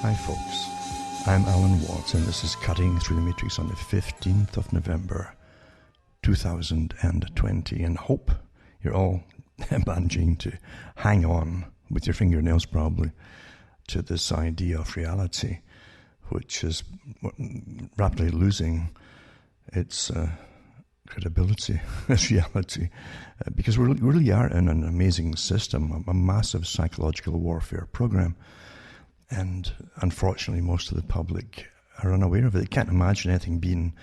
Hi folks, I'm Alan Watts and this is Cutting Through the Matrix on the 15th of November 2020, and hope you're all managing to hang on with your fingernails probably to this idea of reality, which is rapidly losing its credibility as reality, because we really are in an amazing system, a massive psychological warfare program. And unfortunately, most of the public are unaware of it. They can't imagine anything being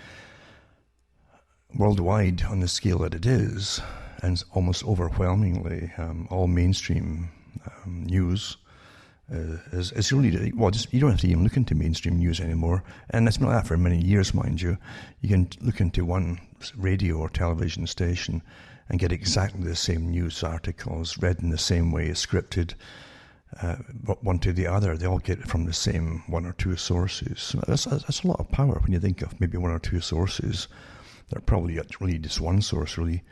worldwide on the scale that it is, and almost overwhelmingly all mainstream news is really, well, just, you don't have to even look into mainstream news anymore. And it's been like that for many years, mind you. You can look into one radio or television station and get exactly the same news articles, read in the same way, scripted, one to the other. They all get it from the same one or two sources. That's a lot of power when you think of maybe one or two sources. They're probably really just one source really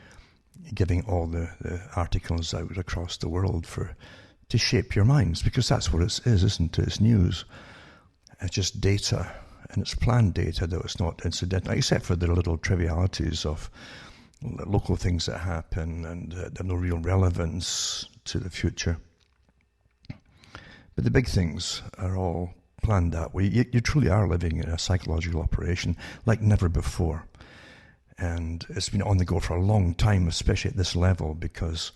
giving all the articles out across the world to shape your minds, because that's what it is, isn't it? It's news. It's just data, and it's planned data, though it's not incidental, except for the little trivialities of local things that happen and have no real relevance to the future. But the big things are all planned that way. You truly are living in a psychological operation like never before. And it's been on the go for a long time, especially at this level, because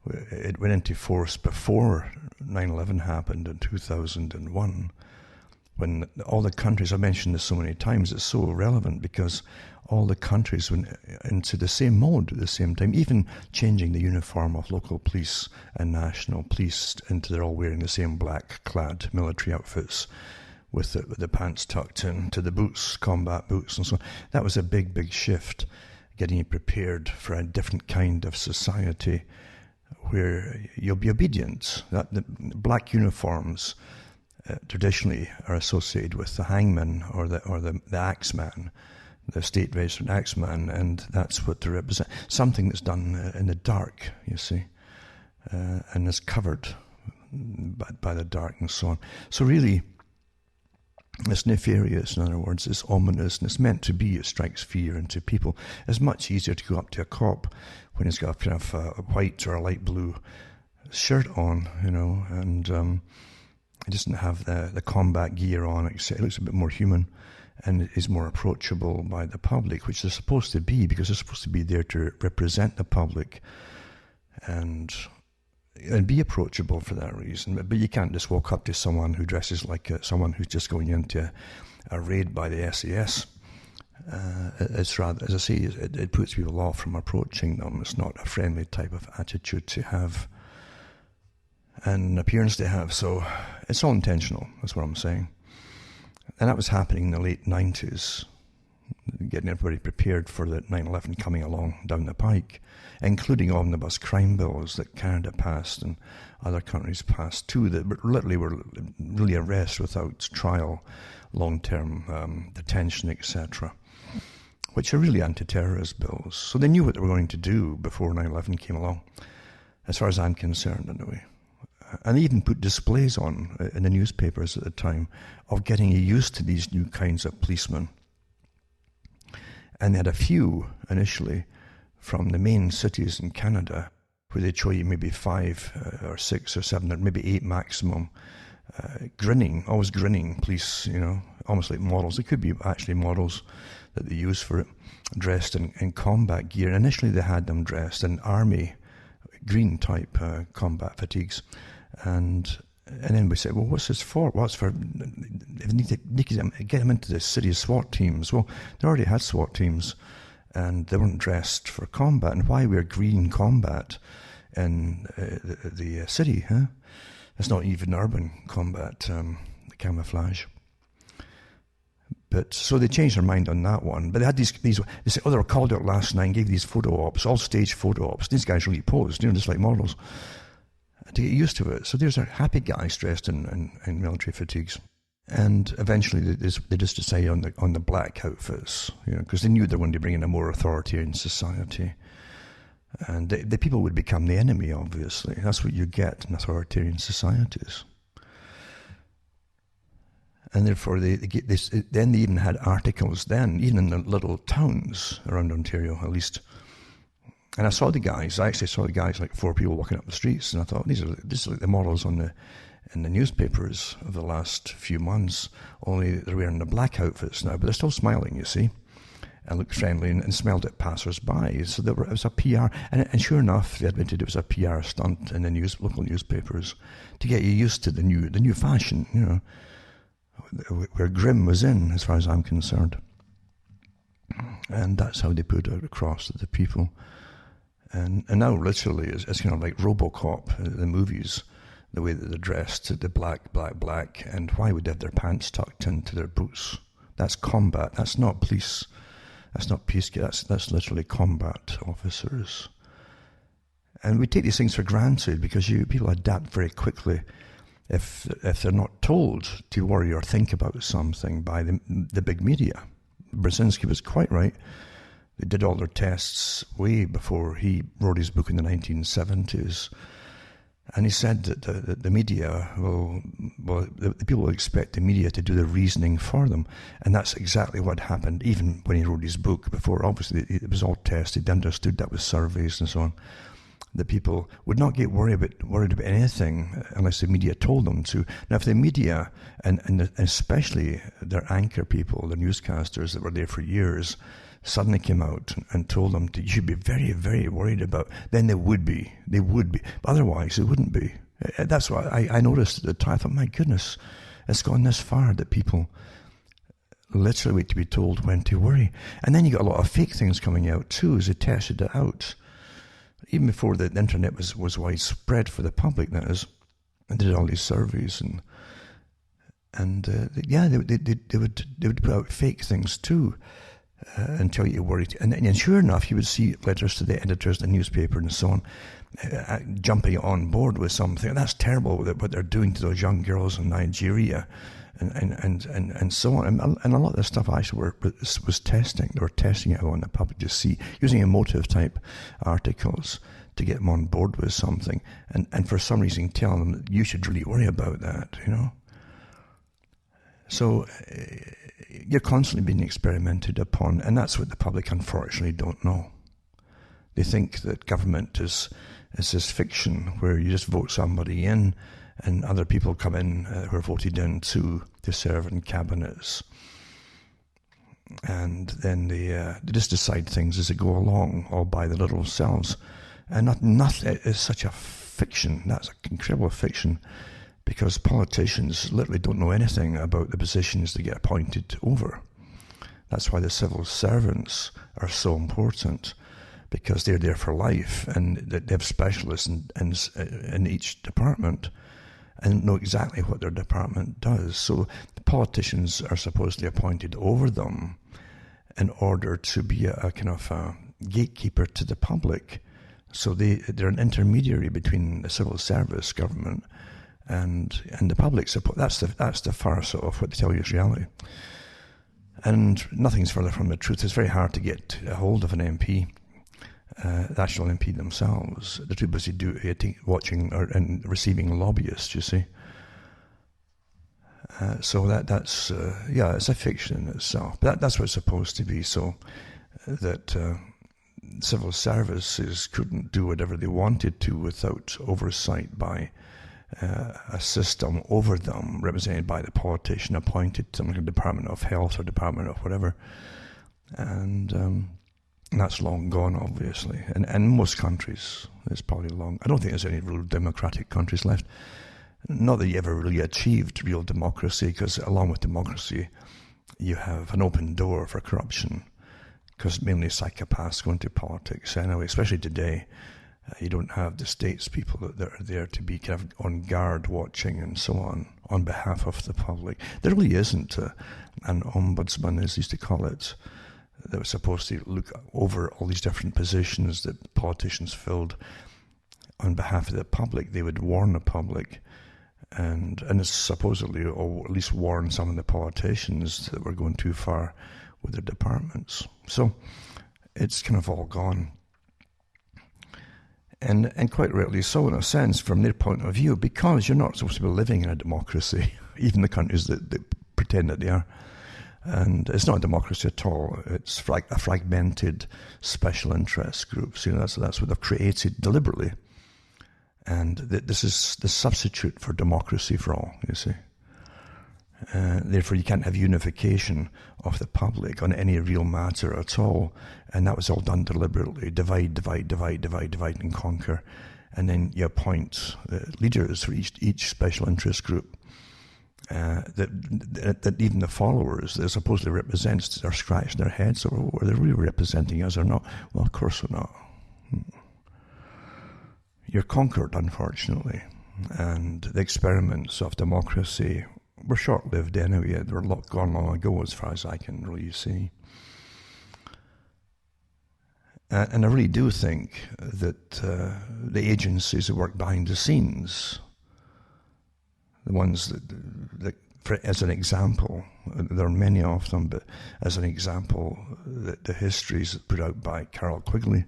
it went into force before 9/11 happened in 2001, when all the countries, I mentioned this so many times, it's so relevant because all the countries went into the same mode at the same time, even changing the uniform of local police and national police into they're all wearing the same black-clad military outfits with the pants tucked in to the boots, combat boots and so on. That was a big, big shift, getting you prepared for a different kind of society where you'll be obedient. That the black uniforms traditionally are associated with the hangman or the axeman, the state-registered axeman, and that's what they represent. Something that's done in the dark, you see, and is covered by the dark and so on. So really, it's nefarious, in other words, it's ominous, and it's meant to be. It strikes fear into people. It's much easier to go up to a cop when he's got kind of a white or a light blue shirt on, and he doesn't have the combat gear on. It looks a bit more human and is more approachable by the public, which they're supposed to be, because they're supposed to be there to represent the public and be approachable for that reason. But you can't just walk up to someone who dresses like someone who's just going into a raid by the SAS. It's rather, as I say, it puts people off from approaching them. It's not a friendly type of attitude to have, an appearance to have. So it's all intentional, that's what I'm saying. And that was happening in the late 90s, getting everybody prepared for the 9/11 coming along down the pike, including omnibus crime bills that Canada passed and other countries passed too, that literally were really arrest without trial, long-term detention, etc., which are really anti-terrorist bills. So they knew what they were going to do before 9/11 came along, as far as I'm concerned anyway. And they even put displays on in the newspapers at the time of getting you used to these new kinds of policemen. And they had a few initially from the main cities in Canada where they'd show you maybe 5 or 6 or 7 or maybe 8 maximum, always grinning police, almost like models. They could be actually models that they use for it, dressed in combat gear. Initially they had them dressed in army green type combat fatigues. And then we said, well, what's this for? Well, it's for, they need to get them into the city SWAT teams. Well, they already had SWAT teams, and they weren't dressed for combat. And why wear green combat in the city, huh? It's not even urban combat, camouflage. But so they changed their mind on that one. But they had these they said, they were called out last night and gave these photo ops, all staged photo ops. These guys really posed, just like models, to get used to it. So there's a happy guys dressed in military fatigues. And eventually they just decided on the black outfits, because they knew they were going to bring in a more authoritarian society. And the people would become the enemy, obviously. That's what you get in authoritarian societies. And therefore, then they even had articles then, even in the little towns around Ontario, at least. And I actually saw the guys, like 4 people walking up the streets, and I thought, these are like the models in the newspapers of the last few months, only they're wearing the black outfits now, but they're still smiling, you see, and looked friendly and smiled at passers-by. So it was a PR, and sure enough, they admitted it was a PR stunt in the local newspapers to get you used to the new fashion, you know, where grim was in, as far as I'm concerned. And that's how they put it across to the people. And now, literally, it's kind of like RoboCop, the movies, the way that they're dressed, the black, and why would they have their pants tucked into their boots? That's combat. That's not police. That's not peace. That's literally combat officers. And we take these things for granted because people adapt very quickly if they're not told to worry or think about something by the big media. Brzezinski was quite right. They did all their tests way before he wrote his book in the 1970s. And he said that the media the people will expect the media to do the reasoning for them. And that's exactly what happened, even when he wrote his book before. Obviously, it was all tested. They understood that with surveys and so on. The people would not get worried about anything unless the media told them to. Now, if the media, and especially their anchor people, the newscasters that were there for years, suddenly came out and told them that you should be very, very worried about, then they would be. But otherwise, they wouldn't be. That's what I noticed at the time. I thought, my goodness, it's gone this far that people literally wait to be told when to worry. And then you got a lot of fake things coming out too as they tested it out. Even before the internet was widespread for the public, that is, and did all these surveys they would put out fake things too. Until you worried. And sure enough, you would see letters to the editors of the newspaper and so on, jumping on board with something. That's terrible what they're doing to those young girls in Nigeria and so on. And a lot of the stuff actually was testing. They were testing it on the public to see, using emotive type articles to get them on board with something. And for some reason telling them that you should really worry about that, you know. So you're constantly being experimented upon, and that's what the public unfortunately don't know. They think that government is this fiction where you just vote somebody in and other people come in who are voted in to serve in cabinets. And then they just decide things as they go along, all by the little selves. And nothing is such a fiction. That's an incredible fiction. Because politicians literally don't know anything about the positions they get appointed over. That's why the civil servants are so important, because they're there for life and they have specialists in each department and know exactly what their department does. So the politicians are supposedly appointed over them in order to be a kind of a gatekeeper to the public. So they're an intermediary between the civil service government and the public support. That's the farce of what they tell you is reality. And nothing's further from the truth. It's very hard to get a hold of an MP, the actual MP themselves. They're too busy watching and receiving lobbyists, you see. So that's it's a fiction in itself. But that's what it's supposed to be, so that civil services couldn't do whatever they wanted to without oversight by a system over them, represented by the politician appointed to the Department of Health or Department of whatever. And that's long gone, obviously. And most countries, it's probably long. I don't think there's any real democratic countries left. Not that you ever really achieved real democracy, because along with democracy, you have an open door for corruption, because mainly psychopaths go into politics anyway, especially today. You don't have the statespeople that are there to be kind of on guard watching and so on behalf of the public. There really isn't an ombudsman, as they used to call it, that was supposed to look over all these different positions that politicians filled on behalf of the public. They would warn the public and it's supposedly, or at least warn some of the politicians that were going too far with their departments. So it's kind of all gone. And quite rightly so, in a sense, from their point of view, because you're not supposed to be living in a democracy, even the countries that pretend that they are. And it's not a democracy at all. It's a fragmented special interest groups. That's what they've created deliberately. And this is the substitute for democracy for all, you see. Therefore, you can't have unification of the public on any real matter at all. And that was all done deliberately. Divide, and conquer. And then you appoint leaders for each special interest group. That even the followers that supposedly represents are scratching their heads over whether they're really representing us or not. Well, of course they're not. You're conquered, unfortunately. And the experiments of democracy were short-lived anyway. They were gone long ago as far as I can really see. And I really do think that the agencies that work behind the scenes, the ones that as an example, there are many of them, but as an example, the histories put out by Carol Quigley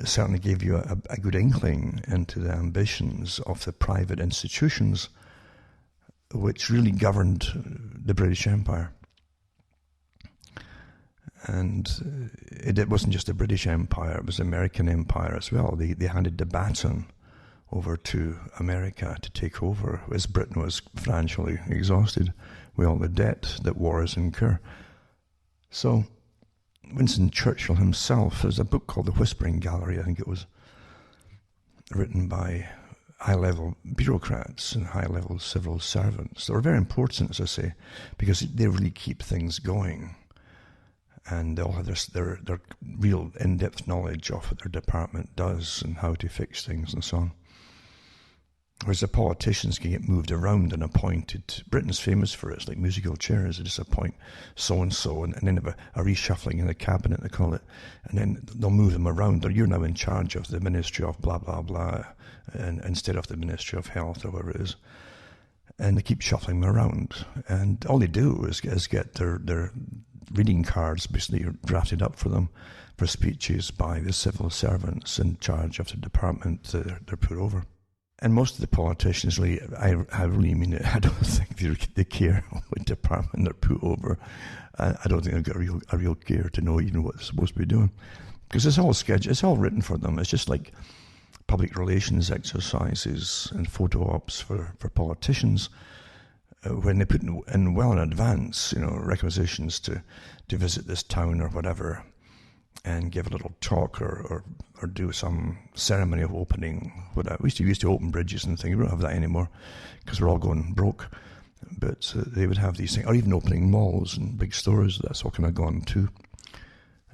certainly gave you a good inkling into the ambitions of the private institutions which really governed the British Empire. And it wasn't just the British Empire, it was the American Empire as well. They handed the baton over to America to take over as Britain was financially exhausted with all the debt that wars incur. So Winston Churchill himself, there's a book called The Whispering Gallery, I think it was, written by high-level bureaucrats and high-level civil servants. They were very important, as I say, because they really keep things going. And they all have their real in-depth knowledge of what their department does and how to fix things and so on. Whereas the politicians can get moved around and appointed. Britain's famous for it. It's like musical chairs. They just appoint so-and-so and then have a reshuffling in the cabinet, they call it. And then they'll move them around. Or you're now in charge of the Ministry of blah, blah, blah, and instead of the Ministry of Health or whatever it is. And they keep shuffling them around. And all they do is get their reading cards basically drafted up for them for speeches by the civil servants in charge of the department they're put over. And most of the politicians really, I really mean it, I don't think they care what department they're put over. I don't think they've got a real care to know even what they're supposed to be doing. Because it's all scheduled, it's all written for them. It's just like public relations exercises and photo ops for politicians. When they put in well in advance, requisitions to visit this town or whatever, and give a little talk or do some ceremony of opening. We used to open bridges and things. We don't have that anymore because we're all going broke. But they would have these things, or even opening malls and big stores. That's all kind of gone too.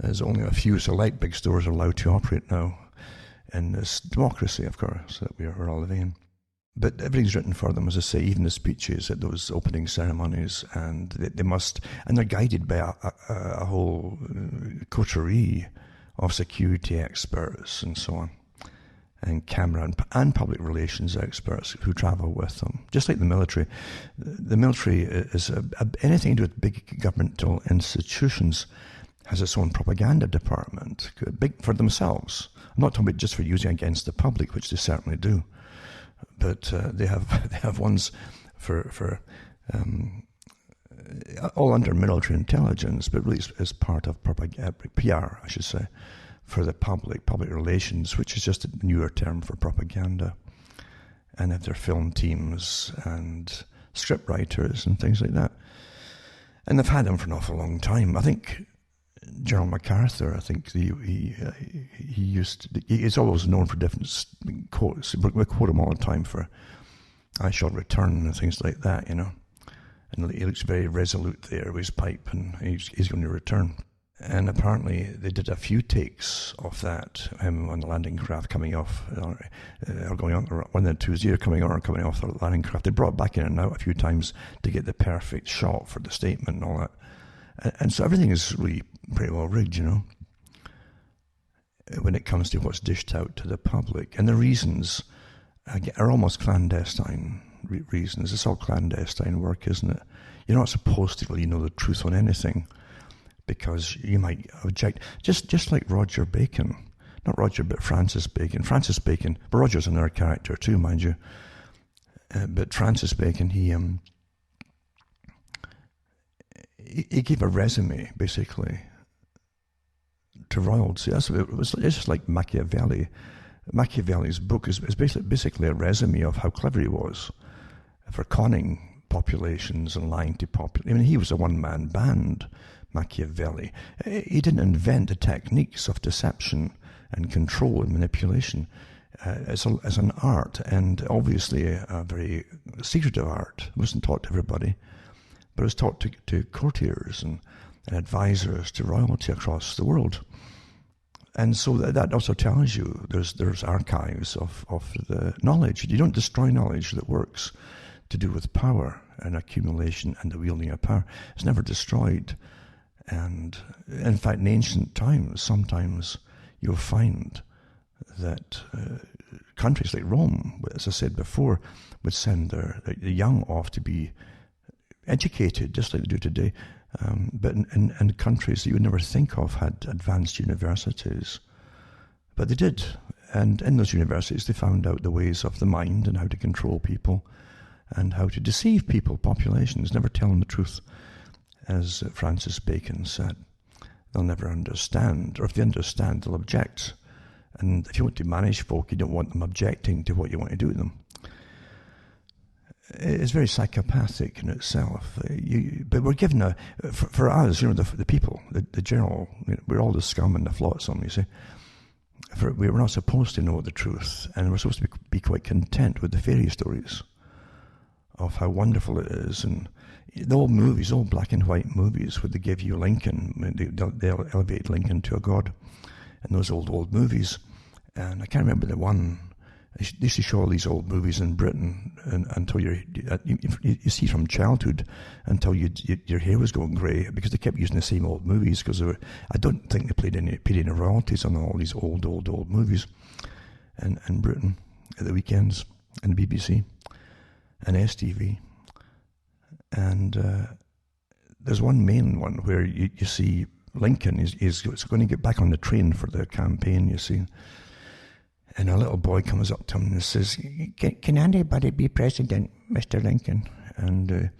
There's only a few select big stores are allowed to operate now in this democracy, of course, that we're all living in. But everything's written for them, as I say, even the speeches at those opening ceremonies, and they must, and they're guided by a whole coterie of security experts and so on, and camera and public relations experts who travel with them, just like the military. The military is anything to do with big governmental institutions has its own propaganda department, big for themselves. I'm not talking about just for using against the public, which they certainly do. But they have ones for all under military intelligence, but really as part of propaganda, PR, I should say, for the public relations, which is just a newer term for propaganda. And have their film teams and script writers and things like that. And they've had them for an awful long time. I think General MacArthur, I think he's always known for different quotes. We quote him all the time for "I shall return" and things like that, And he looks very resolute there with his pipe, and he's going to return. And apparently they did a few takes of that, him on the landing craft coming off, or going on, one of the two is either coming on or coming off the landing craft. They brought it back in and out a few times to get the perfect shot for the statement and all that. And so everything is really pretty well rigged, when it comes to what's dished out to the public. And the reasons are almost clandestine reasons. It's all clandestine work, isn't it? You're not supposed to really know the truth on anything because you might object. Just like Roger Bacon. Not Roger, but Francis Bacon. Francis Bacon, but Roger's another character too, mind you. But Francis Bacon, he he gave a resume, basically, to royalty. It's just like Machiavelli. Machiavelli's book is basically a resume of how clever he was for conning populations and lying to populations. I mean, he was a one-man band, Machiavelli. He didn't invent the techniques of deception and control and manipulation as an art, and obviously a very secretive art. It wasn't taught to everybody, but it was taught to courtiers and advisors to royalty across the world. And so that also tells you there's archives of the knowledge. You don't destroy knowledge that works to do with power and accumulation and the wielding of power. It's never destroyed. And in fact, in ancient times, sometimes you'll find that countries like Rome, as I said before, would send their young off to be educated, just like they do today. But in countries that you would never think of had advanced universities. But they did. And in those universities, they found out the ways of the mind and how to control people and how to deceive people, populations, never tell them the truth. As Francis Bacon said, they'll never understand. Or if they understand, they'll object. And if you want to manage folk, you don't want them objecting to what you want to do with them. It's very psychopathic in itself. But we're given for us, the people, the general, we're all the scum and the flotsam, you see. We're not supposed to know the truth, and we're supposed to be quite content with the fairy stories of how wonderful it is. And the old movies, old black and white movies, where they give you Lincoln, they'll elevate Lincoln to a god in those old movies. And I can't remember the one. They used to show all these old movies in Britain until you see from childhood until your hair was going grey, because they kept using the same old movies, because I don't think they paid any royalties on all these old movies in Britain at the weekends, and the BBC and STV. And there's one main one where you see Lincoln is going to get back on the train for the campaign, you see. And a little boy comes up to him and says, can anybody be president, Mr. Lincoln? And,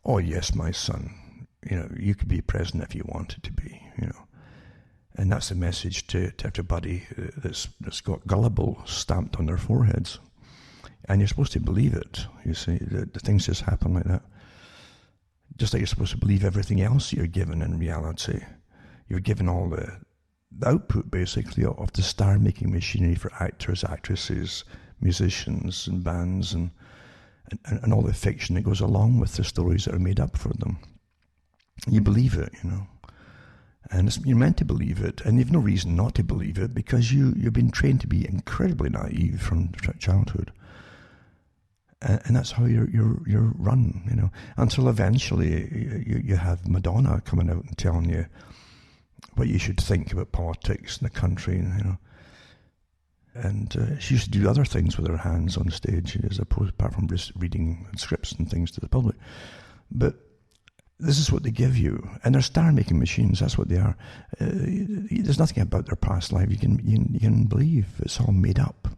oh, yes, my son. You could be president if you wanted to be, And that's the message to everybody that's got gullible stamped on their foreheads. And you're supposed to believe it, you see. The things just happen like that. Just like you're supposed to believe everything else you're given in reality. You're given all the output, basically, of the star-making machinery for actors, actresses, musicians, and bands, and all the fiction that goes along with the stories that are made up for them. You believe it, and you're meant to believe it, and you've no reason not to believe it, because you've been trained to be incredibly naive from childhood, and that's how you're run, until eventually you have Madonna coming out and telling you what you should think about politics in the country, and she used to do other things with her hands on stage, apart from just reading scripts and things to the public. But this is what they give you, and they're star-making machines. That's what they are. There's nothing about their past life you can believe. It's all made up.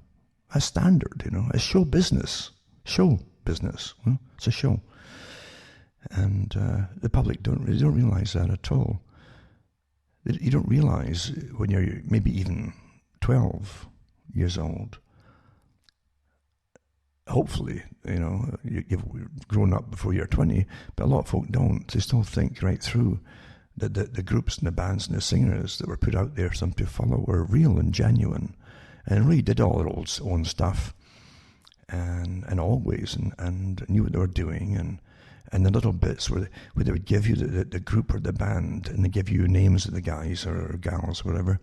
That's standard, It's show business. It's a show, and the public don't realize that at all. You don't realize when you're maybe even 12 years old, hopefully, you've grown up before you're 20, but a lot of folk don't. They still think right through that the groups and the bands and the singers that were put out there for them to follow were real and genuine, and really did all their own stuff, and always, and knew what they were doing, and the little bits where they would give you the group or the band, and they give you names of the guys or gals, whatever,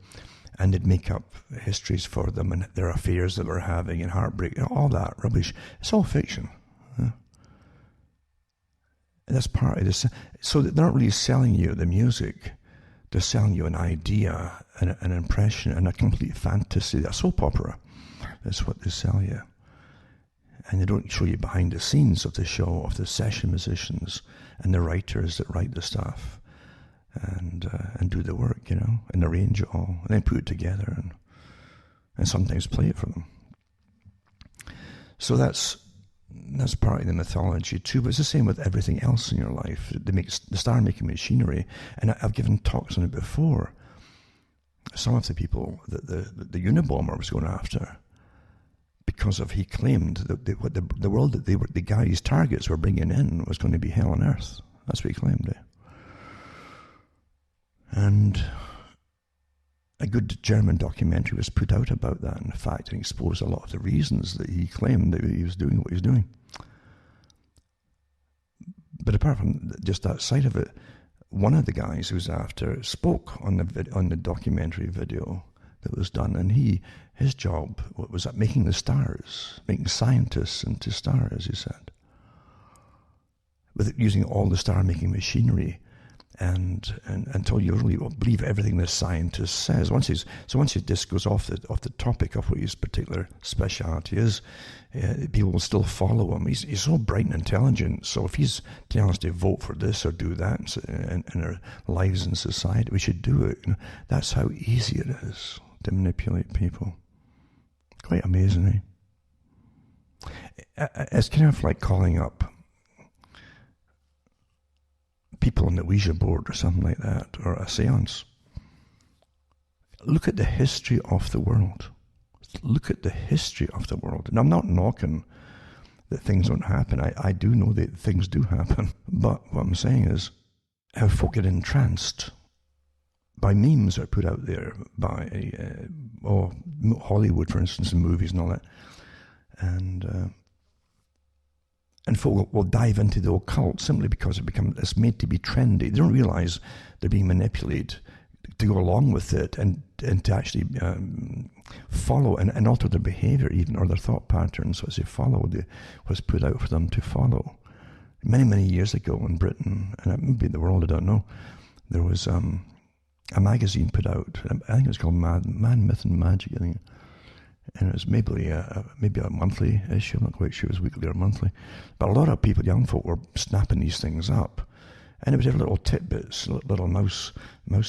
and they'd make up histories for them and their affairs that they're having and heartbreak, all that rubbish. It's all fiction. And that's part of this. So they're not really selling you the music. They're selling you an idea, an impression, and a complete fantasy. A soap opera. That's what they sell you. And they don't show you behind the scenes of the show, of the session musicians and the writers that write the stuff and do the work, and arrange it all, and then put it together and sometimes play it for them. So that's That's part of the mythology too, but it's the same with everything else in your life. The star-making machinery, and I've given talks on it before. Some of the people that the Unabomber was going after, because of he claimed that the world that the guy's targets were bringing in was going to be hell on earth. That's what he claimed. And a good German documentary was put out about that, in fact, and exposed a lot of the reasons that he claimed that he was doing what he was doing. But apart from just that side of it, one of the guys who was after spoke on the documentary video that was done, and his job was at making the stars, making scientists into stars, he said, with using all the star-making machinery. And until you really believe everything the scientist says, once he just goes off the topic of what his particular speciality is, people will still follow him. He's so bright and intelligent. So if he's telling us to vote for this or do that in our lives in society, we should do it. That's how easy it is to manipulate people. Quite amazing, eh? It's kind of like calling up people on the Ouija board or something like that, or a seance. Look at the history of the world. Look at the history of the world. And I'm not knocking that things don't happen. I do know that things do happen. But what I'm saying is how folk get entranced by memes that are put out there by Hollywood, for instance, and movies and all that. And folk will dive into the occult simply because it's made to be trendy. They don't realize they're being manipulated to go along with it and to actually follow and alter their behavior even, or their thought patterns as they follow what's put out for them to follow. Many, many years ago in Britain, and maybe the world, I don't know, there was a magazine put out. I think it was called Man, Myth and Magic, I think. And it was maybe a monthly issue. I'm not quite sure it was weekly or monthly. But a lot of people, young folk, were snapping these things up. And it would have little tidbits, little mouse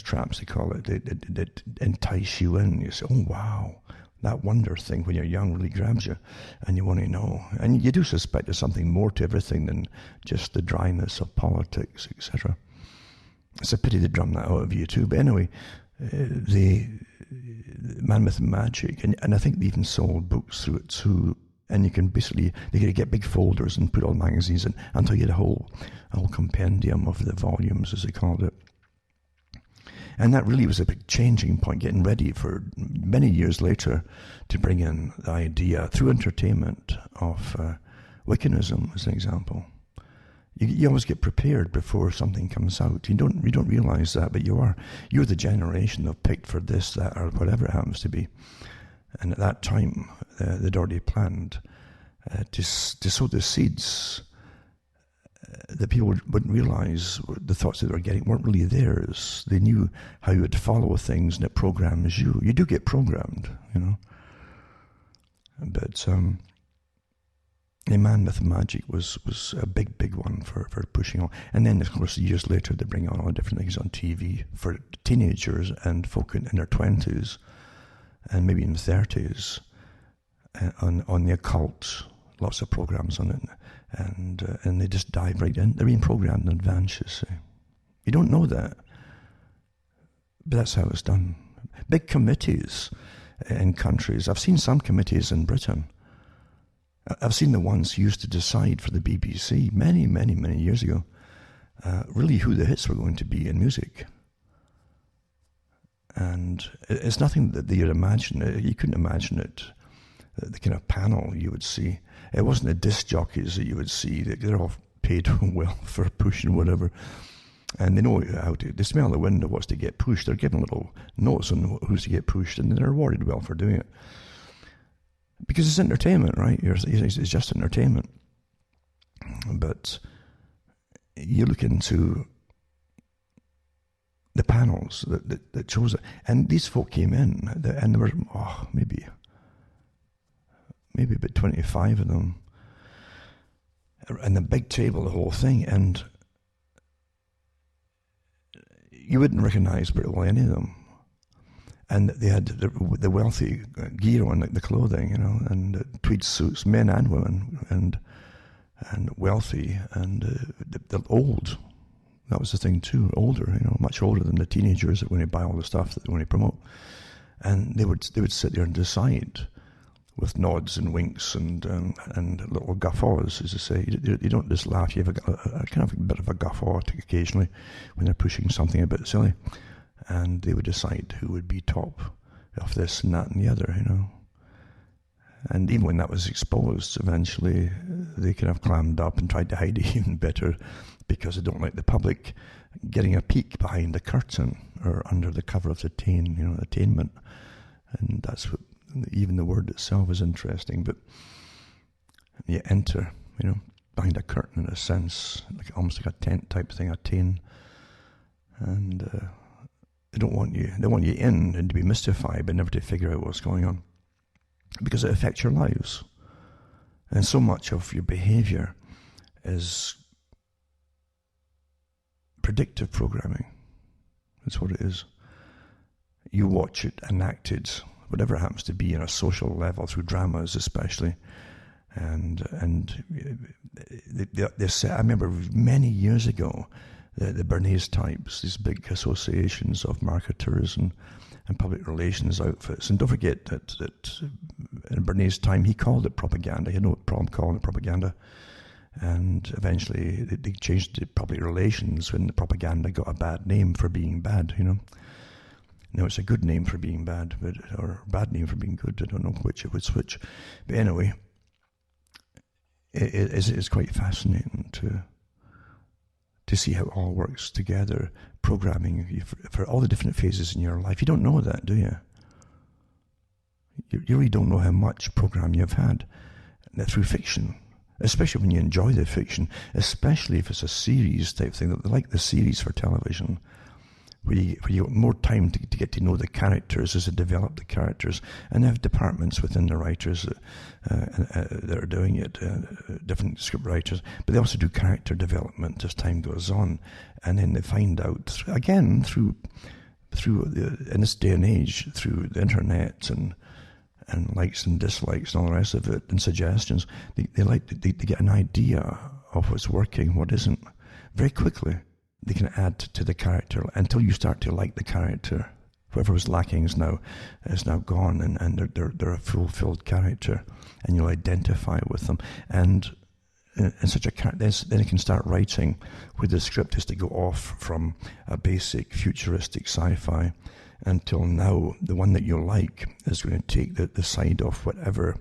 traps, they call it, that entice you in. You say, oh, wow, that wonder thing when you're young really grabs you, and you want to know. And you do suspect there's something more to everything than just the dryness of politics, etc. It's a pity to drum that out of you too. But anyway, the Man, Myth and Magic, and I think they even sold books through it too. And you can basically, they could get big folders and put all magazines in until you had a whole compendium of the volumes, as they called it. And that really was a big changing point, getting ready for many years later to bring in the idea through entertainment of Wiccanism, as an example. You always get prepared before something comes out. You don't realize that, but you're the generation that picked for this, that, or whatever it happens to be. And at that time, they'd already planned to sow the seeds that people wouldn't realize the thoughts that they were getting weren't really theirs. They knew how you would follow things, and it programs you. You do get programmed, you know. But the Man, Myth and Magic was a big one for pushing on. And then, of course, years later, they bring on all different things on TV for teenagers and folk in their 20s and maybe in 30s on the occult. Lots of programs on it. And they just dive right in. They're being programmed in advance, you see. You don't know that. But that's how it's done. Big committees in countries. I've seen some committees in Britain. I've seen the ones used to decide for the BBC many, many, many years ago, really who the hits were going to be in music. And it's nothing that you'd imagine. You couldn't imagine it, the kind of panel you would see. It wasn't the disc jockeys that you would see. They're all paid well for pushing whatever. And they know how to, they smell the wind of what's to get pushed. They're given little notes on who's to get pushed, and they're rewarded well for doing it. Because it's entertainment, right? It's just entertainment. But you look into the panels that chose it, and these folk came in, and there were maybe about 25 of them, and the big table, the whole thing, and you wouldn't recognize really any of them. And they had the wealthy gear on, like the clothing, you know, and tweed suits, men and women, and and wealthy, and they're old. That was the thing too, older, much older than the teenagers that want to buy all the stuff that they want to promote. And they would sit there and decide with nods and winks and little guffaws, as I say. You don't just laugh, you have a kind of a bit of a guffaw occasionally when they're pushing something a bit silly. And they would decide who would be top of this and that and the other, And even when that was exposed, eventually they kind of clammed up and tried to hide it even better because they don't like the public getting a peek behind the curtain or under the cover of the attainment. And that's what, even the word itself is interesting. But you enter, behind a curtain in a sense, almost like a tent type thing, attain. And they want you in and to be mystified, but never to figure out what's going on. Because it affects your lives. And so much of your behavior is predictive programming. That's what it is. You watch it enacted, whatever it happens to be, on a social level, through dramas especially. And they said, I remember many years ago, the Bernays types, these big associations of marketers and public relations outfits. And don't forget that in Bernays' time, he called it propaganda. He had no problem calling it propaganda. And eventually they changed it to public relations when the propaganda got a bad name for being bad, Now it's a good name for being bad, or a bad name for being good. I don't know which it would switch. But anyway, it's quite fascinating to see how it all works together, programming you for all the different phases in your life. You don't know that, do you? You really don't know how much program you've had through fiction, especially when you enjoy the fiction, especially if it's a series type thing, like the series for television, where you have more time to get to know the characters as they develop the characters, and they have departments within the writers that are doing it, different script writers, but they also do character development as time goes on, and then they find out, again, through in this day and age, through the internet and likes and dislikes and all the rest of it, and suggestions, they get an idea of what's working, what isn't, very quickly. They can add to the character until you start to like the character. Whatever was lacking is now gone, and they're a fulfilled character, and you'll identify with them. And such a character, then you can start writing where the script is to go off from a basic futuristic sci-fi until now the one that you like is going to take the side of whatever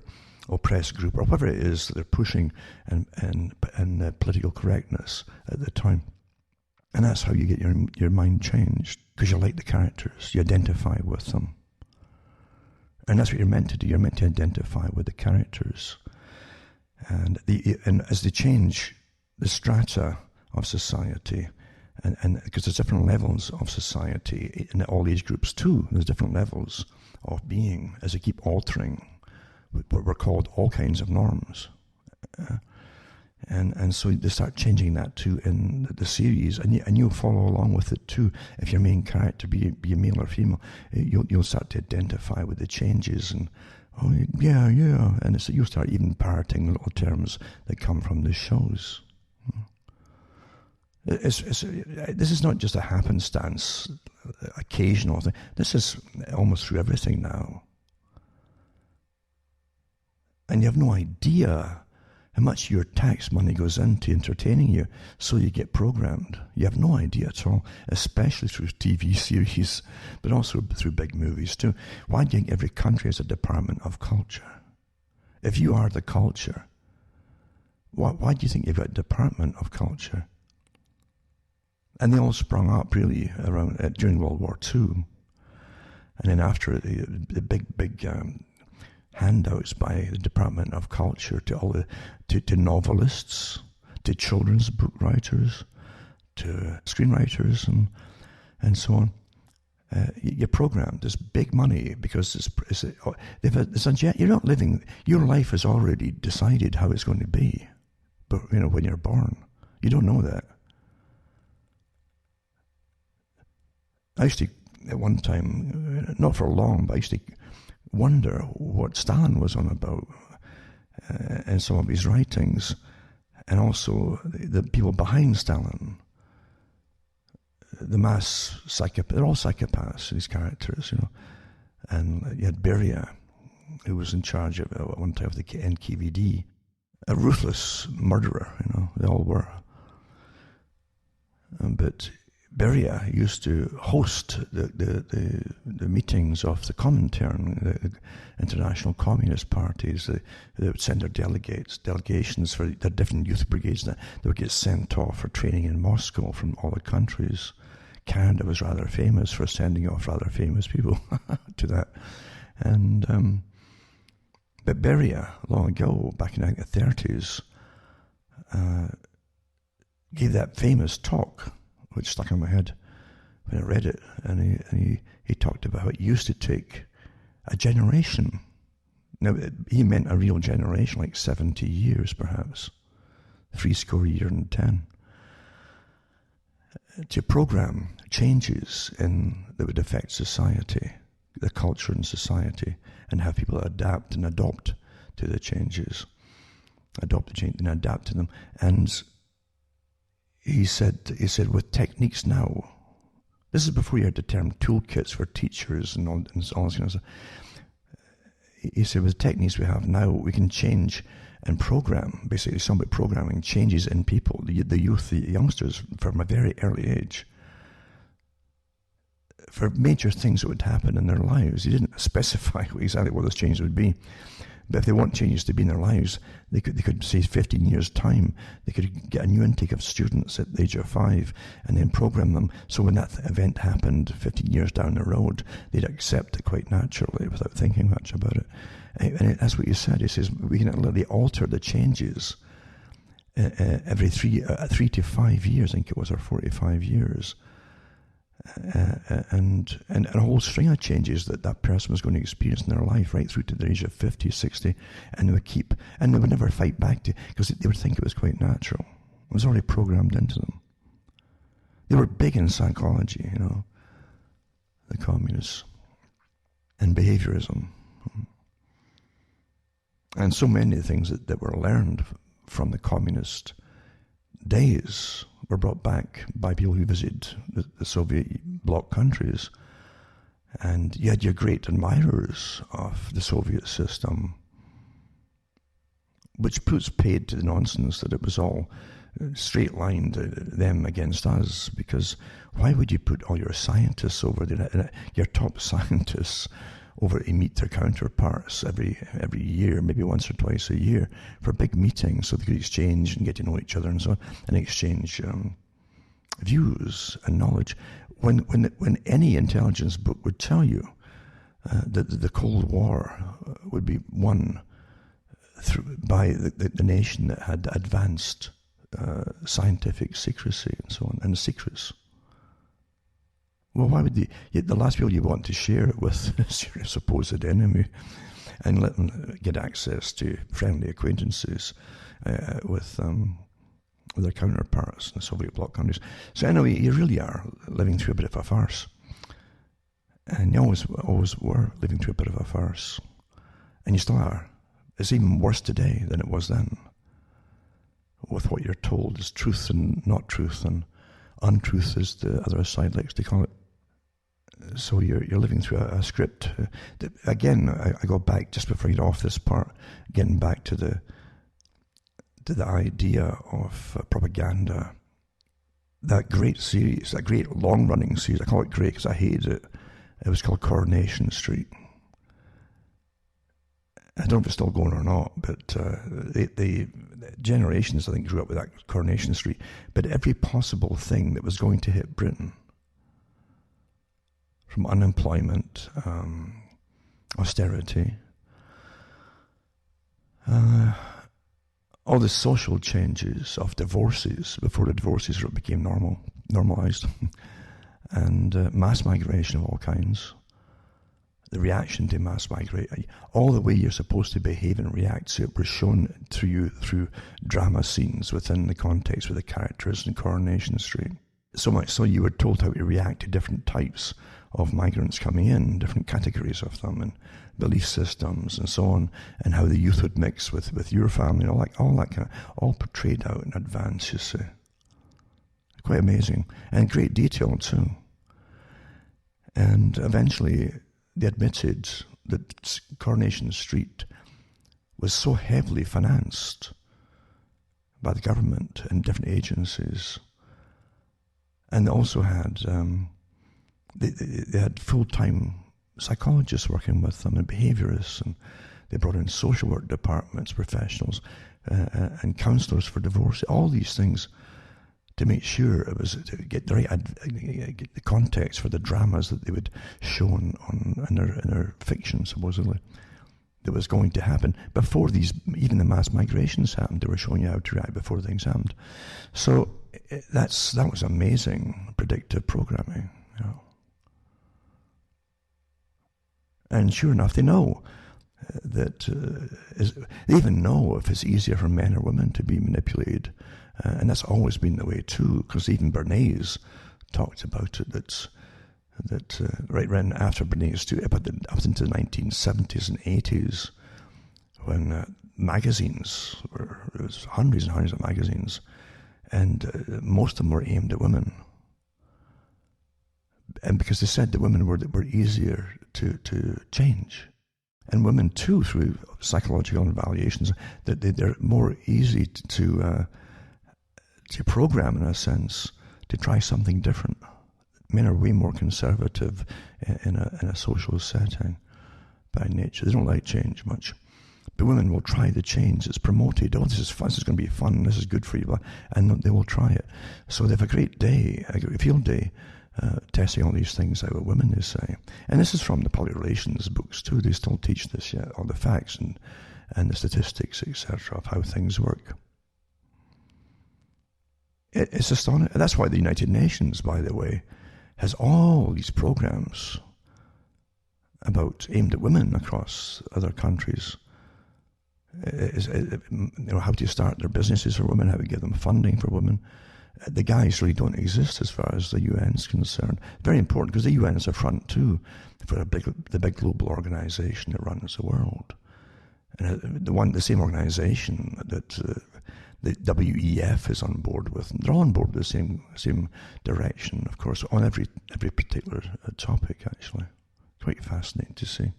oppressed group or whatever it is that they're pushing and political correctness at the time. And that's how you get your mind changed, because you like the characters, you identify with them. And that's what you're meant to do. You're meant to identify with the characters. And as they change the strata of society, and because there's different levels of society in all age groups too, there's different levels of being as they keep altering what were called all kinds of norms. And so they start changing that too in the series, and you'll follow along with it too. If your main character be a male or female, you'll start to identify with the changes, and and so you'll start even parroting the little terms that come from the shows. This is not just a happenstance, occasional thing. This is almost through everything now, and you have no idea how much your tax money goes into entertaining you, so you get programmed. You have no idea at all, especially through TV series, but also through big movies too. Why do you think every country has a department of culture? If you are the culture, why do you think you've got a department of culture? And they all sprung up really around during World War II, and then after the big handouts by the Department of Culture to all to novelists, to children's book writers, to screenwriters, and so on. You're programmed. There's big money because you're not living. Your life is already decided how it's going to be, but when you're born, you don't know that. I used to at one time, not for long, but I used to wonder what Stalin was on about in some of his writings, and also the people behind Stalin, the mass psychopaths, they're all psychopaths, these characters, And you had Beria, who was in charge of, at one time, of the NKVD, a ruthless murderer, they all were. But Beria used to host the meetings of the Comintern, the international communist parties. They would send their delegations for their different youth brigades. They would get sent off for training in Moscow from all the countries. Canada was rather famous for sending off rather famous people to that. And but Beria, long ago, back in the 1930s, gave that famous talk, which stuck in my head when I read it, and he talked about how it used to take a generation. Now, he meant a real generation, like 70 years perhaps, 70 years and 10, to program changes that would affect society, the culture in society, and have people adapt and adopt to the changes, adopt the change and adapt to them. And he said with techniques now, this is before you had the term toolkits for teachers and all this kind of stuff. He said with techniques we have now, we can change and program, basically somebody programming changes in people, the youth, the youngsters, from a very early age, for major things that would happen in their lives. He didn't specify exactly what those changes would be, but if they want changes to be in their lives, they could say 15 years' time, they could get a new intake of students at the age of 5 and then program them so when that event happened 15 years down the road, they'd accept it quite naturally without thinking much about it. And that's what he said. He says we can literally alter the changes every 3 to 5 years, I think it was, or 45 years. And a whole string of changes that person was going to experience in their life right through to the age of 50, 60, and they would never fight back because they would think it was quite natural. It was already programmed into them. They were big in psychology, the communists, and behaviorism. And so many things that were learned from the communist days were brought back by people who visited the Soviet bloc countries. And you had your great admirers of the Soviet system, which puts paid to the nonsense that it was all straight-lined, them against us, because why would you put all your scientists over there, your top scientists, over to meet their counterparts every year, maybe once or twice a year, for big meetings so they could exchange and get to know each other and so on, and exchange views and knowledge. When any intelligence book would tell you that the Cold War would be won by the nation that had advanced scientific secrecy and so on, and secrets. Well, why would the last people you want to share it with is your supposed enemy, and let them get access to friendly acquaintances with their counterparts in the Soviet bloc countries. So anyway, you really are living through a bit of a farce, and you always were living through a bit of a farce, and you still are. It's even worse today than it was then, with what you're told is truth and not truth, and untruth as the other side likes to call it. So you're living through a script. Again, I go back, just before I get off this part, getting back to the idea of propaganda. That great series, that great long-running series, I call it great because I hated it. It was called Coronation Street. I don't know if it's still going or not, but the generations, I think, grew up with that Coronation Street. But every possible thing that was going to hit Britain, from unemployment, austerity, all the social changes of divorces before the divorces became normalized, and mass migration of all kinds, the reaction to mass migration, all the way you're supposed to behave and react to it was shown to you through drama scenes within the context with the characters in Coronation Street. So much so you were told how to react to different types of migrants coming in, different categories of them, and belief systems and so on, and how the youth would mix with your family, all that kind of, all portrayed out in advance, you see. Quite amazing. And great detail too. And eventually they admitted that Coronation Street was so heavily financed by the government and different agencies. And they also had they had full-time psychologists working with them and behaviorists, and they brought in social work departments, professionals, and counsellors for divorce. All these things to make sure it was to get the right get the context for the dramas that they would show in their fiction, supposedly, that was going to happen before even the mass migrations happened. They were showing you how to react before things happened. So that was amazing predictive programming. You know. And sure enough, they know that they even know if it's easier for men or women to be manipulated. And that's always been the way too, because even Bernays talked about it. That right around after Bernays too, up into the 1970s and 80s, when magazines there was hundreds and hundreds of magazines, and most of them were aimed at women, and because they said that women were easier to change, and women too through psychological evaluations that they're more easy to program, in a sense, to try something different. Men are way more conservative in a social setting by nature. They don't like change much. But women will try the change. It's promoted. Oh, this is fun. This is going to be fun. This is good for you. And they will try it. So they have a great day, a great field day, testing all these things out, what women, they say. And this is from the public relations books too. They still teach this yet, all the facts and the statistics, etc., of how things work. It's astonishing. That's why the United Nations, by the way, has all these programs aimed at women across other countries. How to start their businesses for women, how to give them funding for women. The guys really don't exist as far as the UN is concerned. Very important, because the UN is a front too for the big global organization that runs the world. And the same organization that the WEF is on board with. They're all on board with the same direction, of course, on every particular topic, actually. Quite fascinating to see.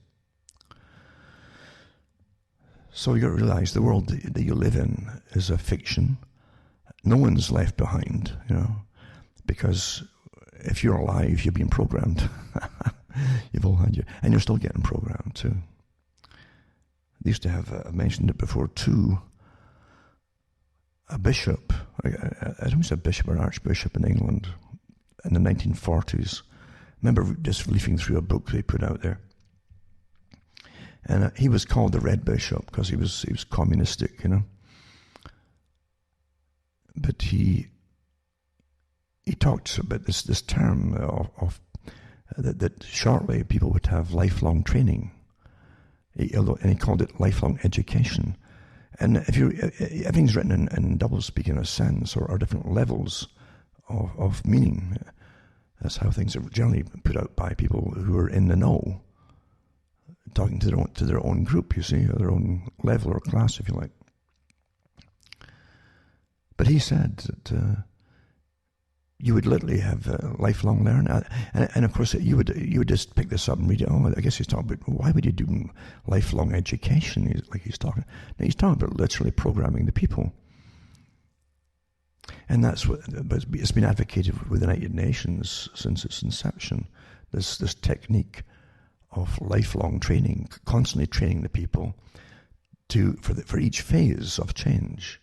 So you've got to realize the world that you live in is a fiction. No one's left behind, because if you're alive, you've been programmed. You've all had and you're still getting programmed too. They used to have, I mentioned it before too, a bishop, I don't know if it's a bishop or archbishop in England in the 1940s. I remember just leafing through a book they put out there. And he was called the Red Bishop because he was communistic, But he talked about this term of that shortly people would have lifelong training. And he called it lifelong education. And everything's written in double speak in a sense, or different levels of meaning. That's how things are generally put out by people who are in the know, talking to their own group, you see, or their own level or class, if you like. But he said that you would literally have lifelong learning, and of course you would just pick this up and read it. Oh, I guess he's talking about why would you do lifelong education? He's talking about literally programming the people, and that's what it's been advocated with the United Nations since its inception. This technique of lifelong training, constantly training the people for each phase of change.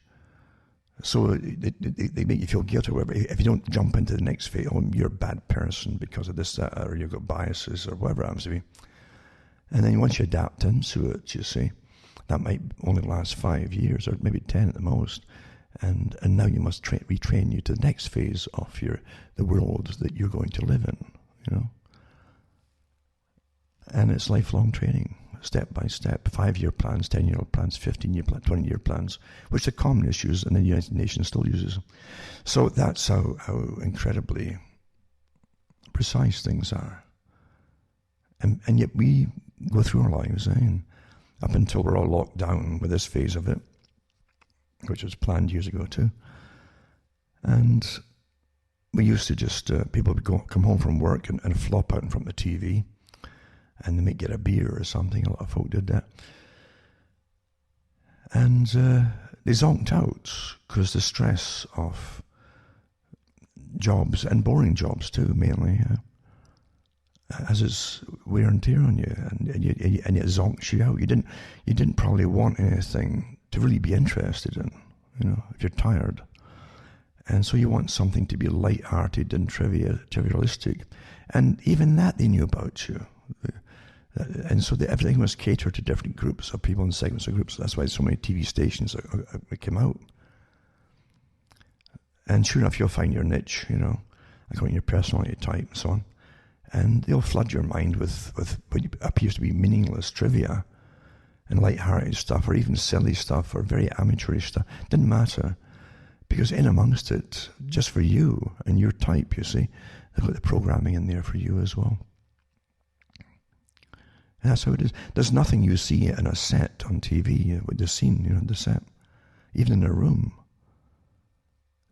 So they make you feel guilty or whatever. If you don't jump into the next phase, you're a bad person because of this, that, or you've got biases or whatever it happens to be. And then once you adapt into it, you see, that might only last 5 years or maybe 10 at the most. And now you must retrain you to the next phase of the world that you're going to live in, And it's lifelong training. step by step, 5-year plans, 10-year plans, 15-year plans, 20-year plans, which the Communists use and the United Nations still uses. So that's how incredibly precise things are. And yet we go through our lives, and up until we're all locked down with this phase of it, which was planned years ago too. And we used to just, people would come home from work and flop out in front of the TV, and they might get a beer or something. A lot of folk did that. And they zonked out because the stress of jobs, and boring jobs too, mainly, has its wear and tear on you, and it zonks you out. You didn't probably want anything to really be interested in, if you're tired. And so you want something to be light-hearted and trivialistic. And even that they knew about you. And so everything was catered to different groups of people and segments of groups. That's why so many TV stations came out. And sure enough, you'll find your niche, according to your personality type and so on. And they'll flood your mind with what appears to be meaningless trivia and light-hearted stuff, or even silly stuff, or very amateurish stuff. Didn't matter. Because in amongst it, just for you and your type, you see, they've got the programming in there for you as well. And that's how it is. There's nothing you see in a set on TV with the scene, the set, even in a room.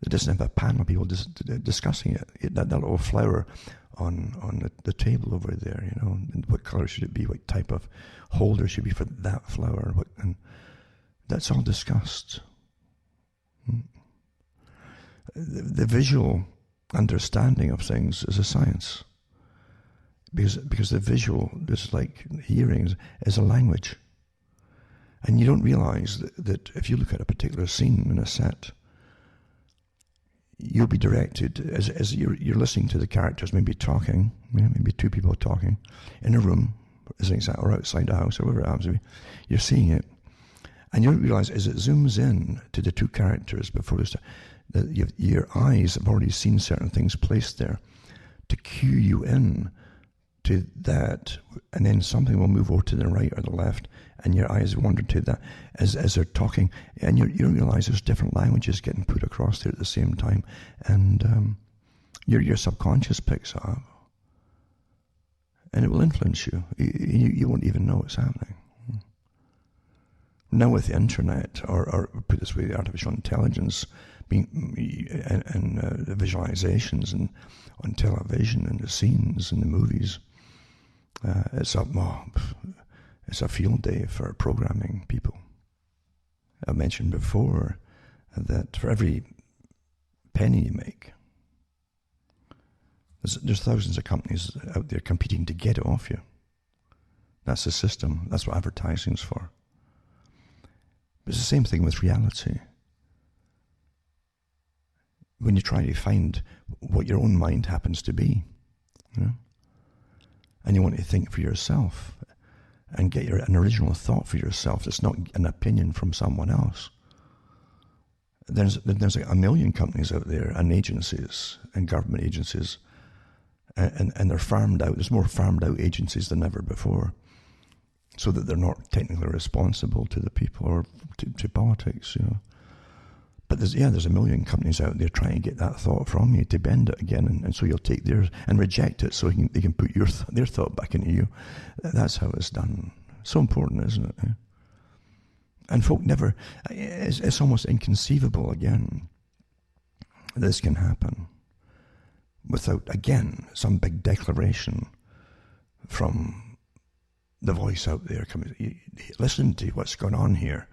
It doesn't have a panel of people discussing it. That little flower on the table over there, and what color should it be, what type of holder should be for that flower, and that's all discussed. The visual understanding of things is a science, because the visual, just like hearing, is a language. And you don't realize that if you look at a particular scene in a set, you'll be directed as you're listening to the characters, maybe talking, maybe two people talking in a room, as an example, or outside the house, or wherever it happens to be. You're seeing it, and you don't realize as it zooms in to the two characters before this, that your eyes have already seen certain things placed there to cue you in to that, and then something will move over to the right or the left, and your eyes wander to that as they're talking, and you don't realize there's different languages getting put across there at the same time, and your subconscious picks up, and it will influence you. You won't even know it's happening. Now with the internet, or put this way, the artificial intelligence and the visualizations and on television and the scenes and the movies, it's a field day for programming people. I mentioned before that for every penny you make, there's thousands of companies out there competing to get it off you. That's the system. That's what advertising's for. But it's the same thing with reality. When you try to find what your own mind happens to be, and you want to think for yourself and get an original thought for yourself that's not an opinion from someone else. There's like a million companies out there, and agencies and government agencies, and they're farmed out. There's more farmed out agencies than ever before, so that they're not technically responsible to the people or to politics, But there's a million companies out there trying to get that thought from you, to bend it again, and so you'll take theirs and reject it, so they can put their thought back into you. That's how it's done. So important, isn't it? And folk never. It's almost inconceivable again. This can happen without, again, some big declaration from the voice out there coming. Listen to what's going on here.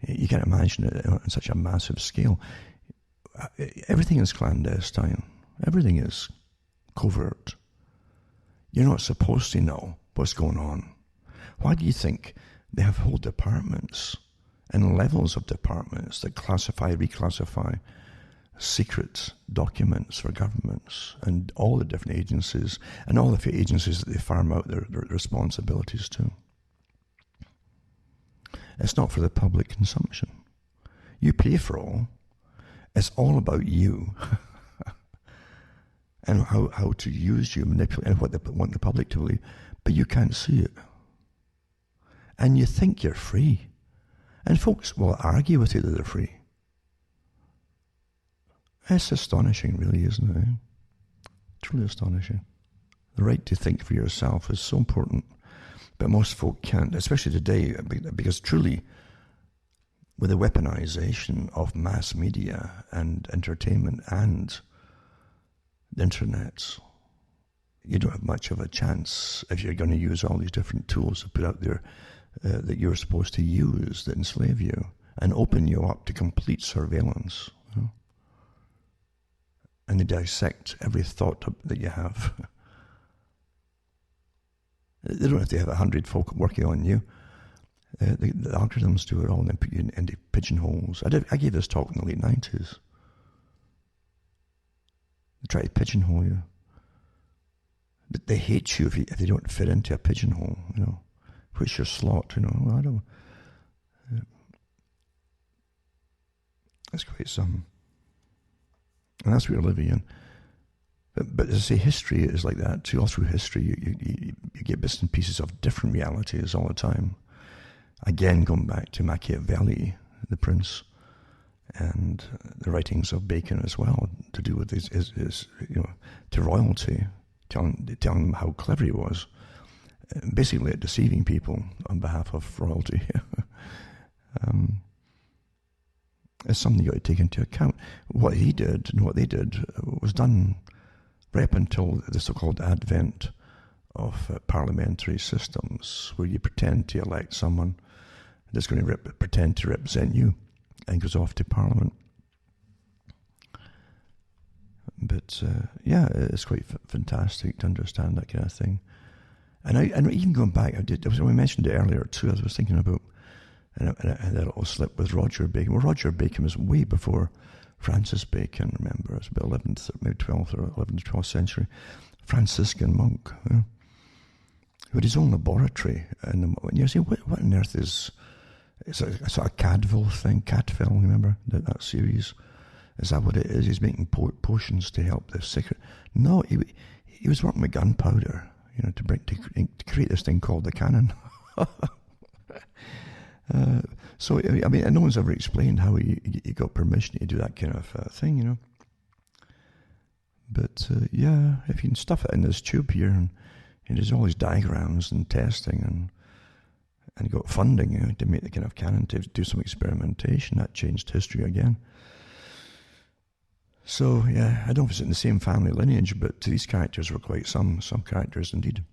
You can't imagine it on such a massive scale. Everything is clandestine. Everything is covert. You're not supposed to know what's going on. Why do you think they have whole departments and levels of departments that classify, reclassify secret documents for governments and all the different agencies and all the agencies that they farm out their responsibilities to? It's not for the public consumption. You pay for all. It's all about you and how to use you, manipulate, and what they want the public to believe. But you can't see it. And you think you're free. And folks will argue with you that they're free. It's astonishing, really, isn't it? Truly astonishing. The right to think for yourself is so important, but most folk can't, especially today, because truly, with the weaponization of mass media and entertainment and the internet, you don't have much of a chance if you're going to use all these different tools to put out there that you're supposed to use that enslave you and open you up to complete surveillance. You know? And they dissect every thought that you have. They don't have to have 100 folk working on you. The algorithms do it all and then put you into pigeonholes. I gave this talk in the late 90s. They try to pigeonhole you. They hate you if they don't fit into a pigeonhole, you know. Where's your slot, you know? I don't. That's quite something. And that's what we're living in. But as I say, history is like that too. All through history, you get bits and pieces of different realities all the time. Again, going back to Machiavelli, the prince, and the writings of Bacon as well, to do with his to royalty, telling them how clever he was, basically deceiving people on behalf of royalty. It's something you got to take into account. What he did and what they did was done right up until the so-called advent of parliamentary systems, where you pretend to elect someone that's going to pretend to represent you and goes off to Parliament. But yeah, it's quite fantastic to understand that kind of thing. And even going back, we mentioned it earlier too. I was thinking about, and I had a little slip with Roger Bacon. Well, Roger Bacon was way before Francis Bacon. Remember, it was about 11th, maybe 12th or 11th, 12th century Franciscan monk who had his own laboratory. And you say, what on earth is? It's a sort of Cadville thing, Cadville, remember that series? Is that what it is? He's making potions to help the sick. No, he was working with gunpowder, you know, to create this thing called the cannon. So I mean, no one's ever explained how he got permission to do that kind of thing, you know. But yeah, if you can stuff it in this tube here, and there's all these diagrams and testing and got funding, you know, to make the kind of cannon, to do some experimentation. That changed history again. So yeah, I don't know if it's in the same family lineage, but these characters were quite some characters indeed.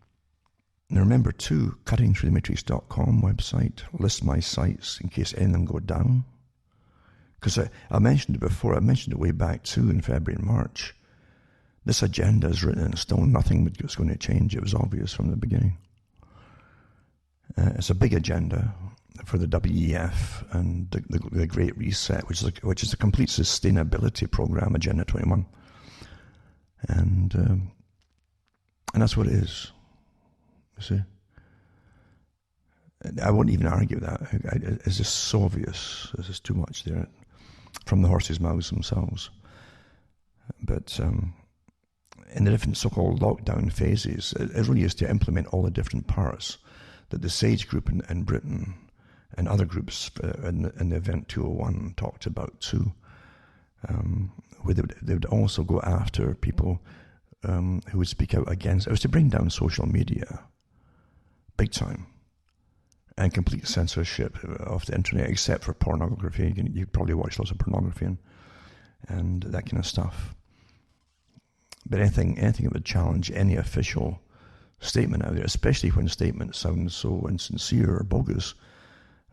Now remember too, cuttingthroughthematrix.com website lists my sites in case any of them go down. Because I mentioned it before, I mentioned it way back too in February and March. This agenda is written in stone, nothing was going to change. It was obvious from the beginning. It's a big agenda for the WEF and the Great Reset, which is a complete sustainability program, Agenda 21, and that's what it is. You see, I won't even argue that. It's just so obvious. There's just too much there from the horses' mouths themselves. But in the different so-called lockdown phases, it really is to implement all the different parts that the SAGE group in Britain and other groups in the Event 201 talked about too, where they would also go after people who would speak out against. It was to bring down social media, big time, and complete censorship of the internet, except for pornography. You probably watch lots of pornography and that kind of stuff. But anything that would challenge any official statement out there, especially when statements sound so insincere or bogus,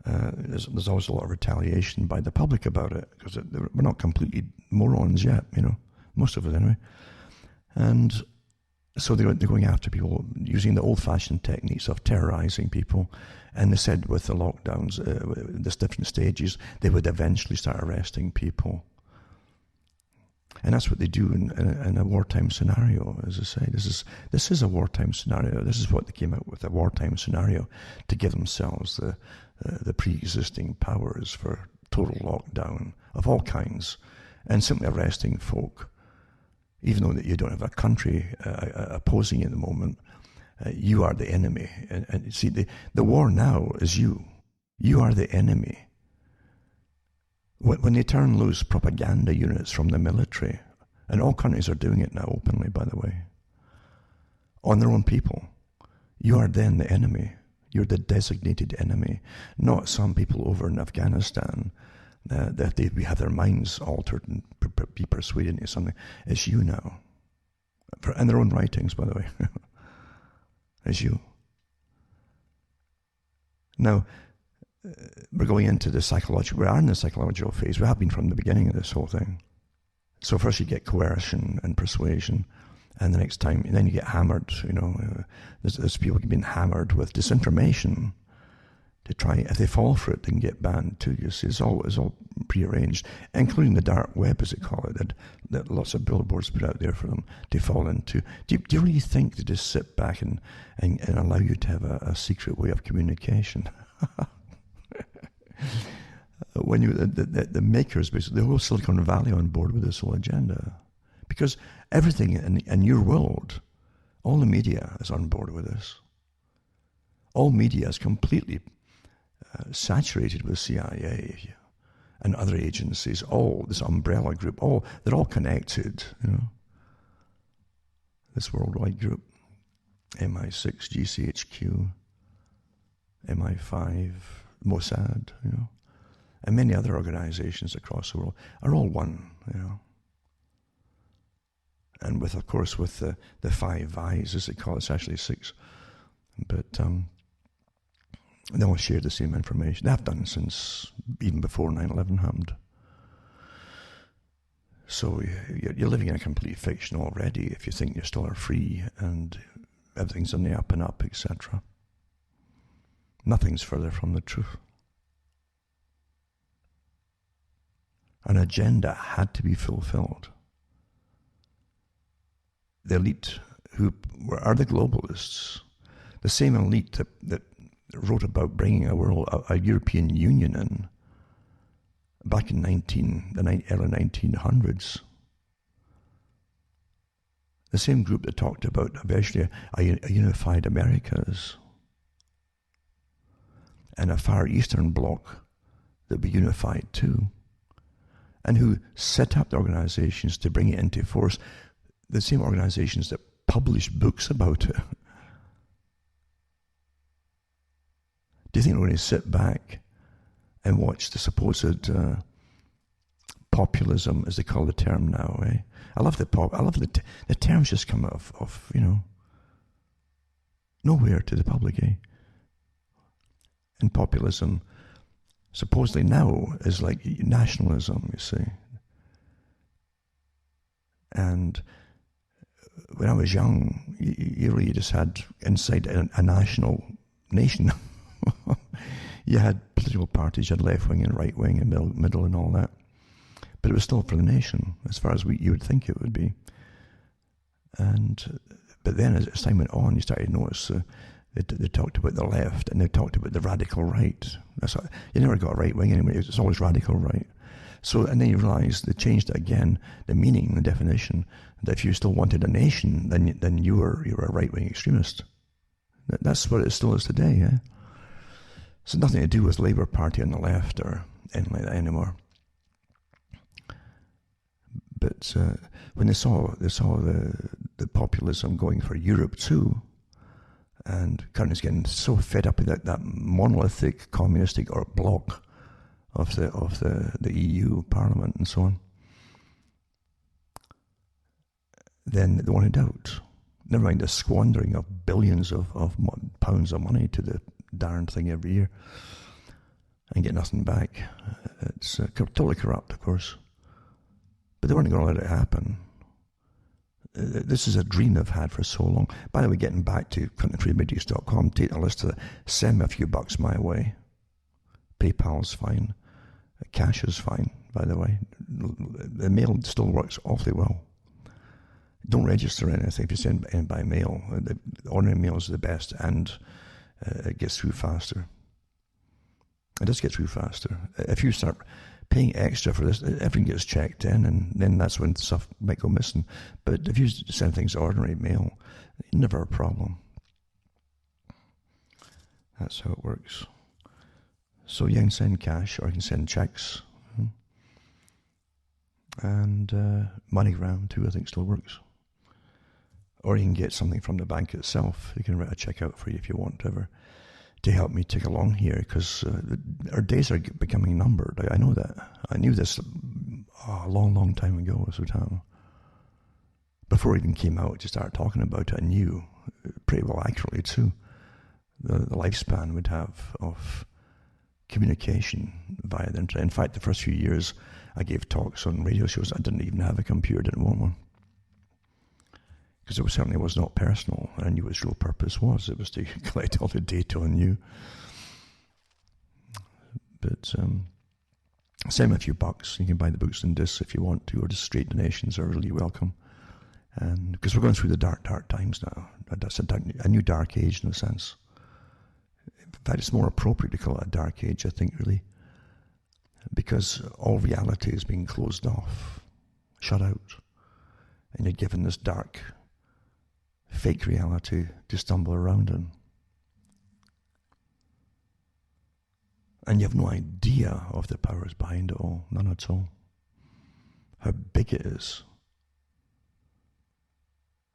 there's always a lot of retaliation by the public about it, because we're not completely morons yet, you know, most of us anyway. And so they're going after people using the old-fashioned techniques of terrorizing people. And they said with the lockdowns, there's different stages, they would eventually start arresting people. And that's what they do in a wartime scenario, as I say. This is a wartime scenario. This is what they came out with, a wartime scenario, to give themselves the pre-existing powers for total lockdown of all kinds, and simply arresting folk, even though that you don't have a country opposing you at the moment. You are the enemy. And see, the war now is you. You are the enemy. When they turn loose propaganda units from the military, and all countries are doing it now openly, by the way, on their own people, you are then the enemy. You're the designated enemy, not some people over in Afghanistan that they have their minds altered and be persuaded into something. It's you now. In their own writings, by the way. It's you. Now, we're going into the psychological, we are in the psychological phase. We have been from the beginning of this whole thing. So first you get coercion and persuasion, and the next time, and then you get hammered, there's people being hammered with disinformation to try, if they fall for it, they can get banned too. You see, it's all prearranged, including the dark web, as they call it, that lots of billboards put out there for them to fall into. Do you really think they just sit back and allow you to have a secret way of communication? When the makers, basically, the whole Silicon Valley on board with this whole agenda. Because everything in your world, all the media is on board with this. All media is completely saturated with CIA and other agencies, all this umbrella group, they're all connected, This worldwide group, MI6, GCHQ, MI5, Mossad, and many other organizations across the world are all one, And with the five eyes, as they call it, it's actually six. But they all share the same information. They have done since even before 9/11 happened. So you're living in a complete fiction already if you think you still are free and everything's on the up and up, etc. Nothing's further from the truth. An agenda had to be fulfilled. The elite who are the globalists, the same elite that wrote about bringing a European Union in back in the early 1900s. The same group that talked about eventually a unified Americas and a Far Eastern bloc that would be unified too, and who set up the organizations to bring it into force, the same organizations that published books about it. Do you think we're going to sit back and watch the supposed populism, as they call the term now? I love the terms just come out of nowhere to the public. And populism, supposedly now, is like nationalism. You see, and when I was young, you really just had inside a national nation. You had political parties, you had left wing and right wing and middle and all that, but it was still for the nation, as far as you would think it would be. But then, as time went on, you started to notice they talked about the left and they talked about the radical right. You never got a right wing anyway; it's always radical right. So, and then you realise they changed it again, the meaning, the definition, that if you still wanted a nation, then you were a right wing extremist. That's what it still is today. It's nothing to do with Labour Party on the left or anything like that anymore. But when they saw the populism going for Europe too, and countries getting so fed up with that monolithic communistic or bloc of the EU Parliament and so on, then they wanted out. Never mind the squandering of billions of pounds of money to the darn thing every year and get nothing back. It's totally corrupt, of course. But they weren't going to let it happen. This is a dream they've had for so long. By the way, getting back to ClintonFreedomRadios.com, take a list of it. Send me a few bucks my way. PayPal's fine. Cash is fine, by the way. The mail still works awfully well. Don't register anything if you send in by mail. The ordinary mail is the best, and it gets through faster. It does get through faster. If you start paying extra for this, everything gets checked in, and then that's when stuff might go missing. But if you send things ordinary mail, never a problem. That's how it works. So you can send cash or you can send checks. And MoneyGram too, I think, still works. Or you can get something from the bank itself. You can write a check out for you if you want to help me tick along here, because our days are becoming numbered. I know that. I knew this a long, long time ago. Before it even came out to start talking about it, I knew pretty well accurately too the lifespan we'd have of communication via the internet. In fact, the first few years I gave talks on radio shows. I didn't even have a computer, didn't want one. Because it certainly was not personal. I knew its real purpose was. It was to collect all the data on you. But send me a few bucks. You can buy the books and discs if you want to, or just straight donations are really welcome. And because we're going through the dark times now. That's a new dark age in a sense. In fact, it's more appropriate to call it a dark age, I think, really. Because all reality is being closed off, shut out. And you're given this dark, fake reality to stumble around in. And you have no idea of the powers behind it all, none at all. How big it is.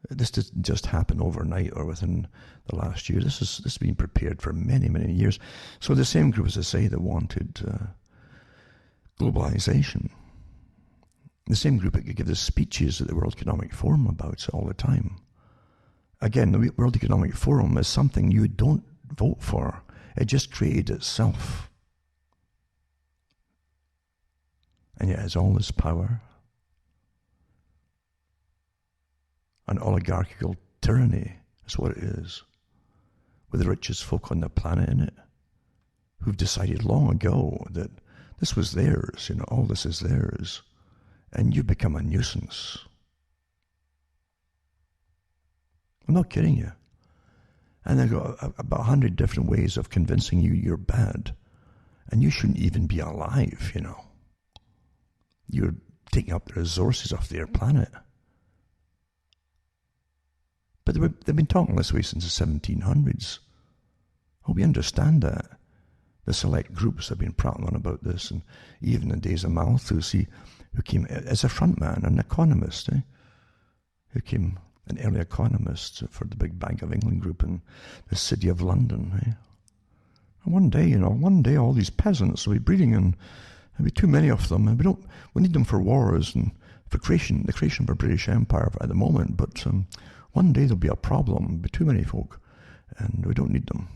This didn't just happen overnight or within the last year. This has been prepared for many, many years. So the same group, as I say, that wanted globalization, the same group that could give the speeches at the World Economic Forum about it all the time. Again, the World Economic Forum is something you don't vote for. It just created itself. And yet it has all this power. An oligarchical tyranny is what it is. With the richest folk on the planet in it, who've decided long ago that this was theirs, all this is theirs. And you become a nuisance. I'm not kidding you. And they've got about 100 different ways of convincing you you're bad. And you shouldn't even be alive, You're taking up the resources of their planet. But they've been talking this way since the 1700s. I hope you understand that. The select groups have been prattling on about this, and even in the days of Malthus, who came as a frontman, an economist, who came an early economist for the big Bank of England group in the city of London. And one day all these peasants will be breeding, and there'll be too many of them, and we need them for wars and for the creation of a British Empire at the moment, but one day there'll be a problem, there'll be too many folk, and we don't need them.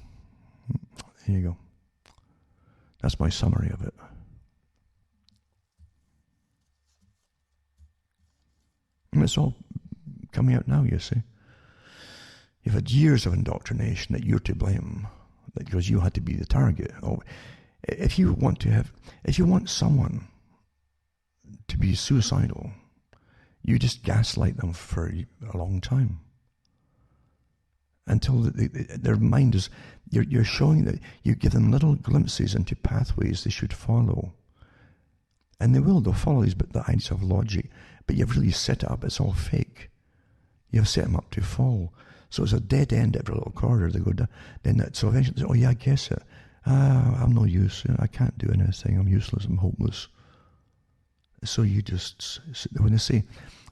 There you go. That's my summary of it. And it's all coming out now, you see. You've had years of indoctrination that you're to blame, because you had to be the target. If you want someone to be suicidal, you just gaslight them for a long time. Until their mind is, you're showing that you give them little glimpses into pathways they should follow. And they'll follow these, but the ideas of logic. But you've really set it up, it's all fake. You've set them up to fall. So it's a dead end every little corridor they go down. So eventually they say, oh yeah, I guess it. I'm no use. I can't do anything. I'm useless. I'm hopeless. So you just, when they say,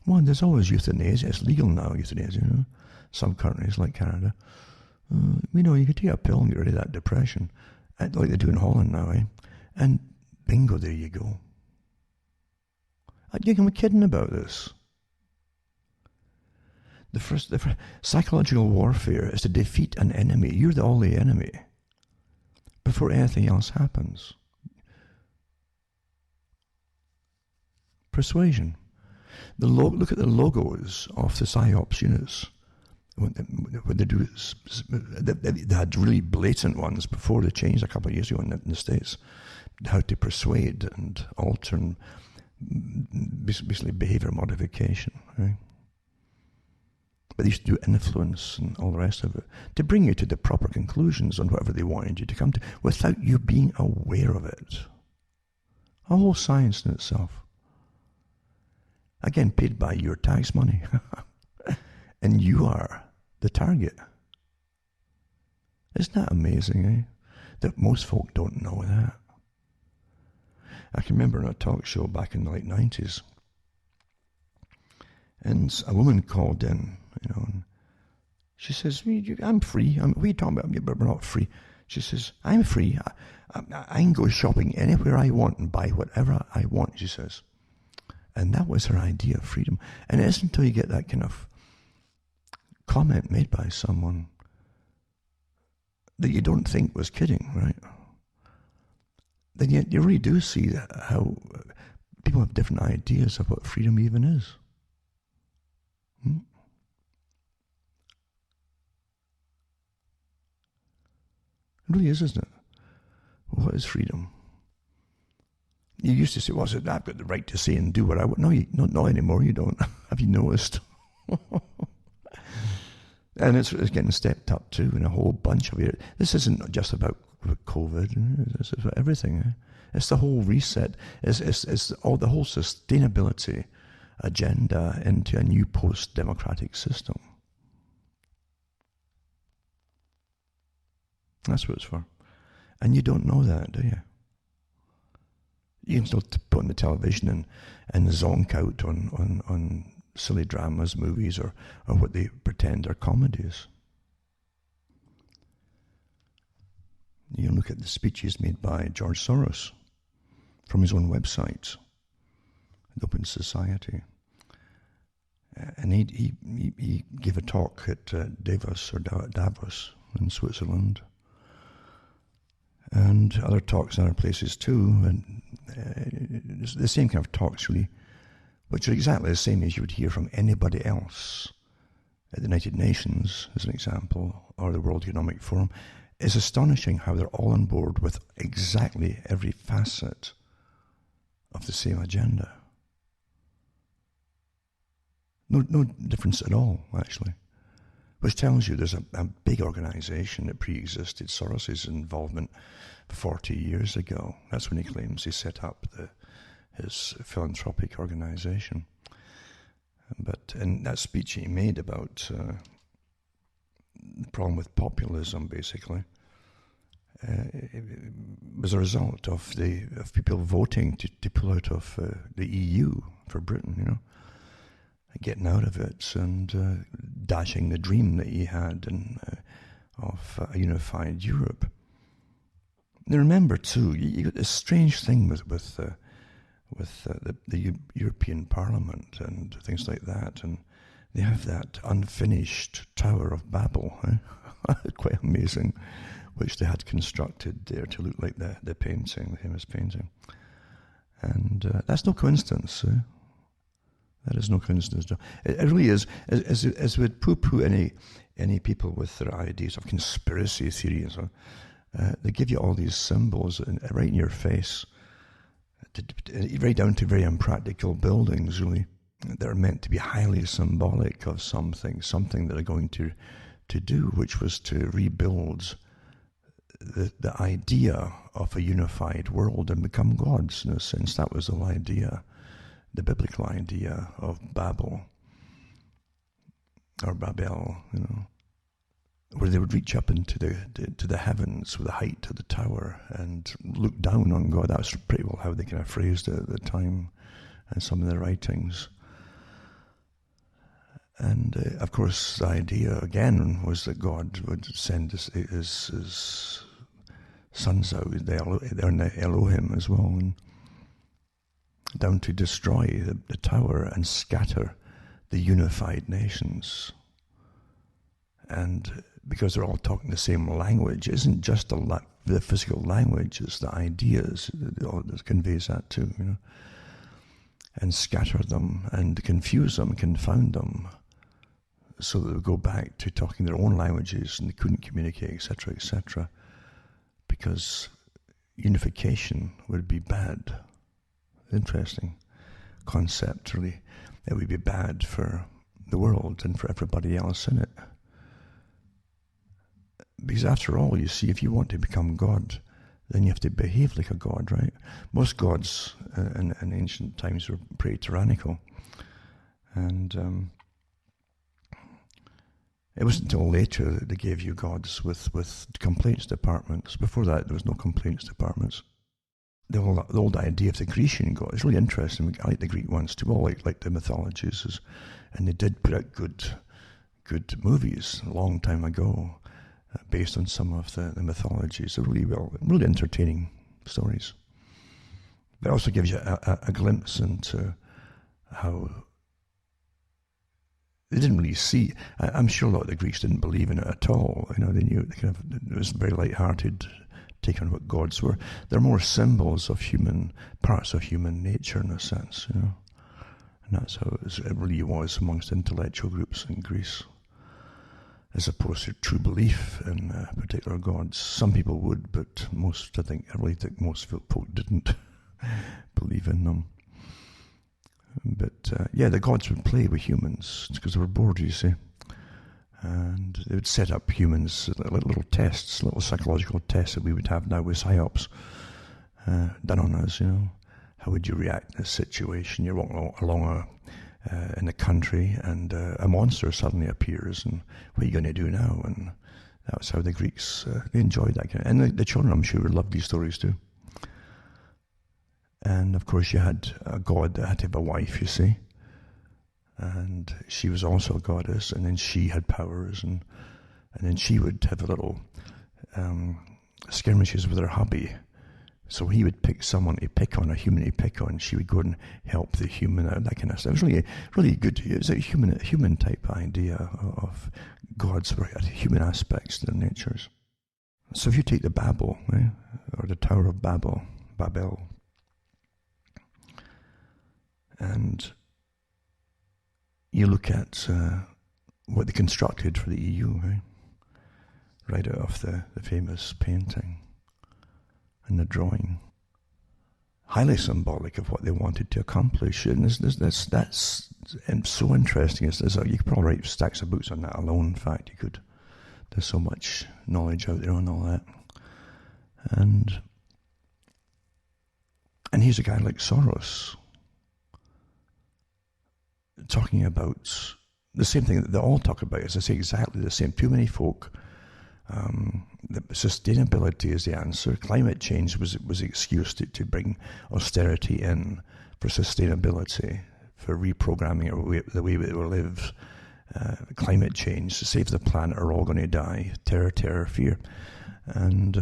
well, there's always euthanasia. It's legal now, euthanasia, Some countries like Canada. You could take a pill and get rid of that depression. Like they do in Holland now, And bingo, there you go. I'm kidding about this. The first psychological warfare is to defeat an enemy. You're the only enemy. Before anything else happens. Persuasion. Look at the logos of the PSYOPs units. When they do, they had really blatant ones before they changed a couple of years ago in the States. How to persuade and alter and basically behavior modification, right? But they used to do influence and all the rest of it to bring you to the proper conclusions on whatever they wanted you to come to without you being aware of it. A whole science in itself. Again, paid by your tax money. And you are the target. Isn't that amazing, eh? That most folk don't know that. I can remember in a talk show back in the late 90s, and a woman called in, and she says, I'm free. We talking about me, but we're not free. She says, I'm free. I can go shopping anywhere I want and buy whatever I want, she says. And that was her idea of freedom. And it isn't until you get that kind of comment made by someone that you don't think was kidding, right? Then you really do see how people have different ideas of what freedom even is. It really is, isn't it? What is freedom? You used to say, well, I've got the right to say and do what I want. No, not anymore, you don't. Have you noticed? And it's getting stepped up too in a whole bunch of it. This isn't just about COVID. It's about everything. Eh? It's the whole reset. It's all the whole sustainability agenda into a new post-democratic system. That's what it's for. And you don't know that, do you? You can still put on the television and zonk out on silly dramas, movies, or what they pretend are comedies. You look at the speeches made by George Soros from his own website, the Open Society. And he gave a talk at Davos in Switzerland. And other talks in other places too. And the same kind of talks really, which are exactly the same as you would hear from anybody else at the United Nations, as an example, or the World Economic Forum. It's astonishing how they're all on board with exactly every facet of the same agenda. No difference at all, actually. Which tells you there's a big organization that pre-existed Soros's involvement 40 years ago. That's when he claims he set up his philanthropic organization. But in that speech he made about the problem with populism, basically, it was a result of people voting to pull out of the EU for Britain, getting out of it and dashing the dream that he had of a unified Europe. Now remember too, you got this strange thing with the European Parliament and things like that, and they have that unfinished Tower of Babel, quite amazing, which they had constructed there to look like the painting, the famous painting. And that's no coincidence. That is no coincidence. It really is. As we'd poo-poo any people with their ideas of conspiracy theories, they give you all these symbols right in your face, right down to very impractical buildings, really, that are meant to be highly symbolic of something that they're going to do, which was to rebuild the idea of a unified world and become gods, in a sense. That was the whole idea. The biblical idea of Babel, or Babel, where they would reach up into the heavens with the height of the tower and look down on God. That was pretty well how they kind of phrased it at the time and some of their writings. And of course, the idea again was that God would send his sons out, they're the Elohim as well, and down to destroy the tower and scatter the unified nations. And because they're all talking the same language, it isn't just the physical language, it's the ideas that conveys that too, and scatter them and confuse them, confound them, so that they would go back to talking their own languages and they couldn't communicate, etc., because unification would be bad. Interesting concept, really. It would be bad for the world and for everybody else in it. Because after all, you see, if you want to become God, then you have to behave like a god, right? Most gods in ancient times were pretty tyrannical. And It wasn't until later that they gave you gods with complaints departments. Before that, there was no complaints departments. The old idea of the Grecian god is really interesting. I like the Greek ones too. All like the mythologies, and they did put out good movies a long time ago, based on some of the mythologies. They're really entertaining stories. But it also gives you a glimpse into how they didn't really see. I'm sure a lot of the Greeks didn't believe in it at all. They knew it was very light-hearted take on what gods were. They're more symbols of parts of human nature in a sense, And that's how it really was amongst intellectual groups in Greece, as opposed to true belief in particular gods. Some people would, but I really think most folk didn't believe in them. But the gods would play with humans because they were bored, you see. And they would set up humans, little tests, little psychological tests that we would have now with psyops done on us, How would you react in a situation? You're walking along in the country and a monster suddenly appears, and what are you going to do now? And that was how the Greeks, they enjoyed that kind of, and the children, I'm sure, would love these stories too. And of course you had a god that had to have a wife, you see. And she was also a goddess, and then she had powers, and then she would have a little skirmishes with her hubby. So he would pick someone to pick on, a human to pick on. She would go and help the human out, that kind of stuff. It was really, really good. It was a human type idea of gods, where human aspects to their natures. So if you take the Babel, or the Tower of Babel, and you look at what they constructed for the EU, right out of the famous painting and the drawing. Highly symbolic of what they wanted to accomplish. And that's so interesting. You could probably write stacks of books on that alone. In fact, you could. There's so much knowledge out there on all that. And here's a guy like Soros, talking about the same thing that they all talk about. As I say, exactly the same. Too many folk. The sustainability is the answer. Climate change was the excuse to bring austerity in for sustainability, for reprogramming the way we live. Climate change, to save the planet, are all going to die. Terror, fear. And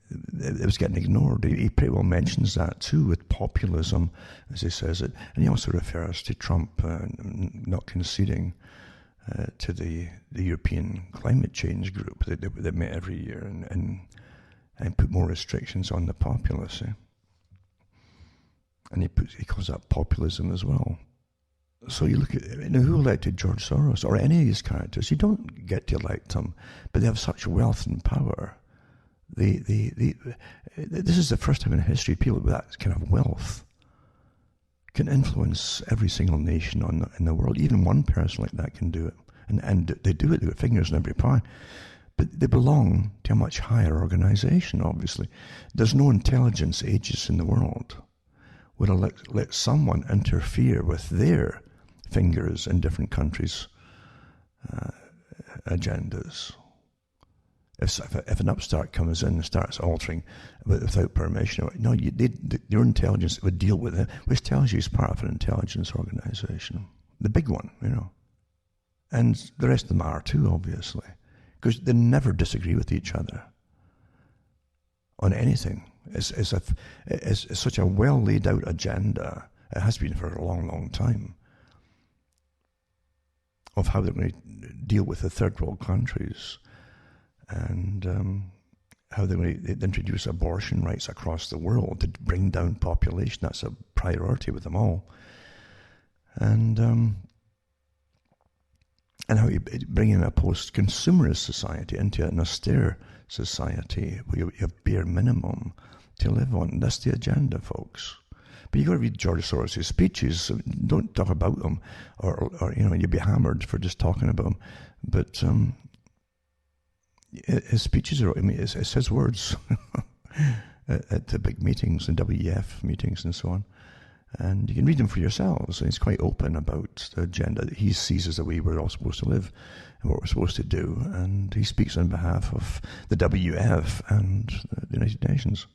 it was getting ignored. He pretty well mentions that too, with populism, as he says it. And he also refers to Trump not conceding to the European climate change group that met every year and put more restrictions on the populace. And he calls that populism as well. So you look at who elected George Soros or any of these characters. You don't get to elect them, but they have such wealth and power. This is the first time in history people with that kind of wealth can influence every single nation in the world. Even one person like that can do it. And they do it, they've got fingers in every pie. But they belong to a much higher organization, obviously. There's no intelligence agency in the world would let someone interfere with their fingers in different countries' agendas. If an upstart comes in and starts altering without permission, no, your intelligence would deal with it, which tells you it's part of an intelligence organization, the big one, And the rest of them are too, obviously, because they never disagree with each other on anything. It's such a well laid out agenda. It has been for a long, long time, of how they're going to deal with the third world countries. And how they're going to introduce abortion rights across the world to bring down population. That's a priority with them all. And how you bring in a post-consumerist society into an austere society where you have bare minimum to live on. That's the agenda, folks. But you've got to read George Soros' speeches. Don't talk about them, or you'll be hammered for just talking about them. But his speeches are, it's his words at the big meetings and WEF meetings and so on. And you can read them for yourselves. And he's quite open about the agenda that he sees as the way we're all supposed to live and what we're supposed to do. And he speaks on behalf of the WF and the United Nations.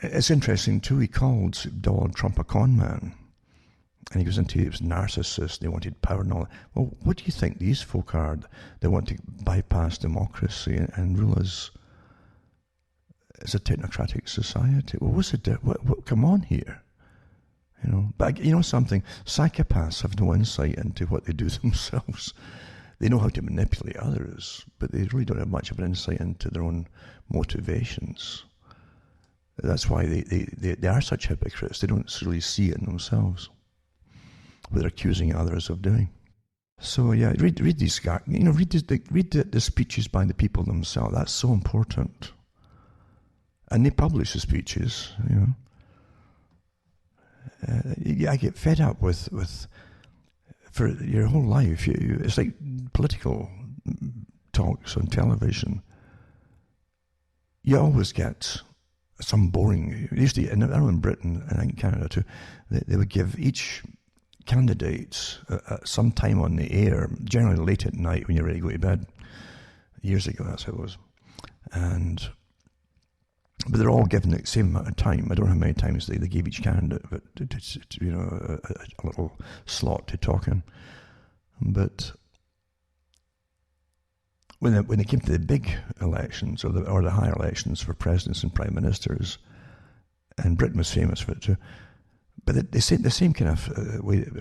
It's interesting, too, he called Donald Trump a con man. And he goes into he was narcissist, they wanted power and all that. Well, what do you think these folk are? They want to bypass democracy and rule us as a technocratic society. Well, what's it? What, come on here. But you know something? Psychopaths have no insight into what they do themselves. They know how to manipulate others, but they really don't have much of an insight into their own motivations. That's why they are such hypocrites. They don't really see it in themselves, what they're accusing others of doing. So yeah, read these guys. Read the speeches by the people themselves. That's so important. And they publish the speeches. I get fed up with for your whole life. It's like political talks on television. You always get some boring. Usually, I know in Britain and in Canada too, they would give each candidate some time on the air, generally late at night when you're ready to go to bed. Years ago, that's how it was. But they're all given the same amount of time. I don't know how many times they gave each candidate, but a little slot to talk in. But when they came to the big elections or the higher elections for presidents and prime ministers, and Britain was famous for it too, but the same kind of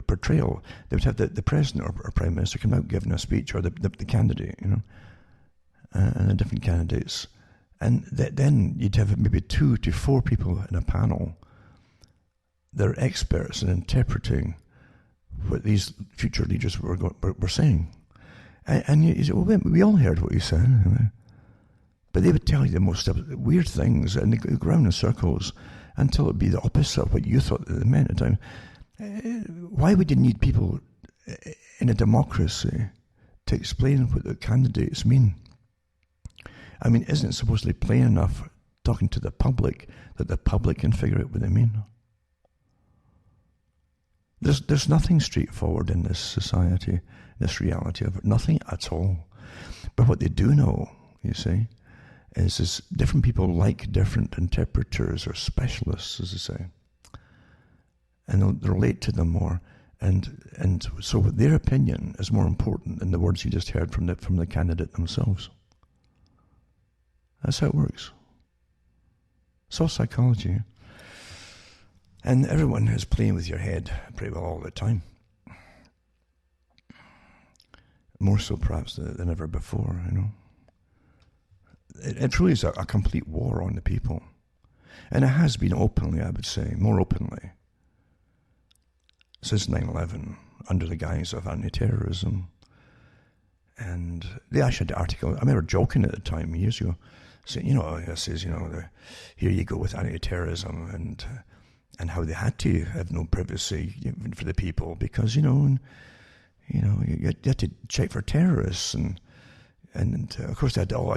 portrayal. They would have the president or prime minister come out giving a speech, or the candidate, and the different candidates. And then you'd have maybe 2 to 4 people in a panel. They're experts in interpreting what these future leaders were saying. And you say, well, we all heard what you said. But they would tell you the most weird things, and they go around in circles until it would be the opposite of what you thought they meant at the time. Why would you need people in a democracy to explain what the candidates mean? I mean, isn't it supposed to be plain enough talking to the public that the public can figure out what they mean? There's nothing straightforward in this society, this reality of it, nothing at all. But what they do know, you see, is different people like different interpreters or specialists, as they say, and they'll relate to them more. And so their opinion is more important than the words you just heard from the candidate themselves. That's how it works. It's all psychology. And everyone is playing with your head pretty well all the time. More so perhaps than ever before, It truly is a complete war on the people. And it has been openly, I would say, more openly, since 9/11, under the guise of anti-terrorism. And they actually had the article, I remember joking at the time, years ago, saying, it says, here you go with anti-terrorism and how they had to have no privacy even for the people because, you had to check for terrorists and of course they had all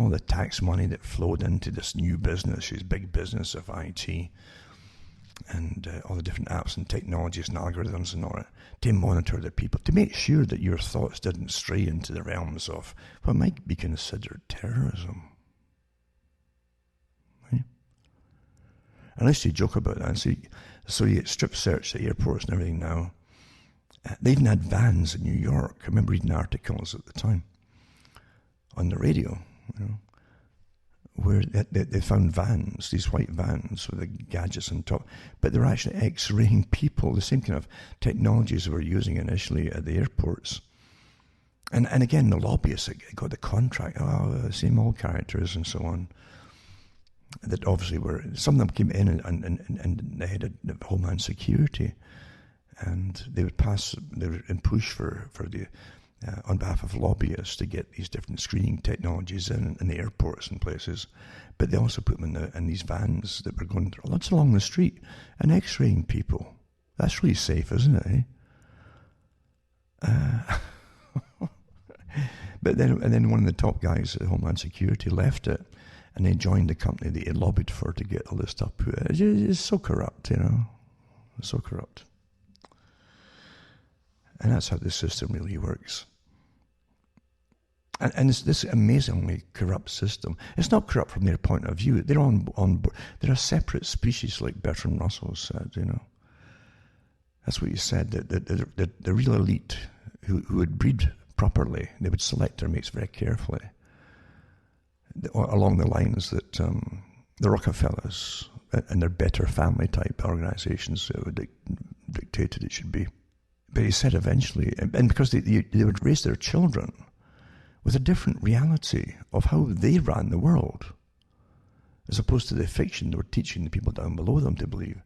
the tax money that flowed into this new business, this big business of IT and all the different apps and technologies and algorithms and all that to monitor the people, to make sure that your thoughts didn't stray into the realms of what might be considered terrorism. Right? And I used to joke about that. So you get strip searched at airports and everything now. They even had vans in New York. I remember reading articles at the time on the radio, where they found vans, these white vans with the gadgets on top, but they're actually X-raying people, the same kind of technologies they were using initially at the airports. And again, the lobbyists that got the contract, the same old characters and so on, that obviously were, some of them came in and they had a Homeland Security, and they would push for the on behalf of lobbyists to get these different screening technologies in the airports and places. But they also put them in these vans that were going lots along the street and X-raying people. That's really safe, isn't it? But then one of the top guys at Homeland Security left it and they joined the company that he lobbied for to get all this stuff put. It's so corrupt, It's so corrupt. And that's how the system really works. And it's this amazingly corrupt system. It's not corrupt from their point of view. They're on board. They're a separate species, like Bertrand Russell said, That's what he said, that the real elite who would breed properly, they would select their mates very carefully, along the lines that the Rockefellers and their better family type organizations would dictated it should be. But he said eventually, and because they would raise their children with a different reality of how they ran the world, as opposed to the fiction they were teaching the people down below them to believe,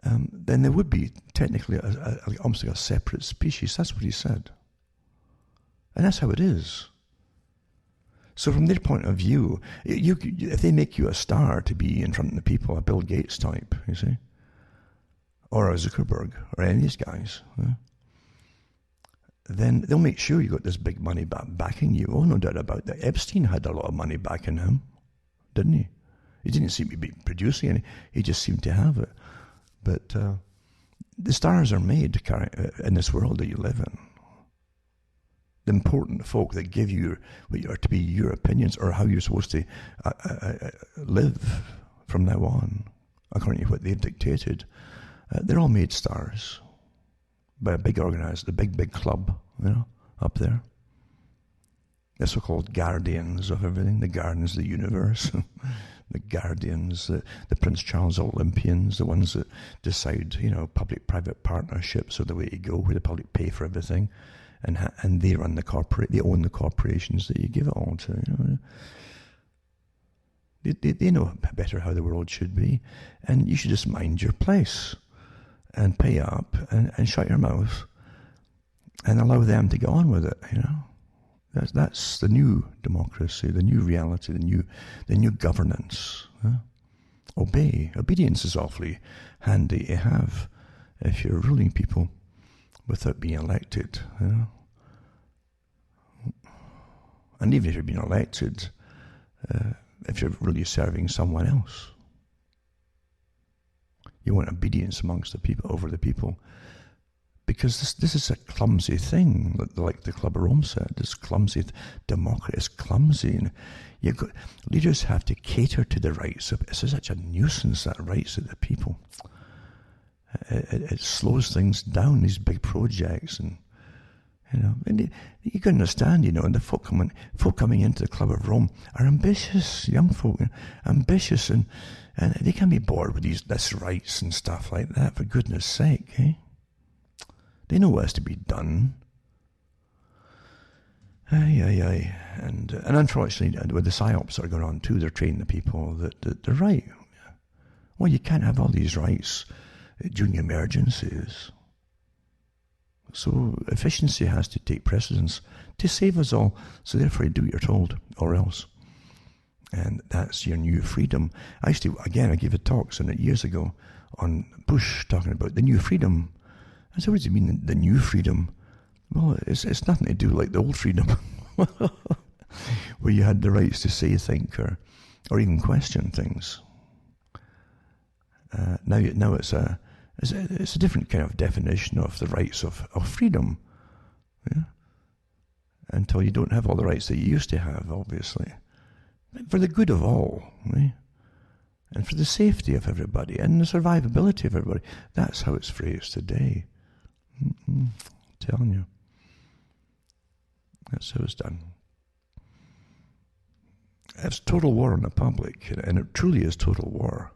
then there would be technically almost like a separate species. That's what he said. And that's how it is. So from their point of view, if they make you a star to be in front of the people, a Bill Gates type, you see, or a Zuckerberg, or any of these guys, then they'll make sure you got this big money backing you. Oh, no doubt about that. Epstein had a lot of money backing him, didn't he? He didn't seem to be producing any. He just seemed to have it. But the stars are made in this world that you live in. The important folk that give you what are to be your opinions, or how you're supposed to live from now on, according to what they've dictated, they're all made stars by a big organized, the big club, up there. The so-called guardians of everything, the guardians of the universe, the guardians, the Prince Charles Olympians, the ones that decide, public-private partnerships are the way to go, where the public pay for everything. And they run they own the corporations that you give it all to. They know better how the world should be, and you should just mind your place and pay up and shut your mouth and allow them to get on with it. That's the new democracy, the new reality, the new governance. Obey. Obedience is awfully handy to have if you're ruling people without being elected, And even if you're being elected, if you're really serving someone else, you want obedience amongst the people, over the people, because this is a clumsy thing, like the Club of Rome said. This clumsy democracy is clumsy, and leaders have to cater to the rights of. It's such a nuisance, that rights of the people. It slows things down, these big projects, and you can understand, and the folk coming into the Club of Rome are ambitious, young folk, ambitious, and they can be bored with this rights and stuff like that, for goodness sake, eh? They know what has to be done. Aye. And unfortunately, with the psyops that are going on too, they're training the people that they're right. Well, you can't have all these rights during emergencies. So efficiency has to take precedence to save us all. So therefore, you do what you're told, or else. And that's your new freedom. I gave a talk years ago on Bush, talking about the new freedom. I said, what does it mean, the new freedom? Well, it's nothing to do like the old freedom, where you had the rights to say, think, or even question things. Now it's a different kind of definition of the rights of freedom. Yeah? Until you don't have all the rights that you used to have, obviously. For the good of all, eh? And for the safety of everybody, and the survivability of everybody. That's how it's phrased today. I'm telling you. That's how it's done. It's total war on the public, and it truly is total war.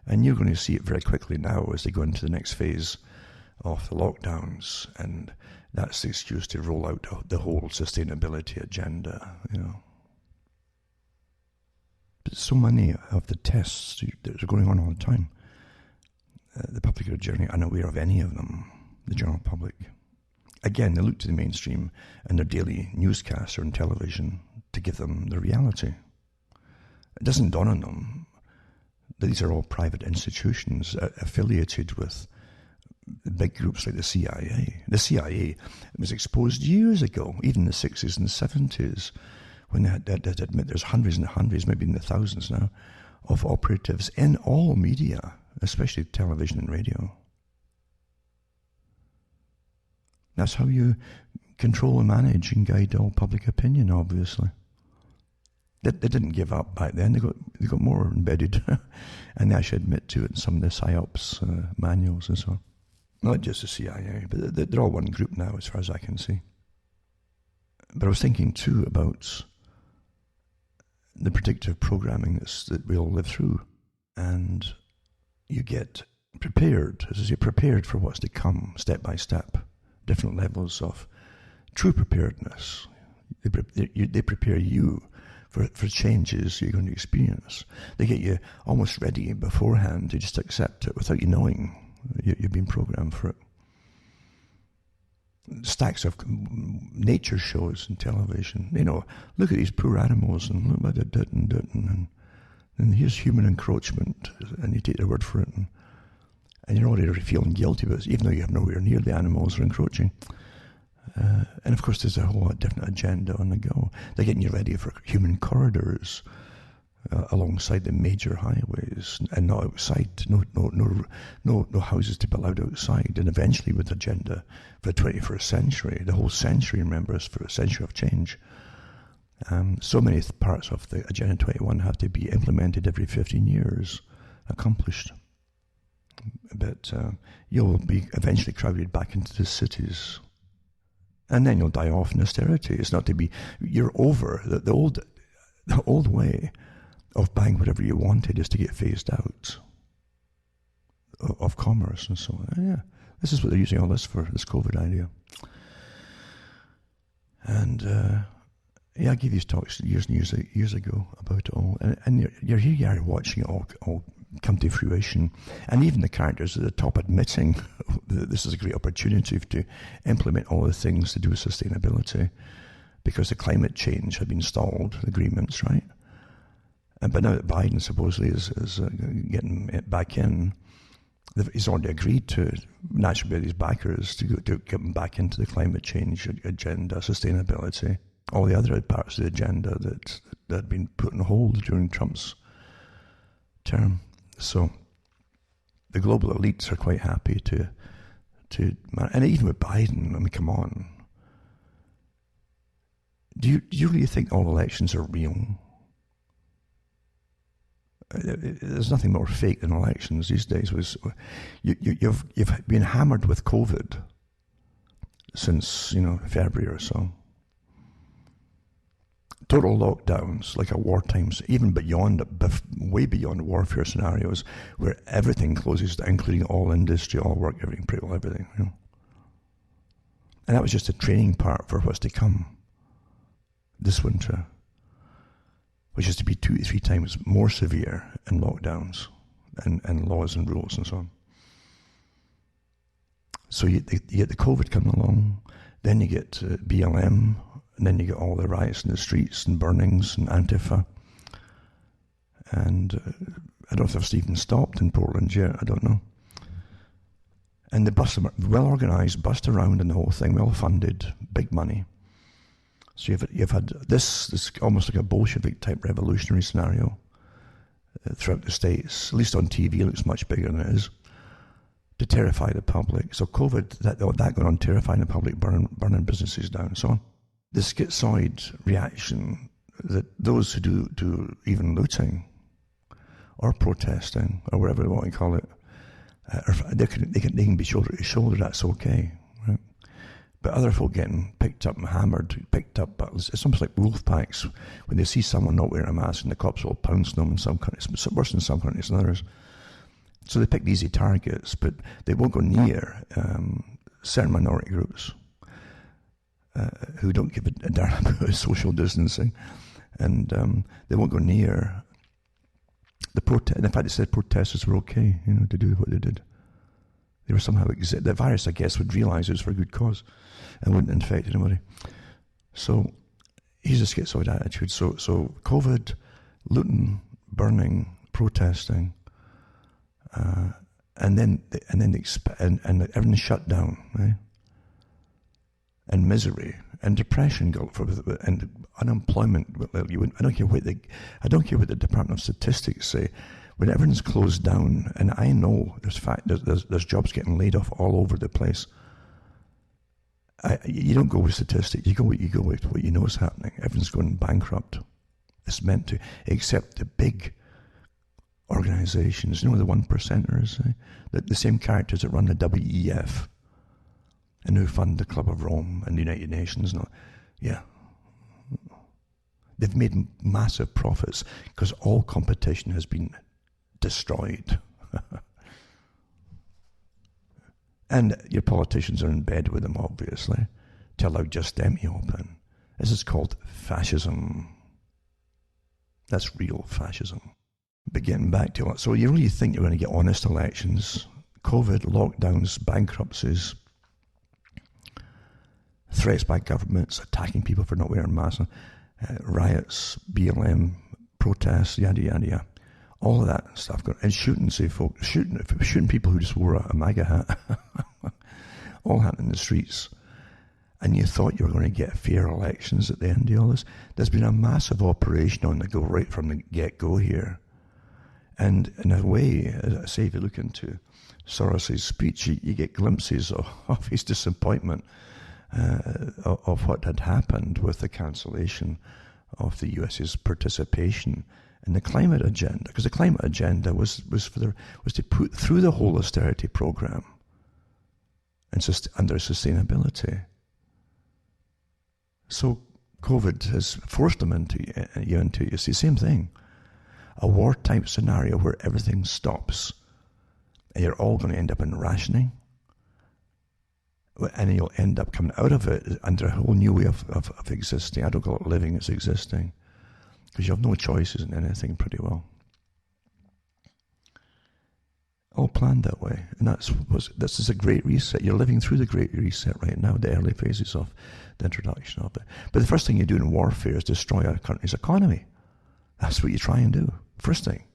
And you're going to see it very quickly now as they go into the next phase of the lockdowns, and that's the excuse to roll out the whole sustainability agenda, But so many of the tests that are going on all the time, the public are generally unaware of any of them, the general public. Again, they look to the mainstream and their daily newscaster and television to give them the reality. It doesn't dawn on them that these are all private institutions affiliated with big groups like the CIA. The CIA was exposed years ago, even in the 60s and 70s, when they had to admit there's hundreds and hundreds, maybe in the thousands now, of operatives in all media, especially television and radio. That's how you control and manage and guide all public opinion, obviously. They didn't give up back then. They got more embedded, and they actually admit to it in some of the PSYOPs manuals and so on. Not just the CIA, but they're all one group now, as far as I can see. But I was thinking too about the predictive programming that we all live through, and you get prepared, as I say, prepared for what's to come, step by step. Different levels of true preparedness. They prepare you for changes you're going to experience. They get you almost ready beforehand to just accept it without you knowing you've been programmed for it. Stacks of nature shows and television. Look at these poor animals and look what they did and here's human encroachment, and you take their word for it. And you're already feeling guilty about it, even though you have nowhere near the animals are encroaching. And of course, there's a whole different agenda on the go. They're getting you ready for human corridors alongside the major highways, and not outside. No houses to be allowed outside. And eventually, with the agenda for the 21st century, the whole century, remember, is for a century of change. So many parts of the Agenda 21 have to be implemented every 15 years, accomplished. But you'll be eventually crowded back into the cities. And then you'll die off in austerity. It's not to be, you're over. The old way of buying whatever you wanted is to get phased out of commerce and so on. Yeah, this is what they're using all this for, this COVID idea. And I gave these talks years and years ago about it all. And you're here, you are watching it all come to fruition, and even the characters at the top admitting that this is a great opportunity to implement all the things to do with sustainability, because the climate change had been stalled, agreements, right? But now that Biden supposedly is getting it back in, he's already agreed to, naturally by his backers, to get them back into the climate change agenda, sustainability, all the other parts of the agenda that had been put on hold during Trump's term. So the global elites are quite happy to, and even with Biden, I mean, come on. Do you really think all elections are real? There's nothing more fake than elections these days. You've been hammered with COVID since February or so. Total lockdowns, like a wartime, even beyond, way beyond warfare scenarios, where everything closes, including all industry, all work, everything, pretty well everything. And that was just a training part for what's to come this winter, which is to be 2 to 3 times more severe in lockdowns and laws and rules and so on. So you get the COVID coming along, then you get BLM, and then you get all the riots in the streets and burnings and Antifa. And I don't know if they've even stopped in Portland yet, I don't know. And the bus, well organised, bussed around and the whole thing, well funded, big money. So you've had this almost like a Bolshevik type revolutionary scenario throughout the States, at least on TV, it looks much bigger than it is, to terrify the public. So COVID, that going on, terrifying the public, burning businesses down and so on. The schizoid reaction that those who do even looting or protesting or whatever they want to call it, they can be shoulder to shoulder, that's okay, right? But other folk getting picked up and hammered, it's almost like wolf packs when they see someone not wearing a mask and the cops will pounce on them in some countries, it's worse in some countries than others. So they pick easy targets, but they won't go near certain minority groups who don't give a darn about social distancing, and they won't go near the protest. In fact, they said protesters were okay, to do what they did. They were somehow the virus, I guess, would realise it was for a good cause and wouldn't infect anybody. So here's a schizoid attitude. So COVID, looting, burning, protesting, and then everything shut down, right? And misery and depression, and unemployment. I don't care what the Department of Statistics say. When everything's closed down, and I know there's jobs getting laid off all over the place. You don't go with statistics. You go with what you know is happening. Everyone's going bankrupt. It's meant to, except the big organizations. You know, the 1%ers, the same characters that run the WEF and who fund the Club of Rome and the United Nations. Yeah. They've made massive profits because all competition has been destroyed. And your politicians are in bed with them, obviously, to allow just them to open. This is called fascism. That's real fascism. But getting back to it, so you really think you're going to get honest elections? COVID, lockdowns, bankruptcies, threats by governments, attacking people for not wearing masks, riots, BLM, protests, yada, yada, yada. All of that stuff going, and shooting people who just wore a MAGA hat. All happening in the streets. And you thought you were going to get fair elections at the end of all this. There's been a massive operation on the go right from the get-go here. And in a way, as I say, if you look into Soros' speech, you get glimpses of his disappointment of what had happened with the cancellation of the US's participation in the climate agenda, because the climate agenda was to put through the whole austerity program and under sustainability. So COVID has forced them into it's the same thing, a war-type scenario where everything stops, and you're all going to end up in rationing, and you'll end up coming out of it under a whole new way of existing. I don't call it living, it's existing. Because you have no choices in anything pretty well. All planned that way. And this is a great reset. You're living through the great reset right now, the early phases of the introduction of it. But the first thing you do in warfare is destroy a country's economy. That's what you try and do. First thing.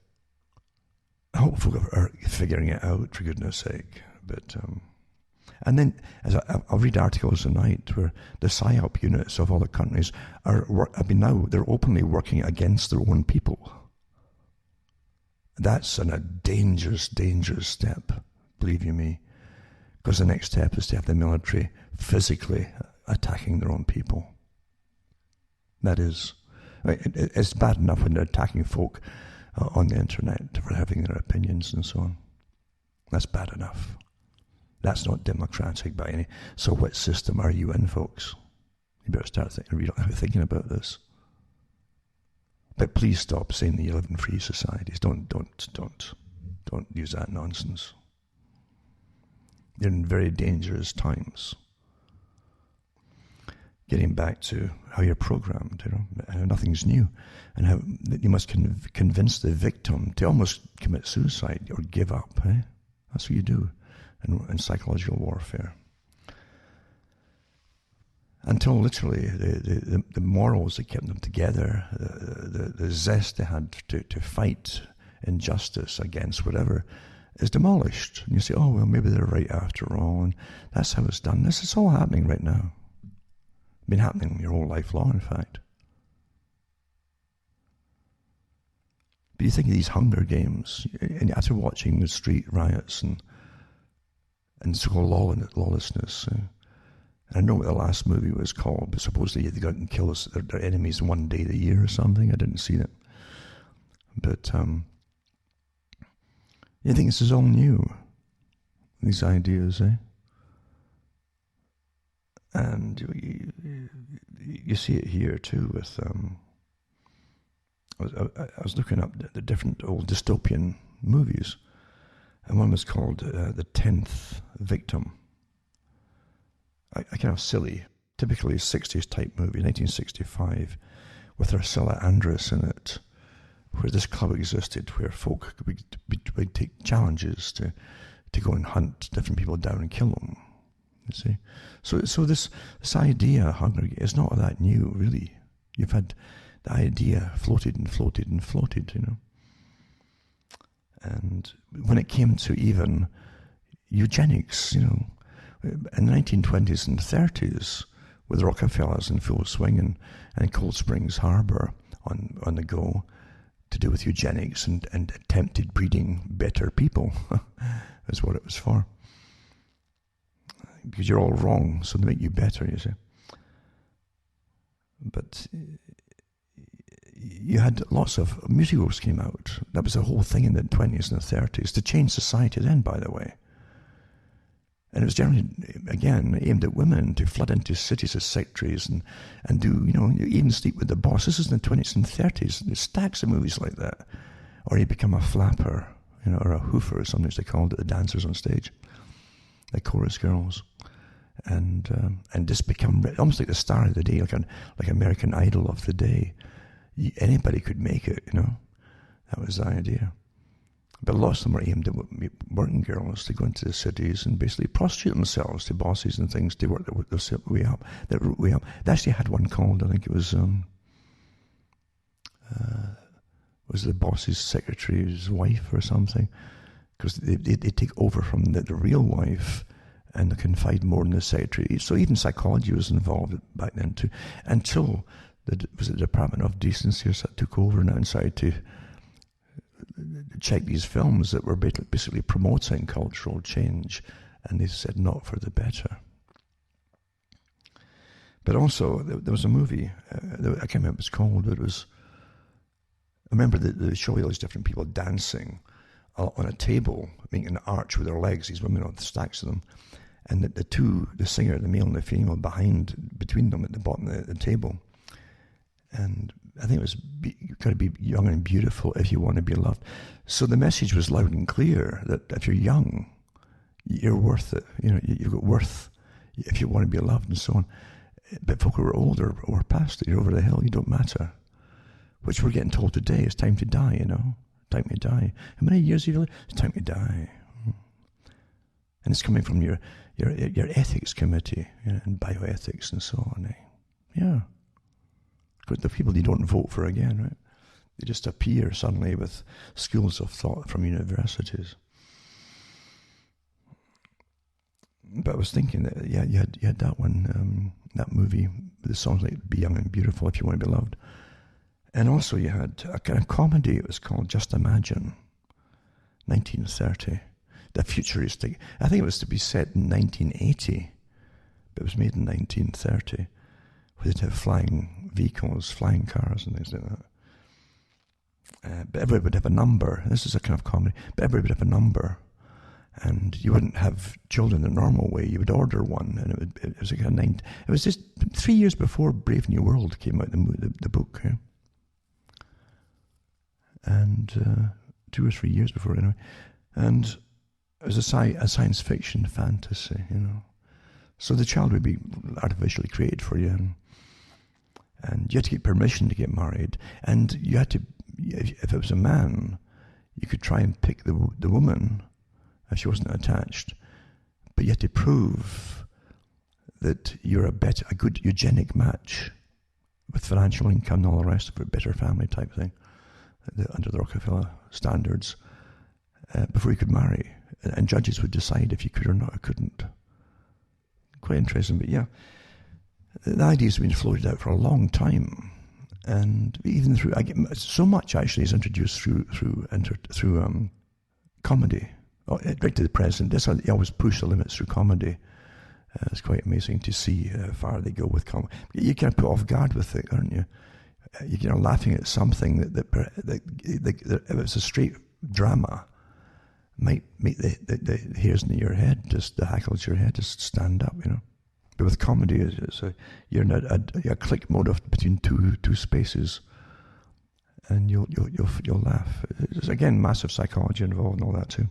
I hope folk are figuring it out, for goodness sake. But and then, as I'll read articles tonight where the PSYOP units of all the countries they're openly working against their own people. That's a dangerous, dangerous step, believe you me. Because the next step is to have the military physically attacking their own people. That is, it's bad enough when they're attacking folk on the internet for having their opinions and so on. That's bad enough. That's not democratic by any. So what system are you in, folks? You better start thinking about this. But please stop saying that you live in free societies. Don't use that nonsense. You're in very dangerous times. Getting back to how you're programmed, how nothing's new, and how you must convince the victim to almost commit suicide or give up. That's what you do in psychological warfare. Until literally the morals that kept them together, the zest they had to fight injustice against whatever, is demolished. And you say, oh, well, maybe they're right after all. And that's how it's done. This is all happening right now. Been happening your whole life long, in fact. But you think of these Hunger Games, and after watching the street riots and so-called lawlessness. I know what the last movie was called, but supposedly they go out and kill their enemies one day of the year or something. I didn't see it. But you think this is all new, these ideas, And you see it here too with, I was looking up the different old dystopian movies, and one was called The 10th Victim. A kind of silly, typically 60s type movie, 1965, with Ursula Andress in it, where this club existed where folk would take challenges to go and hunt different people down and kill them. You see? So this idea, Hunger Games, is not that new, really. You've had the idea floated and floated and floated, And when it came to even eugenics, in the 1920s and 30s, with Rockefellers in full swing and Cold Springs Harbor on the go, to do with eugenics and attempted breeding better people. That's what it was for. Because you're all wrong, so they make you better, you see. But you had lots of musicals came out. That was the whole thing in the 20s and the 30s, to change society then, by the way. And it was generally, again, aimed at women, to flood into cities as secretaries and do, even sleep with the boss. This is in the 20s and 30s. There's stacks of movies like that. Or you become a flapper, or a hoofer, as sometimes they called it, the dancers on stage, the chorus girls. And just become almost like the star of the day, like American Idol of the day. Anybody could make it, That was the idea. But lots of them were aimed at working girls to go into the cities and basically prostitute themselves to bosses and things to work their way up. They actually had one called, I think it was the boss's secretary's wife or something, because they take over from the real wife and they confide more in the secretary. So even psychology was involved back then too, until the Department of Decency took over now and started to check these films that were basically promoting cultural change, and they said not for the better. But also, there was a movie, I can't remember what it was called, but I remember they show all these different people dancing on a table, making an arch with their legs, these women with stacks of them, and the singer, the male and the female, between them at the bottom of the table. And I think it was, you've got to be young and beautiful if you want to be loved. So the message was loud and clear that if you're young, you're worth it. You've got worth if you want to be loved and so on. But folk who are older or past it, you're over the hill, you don't matter. Which we're getting told today, it's time to die, Time to die. How many years have you lived? It's time to die. And it's coming from your ethics committee, and bioethics and so on. Yeah. But the people you don't vote for again, right? They just appear suddenly with schools of thought from universities. But I was thinking that, you had that one, that movie with the songs like Be Young and Beautiful If You Want to Be Loved. And also you had a kind of comedy, it was called Just Imagine, 1930. The futuristic, I think it was to be set in 1980, but it was made in 1930. Where they'd have flying vehicles, flying cars and things like that. But everybody would have a number. This is a kind of comedy. But everybody would have a number. And you wouldn't have children the normal way. You would order one. And it was like it was just 3 years before Brave New World came out, the book. Yeah? And 2 or 3 years before, anyway. And it was a science fiction fantasy, So the child would be artificially created for you. And you had to get permission to get married. And you had to, if it was a man, you could try and pick the woman if she wasn't attached. But you had to prove that you're a good eugenic match with financial income and all the rest of it, better family type thing, under the Rockefeller standards, before you could marry. And judges would decide if you could or not or couldn't. Quite interesting, but yeah. The idea's been floated out for a long time, and even through so much actually is introduced through comedy, right to the present. That's how they always push the limits through comedy. It's quite amazing to see how far they go with comedy. You kind of put off guard with it, aren't you? You're laughing at something that if it's a straight drama, might make the hairs in your head, the hackles in your head, just stand up, But with comedy, you're in a click mode between two spaces, and you'll laugh. There's again massive psychology involved and all that too.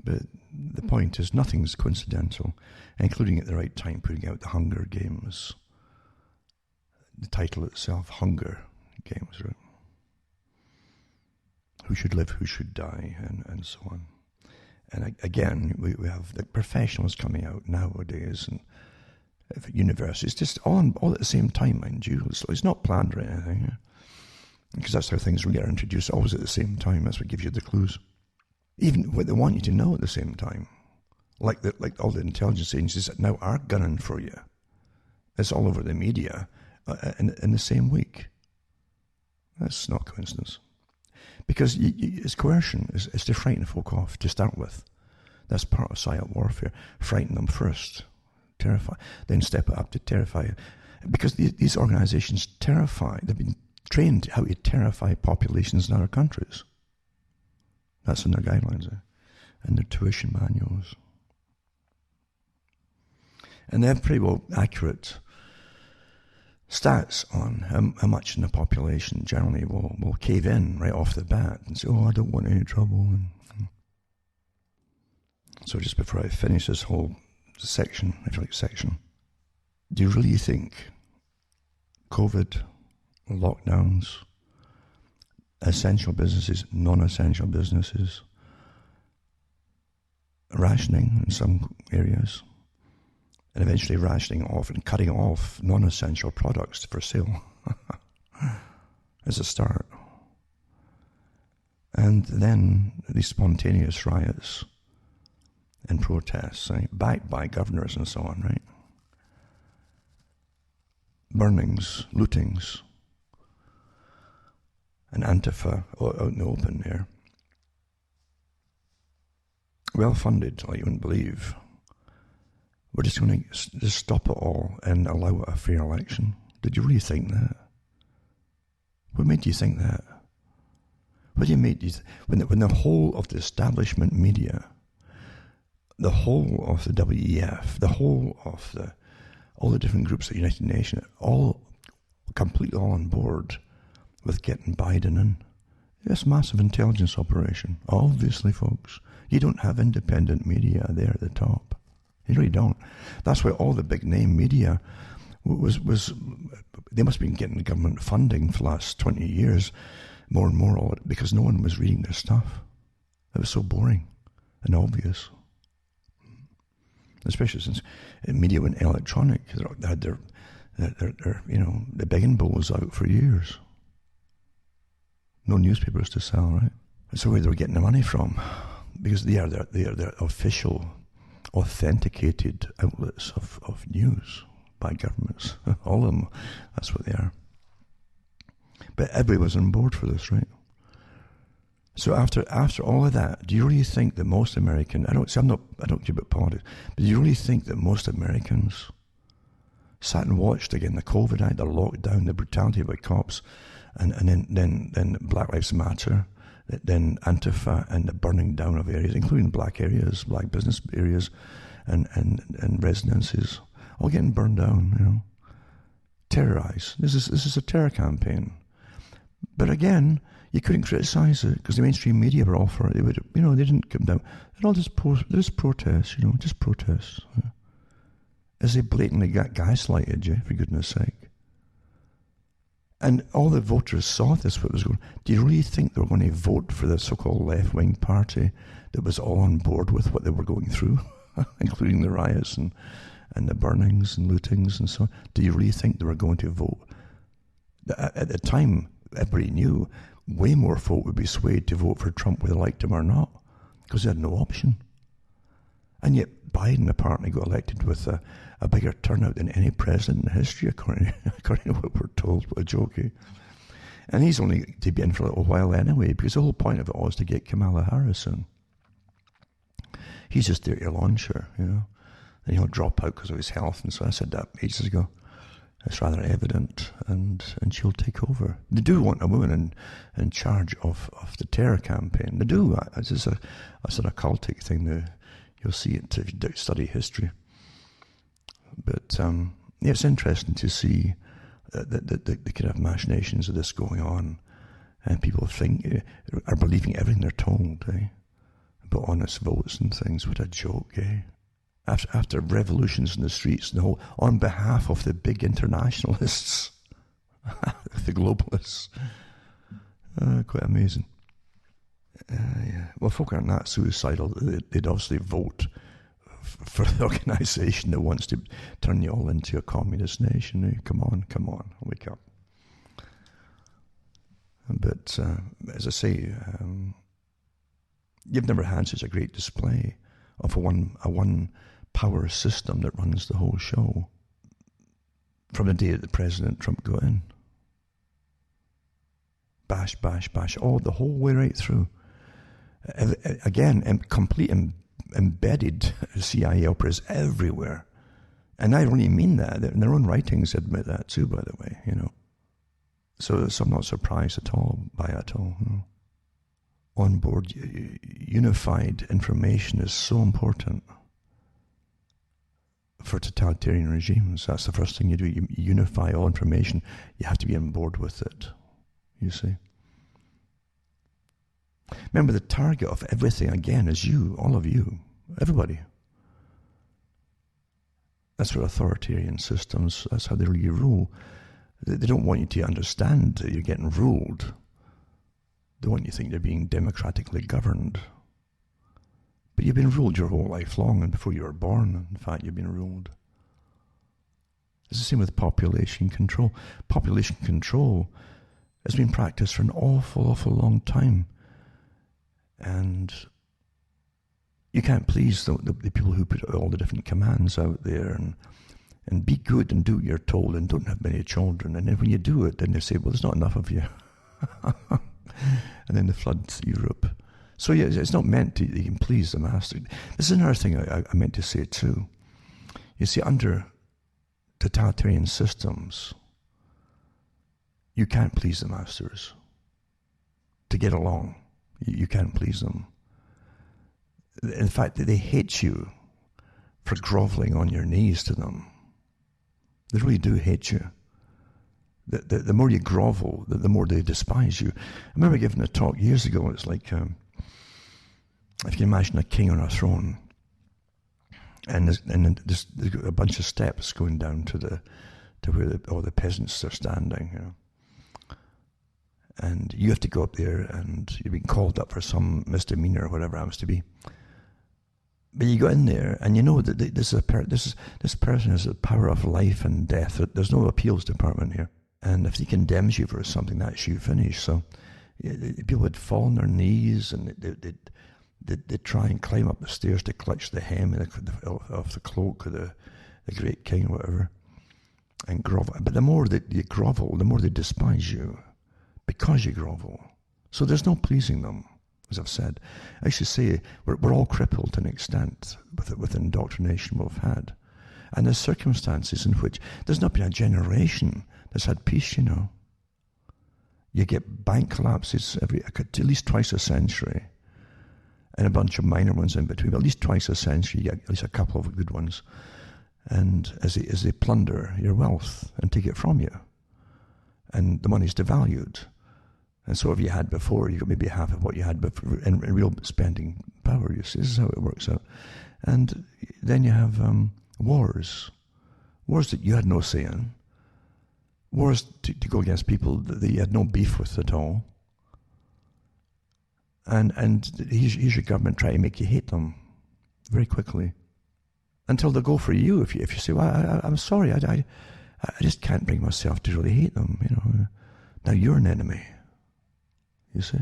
But the point is, nothing's coincidental, including at the right time putting out the Hunger Games. The title itself, Hunger Games, right? Who should live, who should die, and so on. And again, we have the professionals coming out nowadays, and universities, just all at the same time, mind you. So it's not planned or anything, because that's how things really are introduced, always at the same time. That's what gives you the clues. Even what they want you to know at the same time. like all the intelligence agencies that now are gunning for you. It's all over the media in the same week. That's not coincidence. Because it's coercion. It's to frighten folk off to start with. That's part of psyop warfare. Frighten them first, terrify, then step it up to terrify. Because these organizations terrify. They've been trained how to terrify populations in other countries. That's in their guidelines and their tuition manuals. And they have pretty well accurate stats on how much in the population generally will cave in right off the bat and say, oh, I don't want any trouble. So just before I finish this whole section, if you like section, do you really think COVID, lockdowns, essential businesses, non-essential businesses, rationing in some areas, and eventually rationing off and cutting off non-essential products for sale as a start. And then these spontaneous riots and protests, right, backed by governors and so on, right? Burnings, lootings, and Antifa out in the open there. Well funded, like you wouldn't believe. We're just going to just stop it all and allow a fair election. Did you really think that? What made you think that? What do you make you when the whole of the establishment media, the whole of the WEF, the whole of all the different groups at the United Nations, all completely all on board with getting Biden in? It's a massive intelligence operation. Obviously, folks, you don't have independent media there at the top. You really don't. That's why all the big name media was they must have been getting government funding for the last 20 years, more and more of it, because no one was reading their stuff. It was so boring and obvious. Especially since media went electronic. They had their the begging bowls out for years. No newspapers to sell, right? That's where they were getting the money from, because they are the official, authenticated outlets of news by governments. All of them, that's what they are. But everybody was on board for this, right? So after all of that, do you really think that most Americans, I don't care about politics, but do you really think that most Americans sat and watched again the COVID Act, the lockdown, the brutality by cops, and then Black Lives Matter, then Antifa, and the burning down of areas, including black areas, black business areas, and residences, all getting burned down, terrorized. This is a terror campaign. But again, you couldn't criticize it because the mainstream media were all for it. They would, they didn't come down. They're all just protests, just protests. As they blatantly got gaslighted you, for goodness sake. And all the voters saw this, what was going on. Do you really think they were going to vote for the so-called left-wing party that was all on board with what they were going through, including the riots and the burnings and lootings and so on? Do you really think they were going to vote? At the time, everybody knew way more folk would be swayed to vote for Trump whether they liked him or not, because they had no option. And yet Biden apparently got elected with a bigger turnout than any president in history, according to what we're told. What a joke, eh? And he's only to be in for a little while anyway, because the whole point of it was to get Kamala Harris in. He's just there to launch her, and he'll drop out because of his health. And so I said that ages ago. It's rather evident, and she'll take over. They do want a woman in charge of the terror campaign. They do. It's just a sort of cultic thing. You'll see it if you study history. But it's interesting to see the kind of machinations of this going on, and people are believing everything they're told, about honest votes and things. What a joke, After revolutions in the streets and the whole, on behalf of the big internationalists, the globalists. Quite amazing. Well, folk aren't that suicidal. They'd obviously vote for the organisation that wants to turn you all into a communist nation. Come on, wake up. But as I say, you've never had such a great display of a one power system that runs the whole show from the day that President Trump got in. Bash, bash, bash, the whole way right through. Again, complete embedded CIA operas everywhere. And I really mean that. In their own writings admit that too, by the way, So I'm not surprised by it at all. On board, unified information is so important for totalitarian regimes. That's the first thing you do. You unify all information. You have to be on board with it, you see. Remember, the target of everything, again, is you, all of you, everybody. That's what authoritarian systems, that's how they really rule. They don't want you to understand that you're getting ruled. They want you to think they're being democratically governed. But you've been ruled your whole life long, and before you were born, in fact, you've been ruled. It's the same with population control. Population control has been practiced for an awful, awful long time. And you can't please the people who put all the different commands out there and be good and do what you're told and don't have many children. And then when you do it, then they say, well, there's not enough of you. And then they flood Europe. So yeah, it's not meant to you can please the master. This is another thing I meant to say too. You see, under totalitarian systems, you can't please the masters. To get along, you can't please them. In fact, they hate you for groveling on your knees to them. They really do hate you. The more you grovel, the more they despise you. I remember giving a talk years ago. It's like, if you can imagine a king on a throne, and there's a bunch of steps going down to where all the peasants are standing. And you have to go up there, and you've been called up for some misdemeanor or whatever it happens to be. But you go in there, and you know that this person has the power of life and death. There's no appeals department here. And if he condemns you for something, that's you finished. So people would fall on their knees, and they'd try and climb up the stairs to clutch the hem of the cloak of the great king or whatever, and grovel. But the more that you grovel, the more they despise you because you grovel. So there's no pleasing them. As I've said, I should say we're all crippled to an extent with indoctrination we've had. And there's circumstances in which there's not been a generation that's had peace, You get bank collapses at least twice a century, and a bunch of minor ones in between, but at least twice a century you get at least a couple of good ones. And as they plunder your wealth and take it from you, and the money's devalued. And so if you had before, you got maybe half of what you had before in real spending power. You see, this is how it works out. And then you have wars that you had no say in, wars to go against people that you had no beef with at all. And here's your government trying to make you hate them very quickly, until they'll go for you if you say, well, I'm sorry, I just can't bring myself to really hate them. Now you're an enemy. You see?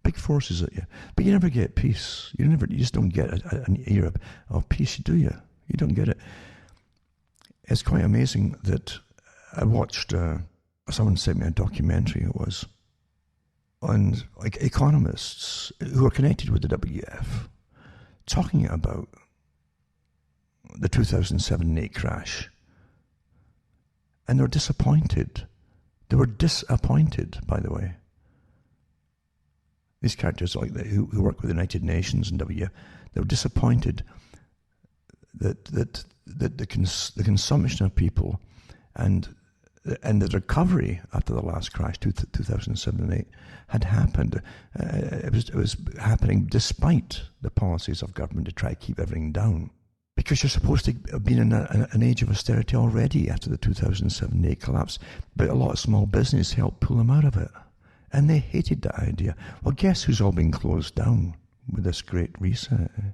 Big forces at you. But you never get peace. You just don't get an era of peace, do you? You don't get it. It's quite amazing that I watched, someone sent me a documentary, it was, on economists who are connected with the WF, talking about the 2007-8 crash. And they're disappointed. They were disappointed, by the way. These characters like that who work with the United Nations and WF, they were disappointed that the consumption of people and the recovery after the last crash, 2007 and 8, had happened. It was happening despite the policies of government to try to keep everything down. Because you're supposed to have been in an age of austerity already after the 2007-8 collapse, but a lot of small business helped pull them out of it. And they hated that idea. Well, guess who's all been closed down with this great reset? Do you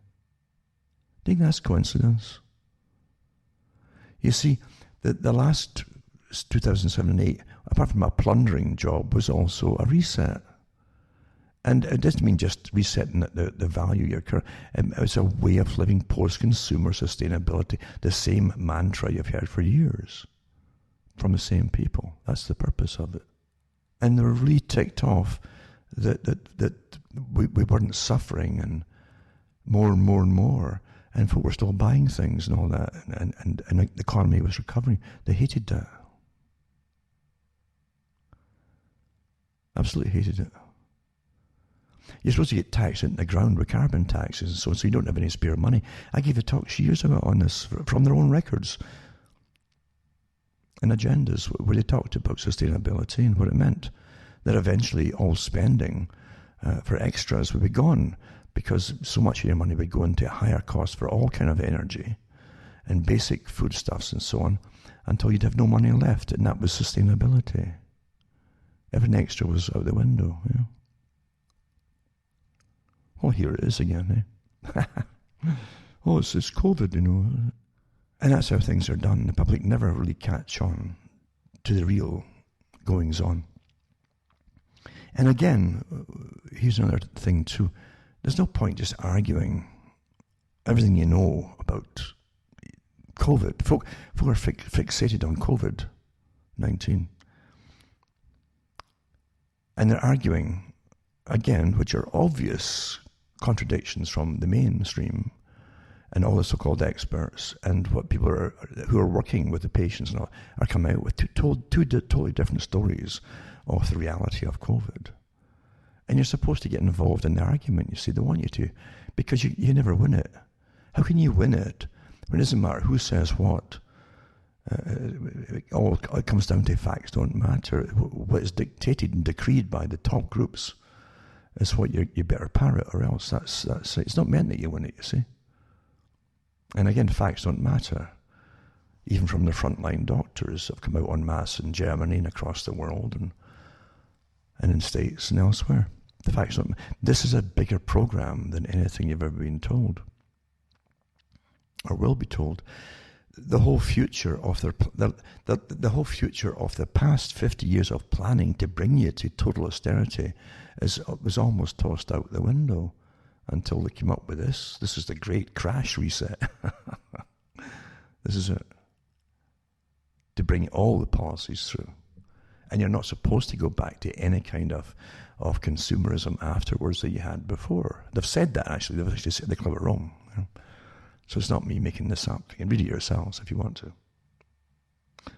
think that's coincidence? You see, the last 2007 and 8, apart from a plundering job, was also a reset. And it doesn't mean just resetting the value you're current. It's a way of living post-consumer sustainability, the same mantra you've heard for years from the same people. That's the purpose of it. And they're really ticked off that we weren't suffering and more and more and more, and folk were still buying things and all that, and the economy was recovering. They hated that. Absolutely hated it. You're supposed to get taxed into the ground with carbon taxes and so on, so you don't have any spare money. I gave a talk years ago on this from their own records and agendas where they talked about sustainability and what it meant. That eventually all spending for extras would be gone because so much of your money would go into higher costs for all kind of energy and basic foodstuffs and so on until you'd have no money left, and that was sustainability. Everything extra was out the window. Yeah. Well, here it is again. Oh, it's COVID, And that's how things are done. The public never really catch on to the real goings on. And again, here's another thing too. There's no point just arguing everything you know about COVID. Folk are fixated on COVID-19. And they're arguing, again, which are obvious contradictions from the mainstream and all the so-called experts and what people who are working with the patients and all are coming out with two totally different stories of the reality of COVID. And you're supposed to get involved in the argument, you see. They want you to, because you never win it. How can you win it when it doesn't matter who says what? It comes down to facts don't matter. What is dictated and decreed by the top groups is what you better parrot, or else that's it's not meant that you win it, you see. And again, facts don't matter. Even from the frontline doctors have come out en masse in Germany and across the world and in States and elsewhere. The facts don't. This is a bigger program than anything you've ever been told or will be told. The whole future of the whole future of the past 50 years of planning to bring you to total austerity was almost tossed out the window until they came up with this. This is the great crash reset. This is it. To bring all the policies through. And you're not supposed to go back to any kind of consumerism afterwards that you had before. They've said that, actually. They've actually said they got it wrong. So it's not me making this up. You can read it yourselves if you want to.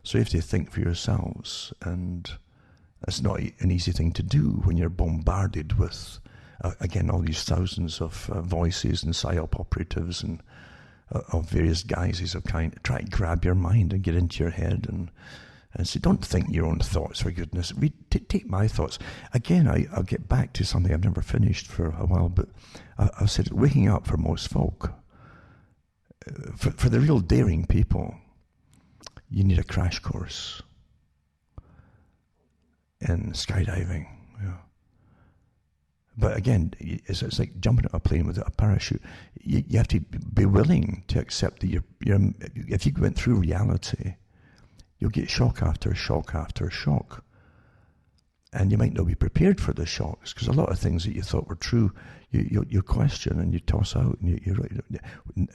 So you have to think for yourselves, and that's not an easy thing to do when you're bombarded with, again, all these thousands of voices and psyop operatives and of various guises of kind, try to grab your mind and get into your head and say, don't think your own thoughts, for goodness. Take my thoughts. Again, I'll get back to something I've never finished for a while, but I've said waking up for most folk. For the real daring people, you need a crash course in skydiving. Yeah. But again, it's like jumping out of a plane with a parachute. You have to be willing to accept that if you went through reality, you'll get shock after shock after shock. And you might not be prepared for the shocks, because a lot of things that you thought were true, you question and you toss out, and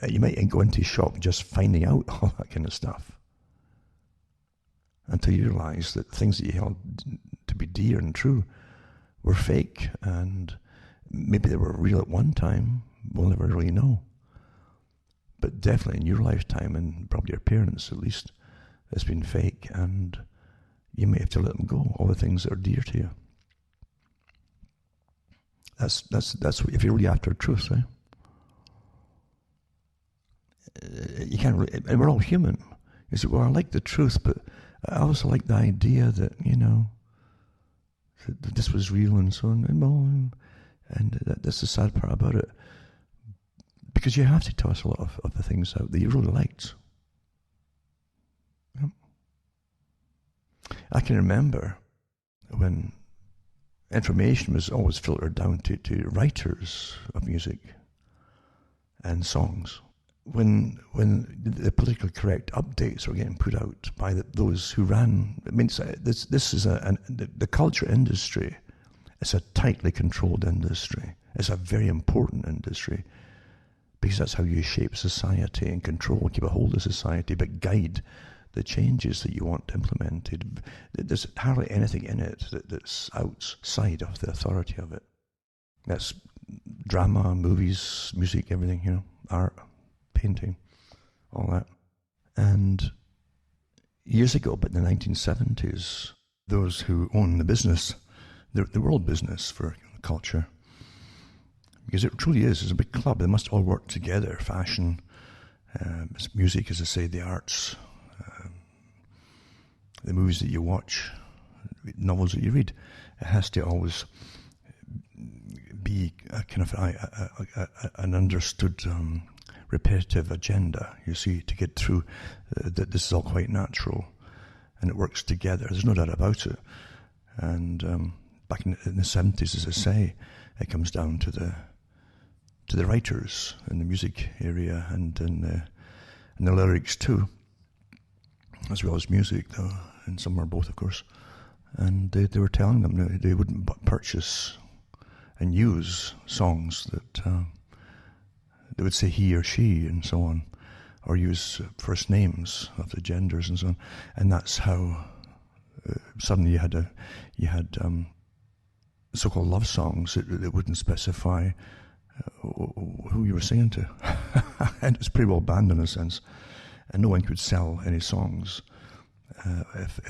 you might go into shock just finding out all that kind of stuff, until you realize that things that you held to be dear and true were fake, and maybe they were real at one time. We'll never really know. But definitely in your lifetime, and probably your parents at least, it's been fake, and you may have to let them go, all the things that are dear to you. That's what, if you're really after truth, right? You can't really, and we're all human. You say, well, I like the truth, but I also like the idea that, that this was real and so on. And that's the sad part about it. Because you have to toss a lot of the things out that you really liked. Yep. I can remember when information was always filtered down to writers of music and songs. When the politically correct updates were getting put out by those who ran, I mean, this is the culture industry It's a tightly controlled industry. It's a very important industry because that's how you shape society and control, keep a hold of society, but guide the changes that you want implemented. There's hardly anything in it that's outside of the authority of it. That's drama, movies, music, everything, art, painting, all that. And years ago, but in the 1970s, those who own the business, the world business for culture, because it truly is, it's a big club. They must all work together. Fashion, music, as I say, the arts, the movies that you watch, novels that you read. It has to always be a kind of an understood repetitive agenda, you see, to get through that this is all quite natural and it works together. There's no doubt about it. And back in the 70s, as I say, it comes down to the writers in the music area and in the lyrics too, as well as music, though, and some are both, of course. And they were telling them they wouldn't purchase and use songs that they would say he or she and so on, or use first names of the genders and so on. And that's how suddenly you had so-called love songs that wouldn't specify who you were singing to. And it was pretty well banned in a sense. And no one could sell any songs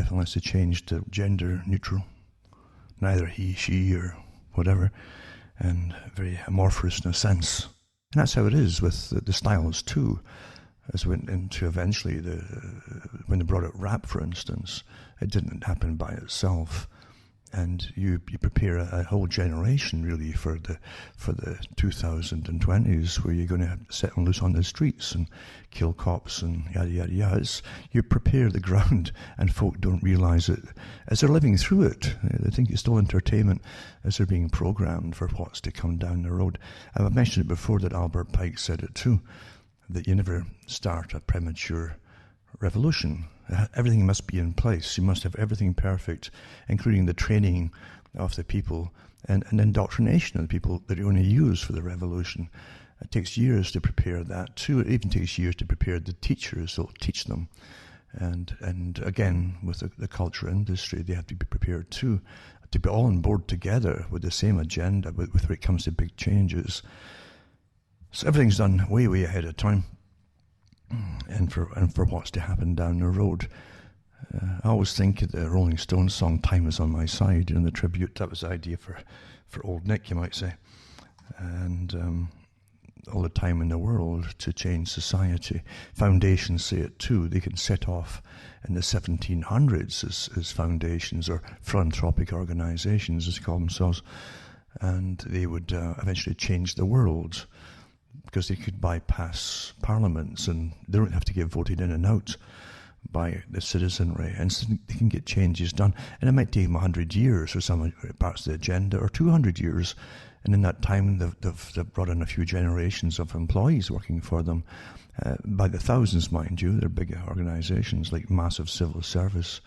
unless they changed to gender neutral, neither he, she, or whatever, and very amorphous in a sense. And that's how it is with the styles too, as went into eventually when they brought out rap, for instance. It didn't happen by itself. And you prepare a whole generation really for the 2020s, where you're going to set them loose on the streets and kill cops and yada yada yada. You prepare the ground, and folk don't realise it as they're living through it. They think it's still entertainment as they're being programmed for what's to come down the road. I've mentioned it before that Albert Pike said it too, that you never start a premature revolution. Everything must be in place. You must have everything perfect, including the training of the people and indoctrination of the people that you're going to use for the revolution. It takes years to prepare that too. It even takes years to prepare the teachers that will teach them. And again, with the culture industry, they have to be prepared too, to be all on board together with the same agenda with when it comes to big changes. So everything's done way, way ahead of time. And for what's to happen down the road. I always think of the Rolling Stones song "Time Is on My Side" in the tribute. That was the idea for old Nick, you might say, and all the time in the world to change society. Foundations say it too. They can set off in the 1700s as foundations or philanthropic organizations, as they call themselves, and they would eventually change the world, because they could bypass parliaments and they don't have to get voted in and out by the citizenry, and so they can get changes done. And it might take them 100 years or some parts of the agenda, or 200 years, and in that time they've brought in a few generations of employees working for them, by the thousands, mind you. They're big organizations, like massive civil service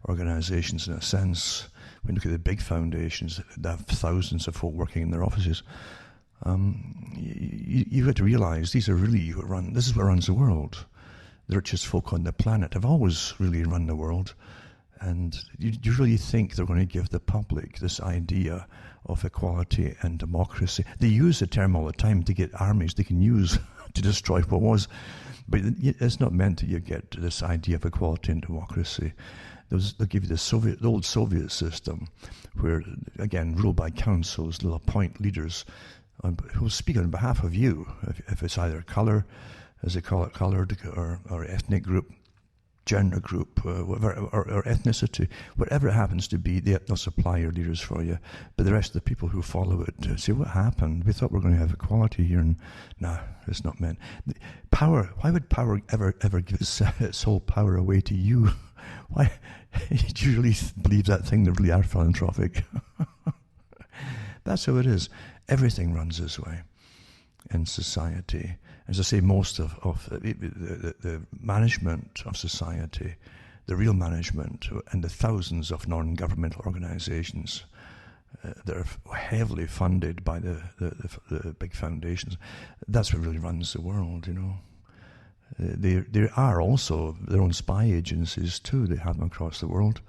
organizations in a sense. When you look at the big foundations, they have thousands of folk working in their offices. You've got to realize these are really this is what runs the world. The richest folk on the planet have always really run the world, and you really think they're going to give the public this idea of equality and democracy? They use the term all the time to get armies they can use to destroy what was, but it's not meant that you get this idea of equality and democracy. They'll give you the old Soviet system, where again ruled by councils. They'll appoint leaders who will speak on behalf of you, if it's either colour, as they call it, coloured, or ethnic group, gender group, whatever, or ethnicity, whatever it happens to be. They'll supply your leaders for you. But the rest of the people who follow it say, "What happened? We thought we were going to have equality here, and nah, it's not meant." Power. Why would power ever give its whole power away to you? Why? Do you really believe that thing? They really are philanthropic. That's how it is. Everything runs this way in society. As I say, most of the management of society, the real management, and the thousands of non-governmental organizations that are heavily funded by the big foundations. That's what really runs the world, you know. There are also their own spy agencies too. They have them across the world.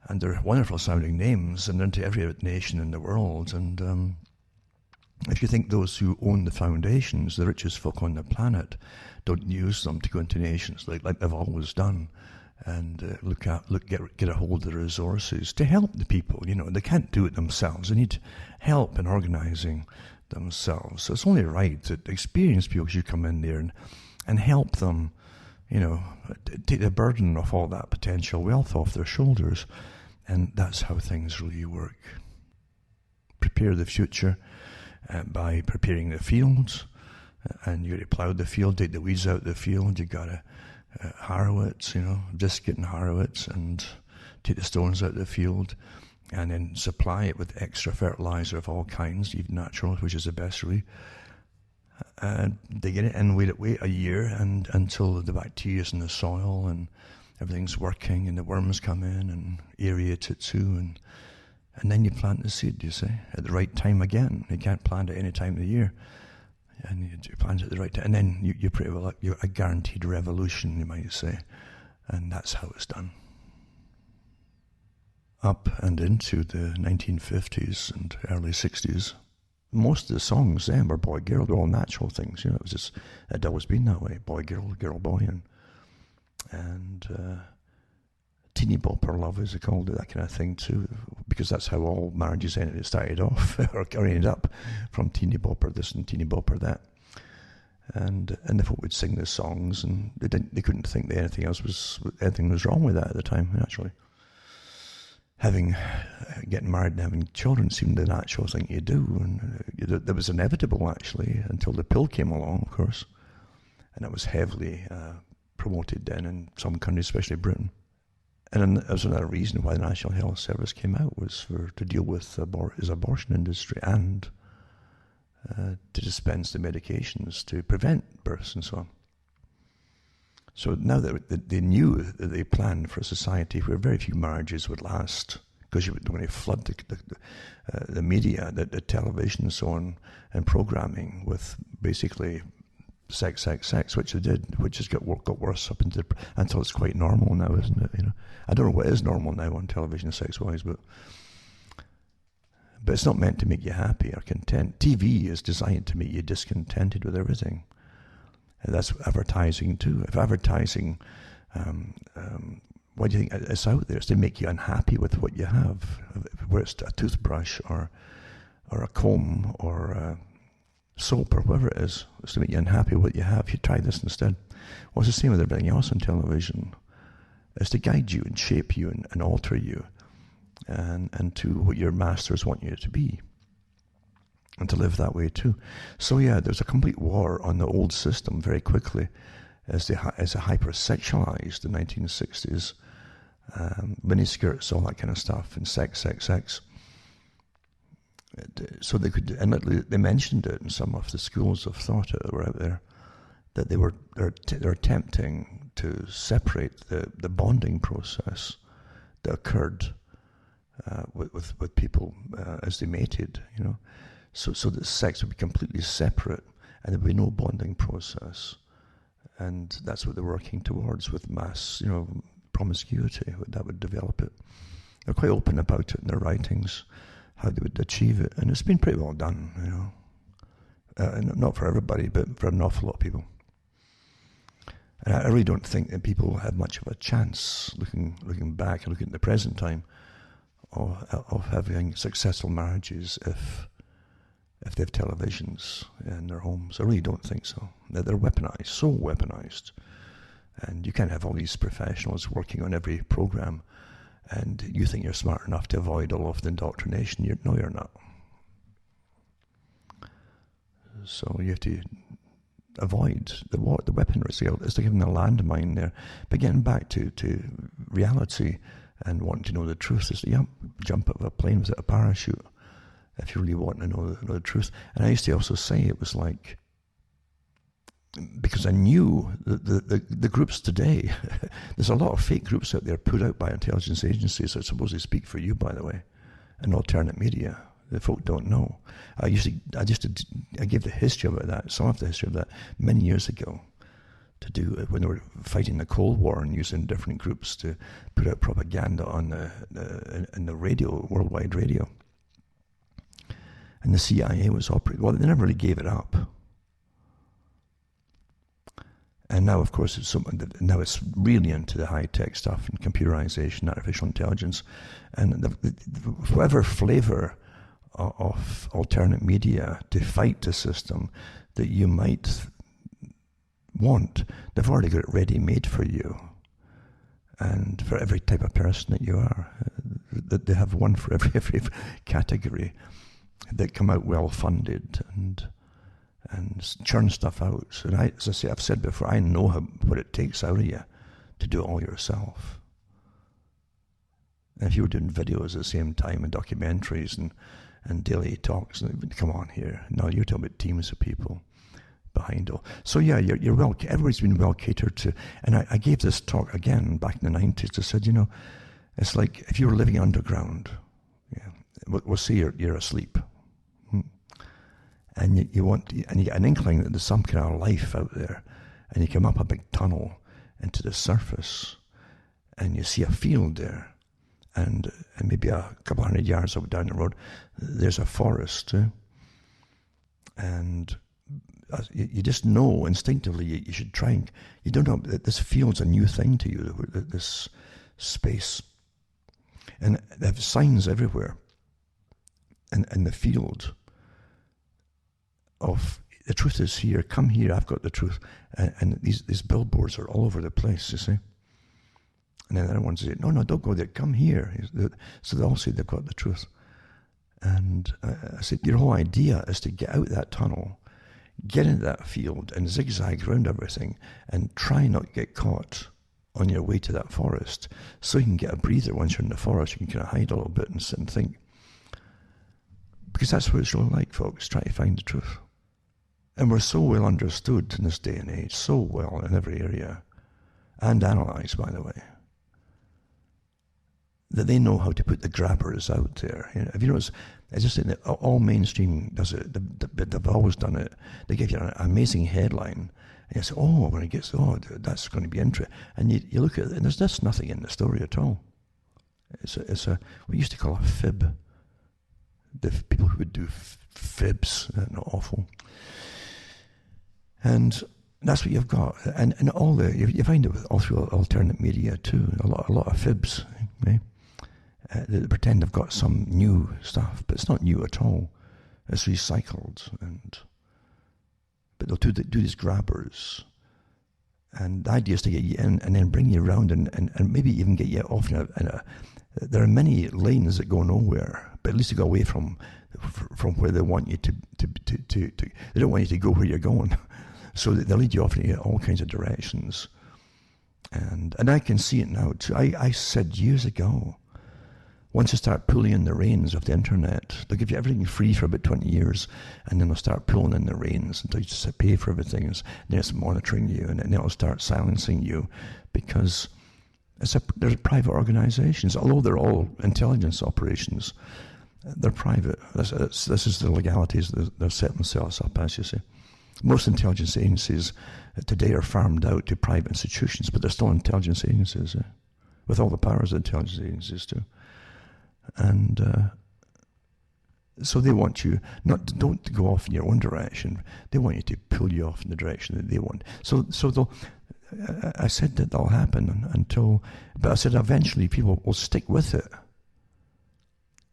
And they're wonderful sounding names, and into every nation in the world. And if you think those who own the foundations, the richest folk on the planet, don't use them to go into nations like they've always done, and get a hold of the resources to help the people, you know, they can't do it themselves. They need help in organizing themselves. So it's only right that experienced people should come in there and help them, you know, take the burden of all that potential wealth off their shoulders. And that's how things really work. Prepare the future by preparing the fields, and you got to plow the field, take the weeds out of the field. You got to harrow it, you know, disc it and harrow it, and take the stones out of the field, and then supply it with extra fertilizer of all kinds, even natural, which is the best really. They get it and wait a year and until the bacteria's in the soil and everything's working, and the worms come in and aerate it too, and then you plant the seed, you see, at the right time again. You can't plant it any time of the year, and you plant it at the right time, and then you pretty well, you're a guaranteed revolution, you might say, and that's how it's done. Up and into the 1950s and early 60s, most of the songs then were boy girl. They're all natural things, you know. It'd always been that way: boy girl, girl boy, and teeny bopper love, as they called it, that kind of thing too, because that's how all marriages started off, or ended up, from teeny bopper this and teeny bopper that. And the folk would sing the songs, and they couldn't think that anything was wrong with that at the time. Naturally, getting married and having children seemed the natural thing you do, and that was inevitable actually, until the pill came along, of course, and that was heavily promoted then in some countries, especially Britain. And that was another reason why the National Health Service came out, was to deal with his abortion industry and to dispense the medications to prevent births and so on. So now that they knew that they planned for a society where very few marriages would last, because you would want to flood the media, the television and so on, and programming with basically sex, which they did, which has got worse up until it's quite normal now, isn't it? You know, I don't know what is normal now on television sex-wise, but it's not meant to make you happy or content. TV is designed to make you discontented with everything. And that's advertising too. If advertising, what do you think it's out there? It's to make you unhappy with what you have, whether it's a toothbrush or a comb or soap or whatever it is. It's to make you unhappy with what you have. You try this instead. Well, it's the same with everything else on television. It's to guide you and shape you and alter you and to what your masters want you to be, and to live that way too. So yeah, there's a complete war on the old system very quickly as it hypersexualized the 1960s, miniskirts, all that kind of stuff, and sex. So they mentioned it in some of the schools of thought that were out there, that they're attempting to separate the bonding process that occurred with people as they mated, you know. So that sex would be completely separate and there would be no bonding process. And that's what they're working towards with mass, you know, promiscuity. That would develop it. They're quite open about it in their writings, how they would achieve it. And it's been pretty well done, you know. Not for everybody, but for an awful lot of people. And I really don't think that people have much of a chance, looking back and looking at the present time, of having successful marriages if they have televisions in their homes. I really don't think so. They're weaponized, so weaponized. And you can't have all these professionals working on every program and you think you're smart enough to avoid all of the indoctrination. You're not. So you have to avoid the weaponry. It's like having a landmine there. But getting back to reality and wanting to know the truth, is jump out of a plane without a parachute if you really want to know the truth. And I used to also say it was like, because I knew the groups today, there's a lot of fake groups out there put out by intelligence agencies that supposedly speak for you, by the way. and alternate media that folk don't know. I gave the history of that, some of the history of that, many years ago, to do it when they were fighting the Cold War and using different groups to put out propaganda on the radio, worldwide radio. And the CIA was operating. Well, they never really gave it up. And now, of course, it's really into the high-tech stuff and computerization, artificial intelligence, and whatever flavor of alternate media to fight the system that you might want, they've already got it ready-made for you, and for every type of person that you are. They have one for every category that come out well-funded and churn stuff out. And as I say, I've said before, I know what it takes out of you to do it all yourself. And if you were doing videos at the same time and documentaries and daily talks, come on here. No, you're talking about teams of people behind all. So yeah, you're well. Everybody's been well catered to. And I gave this talk again back in the 90s. I said, it's like if you were living underground. Yeah, we'll say you're asleep, and you get an inkling that there's some kind of life out there, and you come up a big tunnel into the surface, and you see a field there, and maybe a couple hundred yards up down the road, there's a forest too, and you just know instinctively you should try and, you don't know that this field's a new thing to you, this space, and they have signs everywhere in the field of the truth is here, come here, I've got the truth, and these billboards are all over the place, you see. And then the other ones say, no, don't go there, come here. So they all say they've got the truth. And I said, your whole idea is to get out that tunnel, get into that field and zigzag around everything and try not to get caught on your way to that forest, so you can get a breather once you're in the forest. You can kind of hide a little bit and sit and think. Because that's what it's really like, folks, try to find the truth. And we're so well understood in this day and age, so well in every area, and analysed, by the way, that they know how to put the grabbers out there. Have you noticed, I just think that all mainstream does it, they've always done it. They give you an amazing headline, and you say, when it gets, that's going to be interesting. And you look at it, and there's just nothing in the story at all. It's a we used to call a fib. The people who would do fibs, awful. And that's what you've got. And all you find it with all through alternate media too, a lot of fibs, right? They pretend they've got some new stuff, but it's not new at all. It's recycled, but they'll do these grabbers. And the idea is to get you in and then bring you around and maybe even get you off in a there are many lanes that go nowhere, but at least you go away from where they want you to they don't want you to go where you're going. So they'll lead you off in all kinds of directions. And I can see it now too. I said years ago, once you start pulling in the reins of the internet, they'll give you everything free for about 20 years, and then they'll start pulling in the reins until you just pay for everything, and then it's monitoring you, and then it'll start silencing you, because they're private organizations. Although they're all intelligence operations, they're private. This is the legalities they've set themselves up as, you see. Most intelligence agencies today are farmed out to private institutions, but they're still intelligence agencies, with all the powers of intelligence agencies too. And so they want you don't go off in your own direction. They want you to pull you off in the direction that they want. So I said that that'll happen but I said eventually people will stick with it.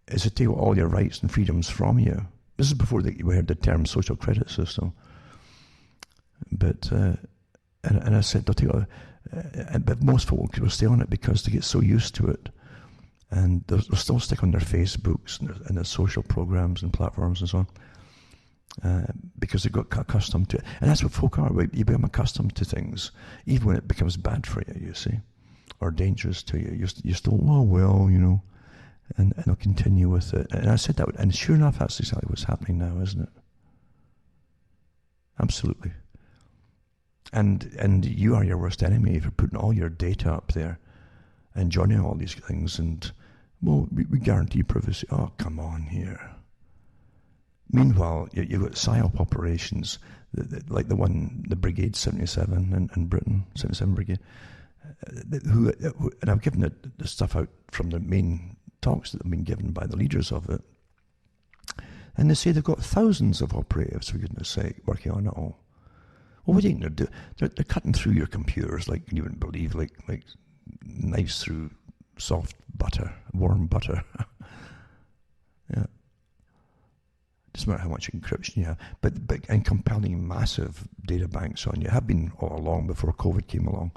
It's to take all your rights and freedoms from you. This is before we heard the term social credit system. But and I said they'll take but most folk will stay on it because they get so used to it. And they'll still stick on their Facebooks and their social programs and platforms and so on, because they got accustomed to it. And that's what folk are. You become accustomed to things, even when it becomes bad for you, you see, or dangerous to you. You're still, and they'll continue with it. And I said that, and sure enough, that's exactly what's happening now, isn't it? Absolutely. And you are your worst enemy for putting all your data up there and joining all these things and Well, we guarantee privacy. Oh, come on here. Meanwhile, you've got PSYOP operations, like the Brigade 77 in Britain, 77 Brigade, and I've given the stuff out from the main talks that have been given by the leaders of it, and they say they've got thousands of operatives, for goodness sake, working on it all. Well, what are you going to do? They're cutting through your computers like you wouldn't believe, like knives through soft butter, warm butter. Yeah. Doesn't matter how much encryption you have, but and compiling massive data banks on you. Have been all along before COVID came along,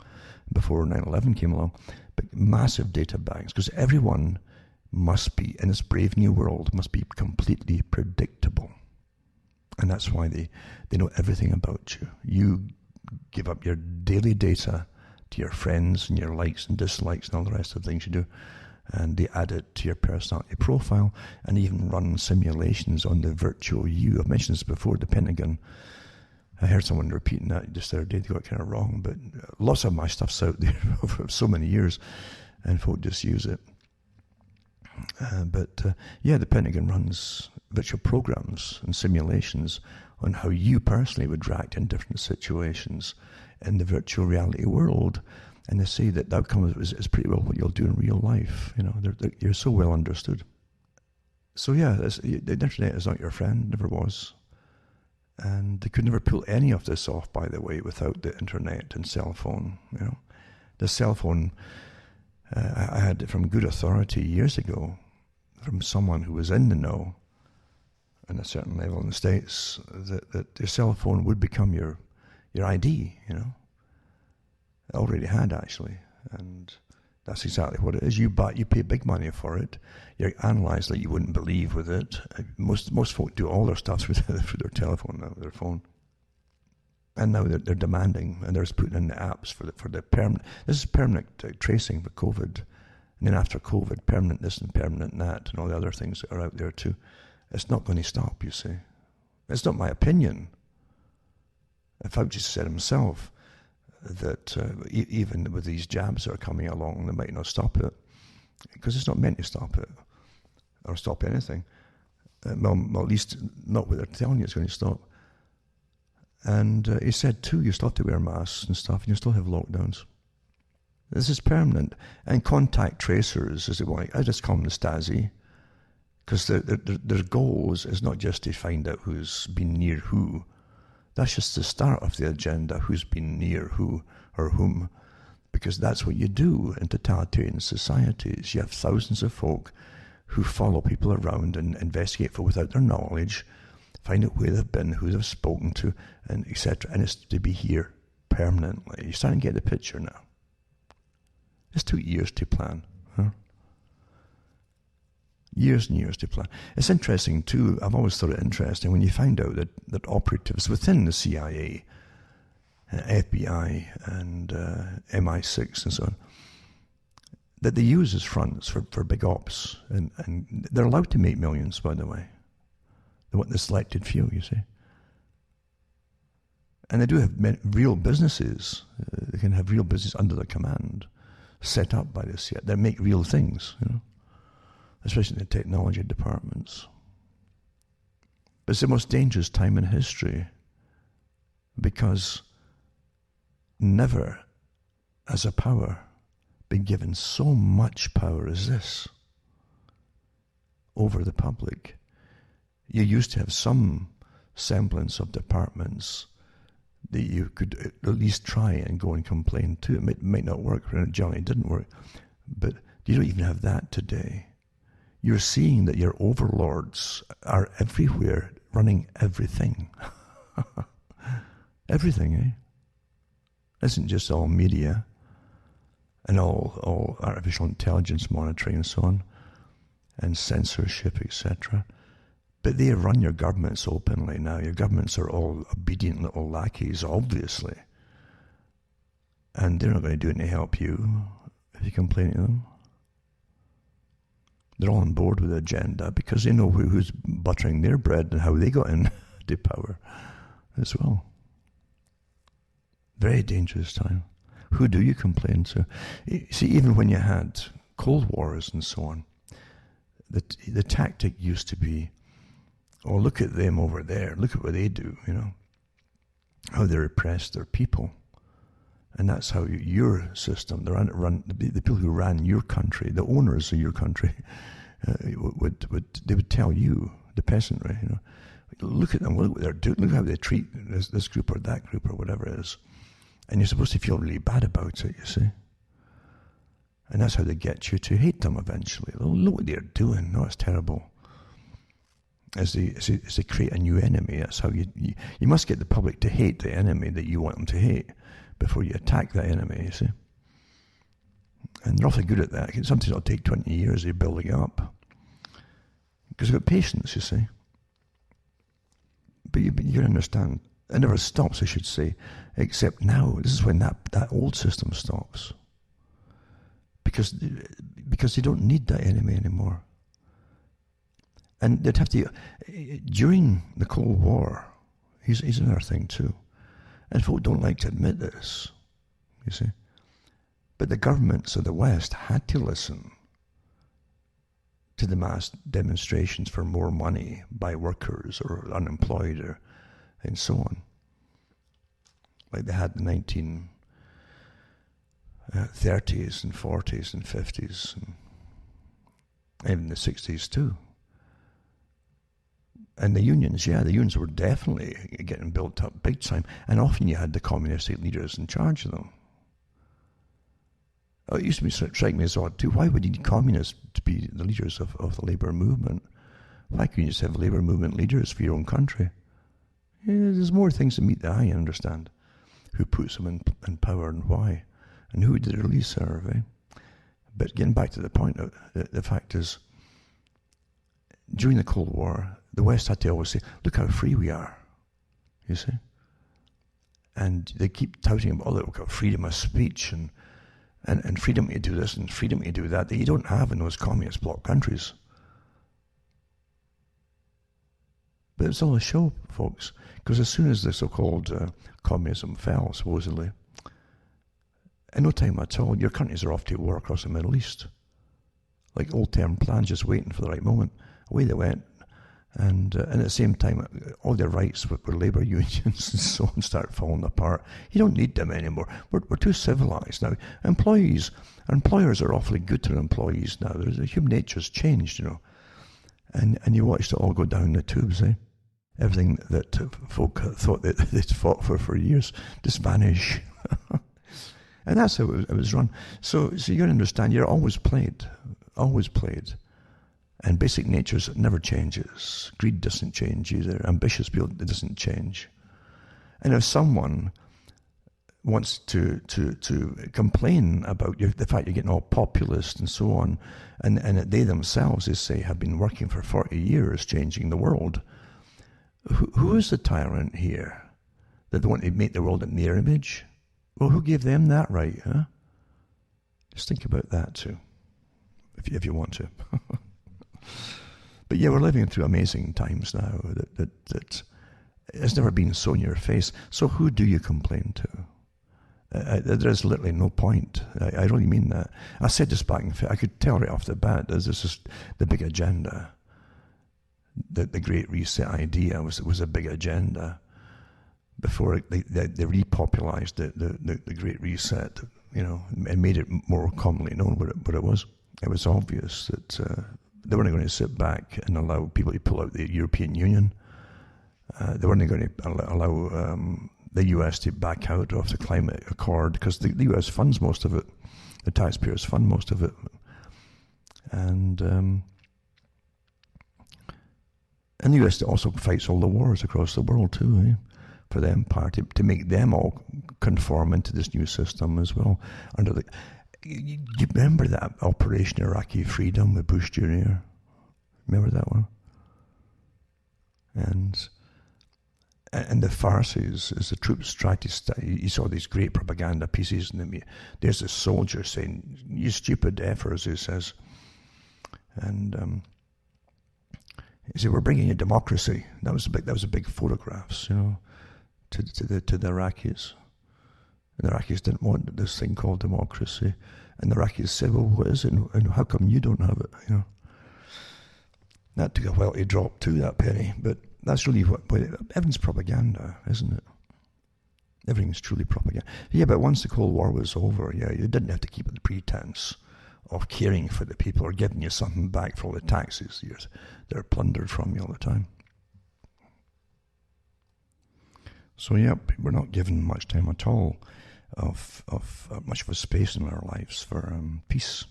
before 9/11 came along, but massive data banks, because everyone must be, in this brave new world, must be completely predictable. And that's why they know everything about you. You give up your daily data to your friends and your likes and dislikes and all the rest of the things you do, and they add it to your personality profile and even run simulations on the virtual you. I've mentioned this before, the Pentagon. I heard someone repeating that just the other day. They got it kind of wrong, but lots of my stuff's out there for so many years, and folk just use it. The Pentagon runs virtual programs and simulations on how you personally would react in different situations in the virtual reality world. And they say that the outcome is pretty well what you'll do in real life. You know, you're so well understood. So yeah, the internet is not your friend, never was. And they could never pull any of this off, by the way, without the internet and cell phone. You know, the cell phone, I had it from good authority years ago, from someone who was in the know, on a certain level in the States, that your cell phone would become your ID, you know. It already had, actually, and that's exactly what it is. You pay big money for it. You're analysed like you wouldn't believe with it. Most folk do all their stuff through their telephone now, their phone. And now they're demanding, and they're just putting in the apps for the permanent. This is permanent tracing for COVID, and then after COVID, permanent this and permanent that, and all the other things that are out there too. It's not going to stop, you see. It's not my opinion. Fauci said himself that even with these jabs that are coming along, they might not stop it, because it's not meant to stop it or stop anything. Well, at least not what they're telling you it's going to stop. And he said too, you still have to wear masks and stuff, and you still have lockdowns. This is permanent. And contact tracers, as they want, I just call them the Stasi, because their goals is not just to find out who's been near who. That's just the start of the agenda, who's been near who or whom, because that's what you do in totalitarian societies. You have thousands of folk who follow people around and investigate for without their knowledge, find out where they've been, who they've spoken to, and etc. And it's to be here permanently. You're starting to get the picture now. It's 2 years to plan. Huh? Years and years to plan. It's interesting too, I've always thought it interesting when you find out that operatives within the CIA, FBI and MI6 and so on, that they use as fronts for big ops, and they're allowed to make millions, by the way. They want the selected few, you see. And they do have real businesses. They can have real business under their command, set up by the CIA. They make real things, you know, especially in the technology departments. But it's the most dangerous time in history, because never has a power been given so much power as this over the public. You used to have some semblance of departments that you could at least try and go and complain to. It might not work, and it generally didn't work, but you don't even have that today. You're seeing that your overlords are everywhere, running everything. Everything, eh? It isn't just all media and all artificial intelligence monitoring and so on, and censorship, etc. But they run your governments openly now. Your governments are all obedient little lackeys, obviously. And they're not going to do anything to help you if you complain to them. They're all on board with the agenda because they know who's buttering their bread and how they got into power as well. Very dangerous time. Who do you complain to? See, even when you had Cold Wars and so on, the tactic used to be, oh, look at them over there, look at what they do, how they repress their people. And that's how your system, the people who ran your country, the owners of your country, they would tell you, the peasantry, look at them, look what they're doing, look how they treat this group or that group or whatever it is. And you're supposed to feel really bad about it, you see. And that's how they get you to hate them eventually. Oh, look what they're doing. No, it's terrible. As they create a new enemy, that's how you must get the public to hate the enemy that you want them to hate before you attack that enemy, you see. And they're awfully good at that. Sometimes it'll take 20 years of building up. Because they've got patience, you see. But you understand, it never stops, I should say, except now. This is when that old system stops. Because they don't need that enemy anymore. And they'd have to, during the Cold War, here's another thing too, and folk don't like to admit this, you see, but the governments of the West had to listen to the mass demonstrations for more money by workers or unemployed and so on, like they had in the 1930s and 40s and 50s and even the 60s too. And the unions were definitely getting built up big time, and often you had the communistic leaders in charge of them. It used to strike me as odd too. Why would you need communists to be the leaders of the labour movement? Why couldn't you just have labour movement leaders for your own country? Yeah, there's more things to meet the eye, I understand. Who puts them in power and why? And who did it really serve, eh? But getting back to the point, the fact is, during the Cold War, the West had to always say, look how free we are, you see. And they keep touting about, we've got freedom of speech and freedom to do this and freedom to do that you don't have in those communist bloc countries. But it's all a show, folks, because as soon as the so-called communism fell, supposedly, in no time at all, your countries are off to war across the Middle East. Like old-term plans, just waiting for the right moment. Away they went. And at the same time, all their rights with labour unions and so on start falling apart. You don't need them anymore. We're too civilised now. Employers are awfully good to their employees now. Human nature's changed, And you watched it all go down the tubes, eh? Everything that folk thought that they'd fought for years just vanish. And that's how it was run. So you got to understand, you're always played. And basic nature never changes. Greed doesn't change either. Ambitious people, it doesn't change. And if someone wants to complain about the fact you're getting all populist and so on, and that they themselves, they say, have been working for 40 years changing the world, who is the tyrant here? That they want to make the world in their image? Well, who gave them that right, huh? Just think about that too, if you want to. But yeah, we're living through amazing times now that it's never been so in your face. So who do you complain to? There is literally no point. I really mean that. I said this back in I could tell right off the bat, this is the big agenda. The Great Reset idea was a big agenda before they repopularized the Great Reset, and made it more commonly known what it was. It was obvious that they weren't going to sit back and allow people to pull out the European Union. They weren't going to allow the US to back out of the climate accord, because the US funds most of it. The taxpayers fund most of it. And the US also fights all the wars across the world too, eh? For the empire, to make them all conform into this new system as well. You remember that Operation Iraqi Freedom with Bush Jr.? Remember that one? And the farce is the troops tried to you saw these great propaganda pieces, and there's a soldier saying, "You stupid effers," he says. And he said, "We're bringing you democracy." That was a big photographs, to the Iraqis. And the Iraqis didn't want this thing called democracy. And the Iraqis said, "Well, what is it? And how come you don't have it?" That took a while to drop too, that penny, but that's really what everything's propaganda, isn't it? Everything's truly propaganda. Yeah, but once the Cold War was over, yeah, you didn't have to keep up the pretense of caring for the people or giving you something back for all the taxes they're plundered from you all the time. So yeah, we're not given much time at all of much of a space in our lives for peace.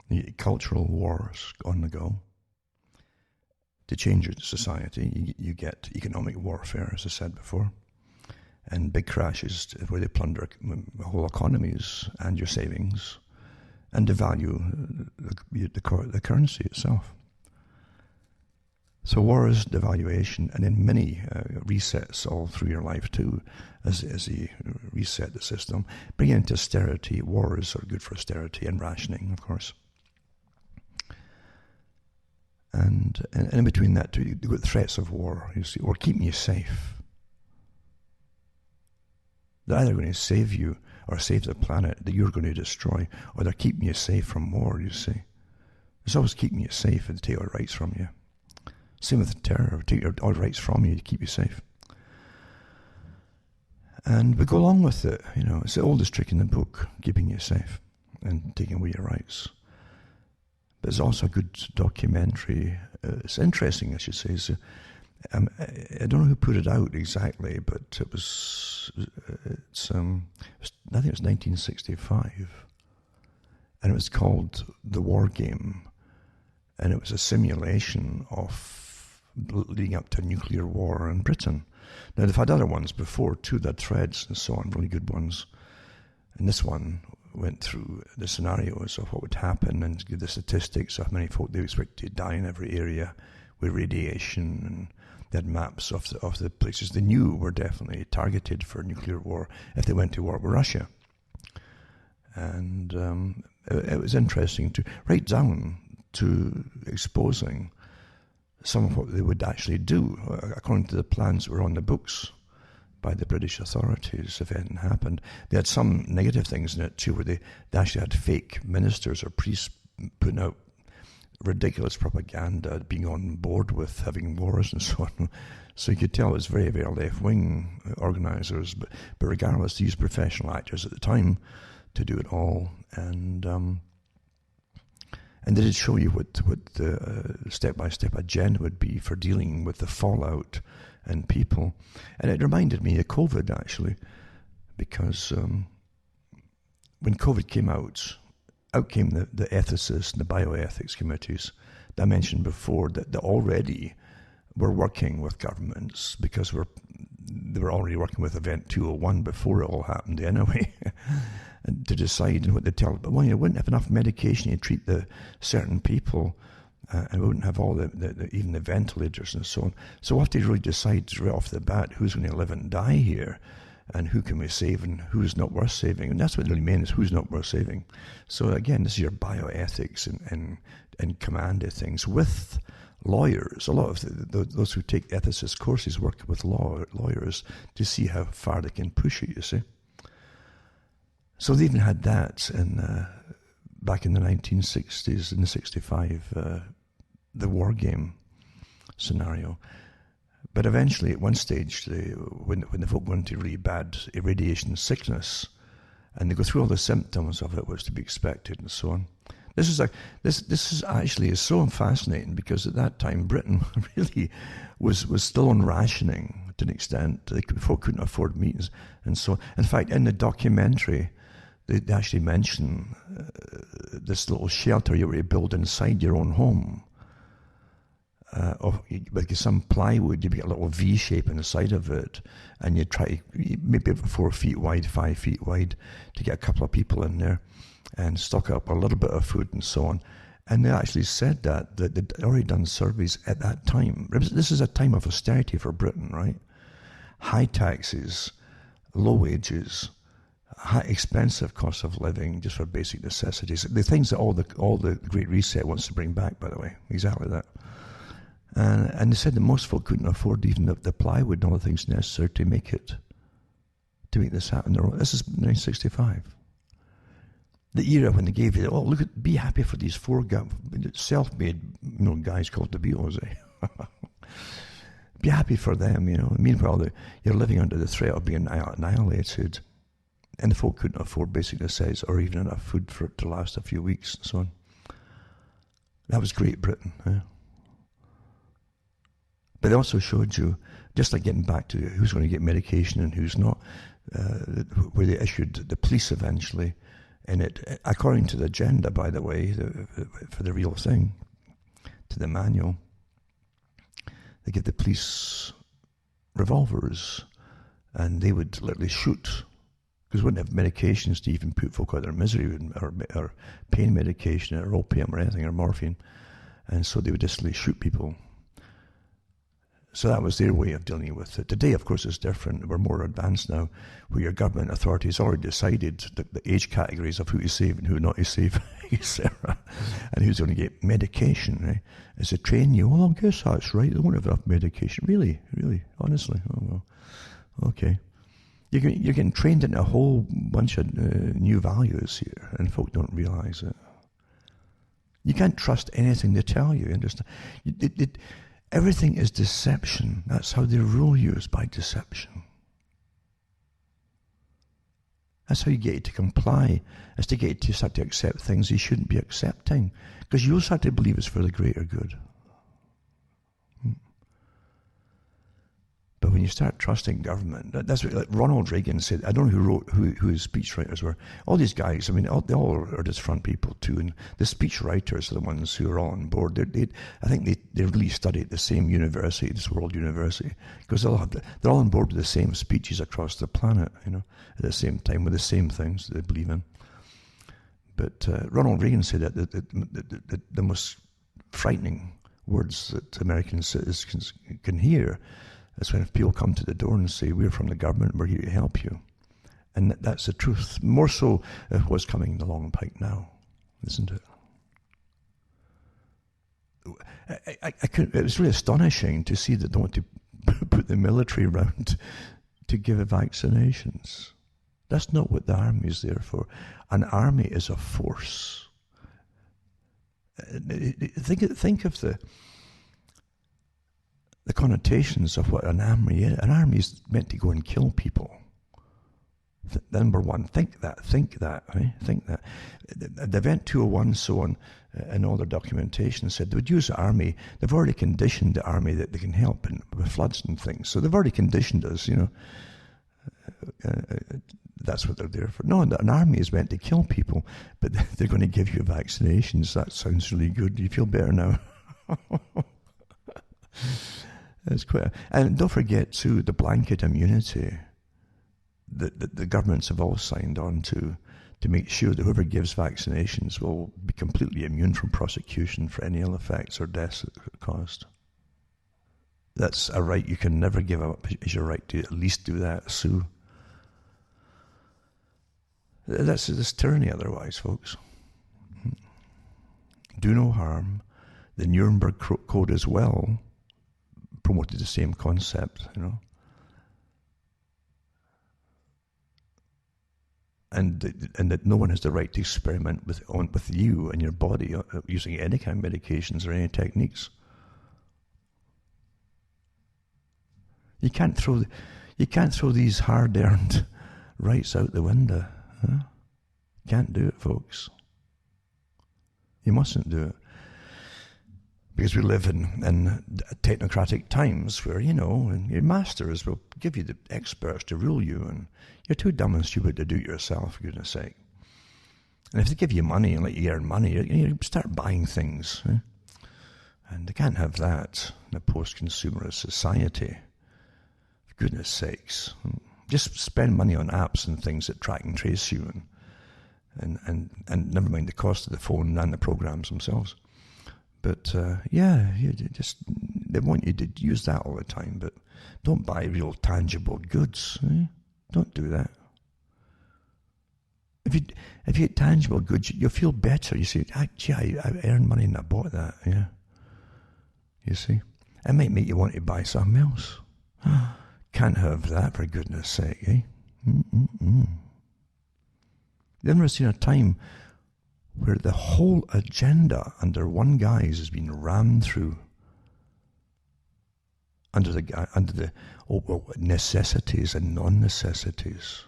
The cultural wars on the go. To change your society, you get economic warfare, as I said before, and big crashes where they plunder whole economies and your savings and devalue the currency itself. So war is devaluation, and then many resets all through your life too, as you reset the system. Bring it into austerity. Wars are good for austerity and rationing, of course. And in between that too, you've got threats of war, you see, or keeping you safe. They're either going to save you or save the planet that you're going to destroy, or they're keeping you safe from war, you see. It's always keeping you safe and take all rights from you. Same with terror, take all rights from you to keep you safe. And we go along with it, you know. It's the oldest trick in the book, keeping you safe and taking away your rights. But it's also a good documentary. It's interesting, I should say. I don't know who put it out exactly, but I think it was 1965, and it was called The War Game, and it was a simulation of leading up to a nuclear war in Britain. Now, they've had other ones before too, that Threads and so on, really good ones, and this one went through the scenarios of what would happen and give the statistics of how many folk they expect to die in every area with radiation, and they had maps of the places they knew were definitely targeted for nuclear war if they went to war with Russia. And it was interesting to write down to exposing some of what they would actually do according to the plans that were on the books by the British authorities if it hadn't happened. They had some negative things in it too, where they actually had fake ministers or priests putting out ridiculous propaganda, being on board with having wars and so on. So you could tell it was very, very left-wing organisers, but regardless, they used professional actors at the time to do it all, and they did show you what the step-by-step agenda would be for dealing with the fallout and people. And it reminded me of COVID, actually, because when COVID came out came the ethicists and the bioethics committees that I mentioned before that already were working with governments because they were already working with Event 201 before it all happened anyway, and to decide and what they tell. But you wouldn't have enough medication to treat the certain people, and we wouldn't have all even the ventilators and so on. So we have to really decide right off the bat who's going to live and die here, and who can we save and who's not worth saving. And that's what it really means, who's not worth saving. So again, this is your bioethics and command of things with lawyers. A lot of those who take ethicist courses work with lawyers to see how far they can push it, you see. So they even had that back in the 1960s, in the 65, the war game scenario. But eventually, at one stage, when the folk went into really bad irradiation sickness, and they go through all the symptoms of it, was to be expected, and so on. This is actually so fascinating because at that time Britain really was still on rationing to an extent. Folk couldn't afford meat and so on. In fact, in the documentary, they actually mention this little shelter you were to build inside your own home. Like some plywood, you get a little V shape in the side of it, and you try maybe 4 feet wide, 5 feet wide, to get a couple of people in there and stock up a little bit of food and so on. And they actually said that they'd already done surveys at that time. This is a time of austerity for Britain, right? High taxes, low wages, high expensive cost of living just for basic necessities. The things that all the Great Reset wants to bring back, by the way, exactly that. And they said that most folk couldn't afford even the plywood and all the things necessary to make this happen. This is 1965. The era when they gave you, be happy for these four self-made, guys called the Beatles. Be happy for them, Meanwhile, you're living under the threat of being annihilated. And the folk couldn't afford basic necessities or even enough food for it to last a few weeks and so on. That was Great Britain. But they also showed you, just like getting back to who's going to get medication and who's not, where they issued the police eventually, and it, according to the agenda, by the way, for the real thing, to the manual, they give the police revolvers, and they would literally shoot, because they wouldn't have medications to even put folk out of their misery, or pain medication, or opium, or anything, or morphine, and so they would just shoot people. So that was their way of dealing with it. Today, of course, it's different. We're more advanced now, where your government authorities already decided the age categories of who to save and who not to save, etc. And who's going to get medication, right? As they train you, I guess that's right. They won't have enough medication. Really? Honestly? Oh, well. Okay. You're getting trained in a whole bunch of new values here, and folk don't realize it. You can't trust anything they tell you. Understand? Everything is deception. That's how they rule you, is by deception. That's how you get you to comply, is to get you to start to accept things you shouldn't be accepting, because you'll start to believe it's for the greater good. But when you start trusting government, that's what like Ronald Reagan said. I don't know who his speechwriters were. All these guys, they all are just front people too. And the speechwriters are the ones who are all on board. I think they really study at the same university, this World University, because they're all on board with the same speeches across the planet, at the same time with the same things that they believe in. But Ronald Reagan said that the most frightening words that American citizens can hear is when people come to the door and say, we're from the government, we're here to help you. And that's the truth. More so of what's coming along the pike now, isn't it? It was really astonishing to see that they want to put the military around to give vaccinations. That's not what the army is there for. An army is a force. Think of the connotations of what an army is. An army is meant to go and kill people. Number one, think that, right? Think that. The Event 201, so on, and all their documentation said they would use the army. They've already conditioned the army that they can help with floods and things. So they've already conditioned us, that's what they're there for. No, an army is meant to kill people, but they're going to give you vaccinations. That sounds really good. Do you feel better now? It's quite, and don't forget too the blanket immunity that the governments have all signed on to make sure that whoever gives vaccinations will be completely immune from prosecution for any ill effects or deaths that are caused. That's a right you can never give up. It's your right to at least do that. Sue. That's this tyranny otherwise, folks. Do no harm. The Nuremberg Code as well promoted the same concept, and that no one has the right to experiment with you and your body using any kind of medications or any techniques. You can't throw these hard-earned rights out the window. Huh? Can't do it, folks. You mustn't do it. Because we live in technocratic times where, and your masters will give you the experts to rule you, and you're too dumb and stupid to do it yourself, for goodness sake. And if they give you money and let you earn money, you start buying things. Eh? And they can't have that in a post-consumerist society. For goodness sakes. Just spend money on apps and things that track and trace you, and never mind the cost of the phone and the programs themselves. But they want you to use that all the time, but don't buy real tangible goods. Eh? Don't do that. If you get tangible goods, you'll feel better. You say, I earned money and I bought that. Yeah. You see? It might make you want to buy something else. Can't have that, for goodness sake, eh? You've never seen a time where the whole agenda under one guise has been rammed through under the necessities and non-necessities,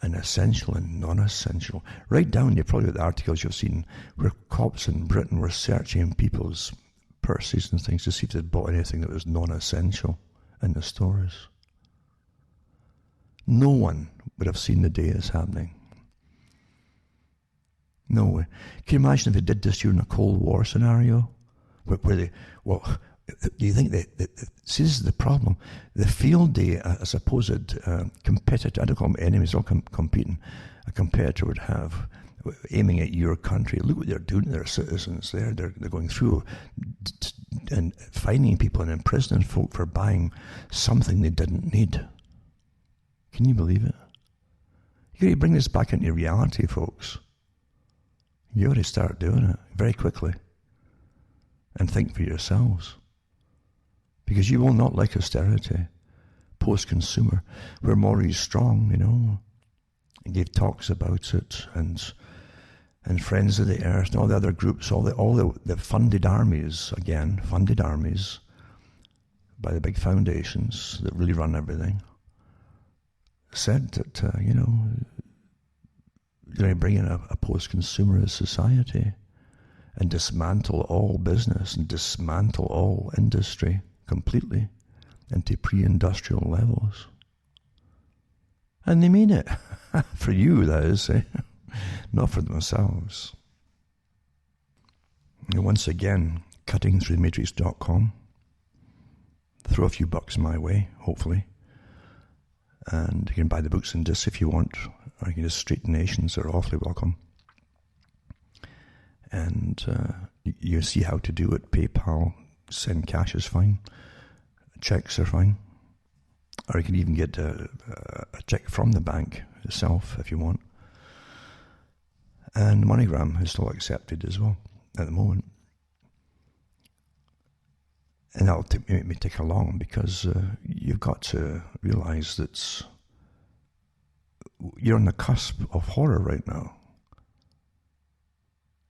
and essential and non-essential. Right down, you probably got the articles you've seen where cops in Britain were searching people's purses and things to see if they'd bought anything that was non-essential in the stores. No one would have seen the day it's happening. No way. Can you imagine if they did this during a Cold War scenario? Where they, do you think see, this is the problem. The field day, a supposed competitor, I don't call them enemies, all competing, a competitor would have, aiming at your country. Look what they're doing to their citizens. They're going through and finding people and imprisoning folk for buying something they didn't need. Can you believe it? You got to bring this back into reality, folks. You ought to start doing it very quickly and think for yourselves. Because you will not like austerity, post-consumer. We're Morrie Strong, you know, and gave talks about it, and Friends of the Earth, and all the other groups, all the funded armies, again, funded armies by the big foundations that really run everything, said that, you're going to bring in a post-consumerist society and dismantle all business and dismantle all industry completely into pre-industrial levels. And they mean it. For you, that is, not for themselves. And once again, cuttingthroughthematrix.com. Throw a few bucks my way, hopefully. And you can buy the books and discs if you want, or you can just straight donations. They're awfully welcome. And you see how to do it. PayPal, send cash is fine. Checks are fine. Or you can even get a check from the bank itself if you want. And MoneyGram is still accepted as well at the moment. And that'll make me take along, because you've got to realize that you're on the cusp of horror right now.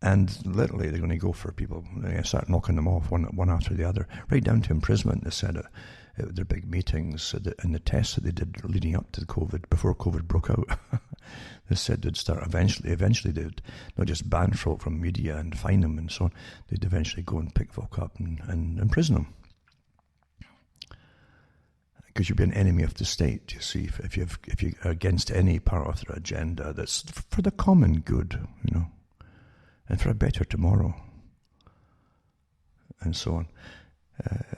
And literally, they're going to go for people. They're going to start knocking them off one after the other, right down to imprisonment. They said at their big meetings and the tests that they did leading up to the COVID, before COVID broke out. They said they'd start eventually they'd not just ban folk from media and fine them and so on. They'd eventually go and pick folk up and imprison them. Because you'd be an enemy of the state, you see, if you're against any part of their agenda that's for the common good, and for a better tomorrow, and so on.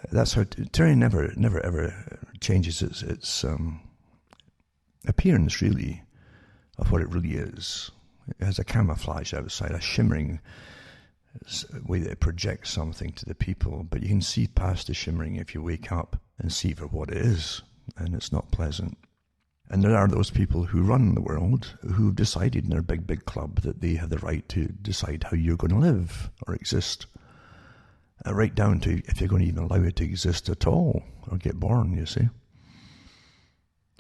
That's how tyranny never ever changes its appearance, really, of what it really is. It has a camouflage outside, a shimmering way that it projects something to the people, but you can see past the shimmering if you wake up and see for what it is, and it's not pleasant. And there are those people who run the world who've decided in their big club that they have the right to decide how you're going to live or exist. Right down to if you're going to even allow it to exist at all or get born, you see.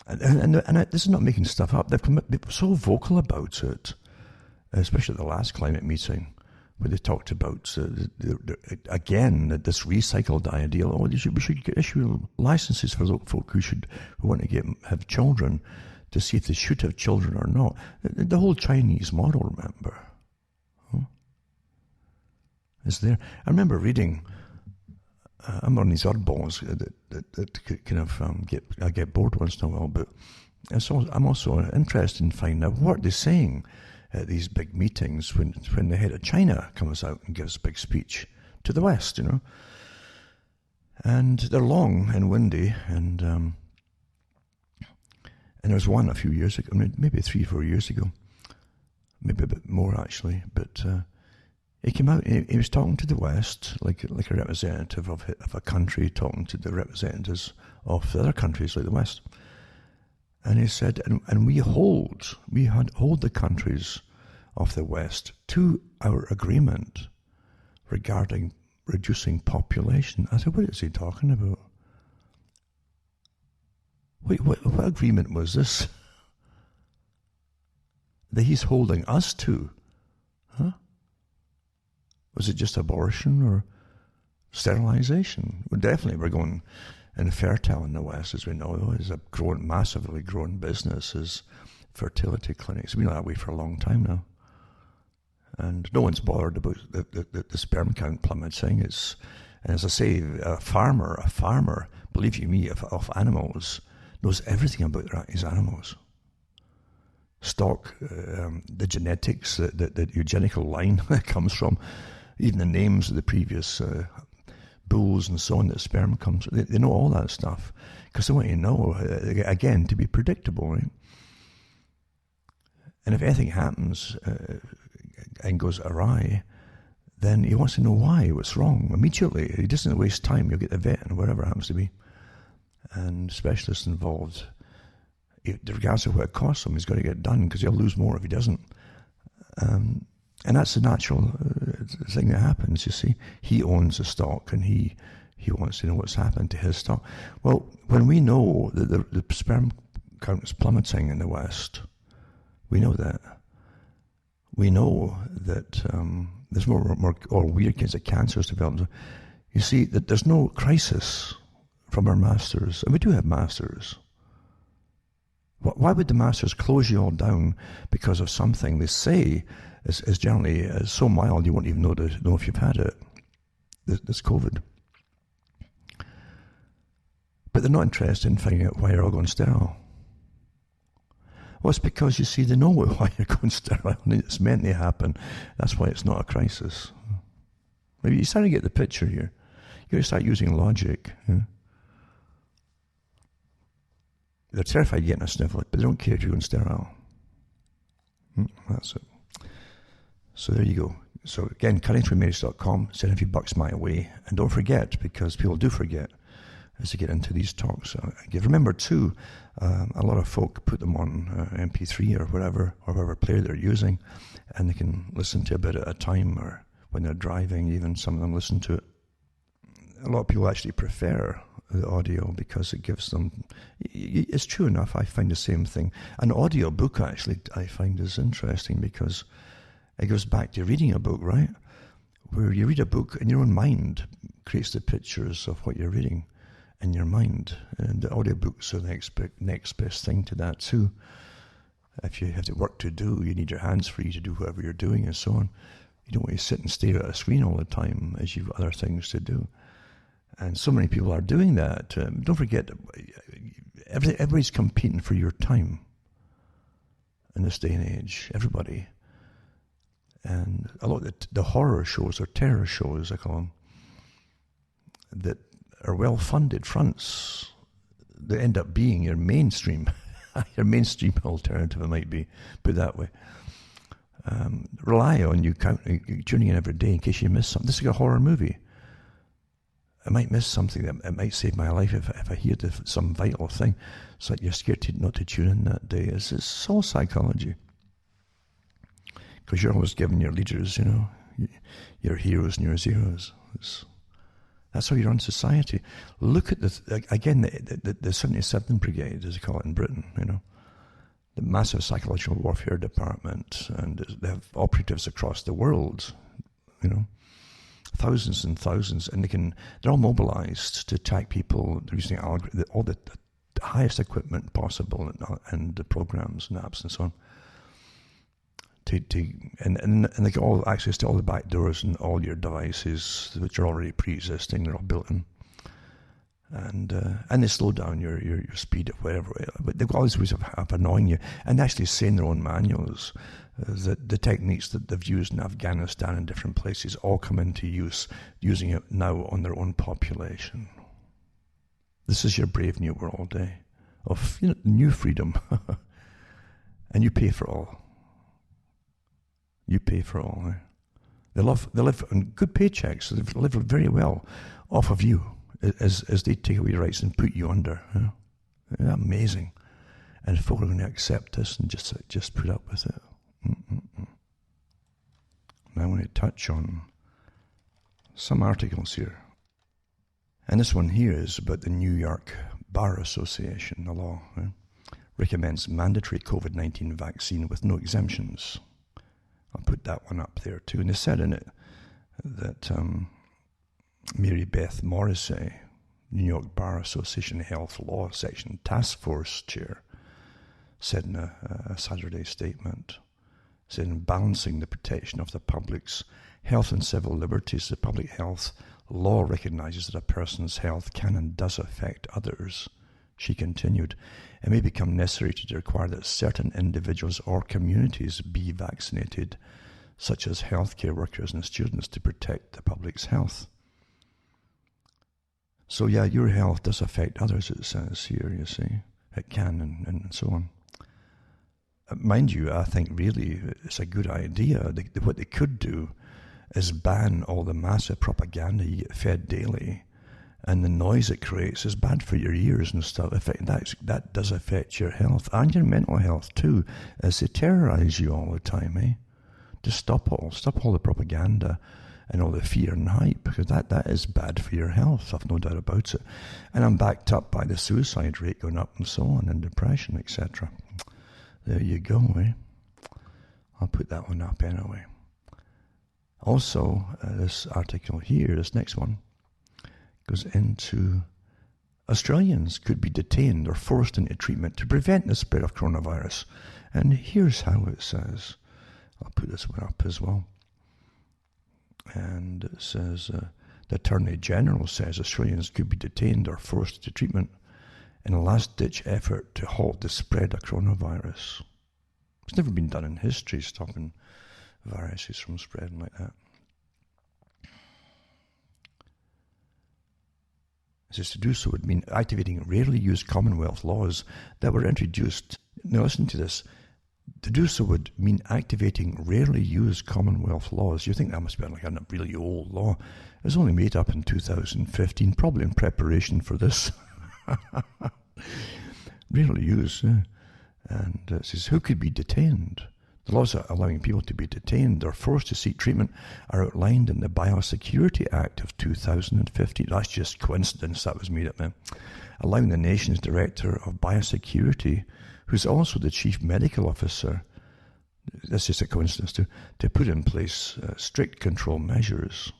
And this is not making stuff up. They've been so vocal about it, especially at the last climate meeting, where they talked about, again, this recycled idea. We should issue licenses for those folk who want to have children to see if they should have children or not. The whole Chinese model, remember, is there. I remember reading, I'm on these oddballs that kind of I get bored once in a while, but I'm also interested in finding out what they're saying at these big meetings when the head of China comes out and gives a big speech to the West, And they're long and windy, and there was one a few years ago, maybe 3-4 years ago, maybe a bit more actually, but he came out and he was talking to the West like a representative of a country talking to the representatives of the other countries like the West. And he said, and we hold the countries of the West to our agreement regarding reducing population. I said, what is he talking about? Wait, what agreement was this that he's holding us to? Huh? Was it just abortion or sterilization? Well, definitely we're going infertile in the West, as we know. Is a massively growing business is fertility clinics. It's been that way for a long time now. And no one's bothered about the sperm count plummeting. It's, and as I say, a farmer, believe you me, of animals, knows everything about his animals. Stock, the genetics, the eugenical line that comes from, even the names of the previous bulls and so on that sperm comes from. They know all that stuff because they want you to know, again, to be predictable, right? And if anything happens and goes awry, then he wants to know why, what's wrong, immediately. He doesn't waste time. He'll get the vet and whatever it happens to be. And specialists involved, regardless of what it costs him, he's got to get it done because he'll lose more if he doesn't. And that's the natural thing that happens, you see. He owns the stock and he wants to know what's happened to his stock. Well, when we know that the sperm count is plummeting in the West, we know that. We know that there's more or weird kinds of cancers developing. You see, that there's no crisis from our masters, and we do have masters. Why would the masters close you all down because of something they say is generally so mild you won't even know if you've had it, this COVID? But they're not interested in finding out why you're all going sterile. Well, it's because, you see, they know why you're going sterile, and it's meant to happen. That's why it's not a crisis. Maybe you're starting to get the picture here. You've got to start using logic. Yeah? They're terrified of getting a sniffle, but they don't care if you're going sterile. That's it. So there you go. So again, cuttingthroughmarriage.com, send a few bucks my way. And don't forget, because people do forget, as they get into these talks. Remember too, a lot of folk put them on MP3 or whatever player they're using, and they can listen to a bit at a time, or when they're driving, even some of them listen to it. A lot of people actually prefer the audio because it gives them, it's true enough, I find the same thing. An audio book actually I find is interesting because it goes back to reading a book, right? Where you read a book and your own mind creates the pictures of what you're reading in your mind, and the audiobooks are the next best thing to that too. If you have the work to do, you need your hands free to do whatever you're doing and so on. You don't want to sit and stare at a screen all the time as you've other things to do. And so many people are doing that. Don't forget, everybody's competing for your time in this day and age, everybody. And a lot of the horror shows, or terror shows, I call them, that are well-funded fronts that end up being your mainstream, your mainstream alternative, it might be, put it that way. Rely on you tuning in every day in case you miss something. This is like a horror movie. I might miss something that it might save my life if I hear some vital thing. It's like you're scared not to tune in that day. It's all psychology. Because you're always giving your leaders, your heroes and your zeros. That's how you run society. Look at the 77th Brigade, as they call it in Britain, the massive psychological warfare department, and they have operatives across the world, thousands and thousands, and they're all mobilized to attack people. They're using all the highest equipment possible, and the programs and apps and so on. And they get all access to all the back doors and all your devices, which are already pre-existing. They're all built in, and they slow down your speed or whatever. But they've got all these ways of annoying you, and actually say in their own manuals that the techniques that they've used in Afghanistan and different places all come into use, using it now on their own population. This is your brave new world, of new freedom, and you pay for all. You pay for all. They live on good paychecks. So they live very well off of you as they take away your rights and put you under. Amazing. And folk are going to accept this and just put up with it. Now I want to touch on some articles here. And this one here is about the New York Bar Association. The law recommends mandatory COVID-19 vaccine with no exemptions. I'll put that one up there too. And they said in it, that Mary Beth Morrissey, New York Bar Association Health Law Section Task Force Chair, said in a Saturday statement, saying balancing the protection of the public's health and civil liberties, the public health law recognizes that a person's health can and does affect others. She continued, it may become necessary to require that certain individuals or communities be vaccinated, such as healthcare workers and students, to protect the public's health. So yeah, your health does affect others, it says here, you see. It can and so on. Mind you, I think really it's a good idea. What they could do is ban all the massive propaganda you get fed daily, and the noise it creates is bad for your ears and stuff. That does affect your health and your mental health too, as they terrorize you all the time, eh? Just stop all the propaganda and all the fear and hype, because that is bad for your health, I've no doubt about it. And I'm backed up by the suicide rate going up and so on, and depression, etc. There you go, eh? I'll put that one up anyway. Also, this article here, this next one, goes into Australians could be detained or forced into treatment to prevent the spread of coronavirus. And here's how it says. I'll put this one up as well. And it says, the Attorney General says Australians could be detained or forced to treatment in a last-ditch effort to halt the spread of coronavirus. It's never been done in history, stopping viruses from spreading like that. It says to do so would mean activating rarely used Commonwealth laws that were introduced. Now listen to this. To do so would mean activating rarely used Commonwealth laws. You think that must be like a really old law. It was only made up in 2015, probably in preparation for this. Rarely used. And it says, who could be detained? The laws allowing people to be detained or forced to seek treatment are outlined in the Biosecurity Act of 2015. That's just coincidence that was made up, man. Allowing the nation's Director of Biosecurity, who's also the Chief Medical Officer, that's just a coincidence too, to put in place strict control measures.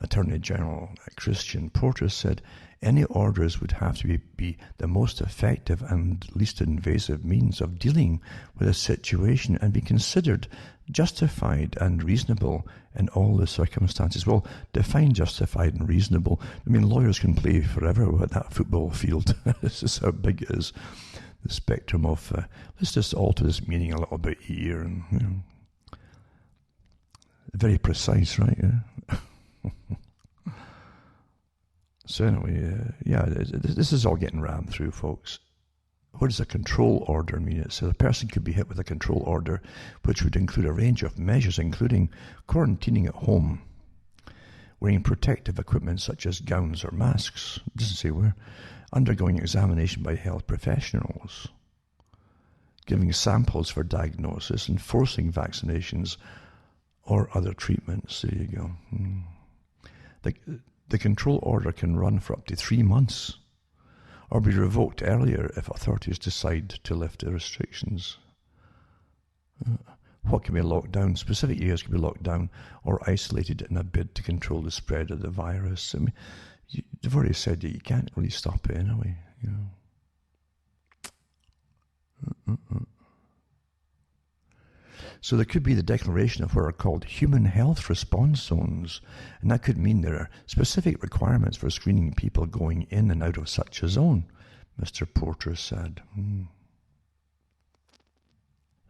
Attorney General Christian Porter said any orders would have to be the most effective and least invasive means of dealing with a situation and be considered justified and reasonable in all the circumstances. Well, define justified and reasonable. I mean, lawyers can play forever with that football field. This is how big it is. The spectrum of, let's just alter this meaning a little bit here. And, you know, very precise, right? Yeah? So anyway, this is all getting rammed through, folks. What does a control order mean? It says a person could be hit with a control order, which would include a range of measures, including quarantining at home, wearing protective equipment such as gowns or masks, it doesn't say where, undergoing examination by health professionals, giving samples for diagnosis, and forcing vaccinations or other treatments. There you go. The control order can run for up to 3 months or be revoked earlier if authorities decide to lift the restrictions. What can be locked down? Specific areas can be locked down or isolated in a bid to control the spread of the virus. I mean, you've already said that you can't really stop it anyway, you know. So there could be the declaration of what are called human health response zones, and that could mean there are specific requirements for screening people going in and out of such a zone, Mr. Porter said.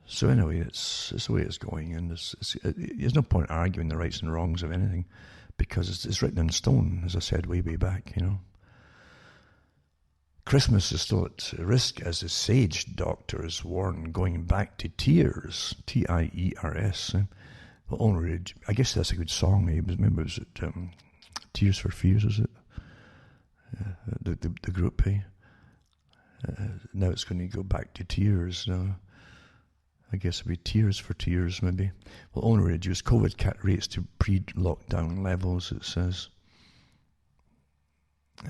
So anyway, it's the way it's going, and there's no point arguing the rights and wrongs of anything, because it's written in stone, as I said way back, you know. Christmas is still at risk as the sage doctors warn going back to tears, T-I-E-R-S. Well, only, I guess that's a good song. Remember, was it Tears for Fears, was it? The group, eh? Now it's going to go back to tears now. I guess it'll be Tears for Tears, maybe. Will only reduce COVID rates to pre-lockdown levels, it says.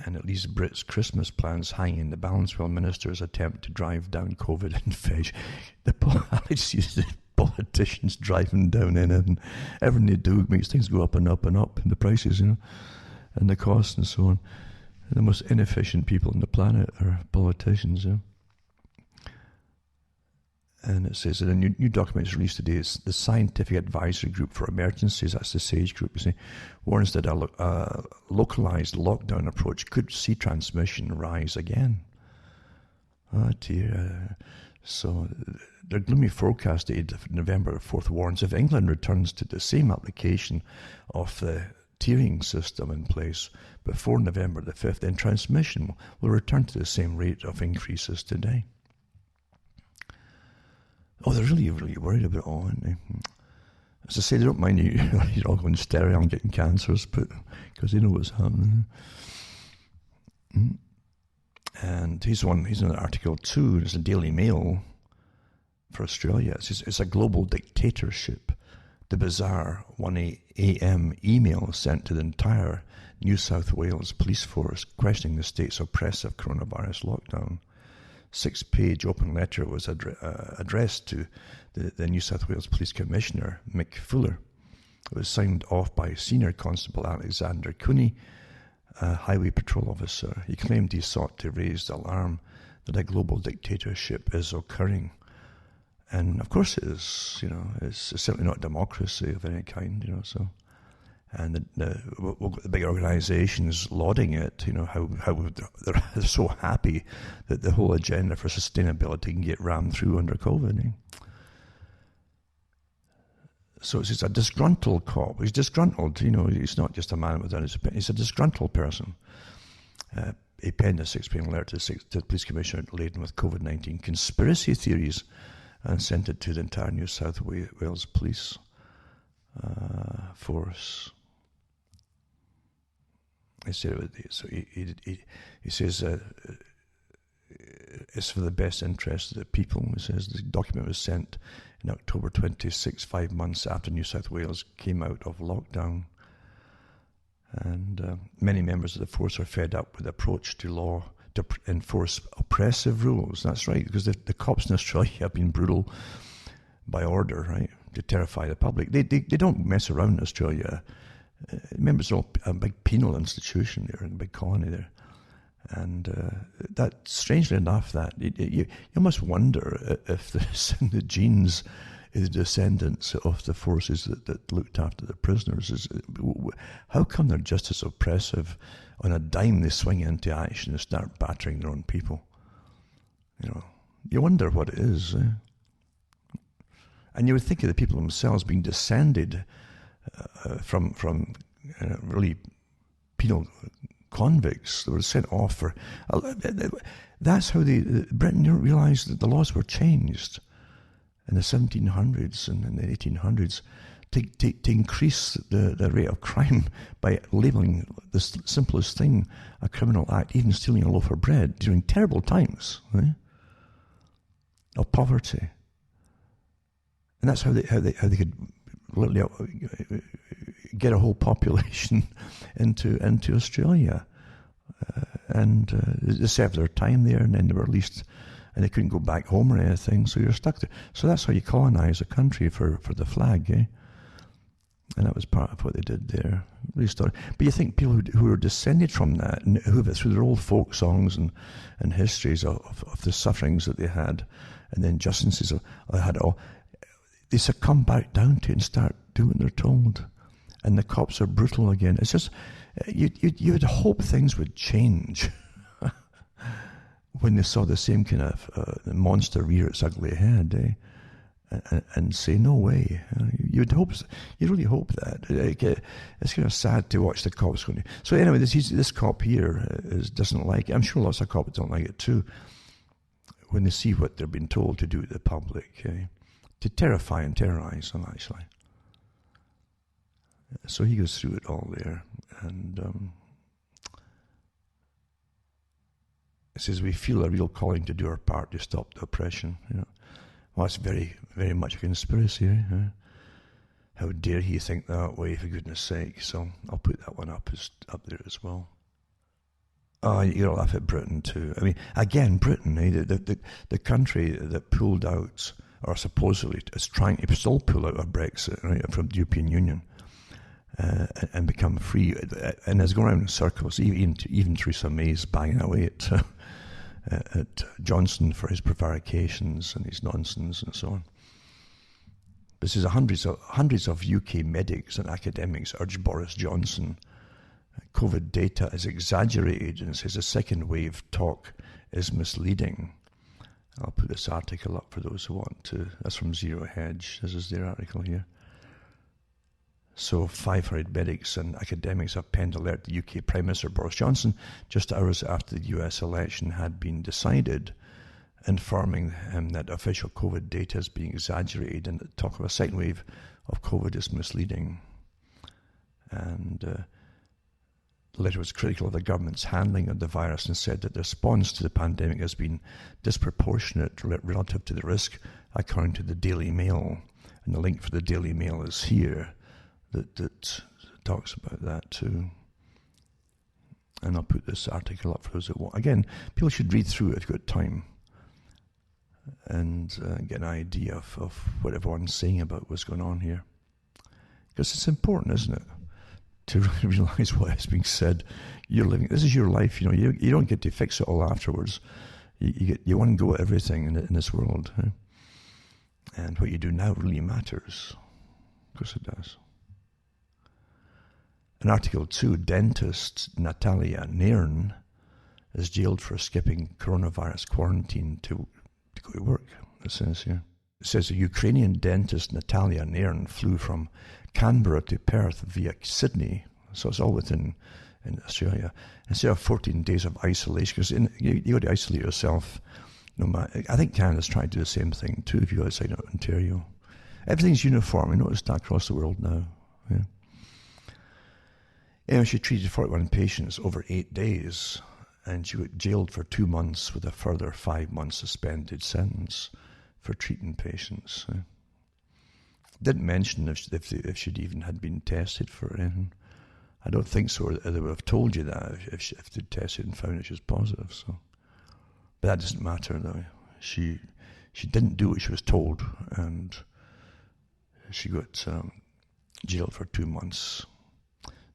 And at least Brits' Christmas plans hang in the balance while ministers attempt to drive down COVID infection. The politicians driving down in it, and everything they do makes things go up and up and up, and the prices, and the costs and so on. And the most inefficient people on the planet are politicians. And it says that a new document is released today. It's the Scientific Advisory Group for Emergencies, that's the SAGE group, you see, warns that a localized lockdown approach could see transmission rise again. Oh dear. So their gloomy forecast dated November 4th warns if England returns to the same application of the tiering system in place before November the 5th, then transmission will return to the same rate of increases today. Oh, they're really, really worried about it all, aren't they? As I say, they don't mind you're all going sterile and getting cancers, but because they know what's happening. And he's in Article 2, it's a Daily Mail for Australia. It's a global dictatorship. The bizarre 1 a.m. email sent to the entire New South Wales police force questioning the state's oppressive coronavirus lockdown. 6-page open letter was addressed to the New South Wales Police Commissioner, Mick Fuller. It was signed off by Senior Constable Alexander Cooney, a Highway Patrol officer. He claimed he sought to raise the alarm that a global dictatorship is occurring. And of course it is, it's certainly not democracy of any kind, so. And the big organisations lauding it, how they're so happy that the whole agenda for sustainability can get rammed through under COVID. So it's a disgruntled cop. He's disgruntled, he's not just a man without his opinion. He's a disgruntled person. He penned a 6-page letter to the police commissioner laden with COVID-19 conspiracy theories and sent it to the entire New South Wales police force. He said, so he says it's for the best interest of the people. He says the document was sent in October 26, 5 months after New South Wales came out of lockdown. And many members of the force are fed up with the approach to law to enforce oppressive rules. That's right, because the cops in Australia have been brutal by order, right, to terrify the public. They don't mess around in Australia. Remember, it's all a big penal institution there, a big colony there. And that, strangely enough, that you must wonder if in the genes is the descendants of the forces that looked after the prisoners. How come they're just as oppressive? On a dime they swing into action and start battering their own people. You wonder what it is. And you would think of the people themselves being descended from really penal convicts that were sent off for. That's how Britain didn't realise that the laws were changed in the 1700s and in the 1800s to increase the rate of crime by labelling the simplest thing a criminal act, even stealing a loaf of bread during terrible times of poverty. And that's how they could literally get a whole population into Australia, and they served their time there, and then they were released, and they couldn't go back home or anything. So you're stuck there. So that's how you colonise a country for the flag, And that was part of what they did there. Really story. But you think people who are descended from that, and who have it through their old folk songs and histories of the sufferings that they had, and the injustices they had, they succumb back down to it and start doing what they're told. And the cops are brutal again. It's just, you would hope things would change when they saw the same kind of monster rear its ugly head, and say, no way. You'd really hope that. It's kind of sad to watch the cops going. So anyway, this cop here doesn't like it. I'm sure lots of cops don't like it too, when they see what they're being told to do to the public, to terrify and terrorize them, actually. So he goes through it all there, and it says, we feel a real calling to do our part to stop the oppression. Well, that's very, very much a conspiracy. How dare he think that way, for goodness sake. So I'll put that one up there as well. Oh, you're laugh at Britain too. I mean, again, Britain, the country that pulled out, or supposedly is trying to still pull out of Brexit, right, from the European Union, and become free, and is going around in circles. Even Theresa May is banging away at Johnson for his prevarications and his nonsense and so on. This is hundreds of UK medics and academics urge Boris Johnson. COVID data is exaggerated, and it says the second wave talk is misleading. I'll put this article up for those who want to. That's from Zero Hedge. This is their article here. So 500 medics and academics have penned alert to UK Prime Minister Boris Johnson just hours after the US election had been decided, informing him that official COVID data is being exaggerated and that talk of a second wave of COVID is misleading. And the letter was critical of the government's handling of the virus and said that the response to the pandemic has been disproportionate relative to the risk, according to the Daily Mail. And the link for the Daily Mail is here. That talks about that too. And I'll put this article up for those that want. Again, people should read through it if you've got time and get an idea of what everyone's saying about what's going on here. Because it's important, isn't it, to really realise what is being said. You're living, this is your life, you know, you don't get to fix it all afterwards. You want to go at everything in this world. Huh? And what you do now really matters. Of course it does. In Article 2, dentist Natalia Nairn is jailed for skipping coronavirus quarantine to go to work, it says here. It says a Ukrainian dentist, Natalia Nairn, flew from Canberra to Perth via Sydney, so it's all within in Australia, instead of 14 days of isolation, because you got to isolate yourself. No matter, I think Canada's trying to do the same thing too if you go outside of Ontario. Everything's uniform. I noticed that across the world now. Yeah. Anyway, she treated 41 patients over 8 days, and she got jailed for 2 months with a further 5 month suspended sentence for treating patients. Didn't mention if she'd even had been tested for anything. I don't think so. They would have told you that if they'd tested and found that she was positive. So, but that doesn't matter though. She didn't do what she was told, and she got jailed for 2 months.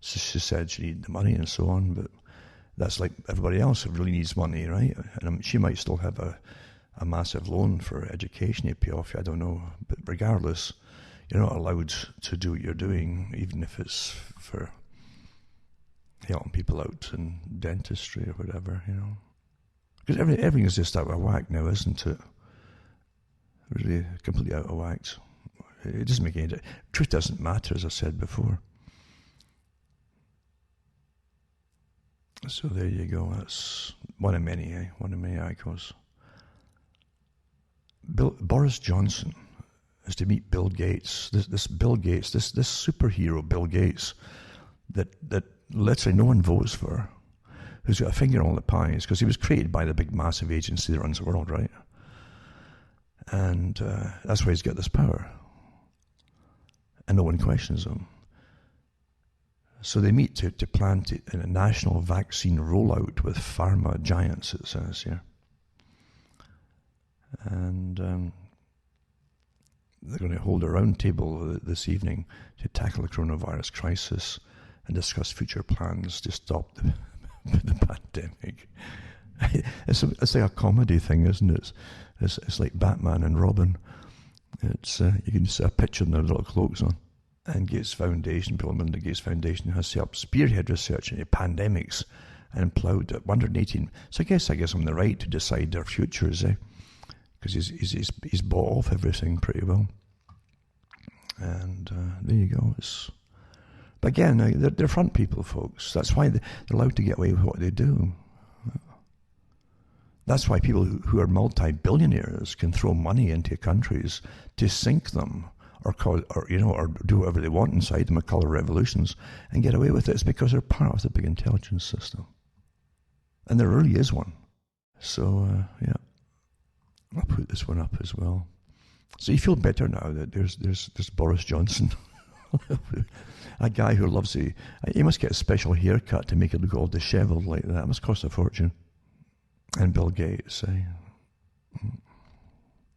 So she said she needed the money and so on, but that's like everybody else who really needs money, right? And she might still have a massive loan for education to pay off, I don't know. But regardless, you're not allowed to do what you're doing, even if it's for helping people out in dentistry or whatever, you know. Because everything is just out of whack now, isn't it? Really completely out of whack. It doesn't make any difference. Truth doesn't matter, as I said before. So there you go. That's one of many, one of many icons. Boris Johnson is to meet Bill Gates. This Bill Gates, this superhero Bill Gates, that literally no one votes for, who's got a finger on all the pies, because he was created by the big massive agency that runs the world, right? And that's why he's got this power. And no one questions him. So they meet to plan a national vaccine rollout with pharma giants, it says here. And they're going to hold a round table this evening to tackle the coronavirus crisis and discuss future plans to stop the pandemic. It's like a comedy thing, isn't it? It's like Batman and Robin. It's you can see a picture in their little cloaks on. And Gates Foundation, Bill and Melinda Gates Foundation, has helped spearhead research into pandemics and ploughed at 118. So I guess I'm the right to decide their futures, because he's bought off everything pretty well. And there you go. But again, they're front people, folks. That's why they're allowed to get away with what they do. That's why people who are multi-billionaires can throw money into countries to sink them, or do whatever they want inside them, colour revolutions, and get away with it. It's because they're part of the big intelligence system, and there really is one. So yeah, I'll put this one up as well. So you feel better now that there's Boris Johnson, a guy who loves he must get a special haircut to make it look all dishevelled like that. It must cost a fortune. And Bill Gates,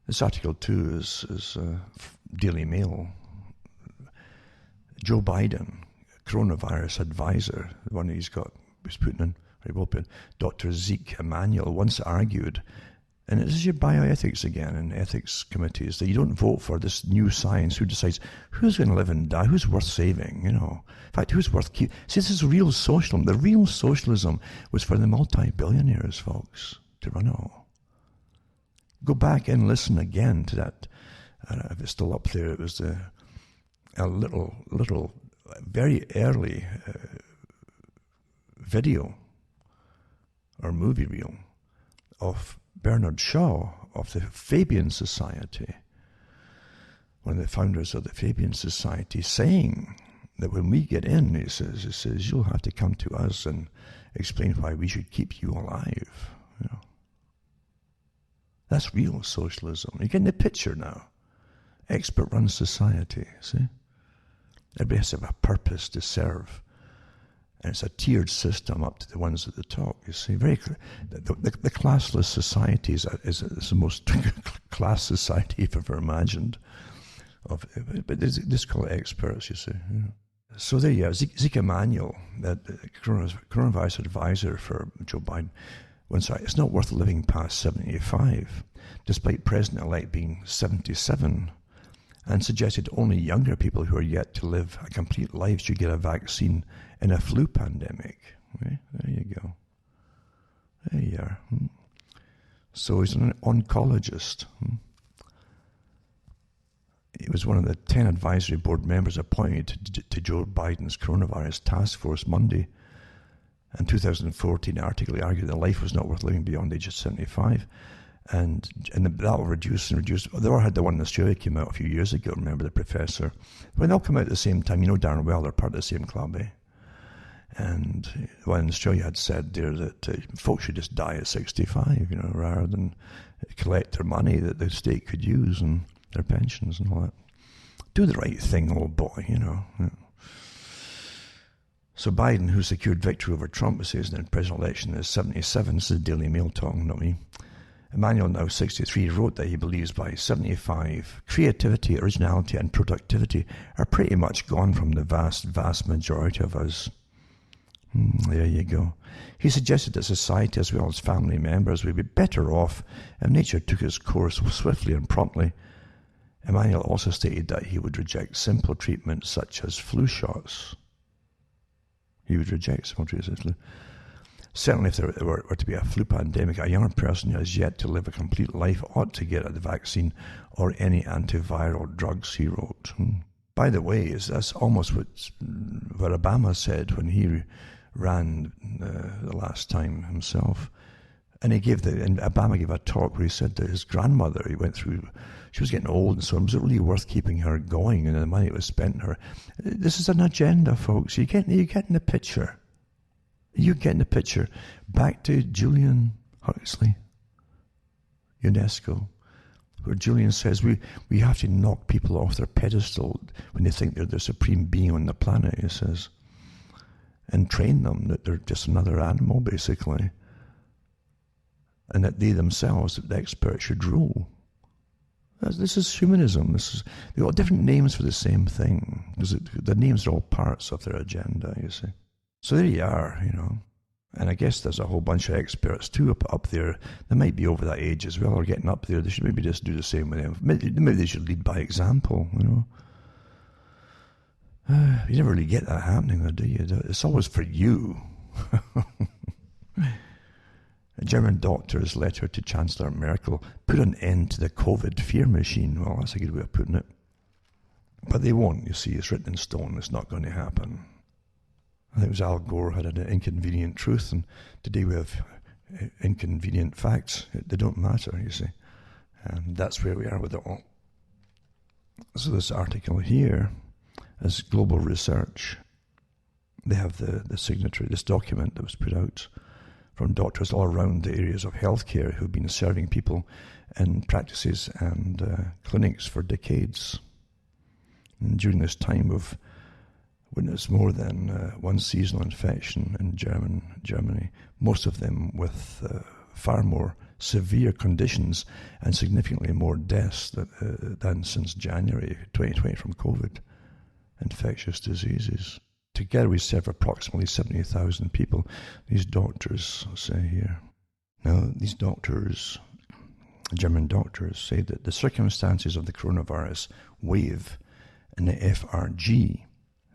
This article too is Daily Mail. Joe Biden, coronavirus advisor, the one he's putting in, very well put, Dr. Zeke Emanuel once argued, and this is your bioethics again and ethics committees, that you don't vote for this new science who decides who's going to live and die, who's worth saving, In fact, who's worth keeping. See, this is real socialism. The real socialism was for the multi-billionaires, folks, to run it all. Go back and listen again to that. If it's still up there, it was a little, very early video or movie reel of Bernard Shaw of the Fabian Society, one of the founders of the Fabian Society, saying that when we get in, he says, you'll have to come to us and explain why we should keep you alive. That's real socialism. You're getting the picture now. Expert-run society, see? Everybody has to have a purpose to serve. And it's a tiered system up to the ones at the top, you see. Very the classless society is the most class society you've ever imagined. But this call it experts, you see. So there you are. Zeke Emanuel, the coronavirus advisor for Joe Biden, once said, it's not worth living past 75, despite President-elect being 77, and suggested only younger people who are yet to live a complete life should get a vaccine in a flu pandemic. Okay? There you go. There you are. So he's an oncologist. He was one of the 10 advisory board members appointed to Joe Biden's coronavirus task force Monday. In 2014, article argued that life was not worth living beyond the age of 75. And that will reduce and reduce. They already had the one in Australia came out a few years ago, remember, the professor. When they'll come out at the same time, you know darn well they're part of the same club, eh? And the one in Australia had said there that folks should just die at 65, rather than collect their money that the state could use and their pensions and all that. Do the right thing, old boy, Yeah. So Biden, who secured victory over Trump, says in the presidential election is 77. This is the Daily Mail talking, not me. Emmanuel, now 63, wrote that he believes by 75, creativity, originality and productivity are pretty much gone from the vast majority of us. There you go. He suggested that society as well as family members would be better off if nature took its course swiftly and promptly. Emmanuel also stated that he would reject simple treatments such as flu shots. He would reject simple treatments such as flu. Certainly, if there were to be a flu pandemic, a young person who has yet to live a complete life ought to get the vaccine or any antiviral drugs, he wrote. By the way, that's almost what Obama said when he ran the last time himself. And Obama gave a talk where he said that his grandmother, he went through, she was getting old, and so was it really worth keeping her going, and the money it was spent on her. This is an agenda, folks. You're getting the picture. You getting the picture. Back to Julian Huxley, UNESCO, where Julian says we have to knock people off their pedestal when they think they're the supreme being on the planet, he says, and train them that they're just another animal, basically, and that they themselves, the experts, should rule. This is humanism. They've got different names for the same thing, because the names are all parts of their agenda, you see. So there you are, And I guess there's a whole bunch of experts too up there. They might be over that age as well, or getting up there. They should maybe just do the same with them. Maybe they should lead by example, You never really get that happening, though, do you? It's always for you. A German doctor's letter to Chancellor Merkel put an end to the COVID fear machine. Well, that's a good way of putting it. But they won't, you see. It's written in stone. It's not going to happen. I think it was Al Gore had an inconvenient truth, and today we have inconvenient facts. They don't matter, you see. And that's where we are with it all. So this article here is Global Research. They have the signatory, this document that was put out from doctors all around the areas of healthcare who've been serving people in practices and clinics for decades. And during this time of witnessed more than one seasonal infection in Germany, most of them with far more severe conditions and significantly more deaths than since January 2020 from COVID, infectious diseases. Together we serve approximately 70,000 people, these doctors say here. Now, these doctors, German doctors, say that the circumstances of the coronavirus wave in the FRG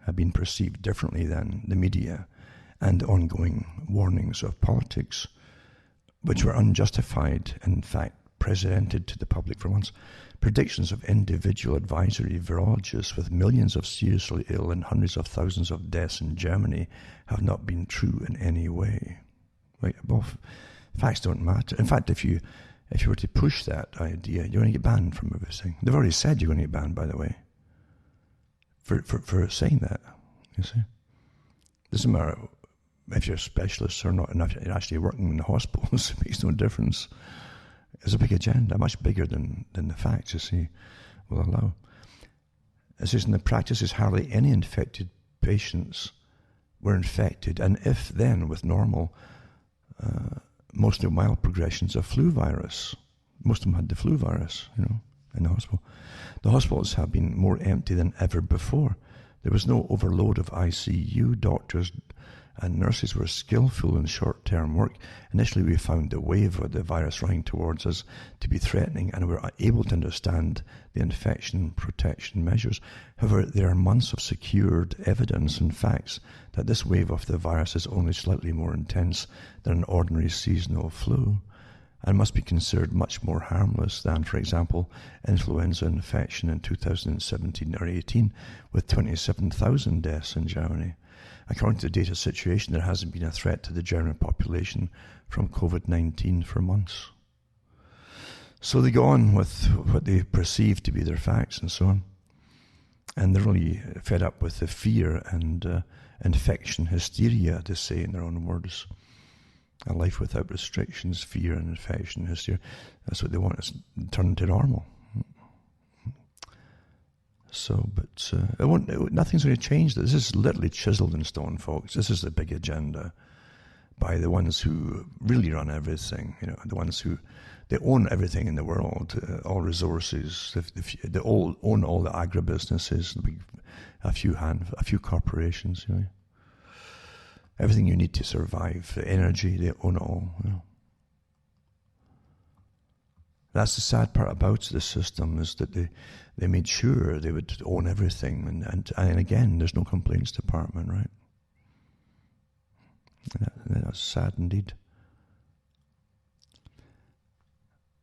have been perceived differently than the media and ongoing warnings of politics, which were unjustified, in fact, presented to the public for months. Predictions of individual advisory virologists with millions of seriously ill and hundreds of thousands of deaths in Germany have not been true in any way. Right, well, facts don't matter. In fact, if you were to push that idea, you're going to get banned from everything. They've already said you're going to get banned, by the way, for saying that, you see. Doesn't matter if you're a specialist or not, and if you're actually working in the hospitals, it makes no difference. It's a big agenda, much bigger than the facts, you see, will allow. It says, in the practices, hardly any infected patients were infected, and if then with normal, mostly mild progressions of flu virus. Most of them had the flu virus, in the hospital. The hospitals have been more empty than ever before. There was no overload of ICU. Doctors and nurses were skillful in short-term work. Initially, we found the wave of the virus running towards us to be threatening, and we were able to understand the infection protection measures. However, there are months of secured evidence and facts that this wave of the virus is only slightly more intense than an ordinary seasonal flu, and must be considered much more harmless than, for example, influenza infection in 2017 or 18, with 27,000 deaths in Germany. According to the data situation, there hasn't been a threat to the German population from COVID-19 for months. So they go on with what they perceive to be their facts and so on. And they're really fed up with the fear and infection hysteria, they say in their own words. A life without restrictions, fear and infection hysteria. That's what they want, is turn to normal. So, but nothing's going to change. This is literally chiseled in stone, folks. This is the big agenda by the ones who really run everything. The ones who they own everything in the world, all resources. They all own all the agribusinesses. A few corporations. Everything you need to survive, the energy, they own it all. That's the sad part about the system, is that they made sure they would own everything, and again, there's no complaints department, right? That's sad indeed.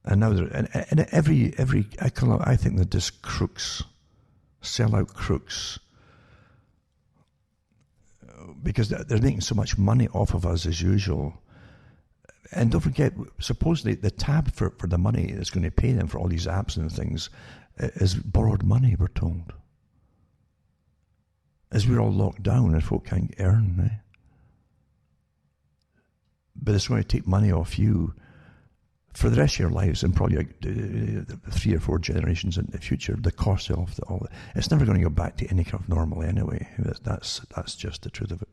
And now I think that this crooks, sell-out crooks, because they're making so much money off of us as usual. And don't forget, supposedly the tab for the money that's going to pay them for all these apps and things is borrowed money, we're told. As we're all locked down and folk can't earn. But it's going to take money off you for the rest of your lives, and probably 3 or 4 generations in the future. The cost of all that. It's never going to go back to any kind of normal anyway. That's just the truth of it.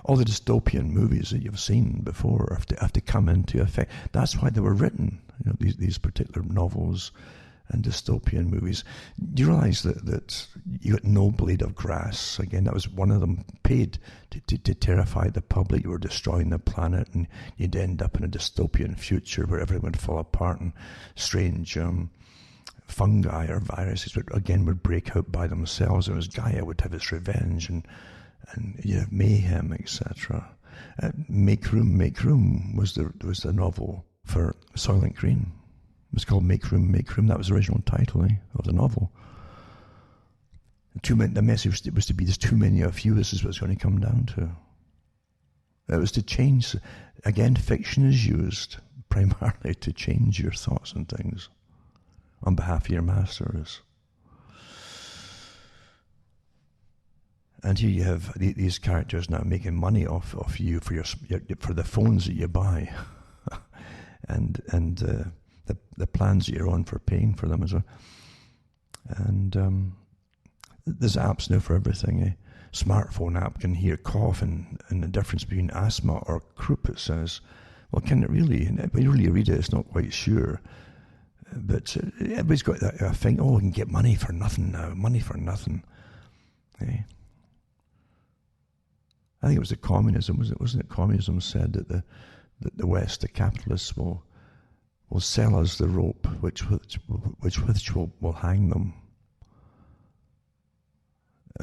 All the dystopian movies that you've seen before have to come into effect. That's why they were written, these particular novels and dystopian movies. Do you realize that you got no blade of grass? Again, that was one of them, paid to terrify the public. You were destroying the planet, and you'd end up in a dystopian future where everything would fall apart, and strange fungi or viruses would break out by themselves. And Gaia would have its revenge, and you have mayhem, etc. Make Room was the novel for Soylent Green. It was called Make Room. That was the original title of the novel. The message was to be, there's too many of you. This is what it's going to come down to. It was to change. Again, fiction is used primarily to change your thoughts and things on behalf of your masters. And here you have these characters now making money off you for the phones that you buy, and the plans that you're on for paying for them as well. And there's apps now for everything. smartphone app can hear cough and the difference between asthma or croup, it says. Well, can it really? And when you really read it, it's not quite sure. But everybody's got that thing, we can get money for nothing now, money for nothing. I think it was the communism, wasn't it? Communism said that the West, the capitalists, will sell us the rope which will hang them.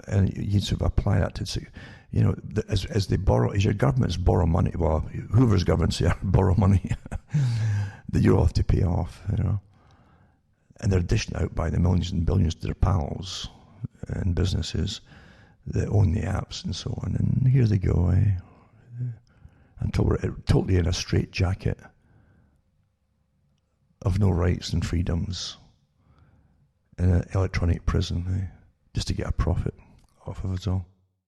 And you sort of apply that to, as they borrow, as your governments borrow money, well, whoever's governments here borrow money that you have to pay off, and they're dishing out by the millions and billions to their pals and businesses that own the apps and so on. And here they go, until we're totally in a straitjacket of no rights and freedoms in an electronic prison, just to get a profit off of it all.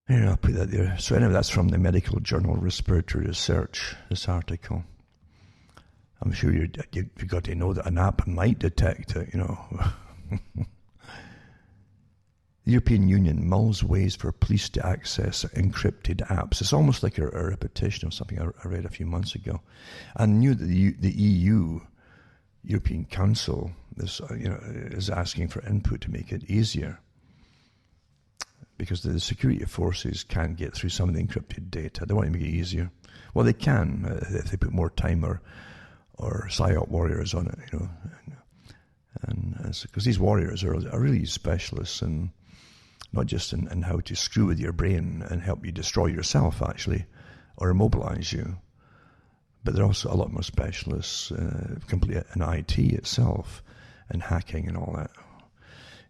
Here, I'll put that there. So anyway, that's from the medical journal Respiratory Research, this article. I'm sure you've got to know that an app might detect it, The European Union mulls ways for police to access encrypted apps. It's almost like a repetition of something I read a few months ago. I knew that the EU, European Council, is asking for input to make it easier, because the security forces can't get through some of the encrypted data. They want to make it easier. Well, they can if they put more time or psyop warriors on it, and because these warriors are really specialists and not just in how to screw with your brain and help you destroy yourself, actually, or immobilize you, but they're also a lot more specialists, completely in IT itself and hacking and all that.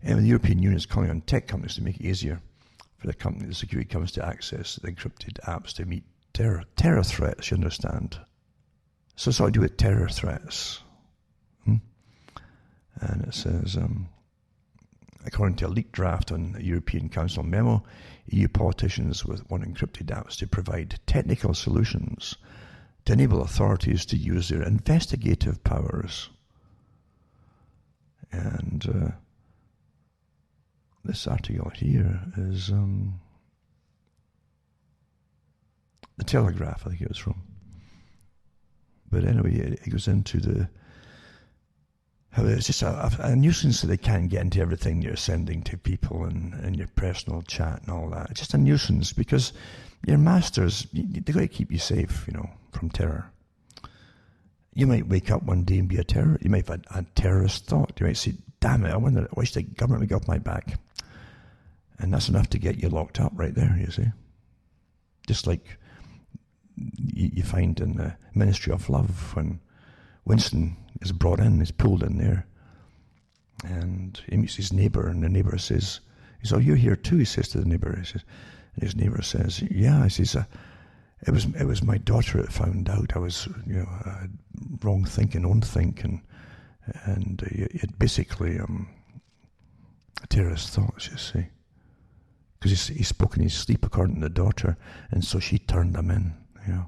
And the European Union is calling on tech companies to make it easier for the security companies to access the encrypted apps to meet terror threats, you understand. So it's all to do with terror threats. And it says, according to a leaked draft on the European Council memo, EU politicians want encrypted apps to provide technical solutions to enable authorities to use their investigative powers. And this article here is the Telegraph, I think it was from. But anyway, it goes into how it's just a nuisance that they can't get into everything you're sending to people and your personal chat and all that. It's just a nuisance because your masters, they've got to keep you safe, from terror. You might wake up one day and be a terrorist. You might have a terrorist thought. You might say, damn it, I wish the government would get off my back. And that's enough to get you locked up right there, you see. Just like you find in the Ministry of Love when Winston is brought in, is pulled in there, and he meets his neighbour, and the neighbour says, "Oh, you're here too," he says to the neighbour. He says, and his neighbour says, "Yeah," he says, it was my daughter that found out I was, wrong thinking, own thinking, and it basically terrorist thoughts, you see. Because he spoke in his sleep, according to the daughter, and so she turned him in, And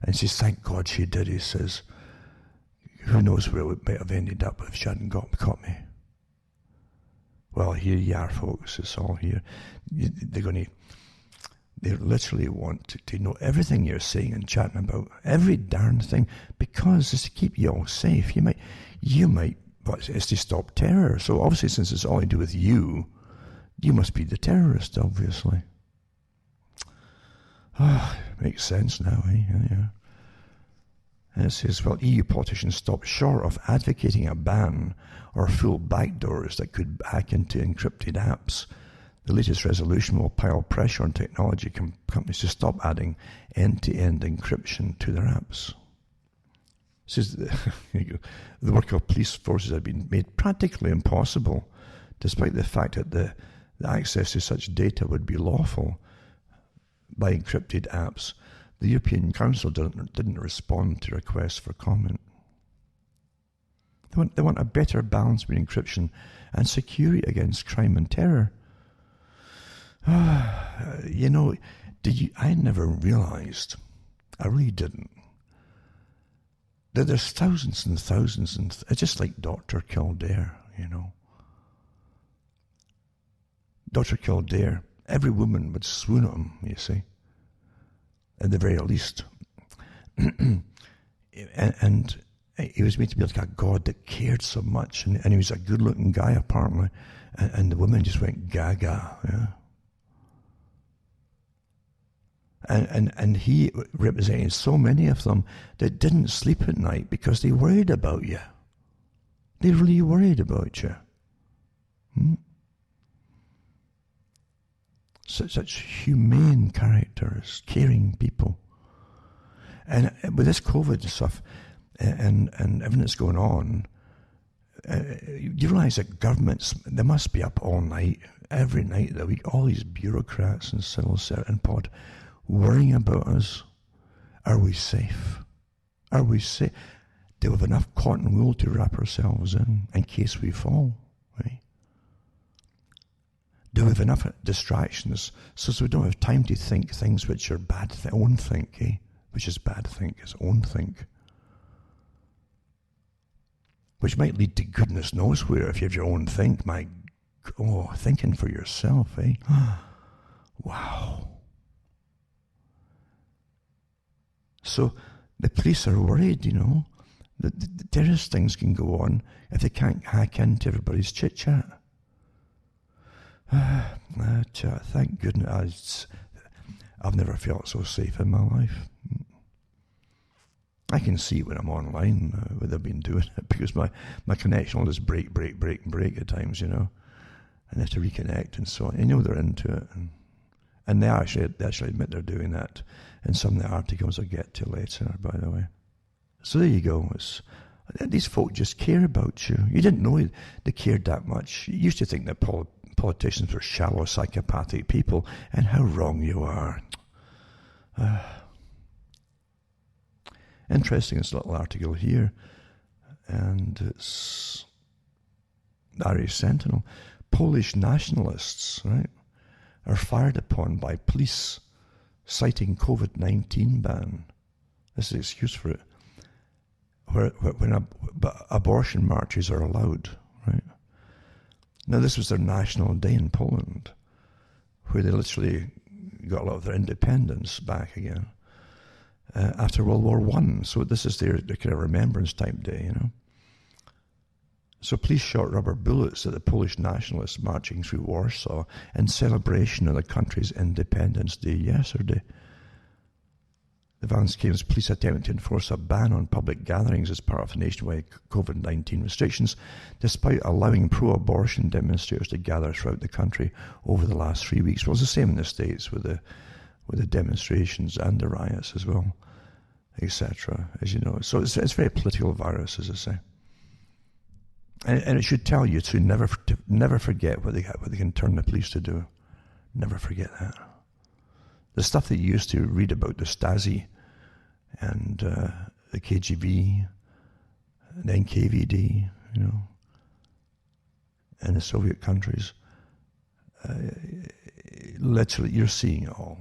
he says, thank God she did, he says. Who knows where it might have ended up if she hadn't caught me. Well, here you are, folks. It's all here. They literally want to know everything you're saying and chatting about, every darn thing, because it's to keep you all safe. You might, but it's to stop terror. So obviously, since it's all to do with you must be the terrorist, obviously. Makes sense now, eh? Yeah. And it says, well, EU politicians stopped short of advocating a ban or full backdoors that could hack into encrypted apps. The latest resolution will pile pressure on technology companies to stop adding end-to-end encryption to their apps. It says the work of police forces had been made practically impossible, despite the fact that the access to such data would be lawful by encrypted apps. The European Council didn't respond to requests for comment. They want a better balance between encryption and security against crime and terror. I never realized, I really didn't, that there's thousands and thousands, and it's just like Dr. Kildare, Dr. Kildare every woman would swoon at him, you see, at the very least. and he was made to be like a god that cared so much, and he was a good-looking guy, apparently, and the women just went gaga, yeah. And he represented so many of them that didn't sleep at night because they worried about you. They really worried about you. Such humane characters, caring people. And with this COVID stuff and everything that's going on, you realise that governments, they must be up all night, every night of the week, all these bureaucrats and civil servants and pod, worrying about us. Are we safe? Are we safe? Do we have enough cotton wool to wrap ourselves in case we fall? Right? Do we have enough distractions so we don't have time to think things which are bad, own think, eh? Which is bad think, is own think. Which might lead to goodness knows where if you have your own think. Thinking for yourself, eh? Wow. So the police are worried, you know, that the terrorist things can go on if they can't hack into everybody's chit-chat. Thank goodness. I've never felt so safe in my life. I can see when I'm online what they've been doing because my connection will just break at times, you know, and I have to reconnect and so on. You know they're into it. And they actually admit they're doing that in some of the articles I'll get to later, by the way. So there you go. These folk just care about you. You didn't know they cared that much. You used to think that politicians were shallow, psychopathic people, and how wrong you are. Interesting, this little article here, and it's the Irish Sentinel. Polish nationalists, right, are fired upon by police citing COVID-19 ban. This is the excuse for it. When abortion marches are allowed, right? Now, this was their national day in Poland, where they literally got a lot of their independence back again after World War I. So this is their kind of remembrance type day, you know. So police shot rubber bullets at the Polish nationalists marching through Warsaw in celebration of the country's Independence Day yesterday. The violence came as police attempted to enforce a ban on public gatherings as part of the nationwide COVID-19 restrictions, despite allowing pro-abortion demonstrators to gather throughout the country over the last 3 weeks. Well, it's the same in the States with the demonstrations and the riots as well, etc., as you know. So it's a very political virus, as I say. And it should tell you to never forget what they can turn the police to do. Never forget that. The stuff that you used to read about the Stasi and the KGB and NKVD, you know, and the Soviet countries, literally you're seeing it all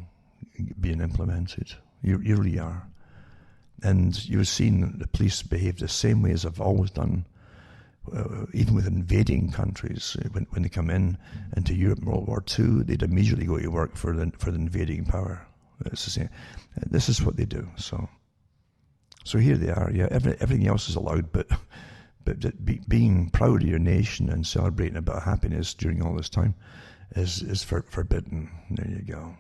being implemented. You really are. And you've seen the police behave the same way as they've always done. Even with invading countries, when they come into Europe in World War II, they'd immediately go to work for the invading power. It's the same. This is what they do. So here they are. Yeah, everything else is allowed, but being proud of your nation and celebrating about happiness during all this time is forbidden. There you go.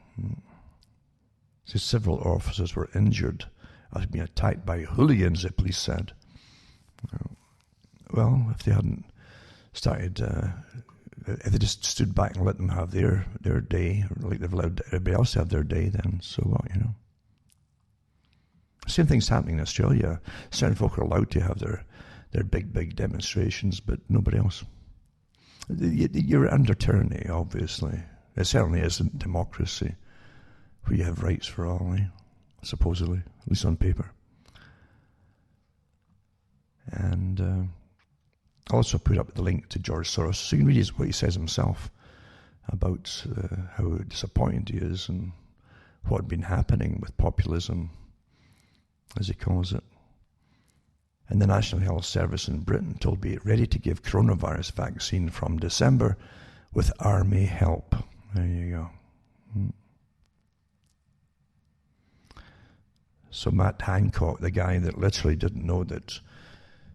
So several officers were injured after being attacked by hooligans, the police said. Well, if they hadn't started, if they just stood back and let them have their day, like they've allowed everybody else to have their day, then so what, you know? Same thing's happening in Australia. Certain folk are allowed to have their big demonstrations, but nobody else. You're under tyranny, obviously. It certainly isn't democracy, where you have rights for all, supposedly, at least on paper. And I'll also put up the link to George Soros, so you can read what he says himself about how disappointed he is and what had been happening with populism, as he calls it. And the National Health Service in Britain told me ready to give coronavirus vaccine from December with army help. There you go. So Matt Hancock, the guy that literally didn't know that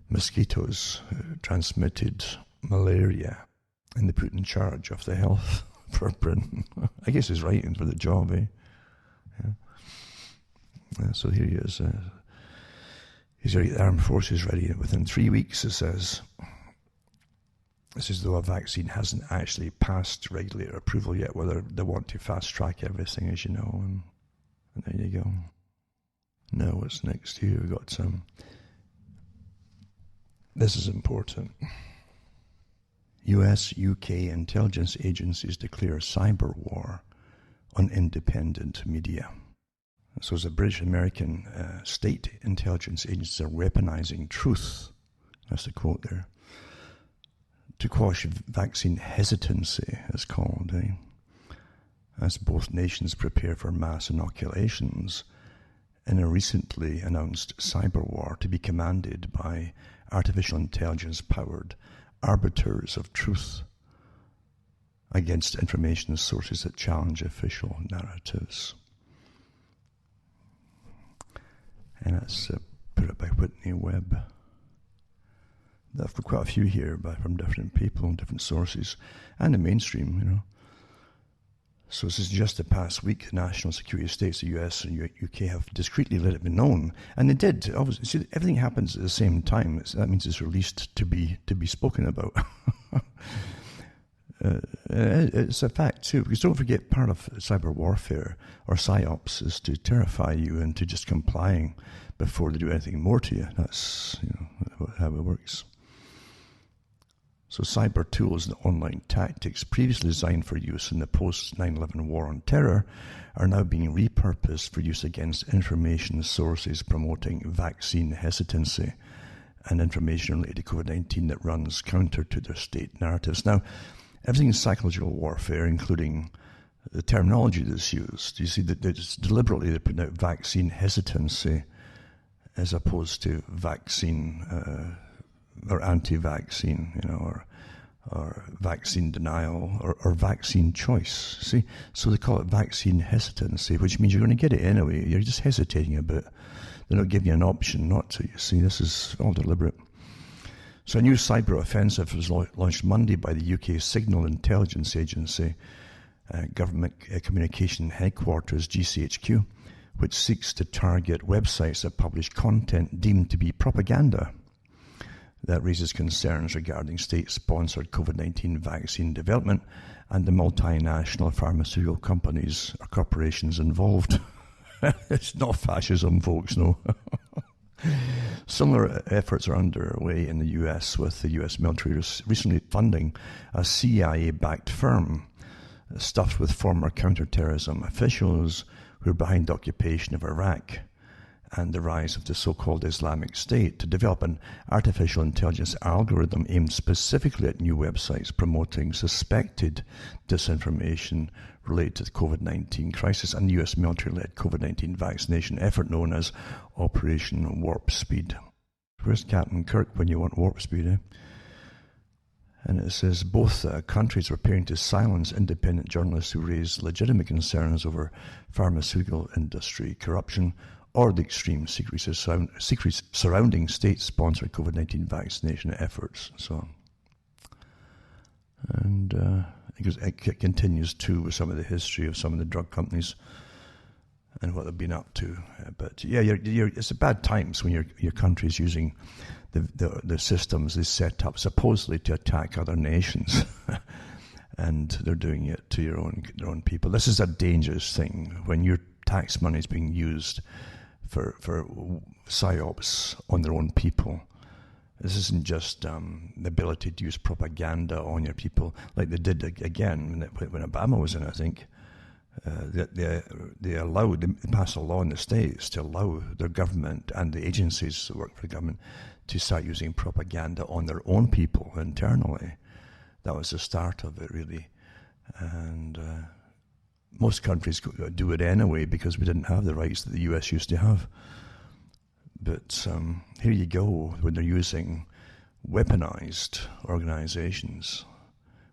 mosquitoes transmitted malaria, and they put in charge of the health for Britain. I guess he's writing for the job, eh? Yeah. So here he is. He's already the armed forces ready. Within 3 weeks, it says, this is though a vaccine hasn't actually passed regulator approval yet, whether they want to fast track everything, as you know. And there you go. Now what's next here? We've got some. This is important. US, UK intelligence agencies declare cyber war on independent media. So the British American state intelligence agencies are weaponizing truth, that's the quote there, to quash vaccine hesitancy, it's called, as both nations prepare for mass inoculations in a recently announced cyber war to be commanded by artificial intelligence-powered arbiters of truth against information sources that challenge official narratives. And that's put up by Whitney Webb. There are quite a few here from different people and different sources, and the mainstream, you know. So this is just the past week, the national security states, the US and UK, have discreetly let it be known, and they did. Obviously, see, everything happens at the same time. That means it's released to be spoken about. It's a fact too, because don't forget, part of cyber warfare or psyops is to terrify you into just complying before they do anything more to you. That's how it works. So cyber tools and online tactics previously designed for use in the post-9/11 war on terror are now being repurposed for use against information sources promoting vaccine hesitancy and information related to COVID-19 that runs counter to their state narratives. Now, everything is psychological warfare, including the terminology that's used. You see that it's deliberately they're putting out vaccine hesitancy as opposed to vaccine or anti-vaccine, or vaccine denial, or vaccine choice. See, so they call it vaccine hesitancy, which means you're going to get it anyway. You're just hesitating a bit. They're not giving you an option not to. You see, this is all deliberate. So a new cyber offensive was launched Monday by the UK Signal Intelligence Agency, Government Communication Headquarters, GCHQ, which seeks to target websites that publish content deemed to be propaganda. That raises concerns regarding state-sponsored COVID-19 vaccine development and the multinational pharmaceutical companies or corporations involved. It's not fascism, folks, no. Similar efforts are underway in the US, with the US military recently funding a CIA-backed firm stuffed with former counterterrorism officials who are behind the occupation of Iraq and the rise of the so-called Islamic State to develop an artificial intelligence algorithm aimed specifically at new websites promoting suspected disinformation related to the COVID-19 crisis and the US military-led COVID-19 vaccination effort known as Operation Warp Speed. Where's Captain Kirk when you want warp speed, eh? And it says both countries are preparing to silence independent journalists who raise legitimate concerns over pharmaceutical industry corruption or the extreme secrecy surrounding state-sponsored COVID-19 vaccination efforts and so on. And it continues too with some of the history of some of the drug companies and what they've been up to. But yeah, it's a bad times when your country's using the systems they set up supposedly to attack other nations, and they're doing it to their own people. This is a dangerous thing when your tax money is being used for psyops on their own people. This isn't just the ability to use propaganda on your people like they did again when Obama was in, I think. They passed a law in the States to allow their government and the agencies that work for the government to start using propaganda on their own people internally. That was the start of it, really. And most countries do it anyway because we didn't have the rights that the US used to have. But here you go, when they're using weaponized organizations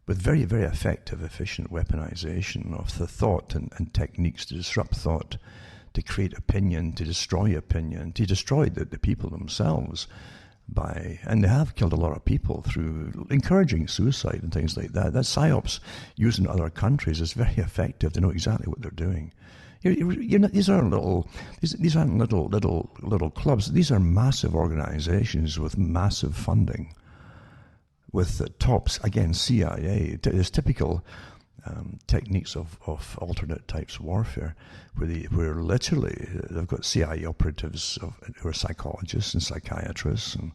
with very, very effective, efficient weaponization of the thought and techniques to disrupt thought, to create opinion, to destroy the people themselves and they have killed a lot of people through encouraging suicide and things like that. That psyops used in other countries is very effective. They know exactly what they're doing. These aren't little clubs. These are massive organizations with massive funding, with the tops, again, CIA. There's typical techniques of alternate types warfare, where literally they've got CIA operatives who are psychologists and psychiatrists and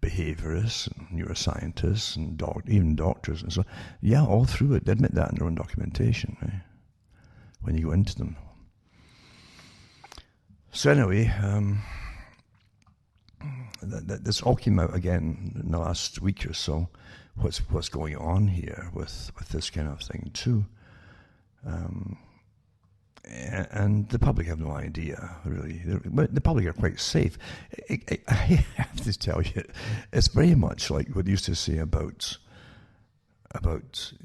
behaviorists and neuroscientists and even doctors and so on. Yeah, all through it. They admit that in their own documentation, right? When you go into them. So anyway, this all came out again in the last week or so. What's going on here with this kind of thing too, and the public have no idea really. The public are quite safe. I have to tell you, it's very much like what they used to say about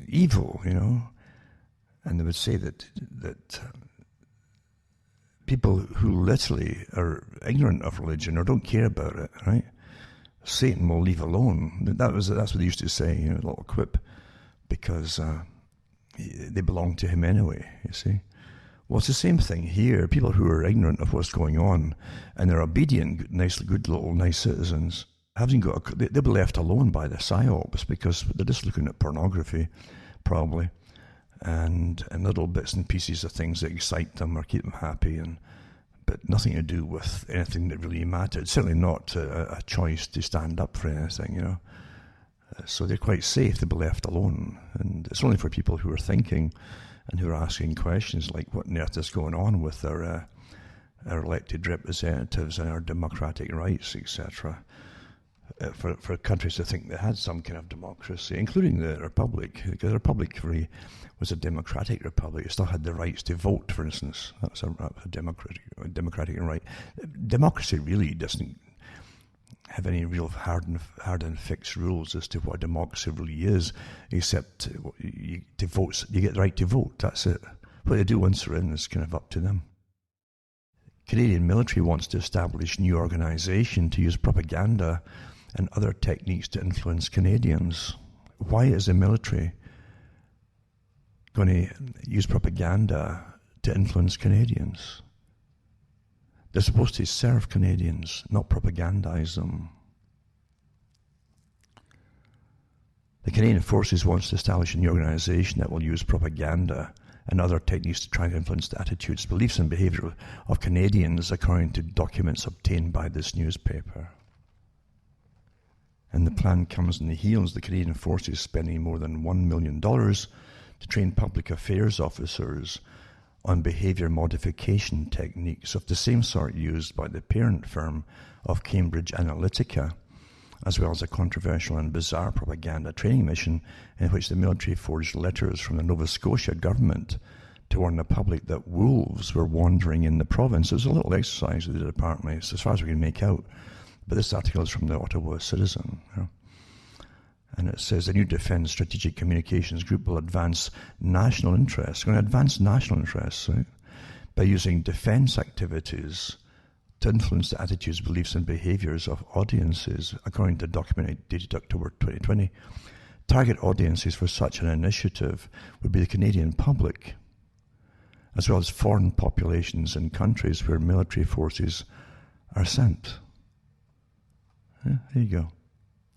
evil, and they would say that people who literally are ignorant of religion or don't care about it, right? Satan will leave alone. That's what they used to say, a little quip, because they belong to him anyway, you see. Well, it's the same thing here. People who are ignorant of what's going on and they're obedient, good little nice citizens, they'll be left alone by the psyops because they're just looking at pornography, probably, and little bits and pieces of things that excite them or keep them happy, but nothing to do with anything that really mattered. Certainly not a choice to stand up for anything, So they're quite safe to be left alone. And it's only for people who are thinking and who are asking questions like, what on earth is going on with our elected representatives and our democratic rights, etc. For countries to think they had some kind of democracy, including the Republic, because the Republic was a democratic republic. It still had the rights to vote, for instance. That was a democratic right. Democracy really doesn't have any real hard and fixed rules as to what democracy really is, except you get the right to vote. That's it. What they do once they're in is kind of up to them. Canadian military wants to establish a new organisation to use propaganda and other techniques to influence Canadians. Why is the military going to use propaganda to influence Canadians? They're supposed to serve Canadians, not propagandize them. The Canadian Forces wants to establish a new organisation that will use propaganda and other techniques to try to influence the attitudes, beliefs and behaviour of Canadians, according to documents obtained by this newspaper. And the plan comes in the heels of the Canadian Forces spending more than $1 million to train public affairs officers on behaviour modification techniques of the same sort used by the parent firm of Cambridge Analytica, as well as a controversial and bizarre propaganda training mission in which the military forged letters from the Nova Scotia government to warn the public that wolves were wandering in the province. It was a little exercise they did apparently, as far as we can make out. But this article is from the Ottawa Citizen. And it says the new Defence Strategic Communications Group will advance national interests. Going to advance national interests, right? By using defence activities to influence the attitudes, beliefs and behaviours of audiences, according to a document dated October 2020. Target audiences for such an initiative would be the Canadian public, as well as foreign populations in countries where military forces are sent. Yeah, there you go.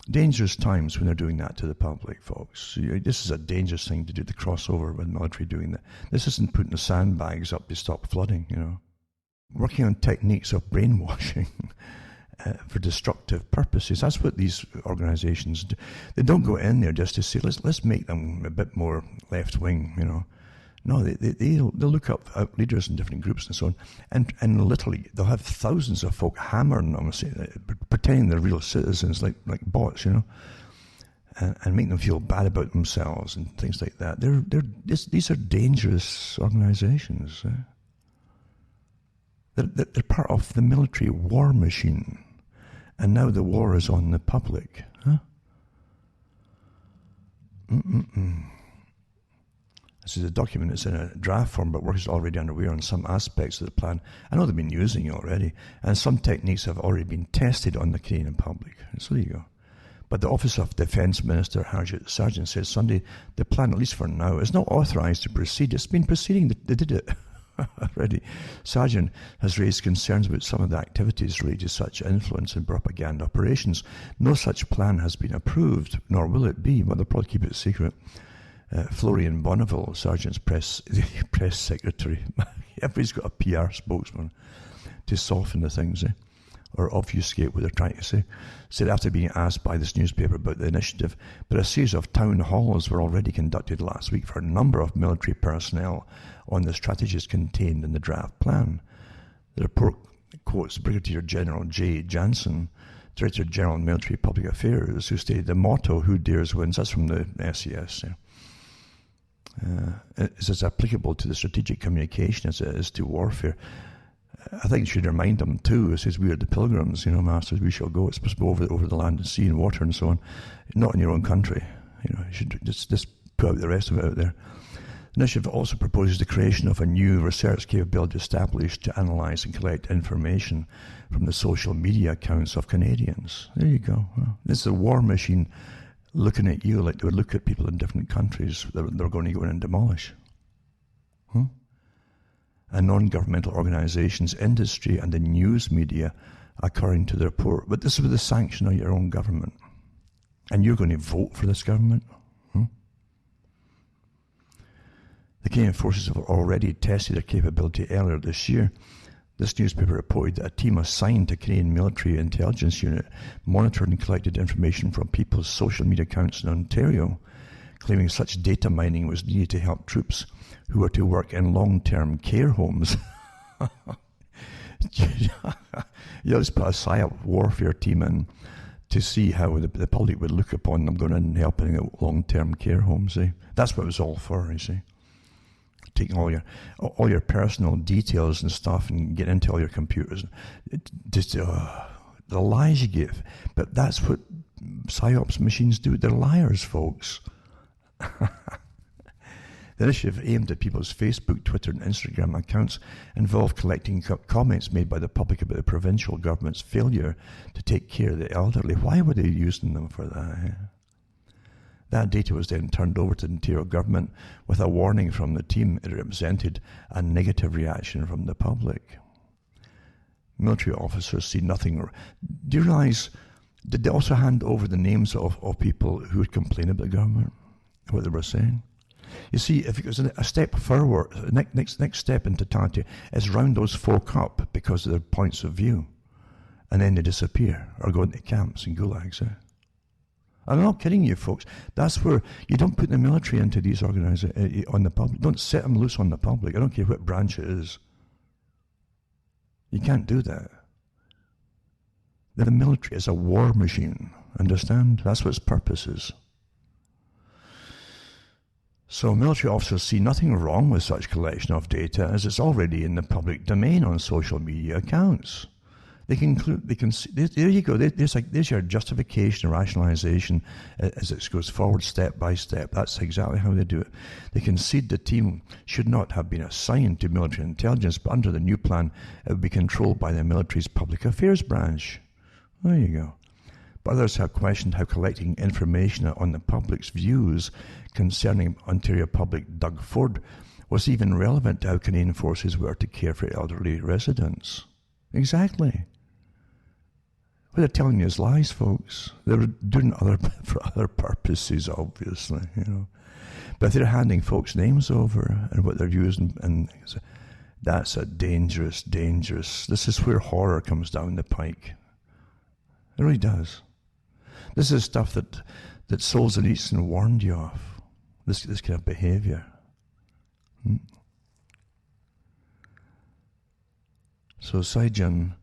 Dangerous times when they're doing that to the public, folks. This is a dangerous thing to do, the crossover with military doing that. This isn't putting the sandbags up to stop flooding, Working on techniques of brainwashing for destructive purposes. That's what these organizations do. They don't go in there just to say, let's make them a bit more left-wing, No, they'll look up leaders in different groups and so on, and literally they'll have thousands of folk hammering them, pretending they're real citizens, like bots, and make them feel bad about themselves and things like that. These are dangerous organizations. They're part of the military war machine, and now the war is on the public. This is a document that's in a draft form, but work is already underway on some aspects of the plan. I know they've been using it already, and some techniques have already been tested on the Canadian public. So there you go. But the Office of Defence Minister Harjit Sargent said Sunday the plan, at least for now, is not authorised to proceed. It's been proceeding. They did it already. Sargent has raised concerns about some of the activities related to such influence and propaganda operations. No such plan has been approved, nor will it be, but they'll probably keep it secret. Florian Bonneville, Sargent's press secretary, everybody's got a PR spokesman to soften the things, or obfuscate what they're trying to say, said after being asked by this newspaper about the initiative, but a series of town halls were already conducted last week for a number of military personnel on the strategies contained in the draft plan. The report quotes Brigadier General J. Jansen, Director General of Military Public Affairs, who stated the motto, "Who dares wins," that's from the SES, is as applicable to the strategic communication as it is to warfare. I think it should remind them too. It says, "We are the pilgrims, masters, we shall go." It's supposed to be over the land and sea and water and so on, not in your own country. You should just put out the rest of it out there. The initiative also proposes the creation of a new research capability established to analyse and collect information from the social media accounts of Canadians. There you go. Well, this is a war machine looking at you like they would look at people in different countries that they're going to go in and demolish. And non-governmental organisations, industry and the news media, according to the report. But this is with the sanction of your own government. And you're going to vote for this government? The Canadian forces have already tested their capability earlier this year. This newspaper reported that a team assigned to Canadian Military Intelligence Unit monitored and collected information from people's social media accounts in Ontario, claiming such data mining was needed to help troops who were to work in long-term care homes. You just put a psyop warfare team in to see how the public would look upon them going in and helping out long-term care homes. That's what it was all for, you see. Taking all your personal details and stuff and getting into all your computers. The lies you give. But that's what psyops machines do. They're liars, folks. The initiative aimed at people's Facebook, Twitter and Instagram accounts involved collecting comments made by the public about the provincial government's failure to take care of the elderly. Why were they using them for that? That data was then turned over to the Ontario government with a warning from the team. It represented a negative reaction from the public. Military officers see nothing. Do you realise, did they also hand over the names of people who would complain about the government, what they were saying? You see, if it goes a step forward, next step in totality is round those folk up because of their points of view. And then they disappear or go into camps and gulags. I'm not kidding you, folks. That's where you don't put the military into these organizations on the public. Don't set them loose on the public. I don't care what branch it is. You can't do that. The military is a war machine. Understand? That's what its purpose is. So military officers see nothing wrong with such collection of data as it's already in the public domain on social media accounts. They can see, there you go, there's your justification and rationalization as it goes forward step by step. That's exactly how they do it. They concede the team should not have been assigned to military intelligence, but under the new plan, it would be controlled by the military's public affairs branch. There you go. But others have questioned how collecting information on the public's views concerning Ontario public Doug Ford was even relevant to how Canadian forces were to care for elderly residents. Exactly. What they're telling you is lies, folks. They're doing for other purposes, obviously, But if they're handing folks' names over and what they're using, and that's a dangerous. This is where horror comes down the pike. It really does. This is stuff that Solzhenitsyn warned you of. This kind of behavior. So Saijan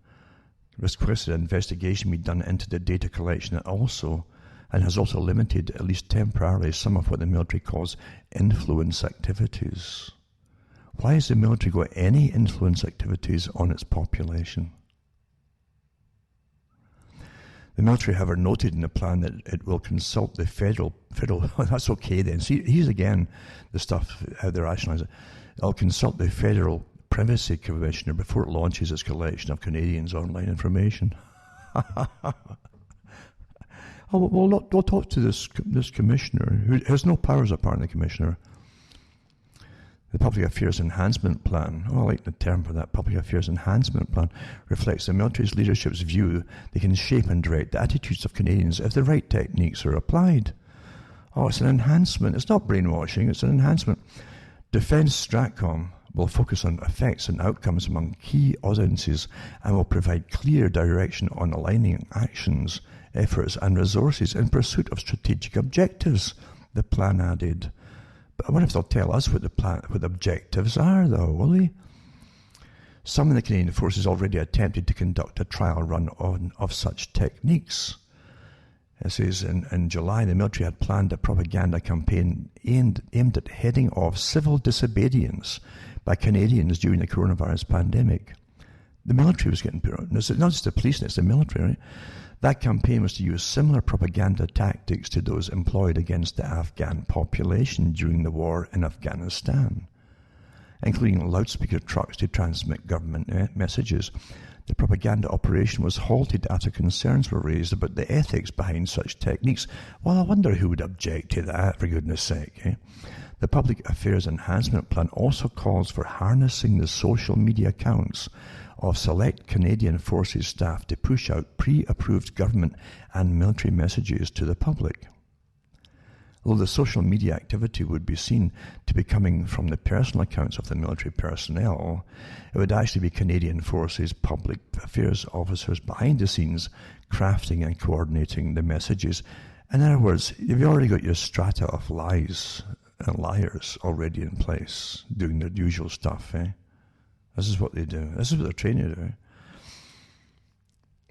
requested an investigation be done into the data collection and has also limited, at least temporarily, some of what the military calls influence activities. Why has the military got any influence activities on its population? The military, however, noted in the plan that it will consult the federal, that's okay then. See, here's again the stuff, how they rationalise it. It'll consult the Federal Privacy Commissioner before it launches its collection of Canadians' online information. We'll talk to this commissioner, who has no powers apart, the commissioner. The Public Affairs Enhancement Plan, I like the term for that, Public Affairs Enhancement Plan, reflects the military's leadership's view they can shape and direct the attitudes of Canadians if the right techniques are applied. Oh, it's an enhancement. It's not brainwashing, it's an enhancement. Defence Stratcom will focus on effects and outcomes among key audiences and will provide clear direction on aligning actions, efforts and resources in pursuit of strategic objectives, the plan added. But I wonder if they'll tell us what the objectives are, though, will they? Some of the Canadian forces already attempted to conduct a trial run of such techniques. It says in July, the military had planned a propaganda campaign aimed at heading off civil disobedience by Canadians during the coronavirus pandemic. The military was getting put on. It's not just the police, it's the military, right? That campaign was to use similar propaganda tactics to those employed against the Afghan population during the war in Afghanistan, including loudspeaker trucks to transmit government messages. The propaganda operation was halted after concerns were raised about the ethics behind such techniques. Well, I wonder who would object to that, for goodness sake. Eh? The Public Affairs Enhancement Plan also calls for harnessing the social media accounts of select Canadian Forces staff to push out pre-approved government and military messages to the public. Although the social media activity would be seen to be coming from the personal accounts of the military personnel, it would actually be Canadian Forces public affairs officers behind the scenes crafting and coordinating the messages. In other words, you've already got your strata of lies and liars already in place, doing their usual stuff, eh? This is what they do. This is what they're trained to do.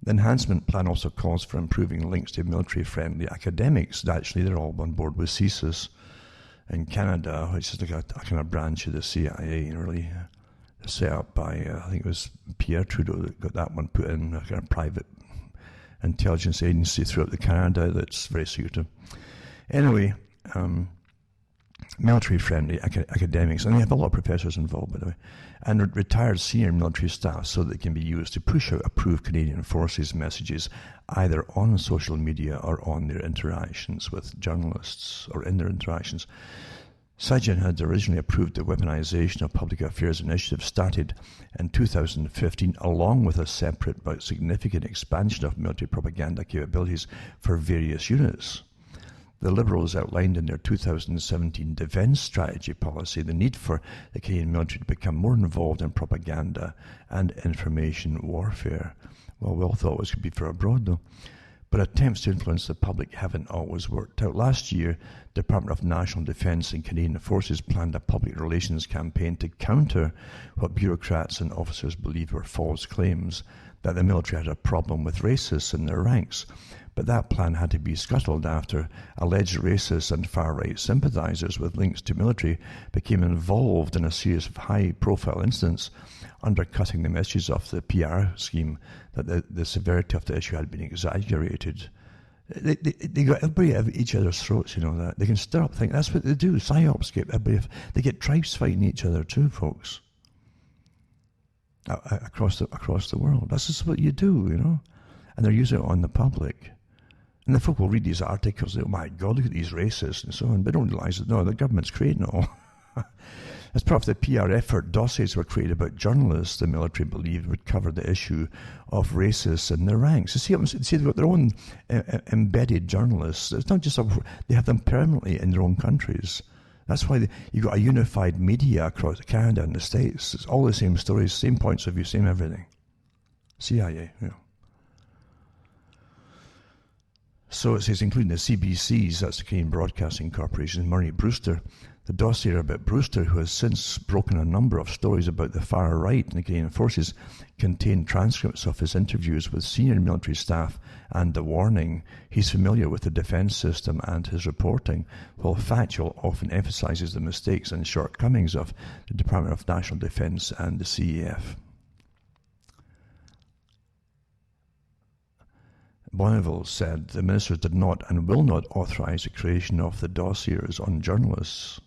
The enhancement plan also calls for improving links to military-friendly academics. Actually, they're all on board with CSIS in Canada, which is like a kind of branch of the CIA, really, set up by, I think it was Pierre Trudeau that got that one put in, a kind of private intelligence agency throughout the Canada that's very secretive. Anyway, military-friendly academics, and they have a lot of professors involved, by the way, and retired senior military staff so that they can be used to push out approved Canadian Forces messages either on social media or on their interactions with journalists or in their interactions. SIGIN had originally approved the weaponization of public affairs initiative started in 2015, along with a separate but significant expansion of military propaganda capabilities for various units. The Liberals outlined in their 2017 defence strategy policy the need for the Canadian military to become more involved in propaganda and information warfare. Well, we all thought it was going to be for abroad, though. But attempts to influence the public haven't always worked out. Last year, the Department of National Defence and Canadian Forces planned a public relations campaign to counter what bureaucrats and officers believed were false claims that the military had a problem with racists in their ranks. But that plan had to be scuttled after alleged racists and far-right sympathisers with links to military became involved in a series of high-profile incidents, undercutting the messages of the PR scheme that the severity of the issue had been exaggerated. They got everybody at each other's throats, you know that. They can stir up things. That's what they do. PSYOPs get everybody. They get tribes fighting each other too, folks. Across the world. That's just what you do, you know. And they're using it on the public. And the folk will read these articles, and, oh my God, look at these racists and so on. But they don't realise that, no, the government's creating it all. As part of the PR effort, dossiers were created about journalists the military believed would cover the issue of racists in their ranks. You see, they've got their own embedded journalists. It's not just they have them permanently in their own countries. That's why you've got a unified media across Canada and the States. It's all the same stories, same points of view, same everything. CIA, yeah. So it says, including the CBC's, that's the Canadian Broadcasting Corporation, Murray Brewster. The dossier about Brewster, who has since broken a number of stories about the far right in the Canadian Forces, contained transcripts of his interviews with senior military staff and the warning he's familiar with the defence system and his reporting, while factual often emphasises the mistakes and shortcomings of the Department of National Defence and the CAF. Bonneville said the ministers did not and will not authorize the creation of the dossiers on journalists.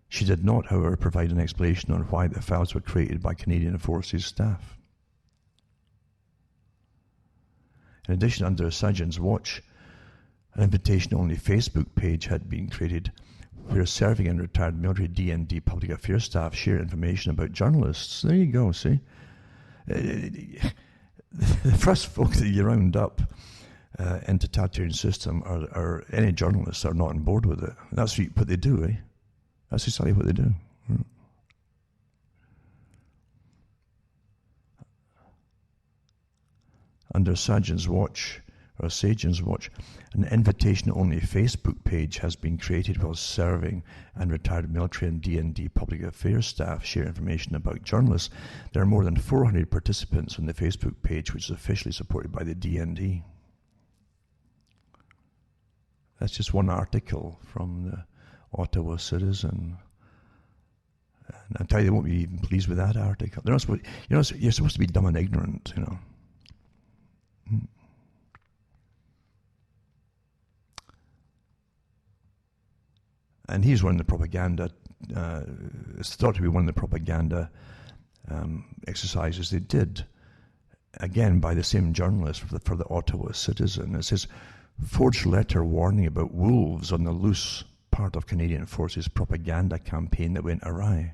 She did not, however, provide an explanation on why the files were created by Canadian Forces staff. In addition, under Sergeant's watch, an invitation-only Facebook page had been created where serving and retired military D&D public affairs staff share information about journalists. There you go, see? The first folk that you round up into totalitarian system are any journalists that are not on board with it. That's what they do, eh? That's exactly what they do. Under Sergeant's watch, or Sajan's watch, an invitation-only Facebook page has been created while serving and retired military and D&D public affairs staff share information about journalists. There are more than 400 participants on the Facebook page, which is officially supported by the D&D. That's just one article from the Ottawa Citizen. And I tell you, they won't be even pleased with that article. They're not supposed, you're supposed to be dumb and ignorant, you know. And he's one of the propaganda, it's thought to be one of the propaganda exercises they did, again by the same journalist for the Ottawa Citizen. It says, forged letter warning about wolves on the loose, part of Canadian Forces propaganda campaign that went awry.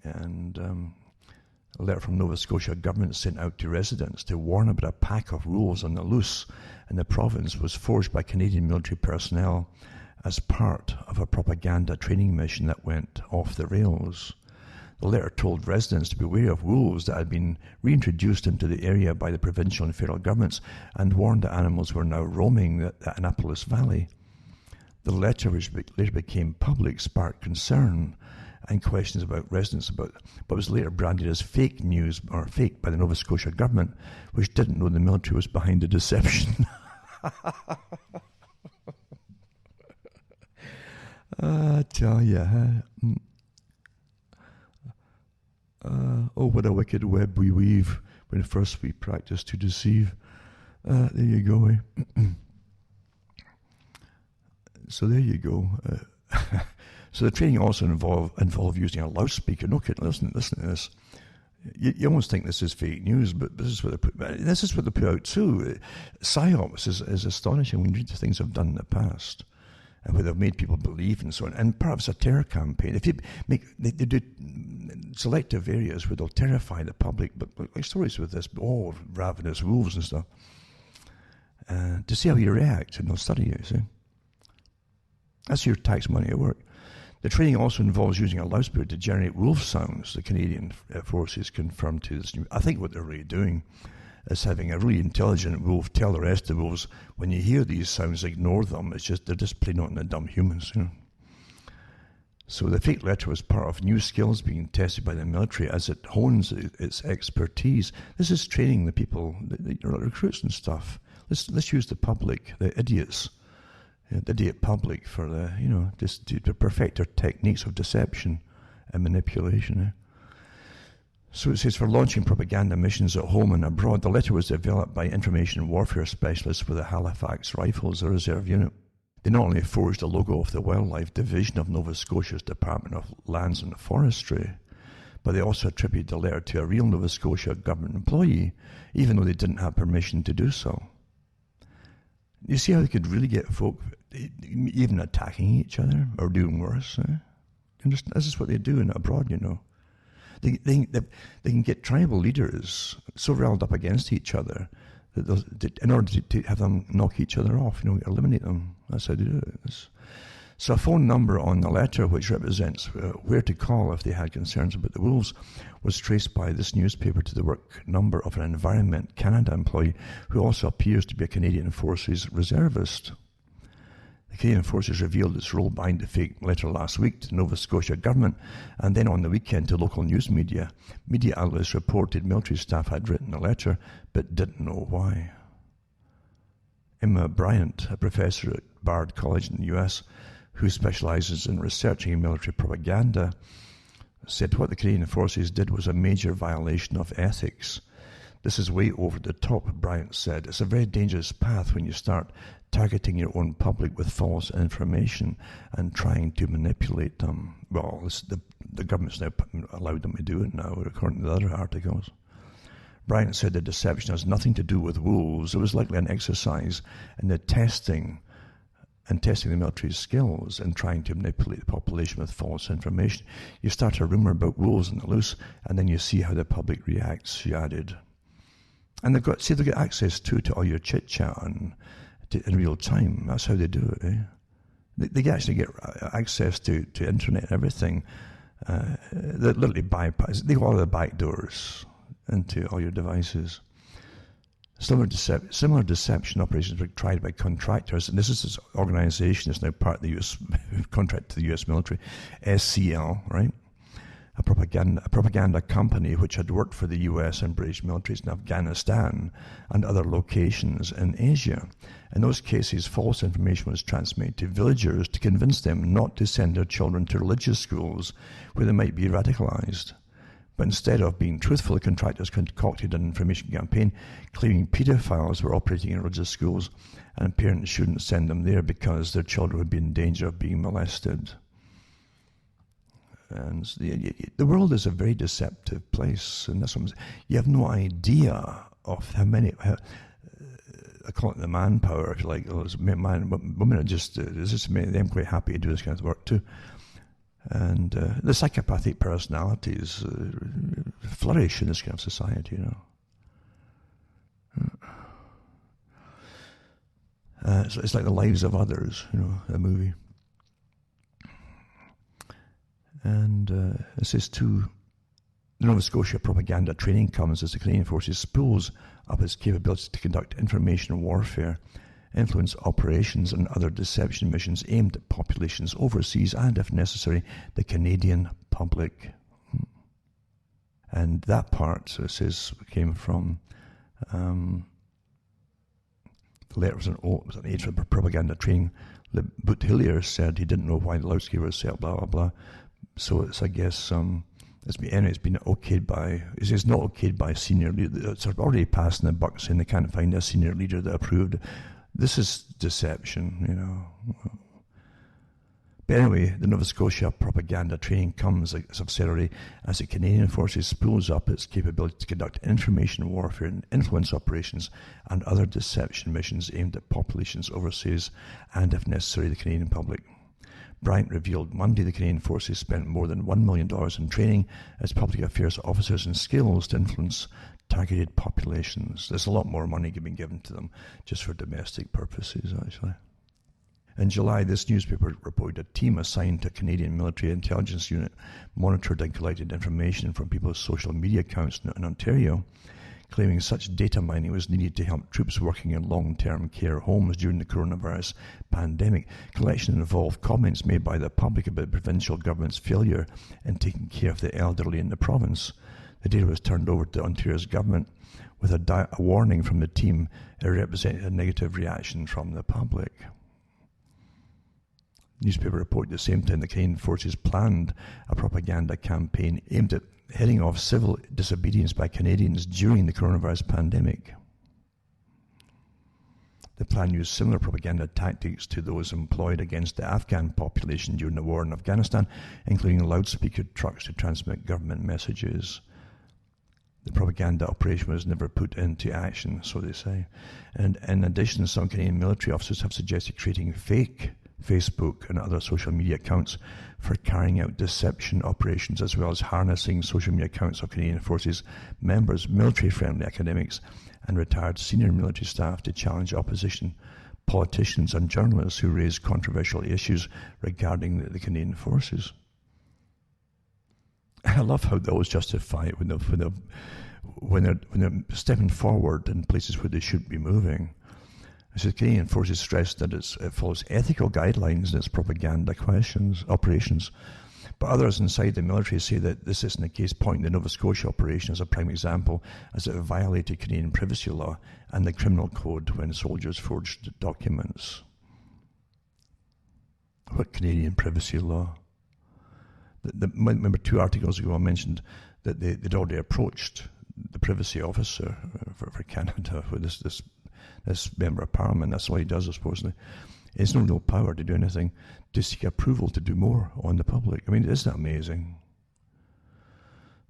And a letter from Nova Scotia government sent out to residents to warn about a pack of wolves on the loose in the province was forged by Canadian military personnel as part of a propaganda training mission that went off the rails. The letter told residents to beware of wolves that had been reintroduced into the area by the provincial and federal governments and warned that animals were now roaming the Annapolis Valley. The letter, which later became public, sparked concern and questions about residents but was later branded as fake news or fake by the Nova Scotia government, which didn't know the military was behind the deception. I tell you, oh, what a wicked web we weave when first we practice to deceive. There you go. So there you go. So the training also involve using a loudspeaker. No kidding. Listen to this. You almost think this is fake news, but this is what they put out too. Psyops is astonishing when you read the things they've done in the past and where they've made people believe and so on. And perhaps a terror campaign. If you they do selective areas where they'll terrify the public, but like stories with this, ravenous wolves and stuff, to see how you react, and they'll study you. See, that's your tax money at work. The training also involves using a loudspeaker to generate wolf sounds. The Canadian Forces confirmed to this. I think what they're really doing is having a really intelligent wolf tell the rest of the wolves, when you hear these sounds, ignore them. It's just, they're just plain on the dumb humans, you know. So the fake letter was part of new skills being tested by the military as it hones its expertise. This is training the people, the recruits and stuff. Let's use the public, the idiots. The idiot public for just to perfect their techniques of deception and manipulation. So it says, for launching propaganda missions at home and abroad, the letter was developed by information warfare specialists with the Halifax Rifles, the reserve unit. They not only forged the logo of the Wildlife Division of Nova Scotia's Department of Lands and Forestry, but they also attributed the letter to a real Nova Scotia government employee, even though they didn't have permission to do so. You see how they could really get folk even attacking each other or doing worse? This is what they do abroad, you know. They can get tribal leaders so riled up against each other that in order to have them knock each other off, eliminate them. That's how they do it. So a phone number on the letter, which represents where to call if they had concerns about the wolves, was traced by this newspaper to the work number of an Environment Canada employee who also appears to be a Canadian Forces reservist. The Canadian Forces revealed its role behind the fake letter last week to the Nova Scotia government, and then on the weekend to local news media. Media outlets reported military staff had written the letter, but didn't know why. Emma Bryant, a professor at Bard College in the US, who specializes in researching military propaganda, said what the Canadian Forces did was a major violation of ethics. This is way over the top, Bryant said. It's a very dangerous path when you start targeting your own public with false information and trying to manipulate them. Well, the government's now allowed them to do it now, according to the other articles. Bryant said the deception has nothing to do with wolves. It was likely an exercise in the testing the military's skills and trying to manipulate the population with false information. You start a rumor about wolves on the loose, and then you see how the public reacts, she added. And they've got access to all your chit-chat in real time. That's how they do it, eh? They actually get access to internet and everything. They literally bypass. They go all the back doors into all your devices. Similar deception operations were tried by contractors, and this organization is now part of the U.S. contract to the U.S. military, SCL, right? A propaganda company which had worked for the U.S. and British militaries in Afghanistan and other locations in Asia. In those cases, false information was transmitted to villagers to convince them not to send their children to religious schools where they might be radicalized. But instead of being truthful, the contractors concocted an information campaign claiming pedophiles were operating in religious schools and parents shouldn't send them there because their children would be in danger of being molested. And the world is a very deceptive place, and you have no idea of how many. I call it the manpower, if you like. Women are just them quite happy to do this kind of work too. And the psychopathic personalities flourish in this kind of society, you know. So it's like The Lives of Others, you know, a movie. And it says too, the Nova Scotia propaganda training comes as the Canadian Forces spools up its capability to conduct information warfare, influence operations and other deception missions aimed at populations overseas and, if necessary, the Canadian public. And that part, so it says, came from the letter was an aide for propaganda training. Hillier said he didn't know why the loudspeaker was set up, blah, blah, blah. So it's, I guess, it's been okayed by, it's not okayed by senior leaders. It's already passing the buck saying they can't find a senior leader that approved. This is deception, you know. But anyway, the Nova Scotia propaganda training comes, as I've said already, as the Canadian Forces spools up its capability to conduct information warfare and influence operations and other deception missions aimed at populations overseas and, if necessary, the Canadian public. Bryant revealed Monday the Canadian Forces spent more than $1 million in training its public affairs officers and skills to influence targeted populations. There's a lot more money being given to them just for domestic purposes, actually. In July, this newspaper reported a team assigned to a Canadian military intelligence unit monitored and collected information from people's social media accounts in Ontario, claiming such data mining was needed to help troops working in long-term care homes during the coronavirus pandemic. Collection involved comments made by the public about the provincial government's failure in taking care of the elderly in the province. The data was turned over to Ontario's government with a warning from the team. It represented a negative reaction from the public. The newspaper reported at the same time the Canadian Forces planned a propaganda campaign aimed at heading off civil disobedience by Canadians during the coronavirus pandemic. The plan used similar propaganda tactics to those employed against the Afghan population during the war in Afghanistan, including loudspeaker trucks to transmit government messages. The propaganda operation was never put into action, so they say. And in addition, some Canadian military officers have suggested creating fake Facebook and other social media accounts for carrying out deception operations, as well as harnessing social media accounts of Canadian Forces members, military-friendly academics, and retired senior military staff to challenge opposition politicians and journalists who raise controversial issues regarding the Canadian Forces. I love how they always justify it when they're stepping forward in places where they should be moving. The Canadian Forces stressed that it follows ethical guidelines in its propaganda operations. But others inside the military say that this isn't the case, pointing the Nova Scotia operation as a prime example, as it violated Canadian privacy law and the criminal code when soldiers forged documents. What Canadian privacy law? Remember 2 articles ago I mentioned that they'd already approached the privacy officer for Canada, with this member of parliament. That's all he does, supposedly. He has no power to do anything, to seek approval to do more on the public. I mean, isn't that amazing?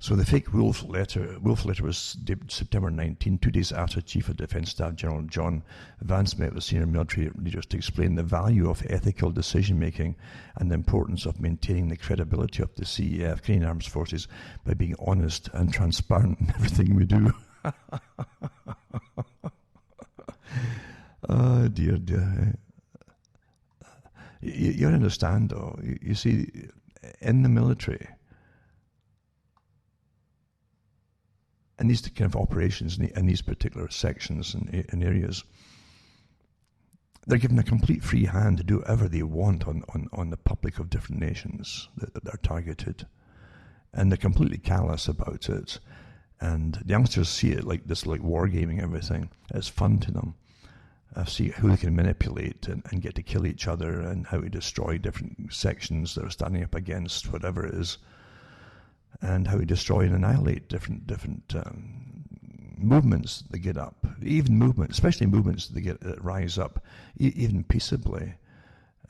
So the fake Wolf letter was dated September 19, 2 days after Chief of Defence Staff General John Vance met with senior military leaders to explain the value of ethical decision-making and the importance of maintaining the credibility of the CEF, Canadian Armed Forces, by being honest and transparent in everything we do. Oh, dear. You understand, though. You see, in the military, and these kind of operations in these particular sections and areas, they're given a complete free hand to do whatever they want on the public of different nations that are targeted. And they're completely callous about it. And the youngsters see it like this, like wargaming everything. It's fun to them. See who they can manipulate and get to kill each other, and how to destroy different sections that are standing up against whatever it is. And how we destroy and annihilate different movements that get up, even movements, especially movements that rise up, even peaceably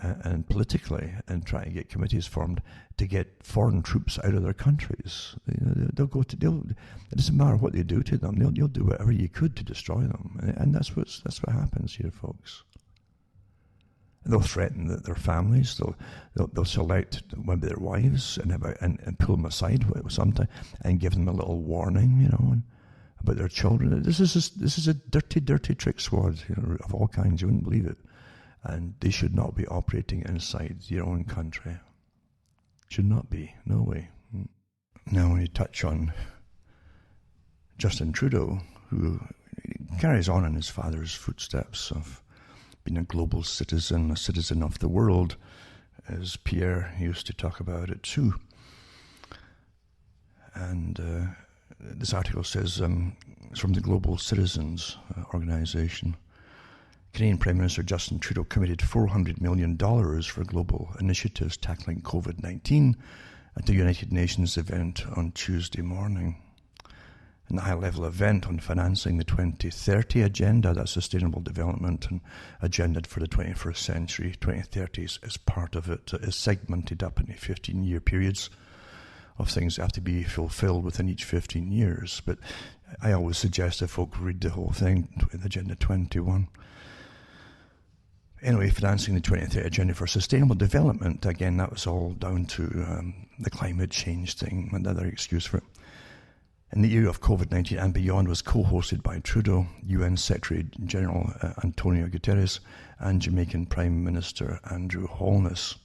and politically, and try to get committees formed to get foreign troops out of their countries. It doesn't matter what they do to them; you'll do whatever you could to destroy them, and that's what happens here, folks. They'll threaten their families. They'll select one of their wives and pull them aside sometimes and give them a little warning, about their children. This is a dirty trick squad, of all kinds. You wouldn't believe it, and they should not be operating inside your own country. Should not be. No way. Now, when you touch on Justin Trudeau, who carries on in his father's footsteps of being a global citizen, a citizen of the world, as Pierre used to talk about it too. And this article says, it's from the Global Citizens Organization. Canadian Prime Minister Justin Trudeau committed $400 million for global initiatives tackling COVID-19 at the United Nations event on Tuesday morning. In the high-level event on financing the 2030 agenda, that's sustainable development and agenda for the 21st century, 2030 is part of it, is segmented up into 15-year periods of things that have to be fulfilled within each 15 years. But I always suggest that folk read the whole thing, Agenda 21. Anyway, financing the 2030 agenda for sustainable development, again, that was all down to the climate change thing, another excuse for it. In the year of COVID-19 and beyond was co-hosted by Trudeau, UN Secretary General Antonio Guterres, and Jamaican Prime Minister Andrew Holness.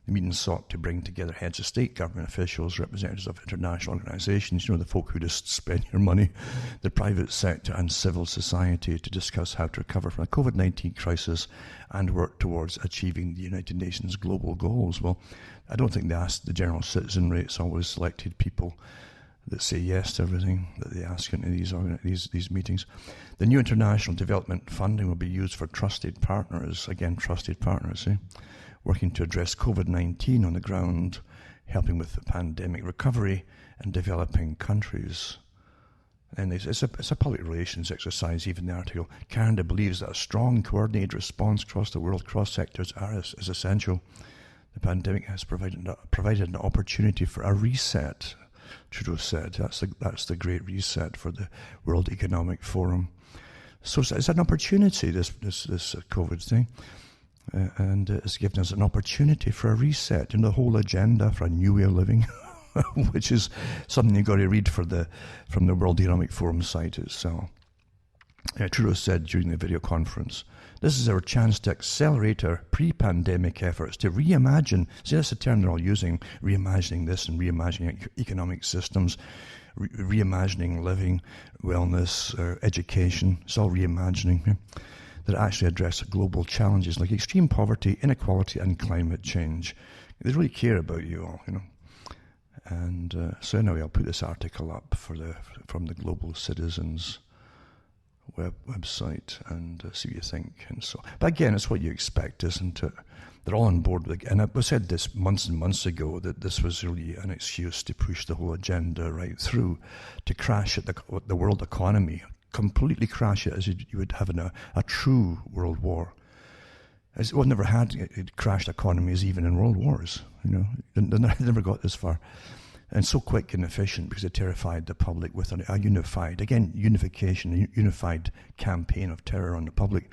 The meeting sought to bring together heads of state, government officials, representatives of international organisations, the folk who just spend your money, the private sector and civil society, to discuss how to recover from the COVID-19 crisis and work towards achieving the United Nations global goals. Well, I don't think they asked the general citizenry. It's always selected people that say yes to everything that they ask into these meetings. The new international development funding will be used for trusted partners, working to address COVID-19 on the ground, helping with the pandemic recovery in developing countries. And it's a public relations exercise, even the article. Canada believes that a strong, coordinated response across the world, cross sectors, is essential. The pandemic has provided an opportunity for a reset, Trudeau said. That's the great reset for the World Economic Forum. So it's an opportunity, this COVID thing, and it's given us an opportunity for a reset in the whole agenda for a new way of living, which is something you've got to read from the World Economic Forum site itself. Trudeau said during the video conference, "This is our chance to accelerate our pre-pandemic efforts to reimagine," see, that's the term they're all using, reimagining this and reimagining economic systems, reimagining living, wellness, education. It's all reimagining, that actually address global challenges like extreme poverty, inequality, and climate change. They really care about you all, And so anyway, I'll put this article up from the Global Citizens website and see what you think. And so, but again, it's what you expect, isn't it? They're all on board with it. And I said this months and months ago that this was really an excuse to push the whole agenda right through, to crash at the world economy, completely crash it as you would have in a true world war. We've never had crashed economies even in world wars. They never got this far. And so quick and efficient because it terrified the public with a unified, again, unification, a unified campaign of terror on the public.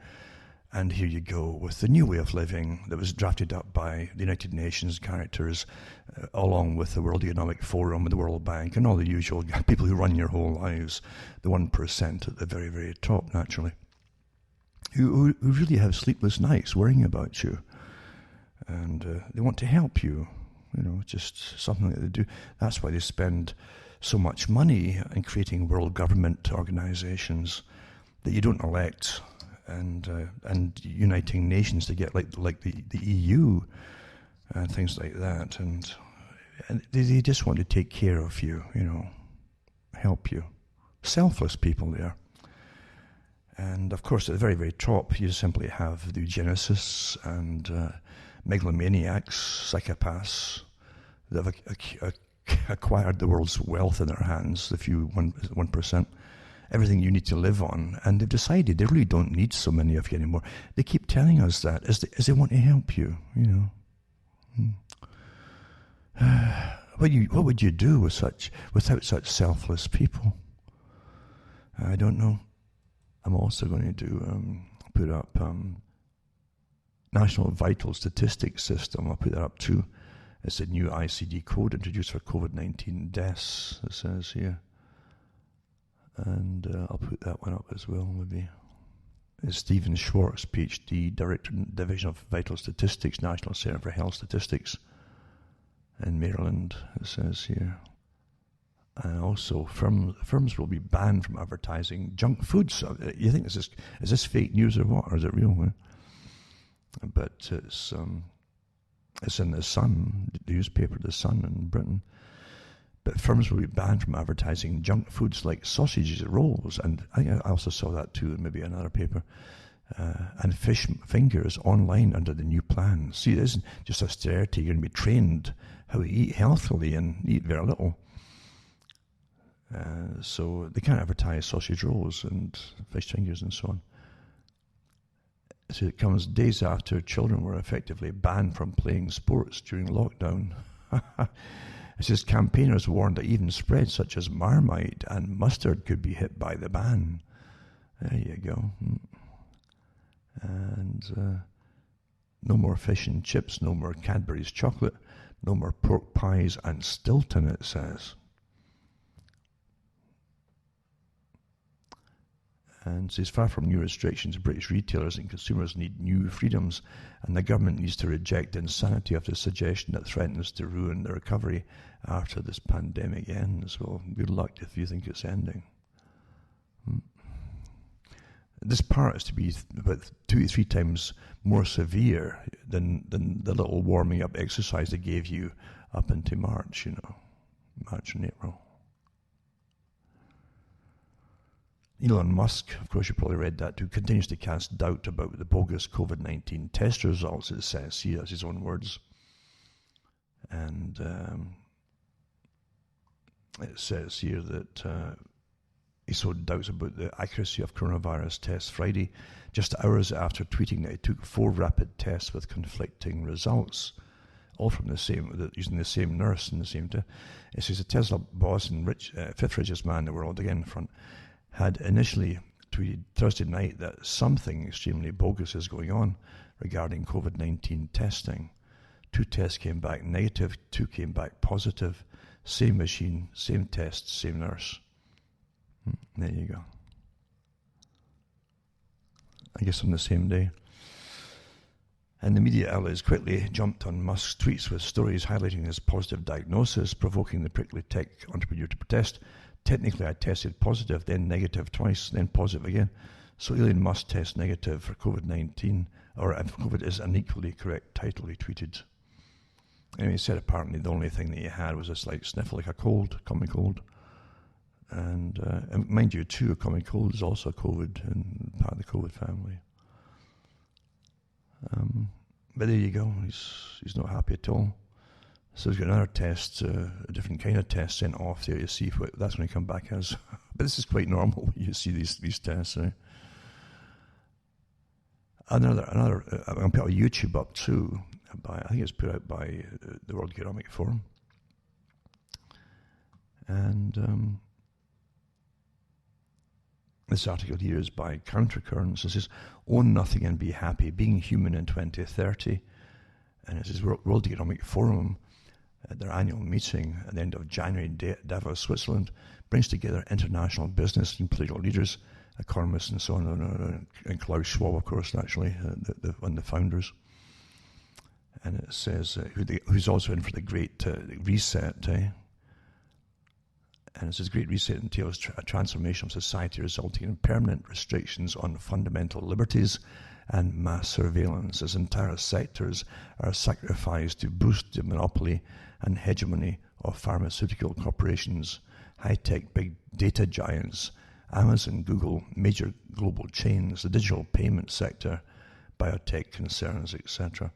And here you go with the new way of living that was drafted up by the United Nations characters, along with the World Economic Forum and the World Bank and all the usual people who run your whole lives, the 1% at the very, very top, naturally, who really have sleepless nights worrying about you. And they want to help you, just something that they do. That's why they spend so much money in creating world government organizations that you don't elect, and uniting nations to get like the EU and things like that, and they just want to take care of you, help you. Selfless people there. And of course, at the very, very top, you simply have the eugenicists and megalomaniacs, psychopaths that have acquired the world's wealth in their hands, the few 1%. Everything you need to live on, and they've decided they really don't need so many of you anymore. They keep telling us that as they want to help you, What would you do without such selfless people? I don't know. I'm also going to put up National Vital Statistics System. I'll put that up too. It's a new ICD code introduced for COVID-19 deaths, it says here. And I'll put that one up as well, maybe. It's Stephen Schwartz, PhD, Director, Division of Vital Statistics, National Center for Health Statistics in Maryland, it says here. And also, firms will be banned from advertising junk foods. You think is this fake news or what, or is it real? But it's in the Sun, the newspaper, the Sun in Britain. But firms will be banned from advertising junk foods like sausages, rolls, and I also saw that too in maybe another paper, and fish fingers online under the new plan. See, it isn't just austerity. You're going to be trained how to eat healthily and eat very little. So they can't advertise sausage rolls and fish fingers and so on. So it comes days after children were effectively banned from playing sports during lockdown. It says campaigners warned that even spreads such as Marmite and mustard could be hit by the ban. There you go. And no more fish and chips, no more Cadbury's chocolate, no more pork pies and Stilton, it says. And says, far from new restrictions, British retailers and consumers need new freedoms, and the government needs to reject the insanity of the suggestion that threatens to ruin the recovery after this pandemic ends. Well, good luck if you think it's ending. This part is to be about 2 to 3 times more severe than the little warming up exercise they gave you up into March, March and April. Elon Musk, of course you probably read that too, continues to cast doubt about the bogus COVID-19 test results, it says. He has his own words. And it says here that he sowed doubts about the accuracy of coronavirus tests Friday, just hours after tweeting that he took 4 rapid tests with conflicting results, all from using the same nurse and the same test. It says the Tesla boss and fifth richest man in the world, again in front, had initially tweeted Thursday night that something extremely bogus is going on regarding COVID-19 testing. 2 tests came back negative, 2 came back positive. Same machine, same test, same nurse. There you go. I guess on the same day. And the media outlets quickly jumped on Musk's tweets with stories highlighting his positive diagnosis, provoking the prickly tech entrepreneur to protest. Technically, I tested positive, then negative twice, then positive again. So Elon Musk tests negative for COVID-19, or COVID is an equally correct title, he tweeted. And he said apparently the only thing that he had was a slight sniffle, like a common cold. And mind you, too, a common cold is also COVID and part of the COVID family. But there you go. He's not happy at all. So he's got another test, a different kind of test sent off there to see if that's going to come back as. But this is quite normal when you see these tests. Another. I'm going to put a YouTube up too. I think it's put out by the World Economic Forum. And this article here is by Countercurrents. It says, "Own nothing and be happy, being human in 2030." And it says, World Economic Forum, at their annual meeting at the end of January in Davos, Switzerland, brings together international business and political leaders, economists and so on, and Klaus Schwab, of course, actually, one of the founders. And it says, who's also in for the Great Reset, And it says, Great Reset entails a transformation of society resulting in permanent restrictions on fundamental liberties and mass surveillance, as entire sectors are sacrificed to boost the monopoly and hegemony of pharmaceutical corporations, high-tech big data giants, Amazon, Google, major global chains, the digital payment sector, biotech concerns, etc.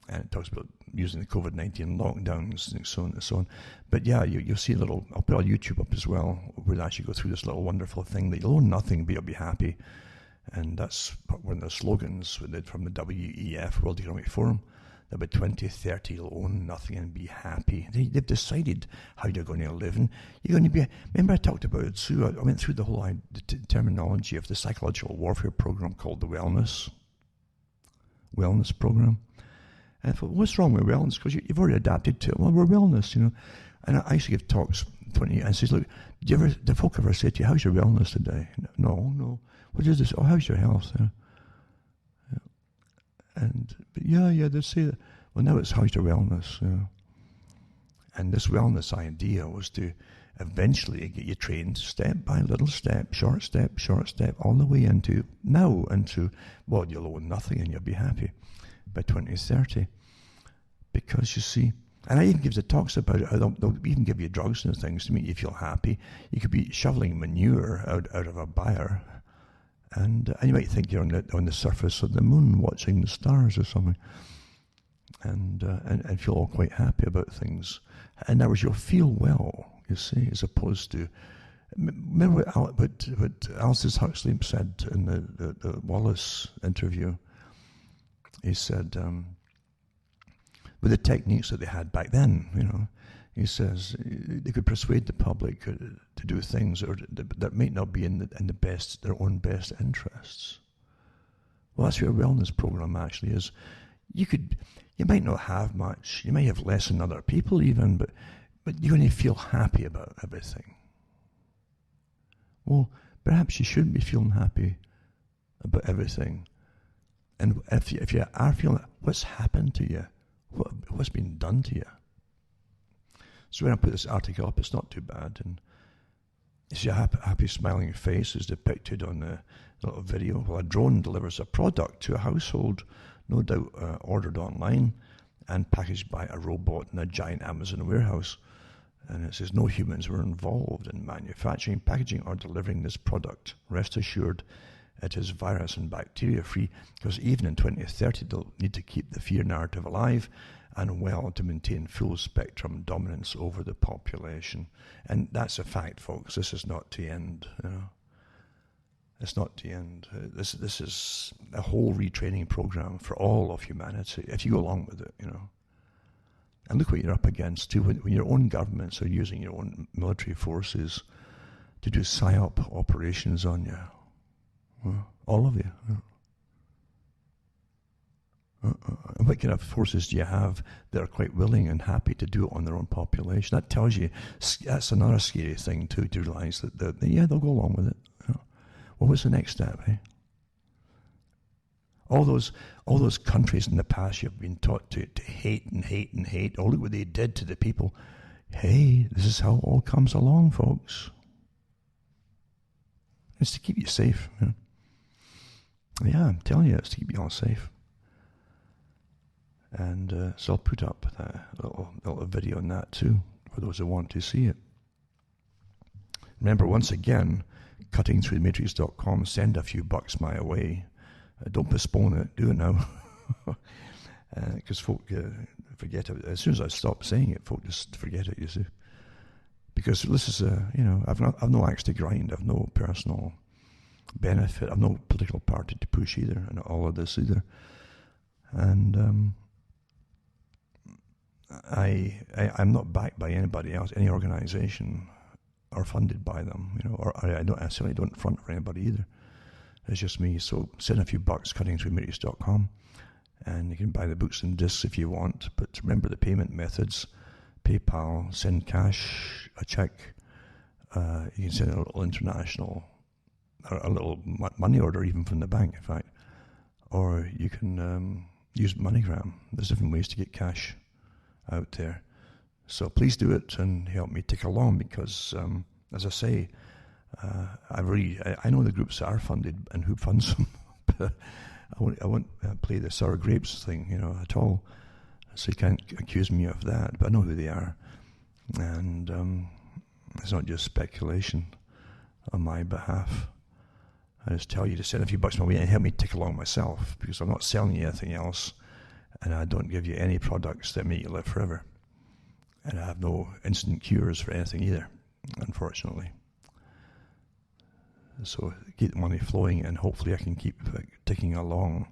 And it talks about using the COVID-19 lockdowns and so on and so on. But yeah, you'll see I'll put on YouTube up as well, where they actually go through this little wonderful thing that you'll own nothing, but you'll be happy. And that's one of the slogans from the WEF, World Economic Forum, that by 2030 you'll own nothing and be happy. They've decided how you're going to live. And you're going to be, remember I talked about it too, I went through the whole terminology of the psychological warfare program called the Wellness Program. And I thought, what's wrong with wellness? Because you've already adapted to it. Well, we're wellness, And I used to give talks 20, and says, look, do folk ever say to you, how's your wellness today? No. What is this? Oh, how's your health? But they say that. Well, now it's how's your wellness? And this wellness idea was to eventually get you trained step by little step, short step, all the way into, well, you'll own nothing and you'll be happy by 2030. Because you see, and I even gives the talks about it, how they'll even give you drugs and things to make you feel happy. You could be shoveling manure out of a byre, and you might think you're on the surface of the moon watching the stars or something, and feel all quite happy about things. In other words, you'll feel well, you see, as opposed to, remember what Aldous Huxley said in the Wallace interview. He said, with the techniques that they had back then, he says they could persuade the public to do things that might not be in their own best interests. Well, that's what a wellness program actually is. You might not have much, you might have less than other people even, but you're going to feel happy about everything. Well, perhaps you shouldn't be feeling happy about everything. And if you are feeling, what's happened to you? What's been done to you? So when I put this article up, it's not too bad. And you see a happy smiling face is depicted on the little video. Well, a drone delivers a product to a household, no doubt ordered online and packaged by a robot in a giant Amazon warehouse. And it says no humans were involved in manufacturing, packaging, or delivering this product. Rest assured, it is virus and bacteria free, because even in 2030 they'll need to keep the fear narrative alive and well to maintain full spectrum dominance over the population. And that's a fact, folks. This is not the end. It's not the end. This is a whole retraining program for all of humanity, if you go along with it, And look what you're up against too, when your own governments are using your own military forces to do PSYOP operations on you. Well, all of you. And what kind of forces do you have that are quite willing and happy to do it on their own population? That tells you, that's another scary thing too, to realise that they'll go along with it. Well, what's the next step, All those countries in the past you've been taught to hate and hate and hate. Oh, look what they did to the people. Hey, this is how it all comes along, folks. It's to keep you safe. Yeah, I'm telling you, it's to keep you all safe. And so I'll put up a little video on that too, for those who want to see it. Remember, once again, cuttingthroughthematrix.com, send a few bucks my way. Don't postpone it, do it now. Because folk forget it. As soon as I stop saying it, folk just forget it, you see. Because this is, I've no axe to grind, I've no personal benefit, I've no political party to push either, and all of this either. And I'm not backed by anybody else, any organization, or funded by them, or I certainly don't front for anybody either. It's just me. So send a few bucks, cuttingthroughthematrix.com, and you can buy the books and discs if you want. But remember the payment methods: PayPal, send cash, a check. You can send a little international, or a little money order even from the bank, in fact. Or you can use MoneyGram. There's different ways to get cash out there. So please do it and help me tick along, because, as I say, I know the groups that are funded and who funds them, but I won't play the sour grapes thing, at all. So you can't accuse me of that, but I know who they are. And it's not just speculation on my behalf. I just tell you to send a few bucks my way and help me tick along myself, because I'm not selling you anything else, and I don't give you any products that make you live forever. And I have no instant cures for anything either, unfortunately. So keep the money flowing, and hopefully I can keep ticking along.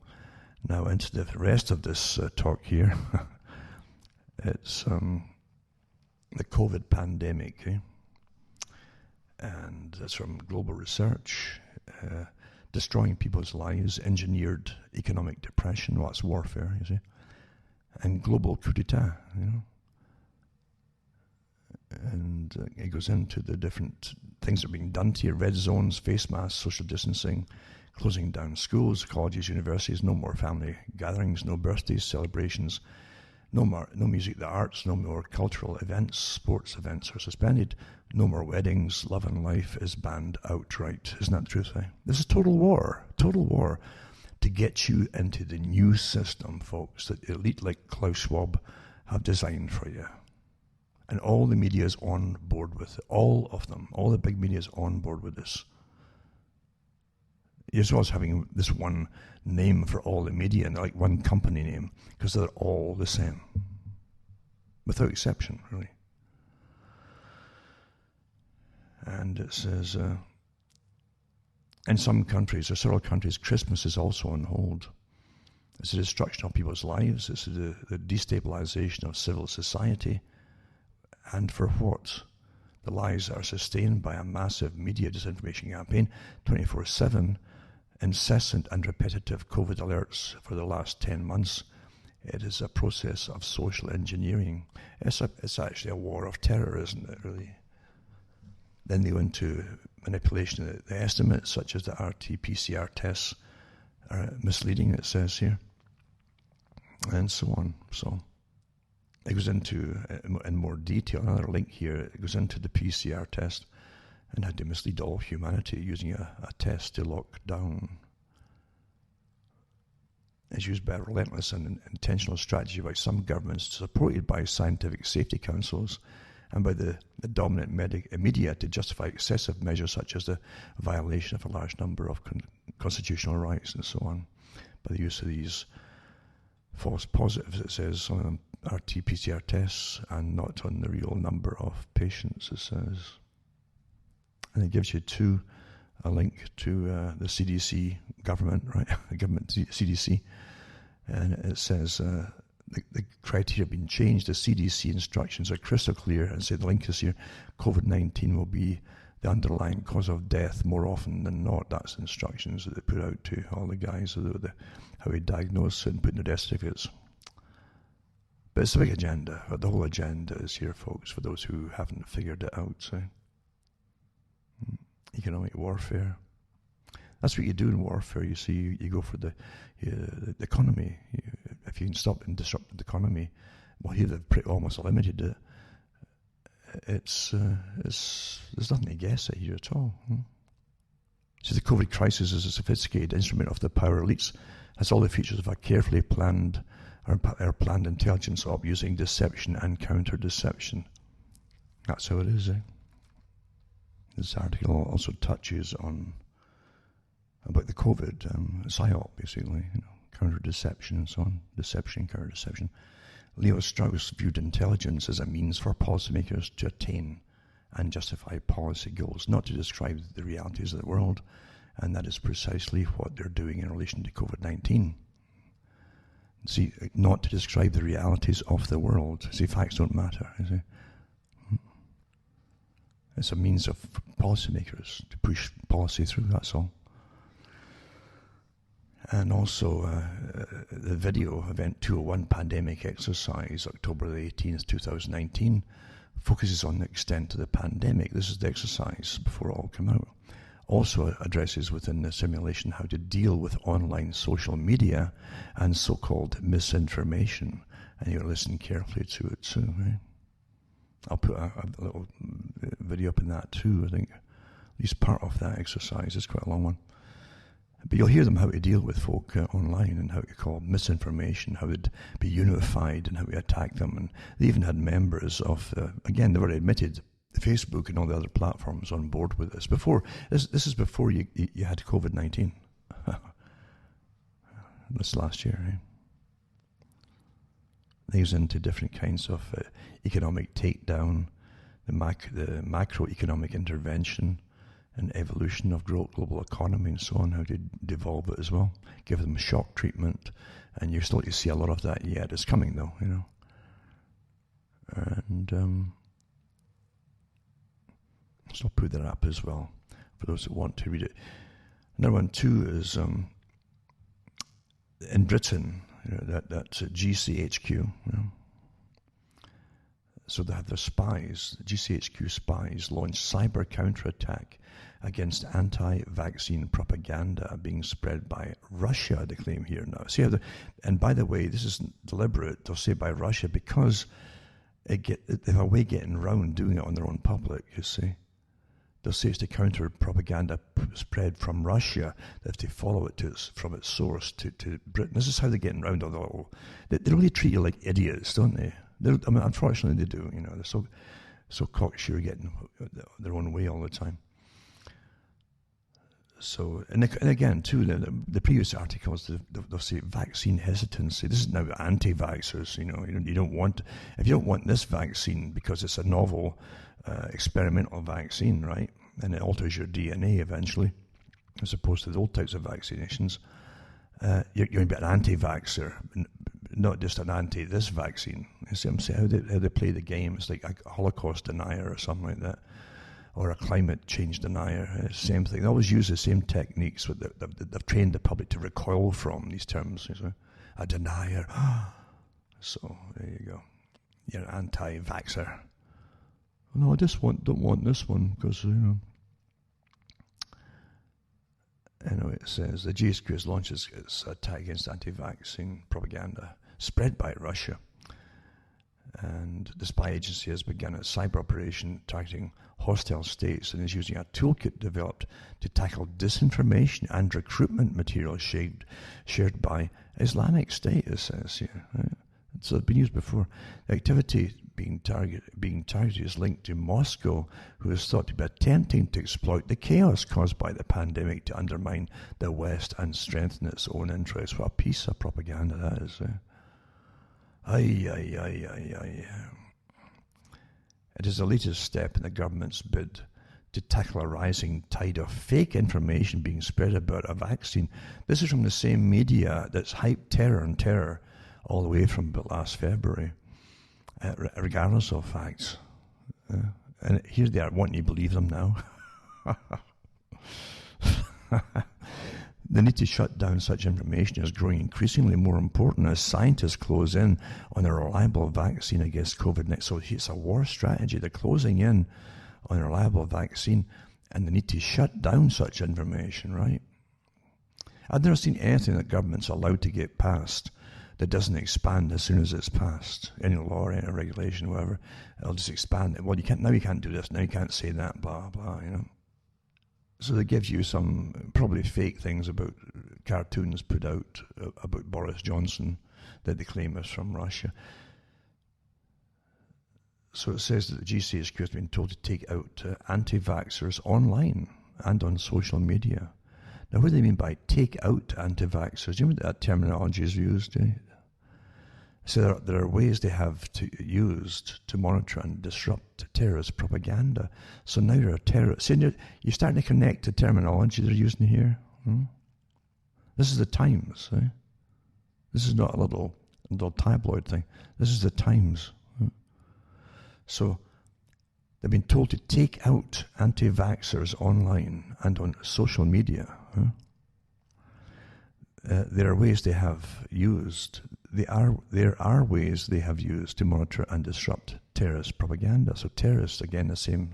Now into the rest of this talk here. It's the COVID pandemic, and that's from global research. Destroying people's lives, engineered economic depression, well, it's warfare, you see, and global coup d'etat, And it goes into the different things that are being done to you: red zones, face masks, social distancing, closing down schools, colleges, universities, no more family gatherings, no birthdays, celebrations, no music, the arts, no more cultural events, sports events are suspended, no more weddings, love and life is banned outright. Isn't that the truth? This is total war to get you into the new system, folks, that elite like Klaus Schwab have designed for you. And all the media is on board with it. All of them. All the big media is on board with this. As well as having this one name for all the media, and like one company name, because they're all the same. Without exception, really. And it says, in some countries, or several countries, Christmas is also on hold. It's the destruction of people's lives. It's the destabilization of civil society. And for what? The lies are sustained by a massive media disinformation campaign, 24/7, incessant and repetitive COVID alerts for the last 10 months. It is a process of social engineering. It's actually a war of terror, isn't it, really? Then they go into manipulation of the estimates, such as the RT-PCR tests are misleading, it says here, and so on. So it goes into, in more detail, another link here, it goes into the PCR test and how to mislead all humanity using a test to lock down. It's used by a relentless and intentional strategy by some governments, supported by scientific safety councils and by the dominant media, to justify excessive measures such as the violation of a large number of constitutional rights and so on, by the use of these false positives, it says, on them RT-PCR tests and not on the real number of patients, it says. And it gives you a link to the CDC government, right? The government CDC. And it says the criteria have been changed. The CDC instructions are crystal clear, and say the link is here. COVID-19 will be the underlying cause of death more often than not. That's the instructions that they put out to all the guys, how we diagnose it and put in their death certificates. But it's a big agenda. The whole agenda is here, folks, for those who haven't figured it out. So, economic warfare. That's what you do in warfare. You see, you go for the economy. If you can stop and disrupt the economy, well, here they've almost eliminated it. There's nothing to guess at here at all. So the COVID crisis is a sophisticated instrument of the power elites, has all the features of a carefully planned or planned intelligence op using deception and counter-deception. That's how it is, This article also touches on about the COVID psyop, basically, counter-deception and so on, deception, counter-deception. Leo Strauss viewed intelligence as a means for policymakers to attain and justify policy goals, not to describe the realities of the world, and that is precisely what they're doing in relation to COVID-19. See, not to describe the realities of the world. See, facts don't matter, you see. It's a means of policymakers to push policy through, that's all. And also, the video Event 201 Pandemic Exercise, October the 18th, 2019, focuses on the extent of the pandemic. This is the exercise before it all came out. Also addresses within the simulation how to deal with online social media and so-called misinformation. And you'll listen carefully to it too, right? I'll put a little video up in that too, I think. At least part of that exercise. It's quite a long one. But you'll hear them how to deal with folk online and how to call misinformation, how to be unified and how to attack them. And they even had members of, again, they were admitted, Facebook and all the other platforms on board with this. This is before you had COVID-19. This last year, right? These into different kinds of economic takedown, the macroeconomic intervention, and evolution of global economy and so on, how to devolve it as well, give them shock treatment, and you're still to see a lot of that yet. It's coming though, And so I'll put that up as well for those that want to read it. Another one too is in Britain, that's GCHQ. So they have the spies, GCHQ spies, launched cyber counterattack against anti-vaccine propaganda being spread by Russia, they claim here now. See how and by the way, this isn't deliberate, they'll say by Russia because they have a way of getting round doing it on their own public, you see. They'll say it's to counter propaganda spread from Russia, that if they follow it from its source to Britain. This is how they're getting around all the little... They really treat you like idiots, don't they? Unfortunately they do, they're so cocksure getting their own way all the time. So, and again, too, the previous articles, they'll say vaccine hesitancy. This is now anti-vaxxers, you don't want... If you don't want this vaccine because it's a novel experimental vaccine, right, and it alters your DNA eventually, as opposed to the old types of vaccinations, you're going to be an anti-vaxxer, not just an anti-this vaccine. You see what I'm saying? How they play the game. It's like a Holocaust denier or something like that, or a climate change denier. Same thing. They always use the same techniques that they've trained the public to recoil from, these terms. A denier. So, there you go. You're an anti-vaxxer. No, I just don't want this one because, Anyway, it says the GSQ launches its attack against anti-vaccine propaganda spread by Russia. And the spy agency has begun a cyber operation targeting hostile states and is using a toolkit developed to tackle disinformation and recruitment material shared by Islamic State, it says here. Right? So it's been used before. The activity being targeted is linked to Moscow, who is thought to be attempting to exploit the chaos caused by the pandemic to undermine the West and strengthen its own interests. What a piece of propaganda that is. It is the latest step in the government's bid to tackle a rising tide of fake information being spread about a vaccine. This is from the same media that's hyped terror and terror all the way from last February, regardless of facts. And here they are wanting to believe them now. The need to shut down such information is growing increasingly more important as scientists close in on a reliable vaccine against COVID-19. So it's a war strategy. They're closing in on a reliable vaccine, and they need to shut down such information, right? I've never seen anything that government's allowed to get passed that doesn't expand as soon as it's passed. Any law, or any regulation, whatever, it'll just expand it. Well, you can't do this, now you can't say that, blah, blah, So they give you some probably fake things about cartoons put out about Boris Johnson that they claim is from Russia. So it says that the GCHQ has been told to take out anti-vaxxers online and on social media. Now, what do they mean by take out anti-vaxxers? Do you know what that terminology is used? So there are ways they have used to monitor and disrupt terrorist propaganda. So now there are terrorists. You're starting to connect the terminology they're using here. This is the Times. This is not a little tabloid thing. This is the Times. So they've been told to take out anti-vaxxers online and on social media. There are ways they have used. There are ways they have used to monitor and disrupt terrorist propaganda. So terrorists, again, the same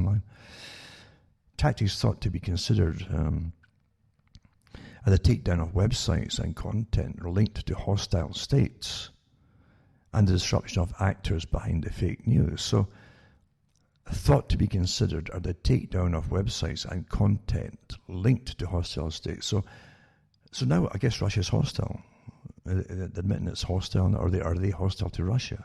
line. Tactics thought to be considered are the takedown of websites and content linked to hostile states and the disruption of actors behind the fake news. So thought to be considered are the takedown of websites and content linked to hostile states. So now I guess Russia's hostile. Admitting it's hostile, or are they hostile to Russia?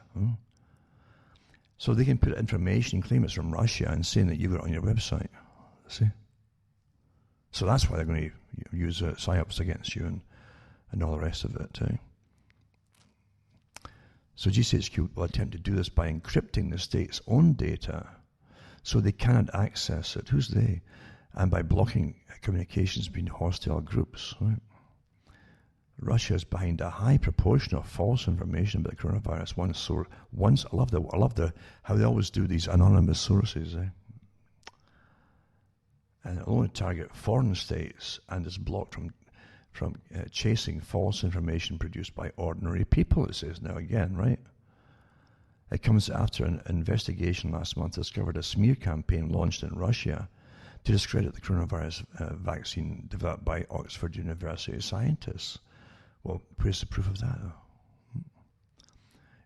So they can put information, claim it's from Russia, and saying that you've got it on your website. See? So that's why they're going to use psyops against you and all the rest of it. So GCHQ will attempt to do this by encrypting the state's own data so they cannot access it. Who's they? And by blocking communications between hostile groups. Right? Russia is behind a high proportion of false information about the coronavirus. I love how they always do these anonymous sources. And it only target foreign states and is blocked from chasing false information produced by ordinary people, it says now again, right? It comes after an investigation last month discovered a smear campaign launched in Russia to discredit the coronavirus vaccine developed by Oxford University scientists. Well, where's the proof of that?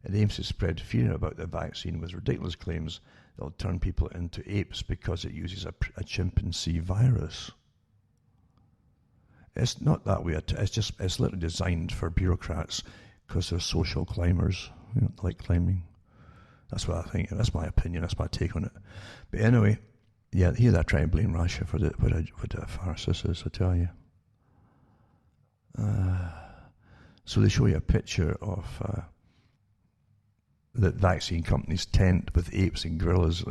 It aims to spread fear about the vaccine with ridiculous claims that will turn people into apes because it uses a chimpanzee virus. It's not that way. It's literally designed for bureaucrats because they're social climbers, like climbing. That's what I think. That's my opinion. That's my take on it. But anyway, yeah, here they're trying to blame Russia for what a farce this is, I tell you. So they show you a picture of the vaccine company's tent with apes and gorillas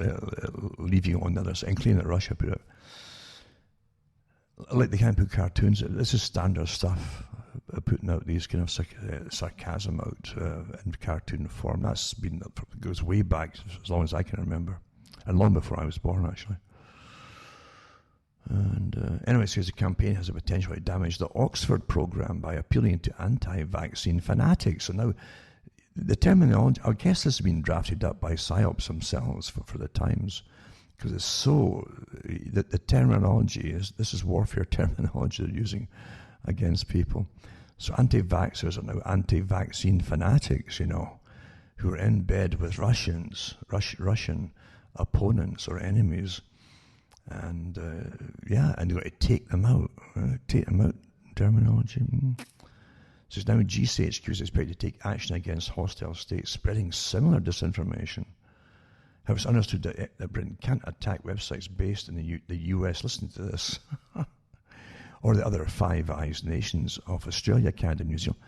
leaving on the other side and claiming that Russia put it. Like they can't put cartoons. This is standard stuff, putting out these kind of sarcasm out in cartoon form. Goes way back, as long as I can remember, and long before I was born, actually. And anyway, it says the campaign has the potential to damage the Oxford program by appealing to anti-vaccine fanatics. So now, the terminology, I guess this has been drafted up by psyops themselves for the Times, because it's so, the terminology this is warfare terminology they're using against people. So anti-vaxxers are now anti-vaccine fanatics, who are in bed with Russian opponents or enemies. And and you've got to take them out. Terminology. So it's now GCHQ is expected to take action against hostile states spreading similar disinformation. How it's understood that Britain can't attack websites based in the US, listen to this, or the other Five Eyes nations of Australia, Canada, New Zealand.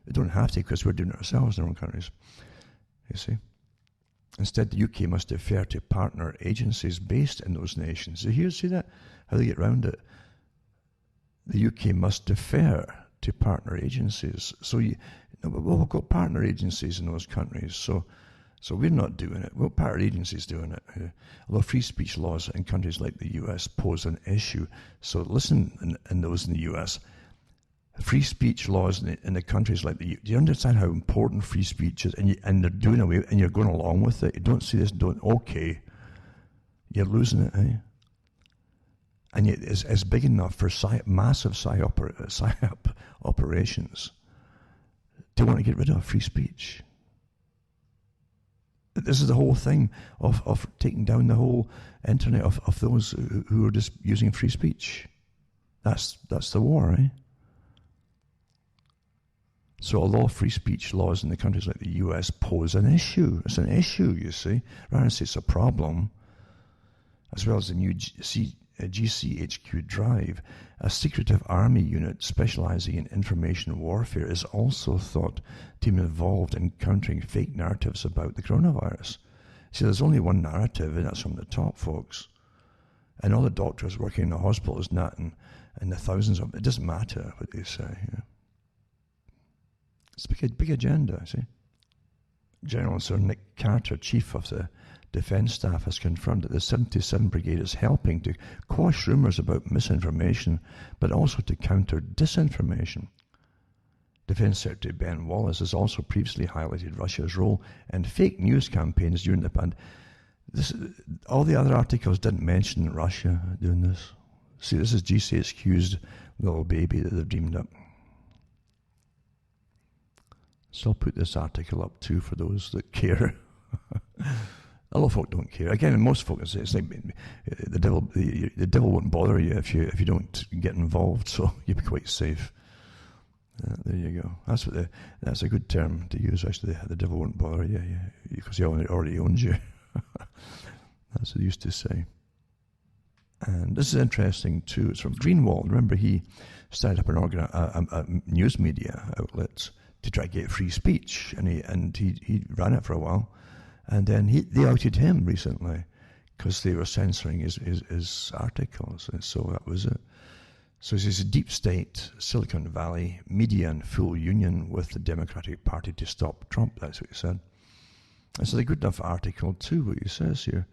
They don't have to because we're doing it ourselves in our own countries. You see? Instead, the UK must defer to partner agencies based in those nations. So here, see that? How they get around it? The UK must defer to partner agencies. So we've got partner agencies in those countries. So we're not doing it. Well, partner agencies doing it. Although free speech laws in countries like the US pose an issue. So listen, in those in the US, free speech laws in the countries like do you understand how important free speech is? And they're doing away, and you're going along with it. You don't see this, okay. You're losing it, eh? And yet it's big enough for massive psyop operations to want to get rid of free speech. This is the whole thing of taking down the whole internet of those who are just using free speech. That's the war, eh? So although free speech laws in the countries like the US pose an issue, it's an issue, you see, rather than say it's a problem, as well as the new GCHQ drive, a secretive army unit specializing in information warfare is also thought to be involved in countering fake narratives about the coronavirus. See, there's only one narrative, and that's from the top, folks. And all the doctors working in the hospitals and the thousands of them, it doesn't matter what they say. You know. It's a big agenda, see. General Sir Nick Carter, Chief of the Defence Staff, has confirmed that the 77th Brigade is helping to quash rumours about misinformation, but also to counter disinformation. Defence Secretary Ben Wallace has also previously highlighted Russia's role in fake news campaigns during the pandemic. All the other articles didn't mention Russia doing this. See, this is GCHQ's little baby that they've dreamed up. So I'll put this article up too for those that care. A lot of folk don't care. Again, most folk say it's like the devil won't bother you if you don't get involved. So you'll be quite safe. There you go. That's a good term to use. Actually, the devil won't bother you because he already owns you. That's what they used to say. And this is interesting too. It's from Greenwald. Remember, he started up a news media outlet to try to get free speech, and he ran it for a while, and then they outed him recently because they were censoring his articles, and so that was it. So it's a deep state, Silicon Valley media in full union with the Democratic Party to stop Trump. That's what he said. And so the good enough article too, what he says here.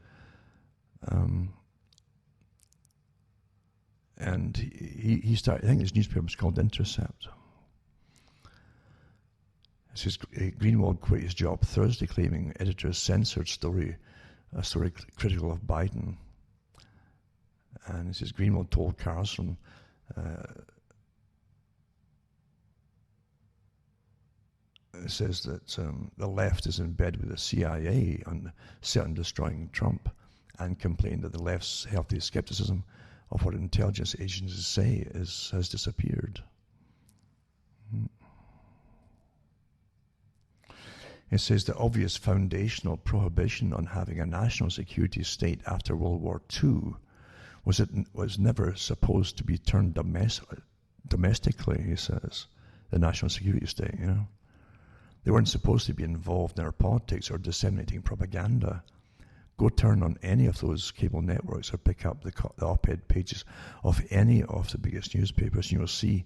And he started, I think his newspaper was called Intercept. It says Greenwald quit his job Thursday, claiming editors censored a story critical of Biden. And it says Greenwald told Carlson it says that the left is in bed with the CIA on set on destroying Trump, and complained that the left's healthy skepticism of what intelligence agencies say has disappeared. It says the obvious foundational prohibition on having a national security state after World War II was never supposed to be turned domestically, he says, the national security state, you know. They weren't supposed to be involved in our politics or disseminating propaganda. Go turn on any of those cable networks or pick up the op-ed pages of any of the biggest newspapers, and you'll see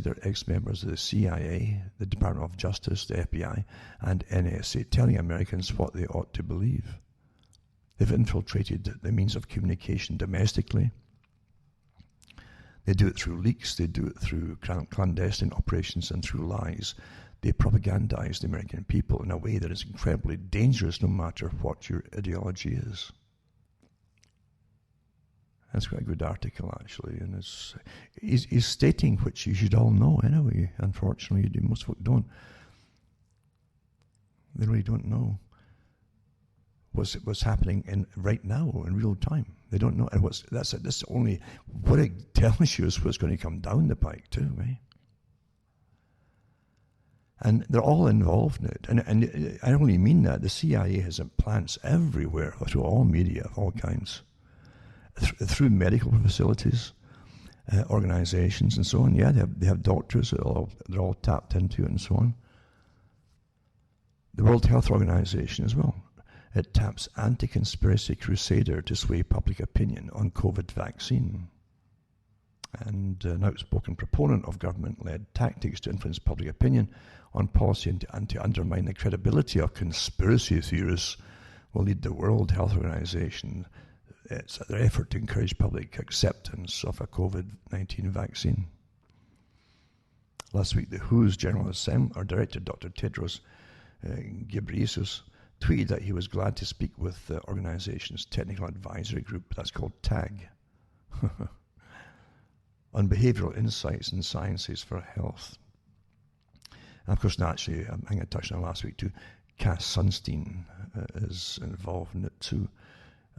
they're ex-members of the CIA, the Department of Justice, the FBI, and NSA telling Americans what they ought to believe. They've infiltrated the means of communication domestically. They do it through leaks, they do it through clandestine operations and through lies. They propagandize the American people in a way that is incredibly dangerous no matter what your ideology is. That's quite a good article, actually, and he's stating which you should all know anyway. Unfortunately, most folk don't. They really don't know what's happening right now in real time. They don't know, and that's only what it tells you is what's going to come down the pike too, right? And they're all involved in it. And I only mean that. The CIA has implants everywhere, through all media of all kinds, through medical facilities, organizations, and so on. Yeah, they have doctors that they're all tapped into and so on. The World Health Organization as well. It taps anti-conspiracy crusader to sway public opinion on COVID vaccine. And an outspoken proponent of government-led tactics to influence public opinion on policy and to undermine the credibility of conspiracy theorists will lead the World Health Organization. It's their effort to encourage public acceptance of a COVID-19 vaccine. Last week, the WHO's General Assembly, or Director Dr. Tedros Ghebreyesus, tweeted that he was glad to speak with the organization's technical advisory group, that's called TAG, on behavioral insights and sciences for health. And of course, naturally, I think I touched on it last week too, Cass Sunstein is involved in it too.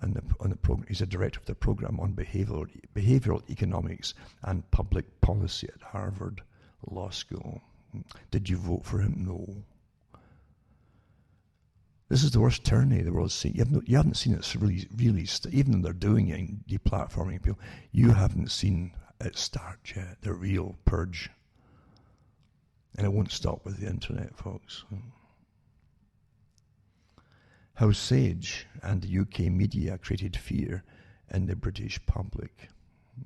And on the program, he's a director of the program on behavioral economics and public policy at Harvard Law School. Did you vote for him? No. This is the worst tyranny the world's seen. You haven't seen it really, even though they're doing it and deplatforming people, you haven't seen it start yet, the real purge. And it won't stop with the internet, folks. How Sage and the UK media created fear in the British public.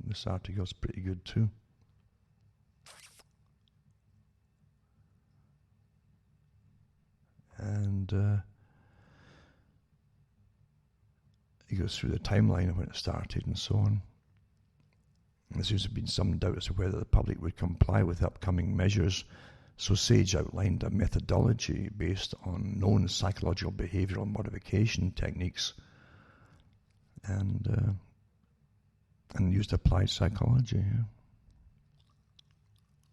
This article's pretty good too. And he goes through the timeline of when it started and so on. There seems to have been some doubt as to whether the public would comply with upcoming measures. So Sage outlined a methodology based on known psychological behavioral modification techniques and used applied psychology.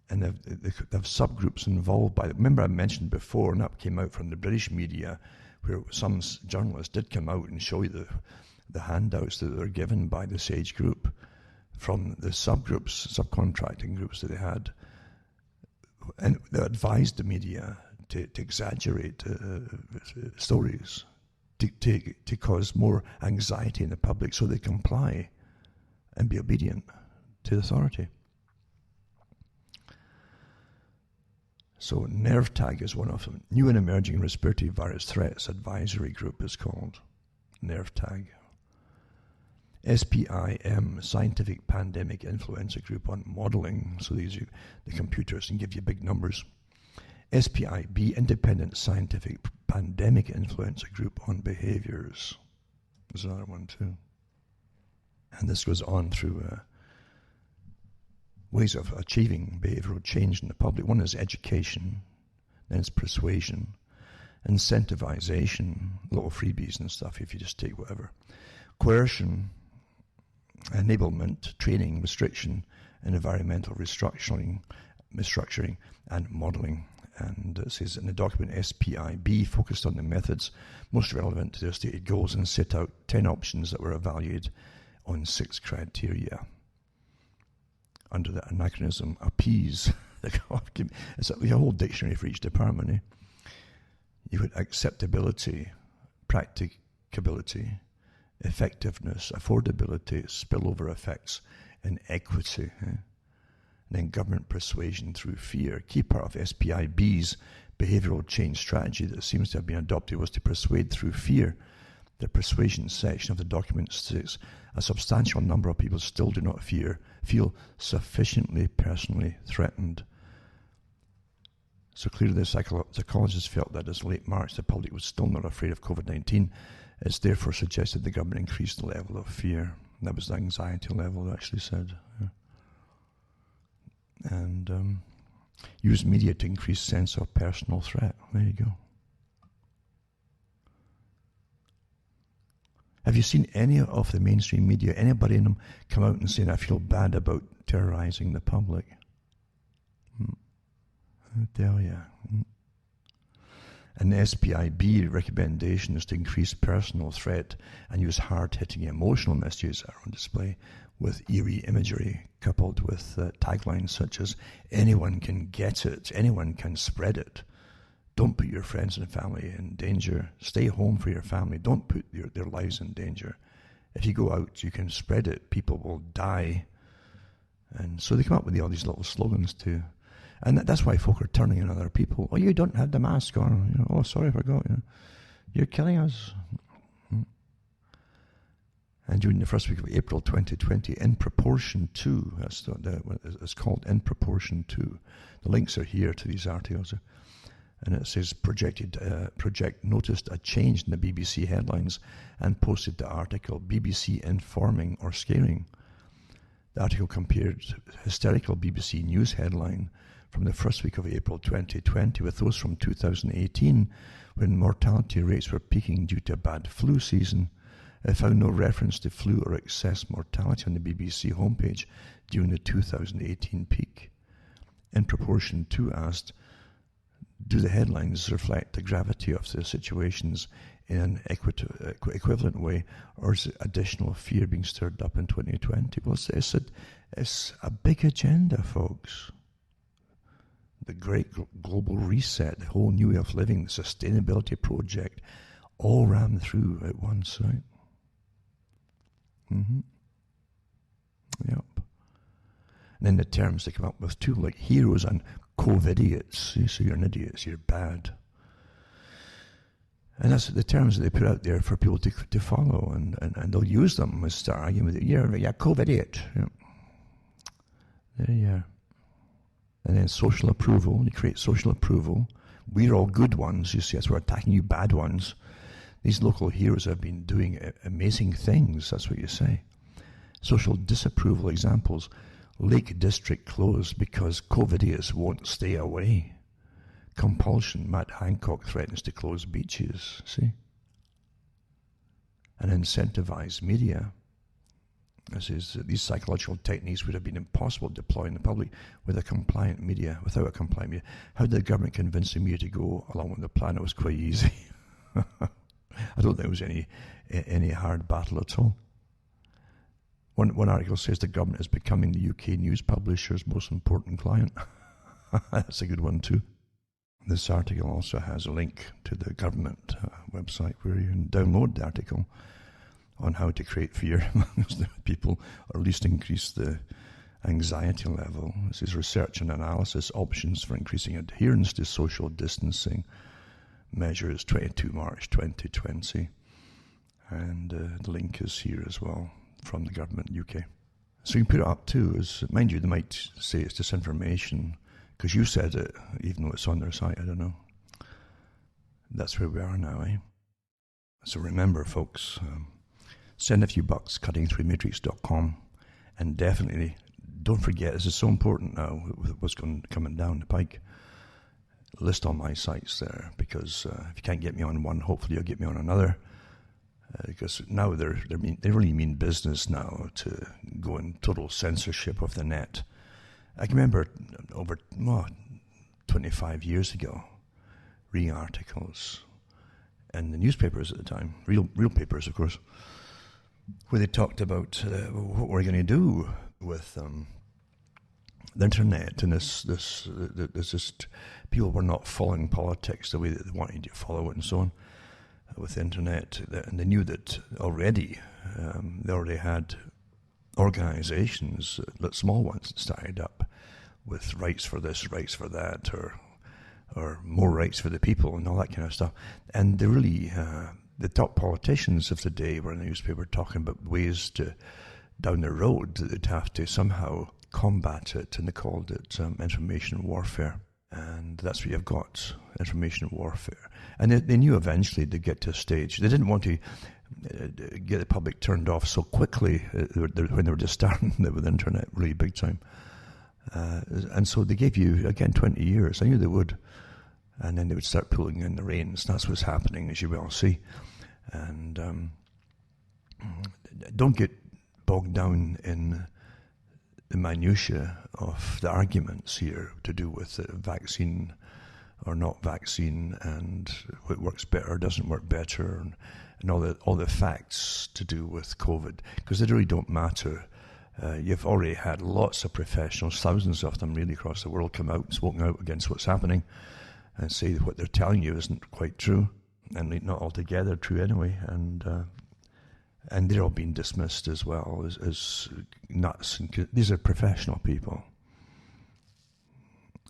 And they have subgroups involved by it. Remember I mentioned before, and that came out from the British media, where some journalists did come out and show you the handouts that were given by the Sage group from the subgroups, subcontracting groups that they had. And they advised the media to exaggerate stories, to cause more anxiety in the public so they comply and be obedient to the authority. So NervTag is one of them. New and Emerging Respiratory Virus Threats Advisory Group is called NervTag. SPIM, Scientific Pandemic Influenza Group on Modeling. So these are the computers and give you big numbers. SPIB, Independent Scientific Pandemic Influenza Group on Behaviors. There's another one too. And this goes on through ways of achieving behavioral change in the public. One is education, then it's persuasion, incentivization, little freebies and stuff if you just take whatever. Coercion, enablement, training, restriction, and environmental restructuring, and modeling. And it says in the document, SPIB focused on the methods most relevant to their stated goals and set out 10 options that were evaluated on 6 criteria. Under the anachronism, appease. It's a whole dictionary for each department. Eh? You had acceptability, practicability, effectiveness, affordability, spillover effects, and equity. Eh? And then government persuasion through fear. Key part of SPIB's behavioral change strategy that seems to have been adopted was to persuade through fear. The persuasion section of the document states a substantial number of people still do not feel sufficiently personally threatened. So clearly the psychologists felt that as late March the public was still not afraid of COVID-19. It's therefore suggested the government increase the level of fear. That was the anxiety level, they actually said. Yeah. And use media to increase sense of personal threat. There you go. Have you seen any of the mainstream media, anybody in them, come out and saying, I feel bad about terrorizing the public? I tell you. And the SPIB recommendation is to increase personal threat and use hard-hitting emotional messages that are on display with eerie imagery coupled with taglines such as, anyone can get it, anyone can spread it. Don't put your friends and family in danger. Stay home for your family. Don't put their lives in danger. If you go out, you can spread it. People will die. And so they come up with all these little slogans too. And that's why folk are turning on other people. Oh, you don't have the mask on. You know, oh, sorry, I forgot. You know, you're killing us. And during the first week of April 2020, in proportion to, it's called in proportion to. The links are here to these articles. And it says Project noticed a change in the BBC headlines and posted the article, BBC informing or scaring. The article compared hysterical BBC news headline from the first week of April 2020 with those from 2018 when mortality rates were peaking due to a bad flu season. It found no reference to flu or excess mortality on the BBC homepage during the 2018 peak. In proportion to asked, do the headlines reflect the gravity of the situations in an equivalent way, or is additional fear being stirred up in 2020? Well, it's a big agenda, folks. the great global reset, the whole new way of living, the sustainability project, all rammed through at once, right? Yep. And then the terms they come up with too, like heroes and COVID-idiots. So you're an idiot, so you're bad. And that's the terms that they put out there for people to follow, and they'll use them as start arguing with it. Yeah, COVID-idiot. Yeah. There you are. And then social approval. You create social approval. We're all good ones, you see, as we're attacking you bad ones. These local heroes have been doing amazing things, that's what you say. Social disapproval examples. Lake District closed because COVIDians won't stay away. Compulsion. Matt Hancock threatens to close beaches, see? And incentivize media. This is, these psychological techniques would have been impossible to deploy in the public without a compliant media. How did the government convince the media to go along with the plan? It was quite easy. I don't think it was any hard battle at all. One article says the government is becoming the UK news publisher's most important client. That's a good one too. This article also has a link to the government website where you can download the article on how to create fear amongst the people, or at least increase the anxiety level. This is research and analysis options for increasing adherence to social distancing measures, 22 March 2020. And the link is here as well from the government UK. So you can put it up too, as mind you, they might say it's disinformation because you said it, even though it's on their site. I don't know. That's where we are now, eh? So remember, folks, send a few bucks, cuttingthroughmatrix.com, and definitely don't forget, this is so important now with what's coming down the pike. List all my sites there, because if you can't get me on one, hopefully you'll get me on another. Because now they really mean business now to go in total censorship of the net. I can remember over 25 years ago, reading articles in the newspapers at the time, real papers, of course, where they talked about what we're going to do with the internet, and there's just people were not following politics the way that they wanted to follow it, and so on. With the internet, and they knew that already. They already had organizations, small ones, that started up with rights for this, rights for that, or more rights for the people, and all that kind of stuff. And they really, the top politicians of the day were in the newspaper talking about ways to, down the road, that they'd have to somehow combat it, and they called it information warfare. And that's what you've got, information warfare. And they knew eventually they'd get to a stage. They didn't want to get the public turned off so quickly when they were just starting with the internet really big time. And so they gave you, again, 20 years. I knew they would. And then they would start pulling in the reins. That's what's happening, as you well see. And don't get bogged down in the minutiae of the arguments here to do with vaccine or not vaccine, and what works better, doesn't work better, and all the facts to do with COVID, because they really don't matter. You've already had lots of professionals, thousands of them really across the world, come out and spoken out against what's happening and say that what they're telling you isn't quite true, and not altogether true anyway, and they're all being dismissed as well as nuts. These are professional people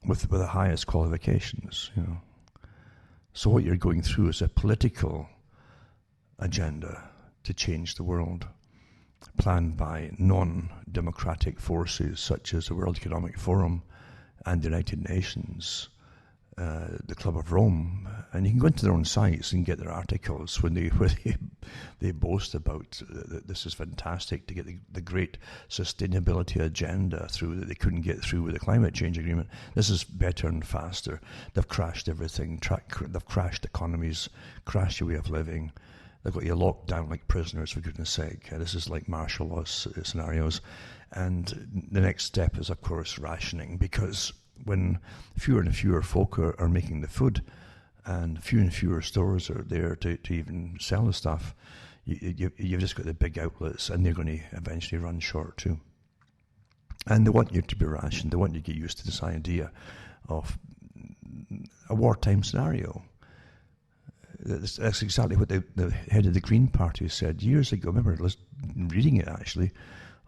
with the highest qualifications, you know. So what you're going through is a political agenda to change the world, planned by non-democratic forces such as the World Economic Forum and the United Nations, the Club of Rome, and you can go into their own sites and get their articles where they boast about that this is fantastic to get the great sustainability agenda through that they couldn't get through with the climate change agreement. This is better and faster. They've crashed everything. They've crashed economies, crashed your way of living. They've got you locked down like prisoners, for goodness sake. This is like martial law scenarios. And the next step is, of course, rationing, because when fewer and fewer folk are making the food, and fewer and fewer stores are there to even sell the stuff, you've just got the big outlets, and they're going to eventually run short too. And they want you to be rationed. They want you to get used to this idea of a wartime scenario. That's exactly what the head of the Green Party said years ago. I remember reading it actually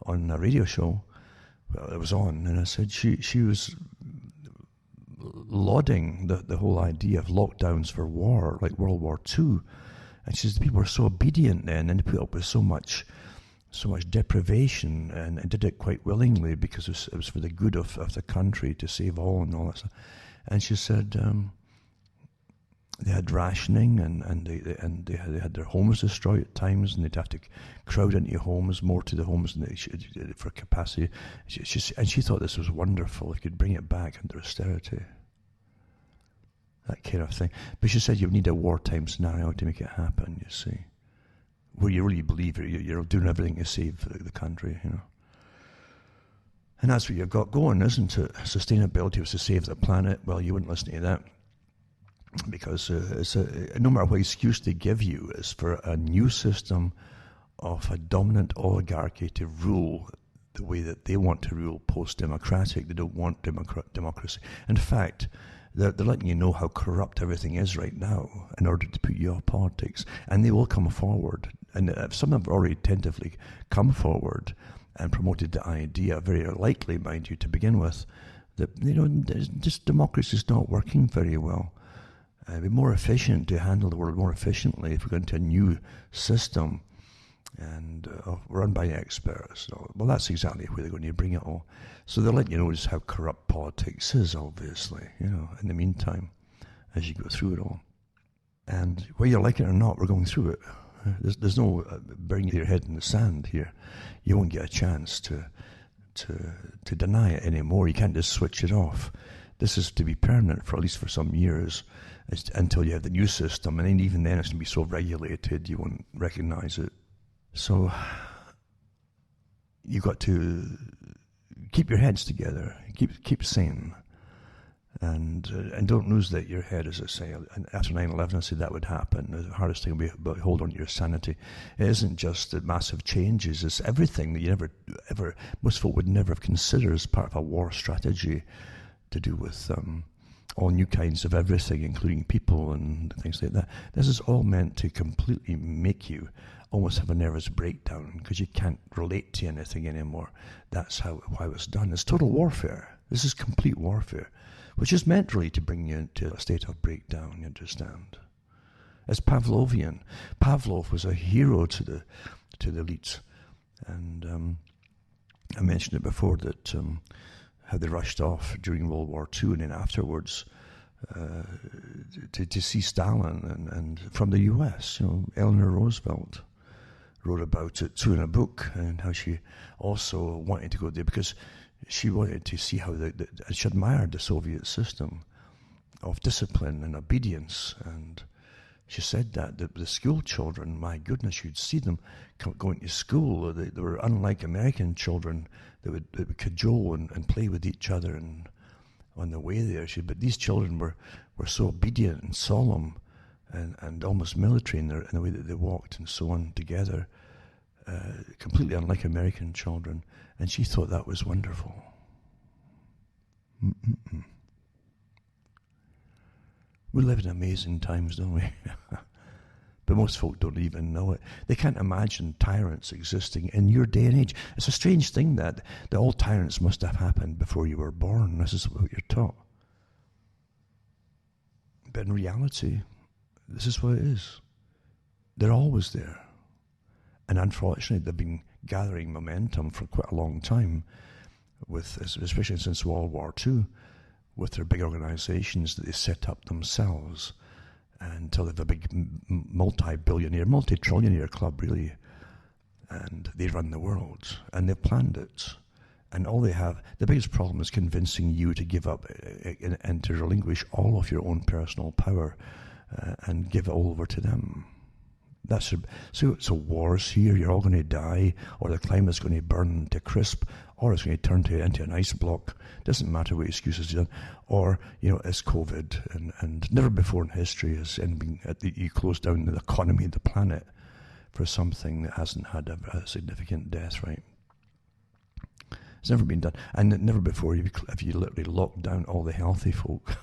on a radio show. Well, it was on, and I said she was lauding the whole idea of lockdowns for war, like World War II. And she says the people were so obedient then, and they put up with so much deprivation, and did it quite willingly because it was for the good of the country to save all and all that stuff. And she said they had rationing, and they had their homes destroyed at times, and they'd have to crowd into homes, more to the homes than they should for capacity. She thought this was wonderful. If you could bring it back under austerity, that kind of thing. But she said you need a wartime scenario to make it happen. You see, where you really believe you're doing everything to save the country, you know. And that's what you've got going, isn't it? Sustainability was to save the planet. Well, you wouldn't listen to that. Because no matter what excuse they give you, is for a new system of a dominant oligarchy to rule the way that they want to rule, post-democratic. They don't want democracy. In fact, they're letting you know how corrupt everything is right now in order to put you off politics. And they will come forward. And some have already tentatively come forward and promoted the idea, very likely, mind you, to begin with, that, you know, just democracy is not working very well. It'd be more efficient to handle the world more efficiently if we go into a new system and run by experts. So, well, that's exactly where they're going to bring it all. So they'll let you know just how corrupt politics is, obviously, you know, in the meantime, as you go through it all. And whether you like it or not, we're going through it. There's no burying your head in the sand here. You won't get a chance to deny it anymore. You can't just switch it off. This is to be permanent for at least for some years, until you have the new system, and then even then it's going to be so regulated you won't recognize it. So you've got to keep your heads together, keep sane, and don't lose your head, as I say. And after 9/11, I said that would happen. The hardest thing will be to hold on to your sanity. It isn't just the massive changes; it's everything that you ever most folk would never have considered as part of a war strategy to do with all new kinds of everything, including people and things like that. This is all meant to completely make you almost have a nervous breakdown because you can't relate to anything anymore. That's why it was done. It's total warfare. This is complete warfare, which is meant really to bring you into a state of breakdown, you understand. It's Pavlovian. Pavlov was a hero to the elites. And I mentioned it before that how they rushed off during World War II and then afterwards to see Stalin and from the US. You know, Eleanor Roosevelt wrote about it too in a book, and how she also wanted to go there because she wanted to see how she admired the Soviet system of discipline and obedience. And she said that the school children, my goodness, you'd see them going to school. They were unlike American children. They would cajole and play with each other and on the way there. But these children were so obedient and solemn and almost military in the way that they walked and so on together, completely unlike American children. And she thought that was wonderful. We live in amazing times, don't we? But most folk don't even know it. They can't imagine tyrants existing in your day and age. It's a strange thing that all tyrants must have happened before you were born. This is what you're taught. But in reality, this is what it is. They're always there. And unfortunately, they've been gathering momentum for quite a long time, especially since World War II, with their big organizations that they set up themselves until they have a big multi-trillionaire club, really, and they run the world, and they've planned it. And all they have, the biggest problem is convincing you to give up and to relinquish all of your own personal power and give it all over to them. So wars here, you're all going to die, or the climate's going to burn to crisp, or it's going to turn into an ice block. Doesn't matter what excuses you've done. Or, it's COVID, and never before in history has you closed down the economy of the planet for something that hasn't had a significant death, right? It's never been done. And never before have you literally locked down all the healthy folk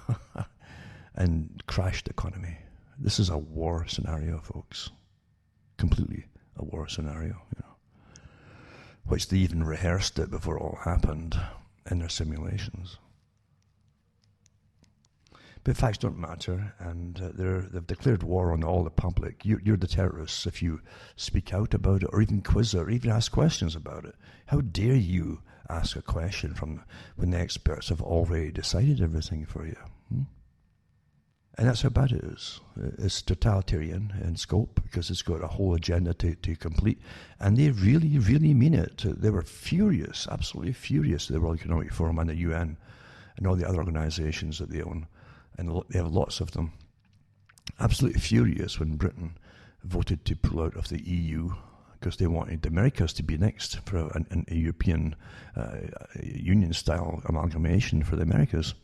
and crashed the economy. This is a war scenario, folks. Completely a war scenario, which they even rehearsed it before it all happened in their simulations. But facts don't matter, and they've declared war on all the public. You're the terrorists if you speak out about it, or even quiz it, or even ask questions about it. How dare you ask a question from when the experts have already decided everything for you? And that's how bad it is. It's totalitarian in scope because it's got a whole agenda to complete. And they really, really mean it. They were furious, absolutely furious, the World Economic Forum and the UN and all the other organizations that they own. And they have lots of them. Absolutely furious when Britain voted to pull out of the EU because they wanted the Americas to be next for a European Union-style amalgamation for the Americas.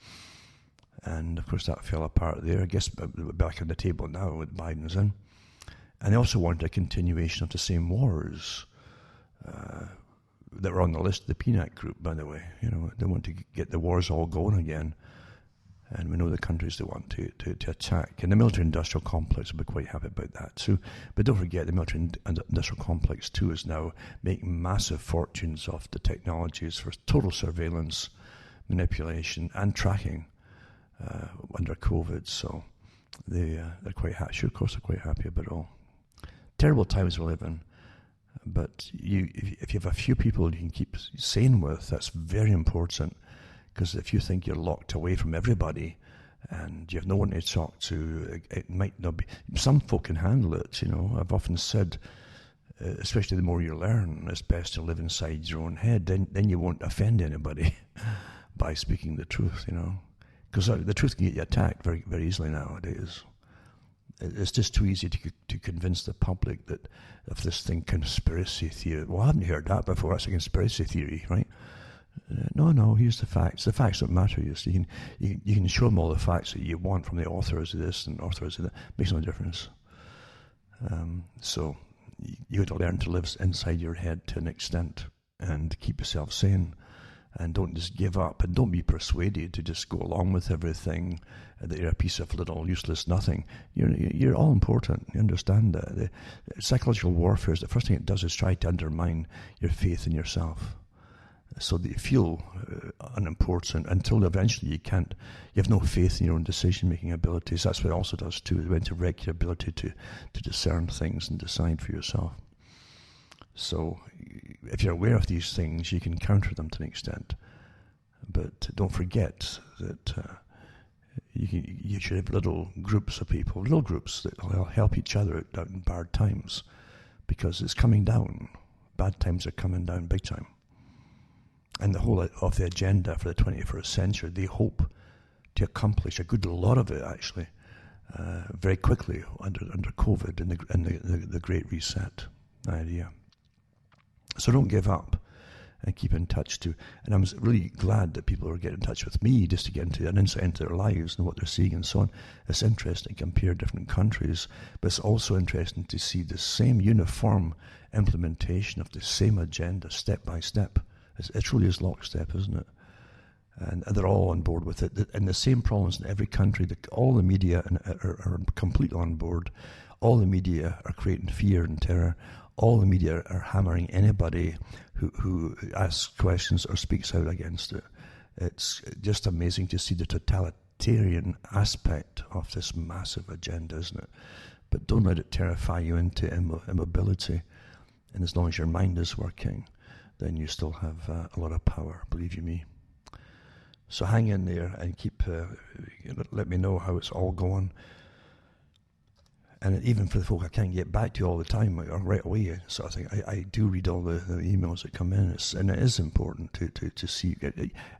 And, of course, that fell apart there. I guess back on the table now with Biden's in. And they also wanted a continuation of the same wars that were on the list of the PNAC group, by the way. They want to get the wars all going again. And we know the countries they want to attack. And the military-industrial complex will be quite happy about that too. But don't forget, the military-industrial complex too is now making massive fortunes off the technologies for total surveillance, manipulation, and tracking under COVID. So they're quite happy. Sure, of course, they're quite happy about it all. Terrible times we live in. But if you have a few people you can keep sane with, that's very important. Because if you think you're locked away from everybody and you have no one to talk to, it might not be. Some folk can handle it, I've often said, especially the more you learn, it's best to live inside your own head. Then you won't offend anybody by speaking the truth, Because the truth can get you attacked very, very easily nowadays. It's just too easy to convince the public that of this thing, conspiracy theory. Well, I haven't heard that before. That's a conspiracy theory, right? No, here's the facts. The facts don't matter. You can show them all the facts that you want from the authors of this and authors of that. Makes no difference. So you got to learn to live inside your head to an extent and keep yourself sane. And don't just give up, and don't be persuaded to just go along with everything, that you're a piece of little useless nothing. You're all important. You understand that. The psychological warfare, the first thing it does is try to undermine your faith in yourself, so that you feel unimportant until eventually you have no faith in your own decision-making abilities. That's what it also does too. It went to wreck your ability to discern things and decide for yourself. So if you're aware of these things, you can counter them to an extent. But don't forget that you should have little groups of people, little groups that will help each other out in bad times, because it's coming down. Bad times are coming down big time. And the whole of the agenda for the 21st century, they hope to accomplish a good lot of it, actually, very quickly under COVID and the Great Reset idea. So don't give up and keep in touch too. And I'm really glad that people are getting in touch with me just to get into an insight into their lives and what they're seeing and so on. It's interesting to compare different countries, but it's also interesting to see the same uniform implementation of the same agenda step by step. It truly is lockstep, isn't it? And they're all on board with it. And the same problems in every country. All the media are completely on board. All the media are creating fear and terror. All the media are hammering anybody who asks questions or speaks out against it. It's just amazing to see the totalitarian aspect of this massive agenda, isn't it? But don't let it terrify you into immobility. And as long as your mind is working, then you still have a lot of power, believe you me. So hang in there and let me know how it's all going. And even for the folk I can't get back to all the time, or right away, sort of thing, I do read all the emails that come in, and it is important to see.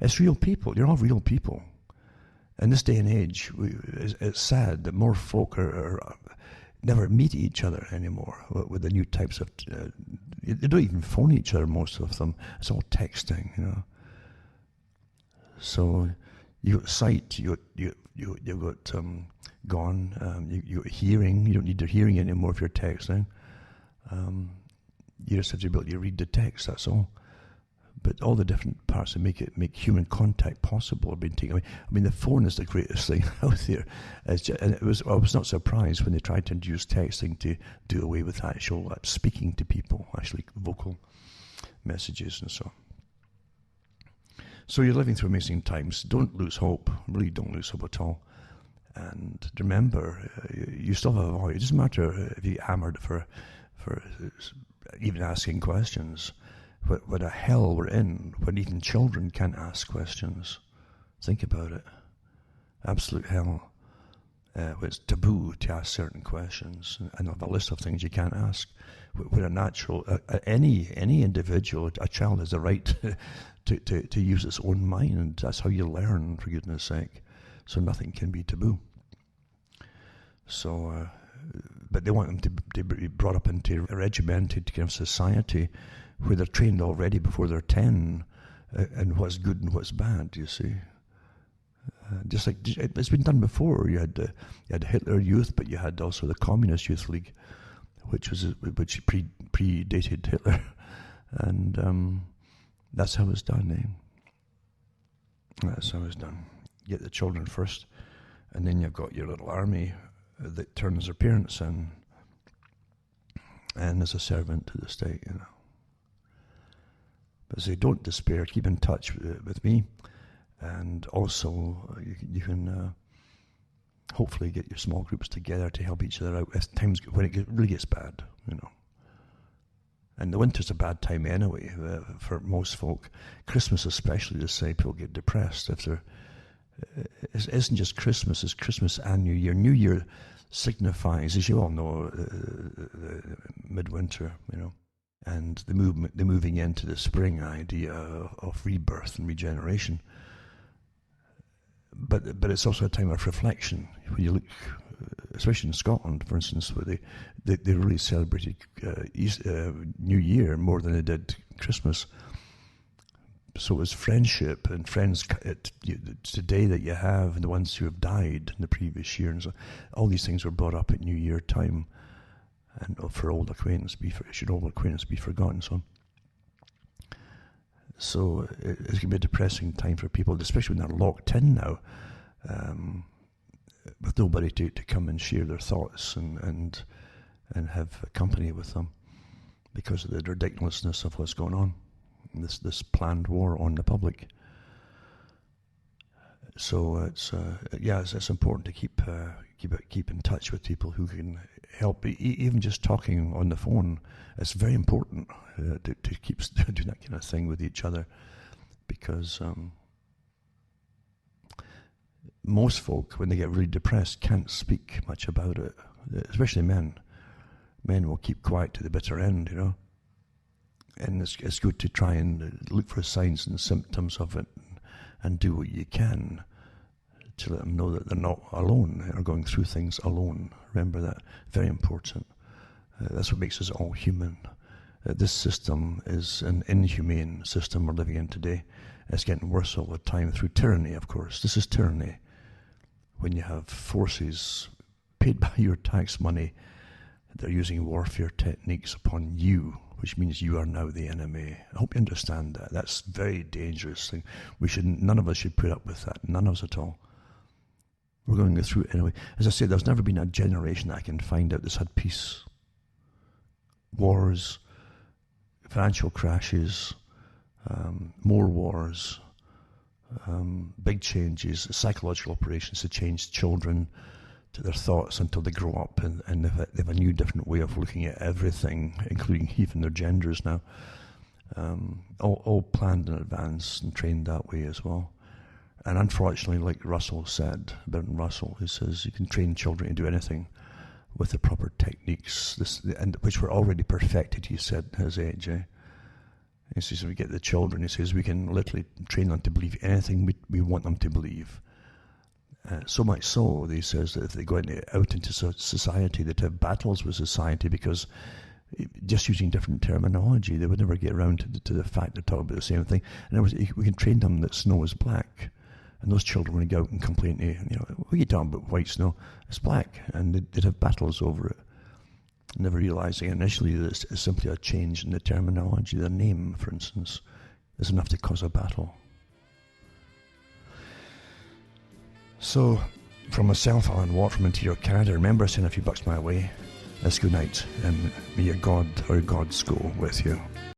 It's real people. You're all real people. In this day and age, it's sad that more folk are never meet each other anymore with the new types of. They don't even phone each other, most of them. It's all texting, So you got sight, you got gone. You got hearing. You don't need your hearing anymore if you're texting. You just have the ability to read the text. That's all. but all the different parts that make human contact possible have been taken away. I mean, the phone is the greatest thing out there. I was not surprised when they tried to introduce texting to do away with actual speaking to people, actually vocal messages and so on. So you're living through amazing times. Don't lose hope. Really don't lose hope at all. And remember, you still have a voice. It doesn't matter if you get hammered for even asking questions. What a hell we're in when even children can't ask questions. Think about it. Absolute hell. When it's taboo to ask certain questions, and have a list of things you can't ask. When a natural, any individual, a child has a right to use its own mind. That's how you learn, for goodness sake. So nothing can be taboo. So, but they want them to be brought up into a regimented kind of society where they're trained already before they're 10 and what's good and what's bad, you see. Just like it's been done before. You had Hitler Youth, but you had also the Communist Youth League, which predated Hitler, and that's how it's done. That's how it's done. Get the children first, and then you've got your little army that turns their parents in, and is a servant to the state. But say, don't despair. Keep in touch with me. And also, you can hopefully get your small groups together to help each other out as times when it really gets bad, And the winter's a bad time anyway for most folk. Christmas especially, to say people get depressed if they're. It isn't just Christmas; it's Christmas and New Year. New Year signifies, as you all know, the midwinter, and the moving into the spring idea of rebirth and regeneration. But it's also a time of reflection. When you look, especially in Scotland, for instance, where they really celebrated New Year more than they did Christmas. So it's friendship and friends today that you have, and the ones who have died in the previous year, and so all these things were brought up at New Year time, and for old acquaintance should old acquaintance be forgotten, so on. So it's going to be a depressing time for people, especially when they're locked in now, with nobody to come and share their thoughts and have company with them because of the ridiculousness of what's going on, this planned war on the public. So it's important to keep in touch with people who can help. Even just talking on the phone, it's very important to keep doing that kind of thing with each other, because most folk, when they get really depressed, can't speak much about it. Especially men. Men will keep quiet to the bitter end, And it's good to try and look for signs and symptoms of it, and do what you can to let them know that they're not alone or going through things alone. Remember that. Very important. That's what makes us all human. This system is an inhumane system we're living in today. It's getting worse all the time through tyranny, of course. This is tyranny. When you have forces paid by your tax money, they're using warfare techniques upon you, which means you are now the enemy. I hope you understand that. That's a very dangerous thing. None of us should put up with that. None of us at all. We're going to go through it anyway. As I said, there's never been a generation I can find out that's had peace. Wars, financial crashes, more wars, big changes, psychological operations to change children to their thoughts until they grow up and they have a new, different way of looking at everything, including even their genders now. All planned in advance and trained that way as well. And unfortunately, like Russell said, Bertrand Russell, who says you can train children to do anything with the proper techniques, which were already perfected, he said, at his age. He says, we get the children, he says, we can literally train them to believe anything we want them to believe. So much so, he says, that if they go out into society, they'd have battles with society because just using different terminology, they would never get around to the fact they're talking about the same thing. In other words, we can train them that snow is black. And those children would go out and complain to what are you talking about, white snow? It's black. And they'd have battles over it, never realizing initially that it's simply a change in the terminology, the name, for instance. is enough to cause a battle. So, from myself, Alan Watt, from Interior Canada, remember send a few bucks my way. That's good night, and may your God or gods go with you.